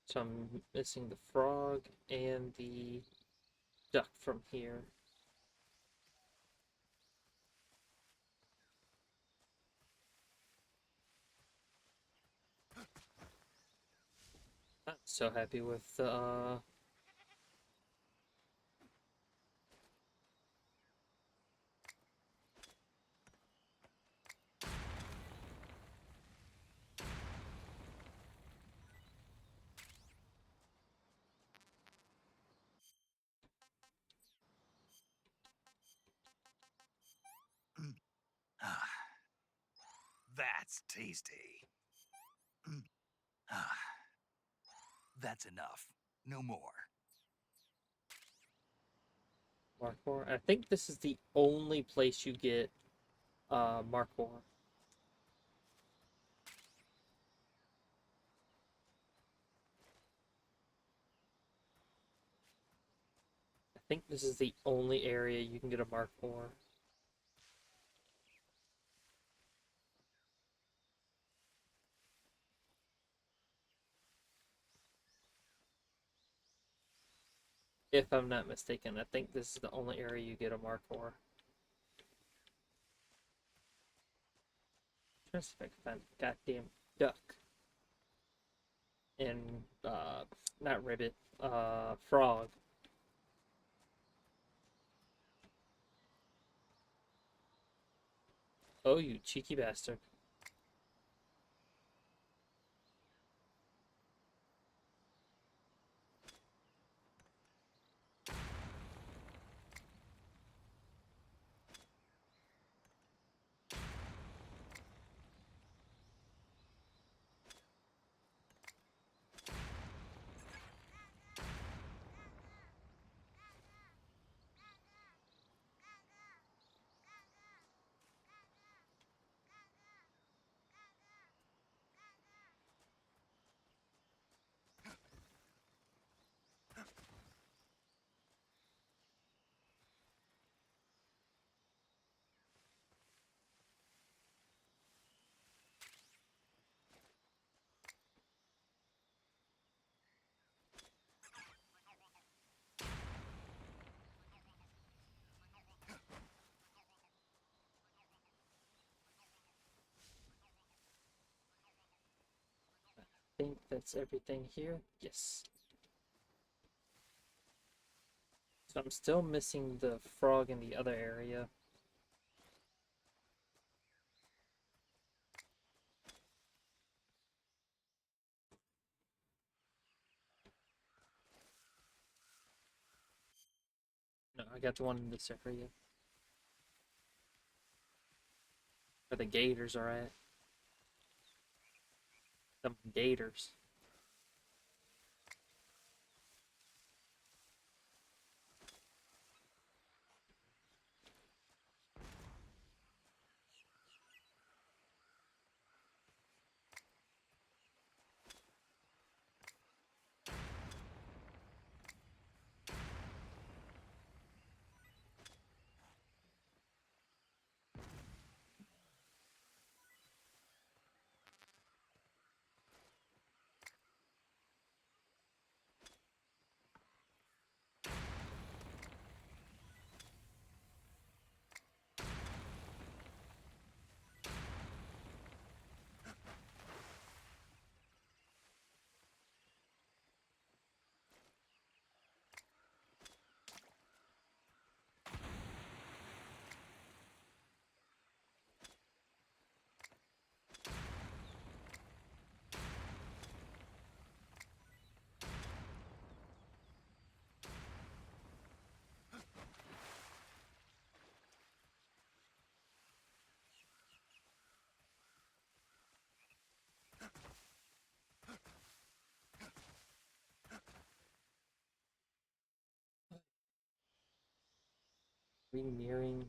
So I'm missing the frog and the duck from here. I'm so happy with That's tasty. That's enough. No more. Markhor. I think this is the only place you get Markhor. I think this is the only area you can get a Markhor. If I'm not mistaken, I think this is the only area you get a Markhor. Trying to see if I can find a goddamn duck. And not ribbit, frog. Oh, you cheeky bastard. I think that's everything here. Yes. So I'm still missing the frog in the other area. No, I got the one in this area. Where the gators are at. Some gators. we nearing?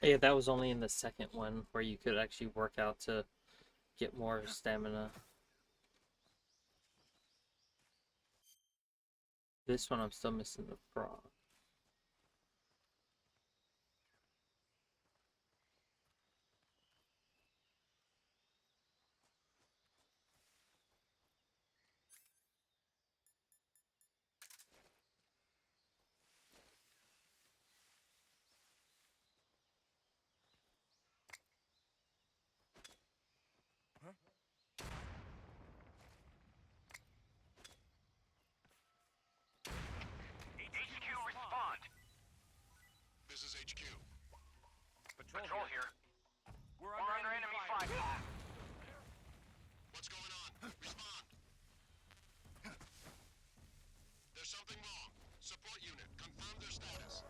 Yeah, that was only in the second one where you could actually work out to get more stamina. This one I'm still missing the frog. HQ, respond. This is HQ. Patrol here. We're under enemy fire. What's going on? Respond. There's something wrong. Support unit, confirm their status.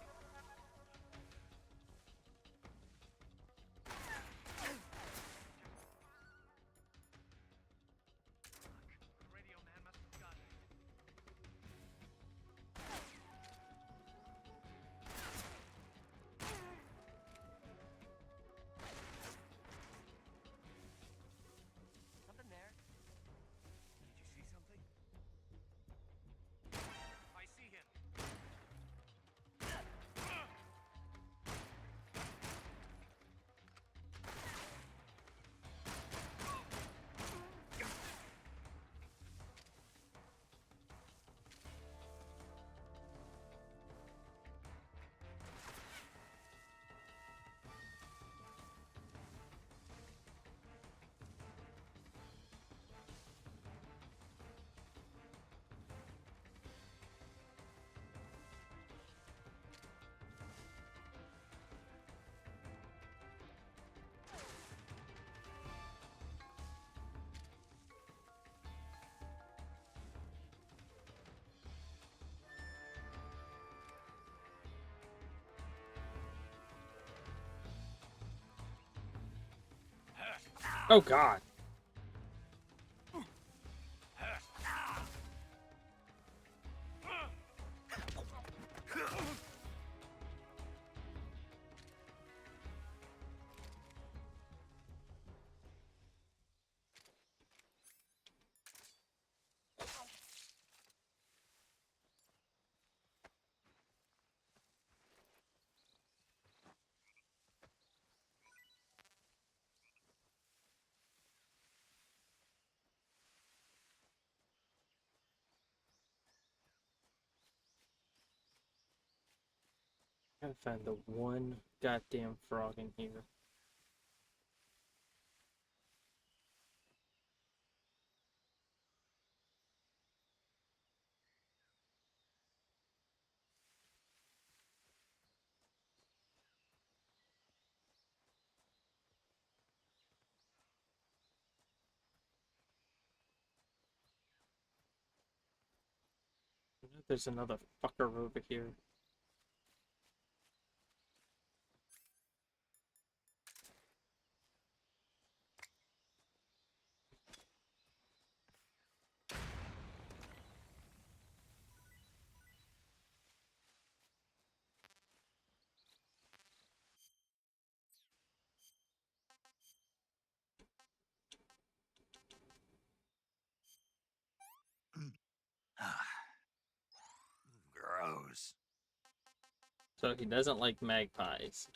Radio man must have gotten it. Something there? Did you see something? I see him. Oh god. Gotta find the one goddamn frog in here. There's another fucker over here. So he doesn't like magpies.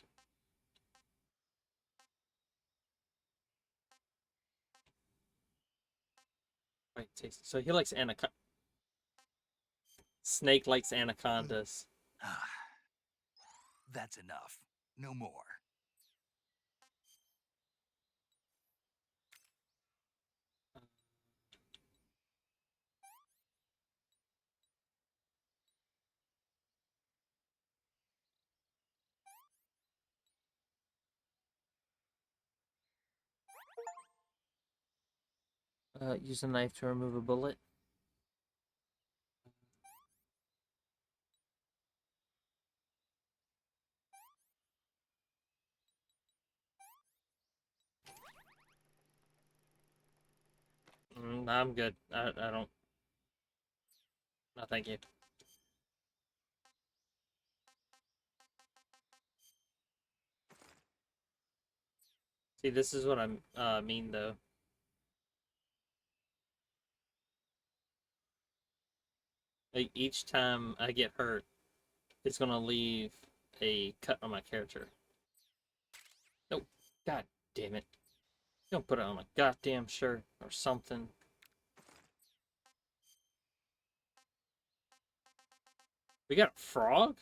Wait, so he likes anaconda. Snake likes anacondas. That's enough. No more. Use a knife to remove a bullet. I'm good. I don't. No, thank you. See, this is what I mean, though. Like, each time I get hurt, it's gonna leave a cut on my character. Nope. God damn it. Don't put it on my goddamn shirt or something. We got a frog?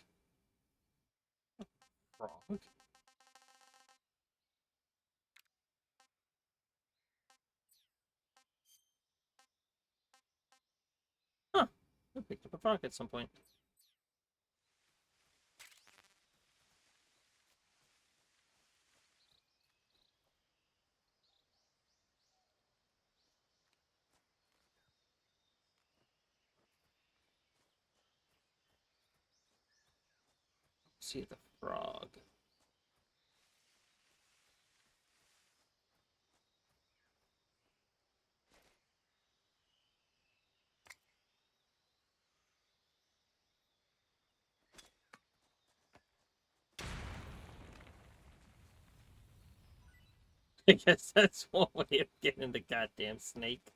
Frog? Huh. I picked up a frog at some point. See the frog. I guess that's one way of getting the goddamn snake.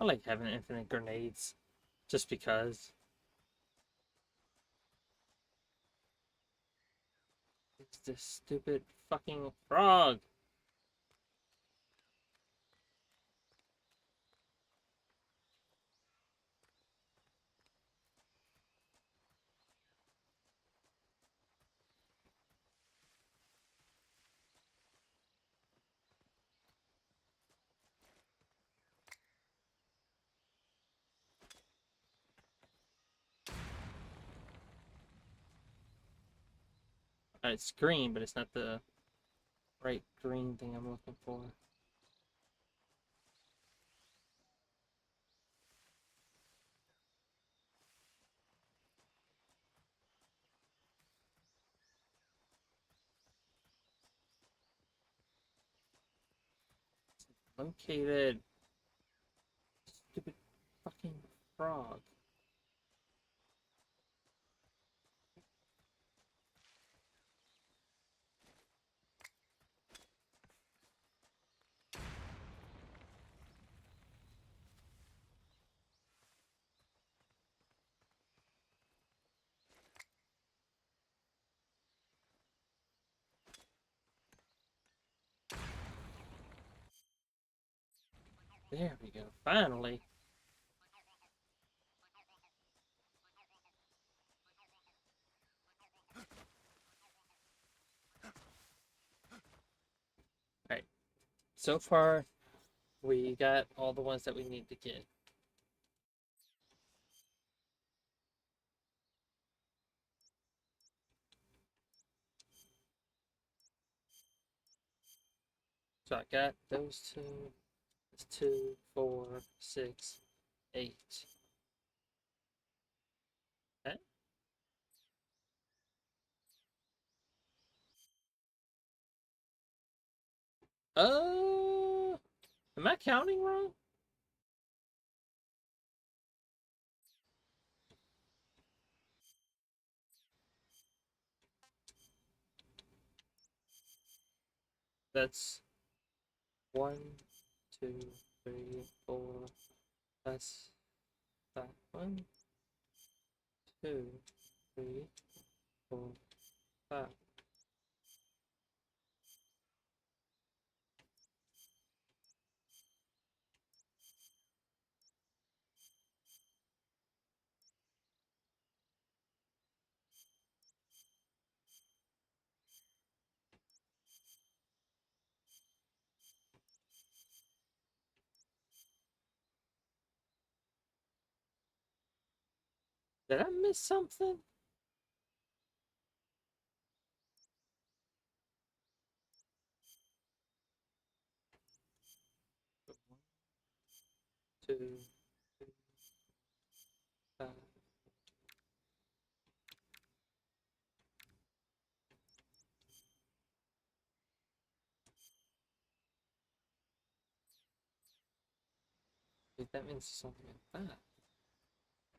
I like having infinite grenades. Just because. It's this stupid fucking frog. It's green, but it's not the right green thing I'm looking for. Located. Stupid fucking frog. There we go. Finally. Alright. So far, we got all the ones that we need to get. So I got those two. That's 2, 4, 6, 8. Okay. Am I counting wrong? That's 1, 2, 3, 4. That's that 1, 2, 3, 4, 5. Did I miss something? Two, three, 5. Dude, that means something like that.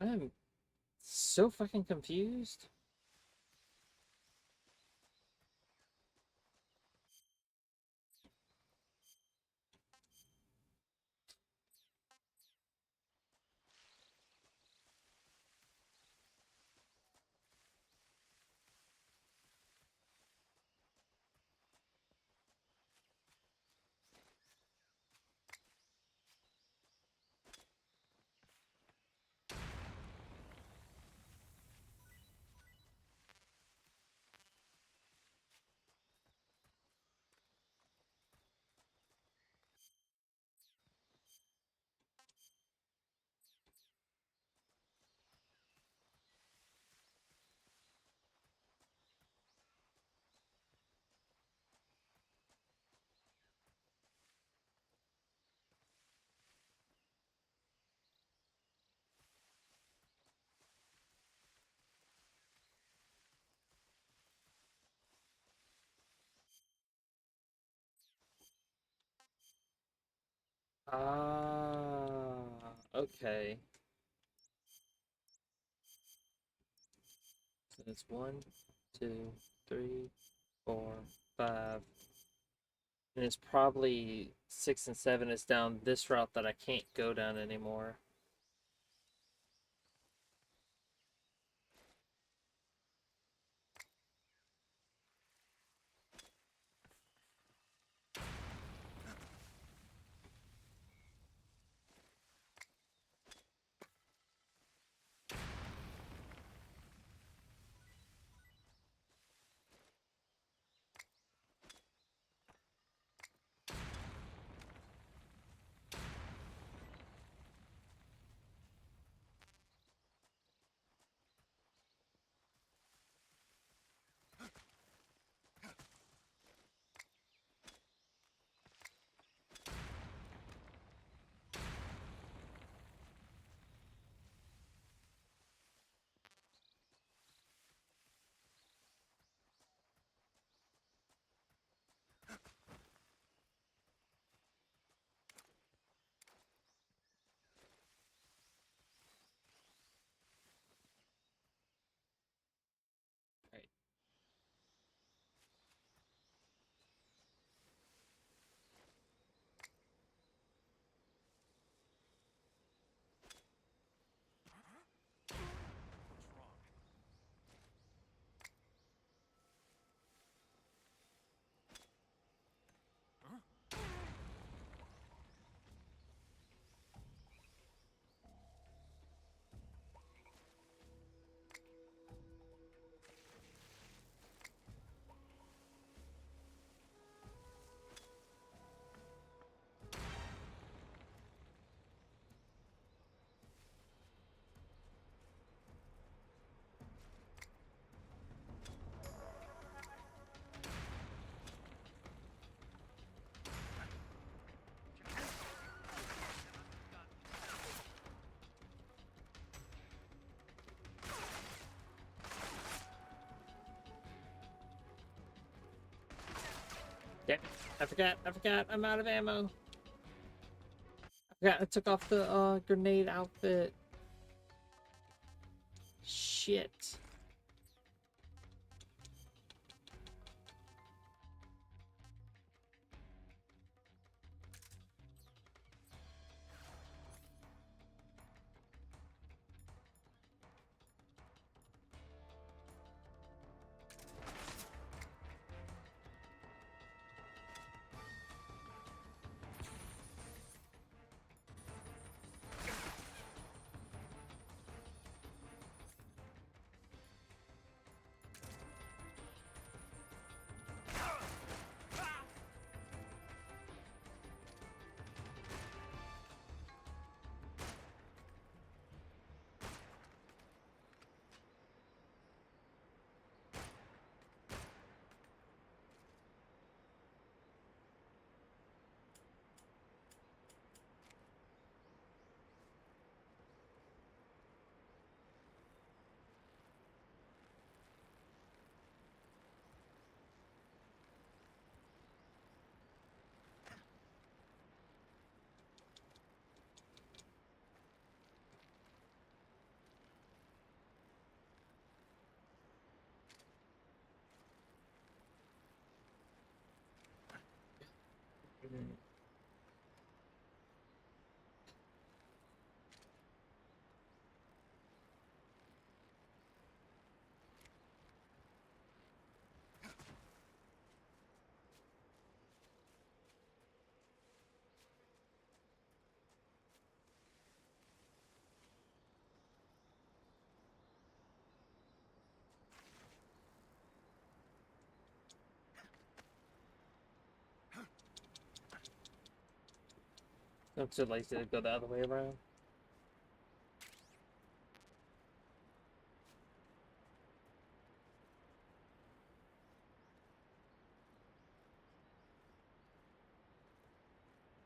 I'm so fucking confused. Ah, okay. So it's 1, 2, 3, 4, 5. And it's probably 6 and 7 is down this route that I can't go down anymore. Damn, I forgot, I'm out of ammo. I forgot I took off the grenade outfit. Shit. I'm too lazy to go the other way around.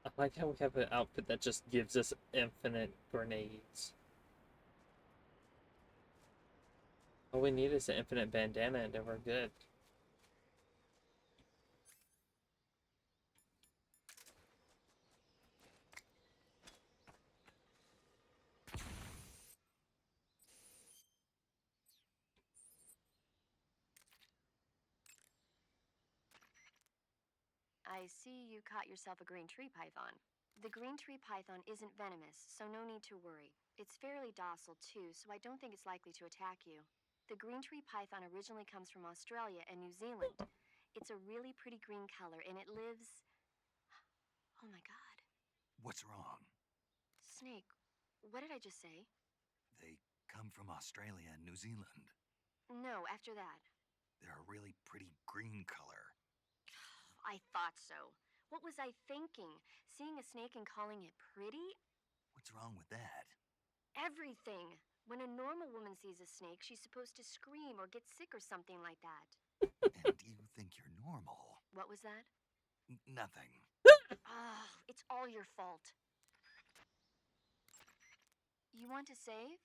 I like how we have an outfit that just gives us infinite grenades. All we need is an infinite bandana and then we're good. I see you caught yourself a green tree python. The green tree python isn't venomous, so no need to worry. It's fairly docile too, so I don't think it's likely to attack you. The green tree python originally comes from Australia and New Zealand. It's a really pretty green color and it lives... Oh my god. What's wrong? Snake, what did I just say? They come from Australia and New Zealand. No, after that. They're a really pretty green color. I thought so. What was I thinking? Seeing a snake and calling it pretty? What's wrong with that? Everything. When a normal woman sees a snake, she's supposed to scream or get sick or something like that. And you think you're normal? What was that? Nothing. Ah, it's all your fault. You want to save?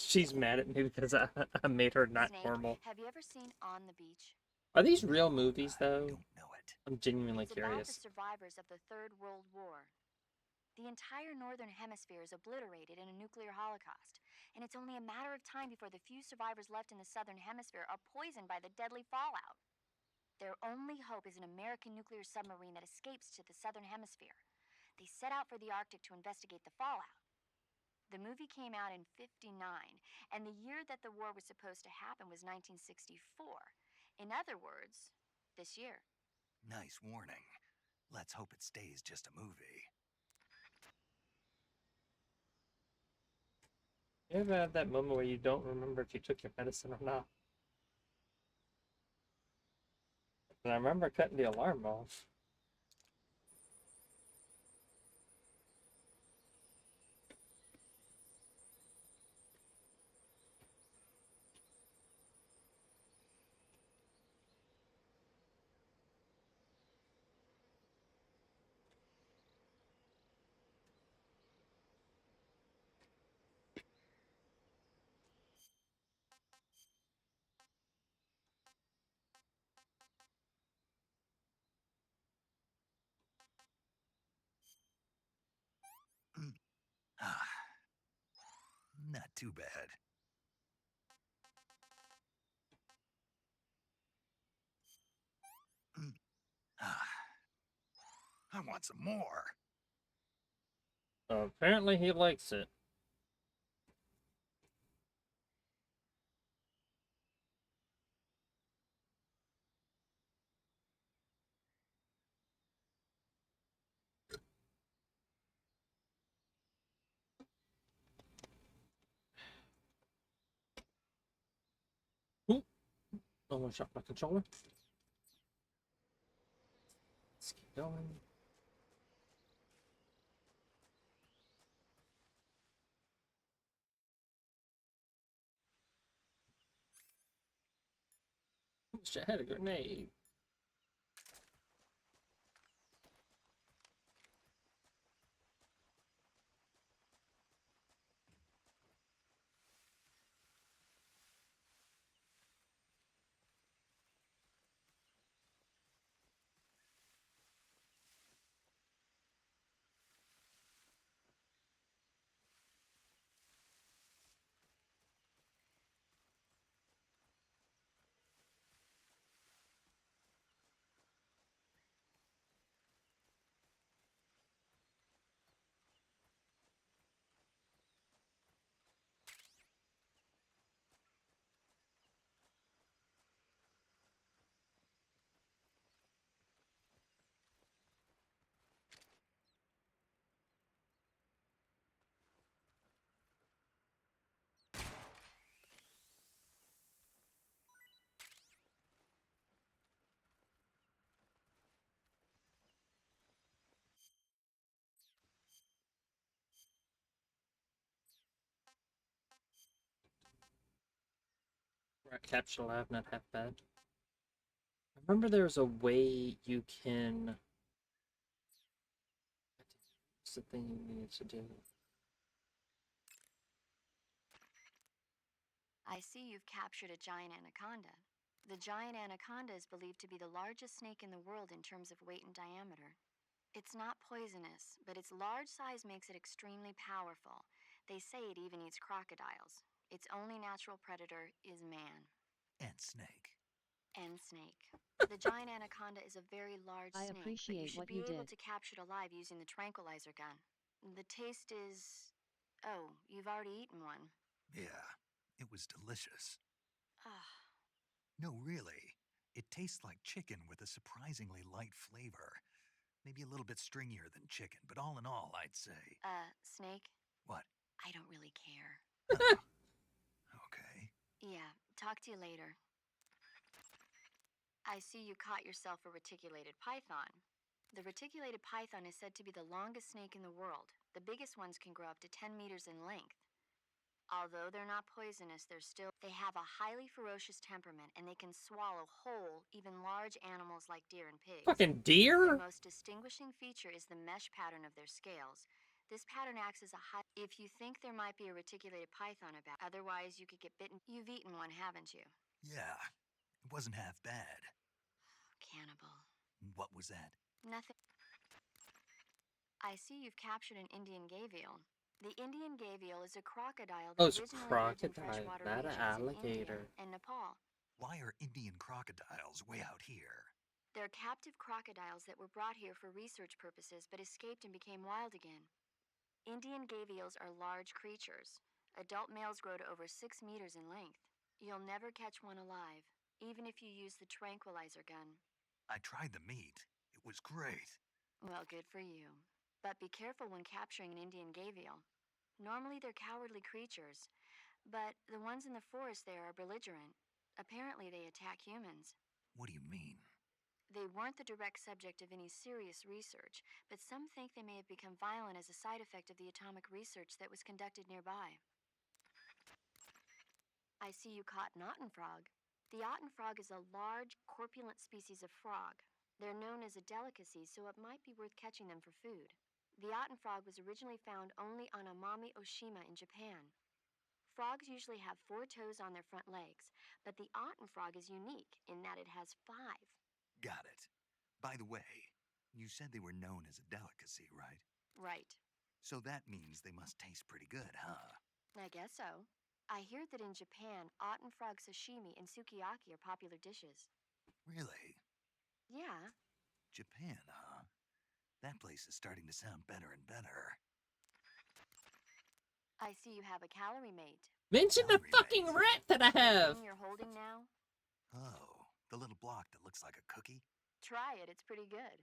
She's mad at me because I made her not Snake, normal. have you ever seen On the Beach? Are these real movies though? I don't know it. I'm genuinely It's about curious. the survivors of the Third World War. The entire northern hemisphere is obliterated in a nuclear holocaust, and it's only a matter of time before the few survivors left in the southern hemisphere are poisoned by the deadly fallout. Their only hope is an American nuclear submarine that escapes to the southern hemisphere. They set out for the Arctic to investigate the fallout. The movie came out in '59, and the year that the war was supposed to happen was 1964. In other words, this year. Nice warning. Let's hope it stays just a movie. You ever have that moment where you don't remember if you took your medicine or not? And I remember cutting the alarm off. Not too bad. I want some more. Apparently he likes it. Ooh. Almost shot my controller. Let's keep going. Wish I had a grenade. Rat capture lab, not half bad. I remember there's a way you can. What's the thing you need to do? I see you've captured a giant anaconda. The giant anaconda is believed to be the largest snake in the world in terms of weight and diameter. It's not poisonous, but its large size makes it extremely powerful. They say it even eats crocodiles. Its only natural predator is man. And snake. And snake. The giant anaconda is a very large I snake, but you appreciate should what be you able did. to capture it alive using the tranquilizer gun. The taste is... Oh, you've already eaten one. Yeah, it was delicious. Ugh. No, really. It tastes like chicken with a surprisingly light flavor. Maybe a little bit stringier than chicken, but all in all, I'd say. Snake? What? I don't really care. Oh. Okay. Yeah, talk to you later. I see you caught yourself a reticulated python. The reticulated python is said to be the longest snake in the world. The biggest ones can grow up to 10 meters in length. Although they're not poisonous, they have a highly ferocious temperament and they can swallow whole, even large animals like deer and pigs. Fucking deer? Their most distinguishing feature is the mesh pattern of their scales. This pattern acts as a if you think there might be a reticulated python about, otherwise you could get bitten. You've eaten one, haven't you? Yeah, it wasn't half bad. Cannibal. What was that? Nothing. I see you've captured an Indian gavial. The Indian gavial is a crocodile that Oh, it's a originally lived in crocodile, freshwater not an regions in alligator. India and Nepal. Why are Indian crocodiles way out here? They're captive crocodiles that were brought here for research purposes but escaped and became wild again. Indian gavials are large creatures. Adult males grow to over 6 meters in length. You'll never catch one alive, even if you use the tranquilizer gun. I tried the meat. It was great. Well, good for you. But be careful when capturing an Indian gavial. Normally they're cowardly creatures, but the ones in the forest there are belligerent. Apparently they attack humans. What do you mean? They weren't the direct subject of any serious research, but some think they may have become violent as a side effect of the atomic research that was conducted nearby. I see you caught an otten frog. The otten frog is a large, corpulent species of frog. They're known as a delicacy, so it might be worth catching them for food. The otten frog was originally found only on Amami Oshima in Japan. Frogs usually have 4 toes on their front legs, but the otten frog is unique in that it has 5. Got it. By the way, you said they were known as a delicacy, right? Right. So that means they must taste pretty good, huh? I guess so. I hear that in Japan, otten frog sashimi and sukiyaki are popular dishes. Really? Yeah. Japan, huh? That place is starting to sound better and better. I see you have a calorie mate. Mention the fucking rat that I The have! thing you're holding now? Oh, the little block that looks like a cookie? Try it, it's pretty good.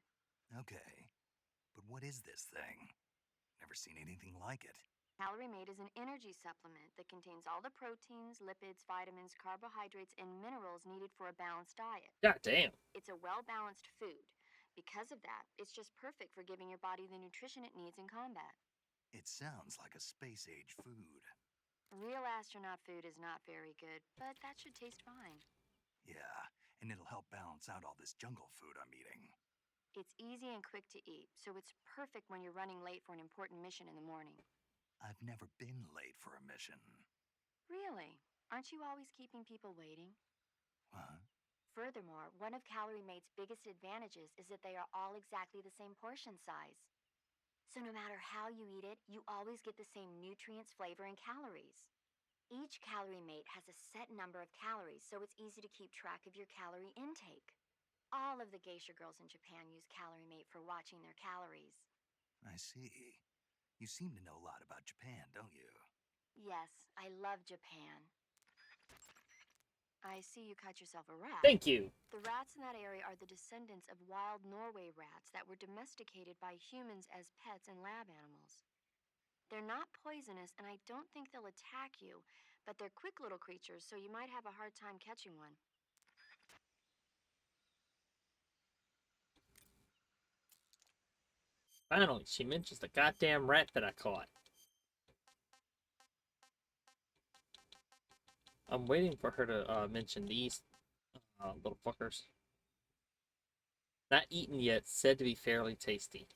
Okay. But what is this thing? Never seen anything like it. Calorie Mate is an energy supplement that contains all the proteins, lipids, vitamins, carbohydrates, and minerals needed for a balanced diet. God damn. It's a well-balanced food. Because of that, it's just perfect for giving your body the nutrition it needs in combat. It sounds like a space-age food. Real astronaut food is not very good, but that should taste fine. Yeah, and it'll help balance out all this jungle food I'm eating. It's easy and quick to eat, so it's perfect when you're running late for an important mission in the morning. I've never been late for a mission. Really? Aren't you always keeping people waiting? Huh? Furthermore, one of Calorie Mate's biggest advantages is that they are all exactly the same portion size. So no matter how you eat it, you always get the same nutrients, flavor, and calories. Each Calorie Mate has a set number of calories, so it's easy to keep track of your calorie intake. All of the geisha girls in Japan use Calorie Mate for watching their calories. I see. You seem to know a lot about Japan, don't you? Yes, I love Japan. I see you cut yourself a rat. Thank you. The rats in that area are the descendants of wild Norway rats that were domesticated by humans as pets and lab animals. They're not poisonous, and I don't think they'll attack you, but they're quick little creatures, so you might have a hard time catching one. Finally, she mentions the goddamn rat that I caught. I'm waiting for her to mention these little fuckers. Not eaten yet, said to be fairly tasty.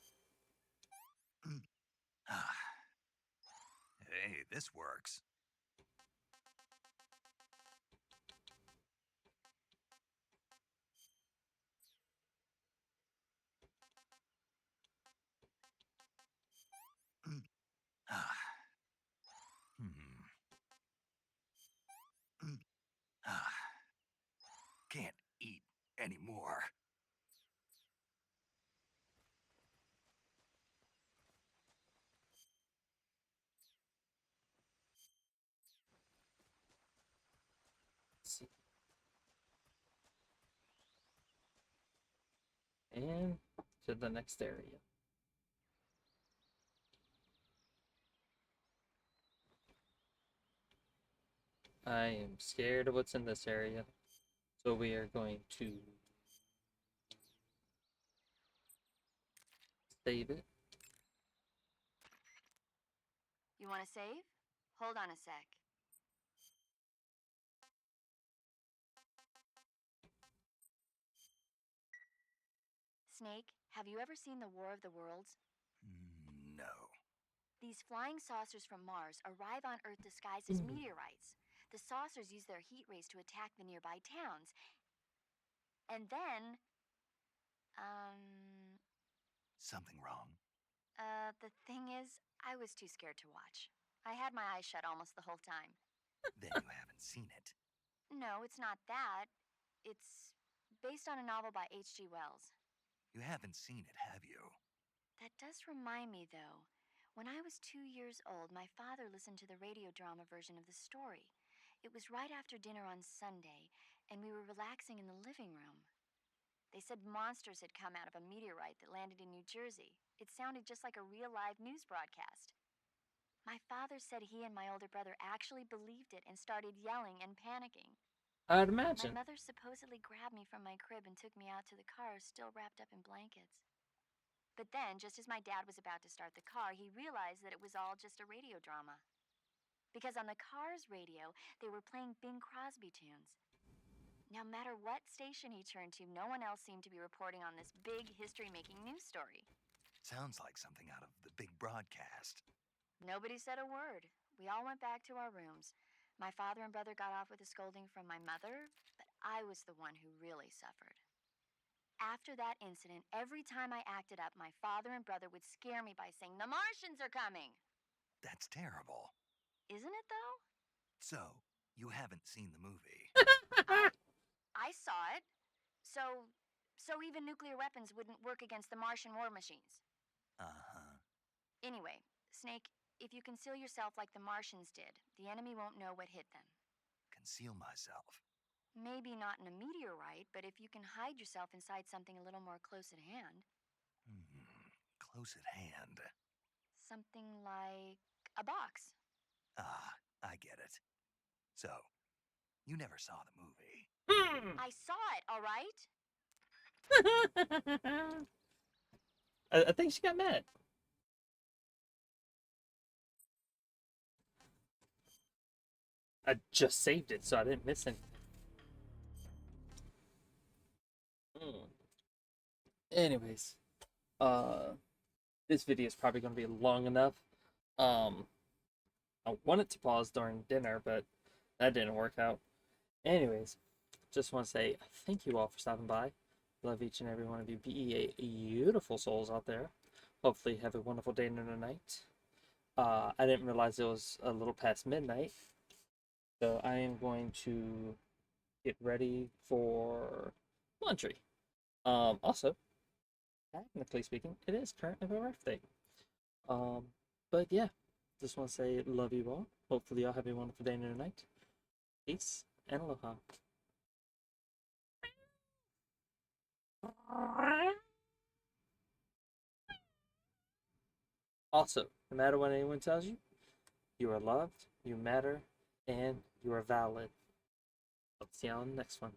Hey, this works. Can't eat anymore. Let's see. And to the next area. I am scared of what's in this area. So we are going to save it. You want to save? Hold on a sec. Snake, have you ever seen the War of the Worlds? No. These flying saucers from Mars arrive on Earth disguised as meteorites. The saucers use their heat rays to attack the nearby towns. And then, Something wrong? the thing is, I was too scared to watch. I had my eyes shut almost the whole time. Then you haven't seen it. No, it's not that. It's based on a novel by H.G. Wells. You haven't seen it, have you? That does remind me, though. When I was 2 years old, my father listened to the radio drama version of the story. It was right after dinner on Sunday, and we were relaxing in the living room. They said monsters had come out of a meteorite that landed in New Jersey. It sounded just like a real live news broadcast. My father said he and my older brother actually believed it and started yelling and panicking. I'd imagine. My mother supposedly grabbed me from my crib and took me out to the car, still wrapped up in blankets. But then, just as my dad was about to start the car, he realized that it was all just a radio drama. Because on the car's radio, they were playing Bing Crosby tunes. No matter what station he turned to, no one else seemed to be reporting on this big history-making news story. Sounds like something out of the big broadcast. Nobody said a word. We all went back to our rooms. My father and brother got off with a scolding from my mother, but I was the one who really suffered. After that incident, every time I acted up, my father and brother would scare me by saying, "The Martians are coming!" That's terrible. isn't it though? So, you haven't seen the movie. I saw it. So even nuclear weapons wouldn't work against the Martian war machines. Uh-huh. Anyway, Snake, if you conceal yourself like the Martians did, the enemy won't know what hit them. Conceal myself. Maybe not in a meteorite, but if you can hide yourself inside something a little more close at hand. Close at hand. Something like a box. Ah, I get it. So, you never saw the movie. I saw it, all right? I think she got mad. I just saved it, so I didn't miss anything. Anyways, this video is probably going to be long enough. I wanted to pause during dinner, but that didn't work out. Anyways, just want to say thank you all for stopping by. Love each and every one of you. Be beautiful souls out there. Hopefully, have a wonderful day and a night. I didn't realize it was a little past midnight, so I am going to get ready for laundry. Also, technically speaking, it is currently my birthday. But yeah, just want to say love you all. Hopefully, y'all have a wonderful day and a night. Peace and aloha. Also, no matter what anyone tells you, you are loved, you matter, and you are valid. I'll see you on the next one.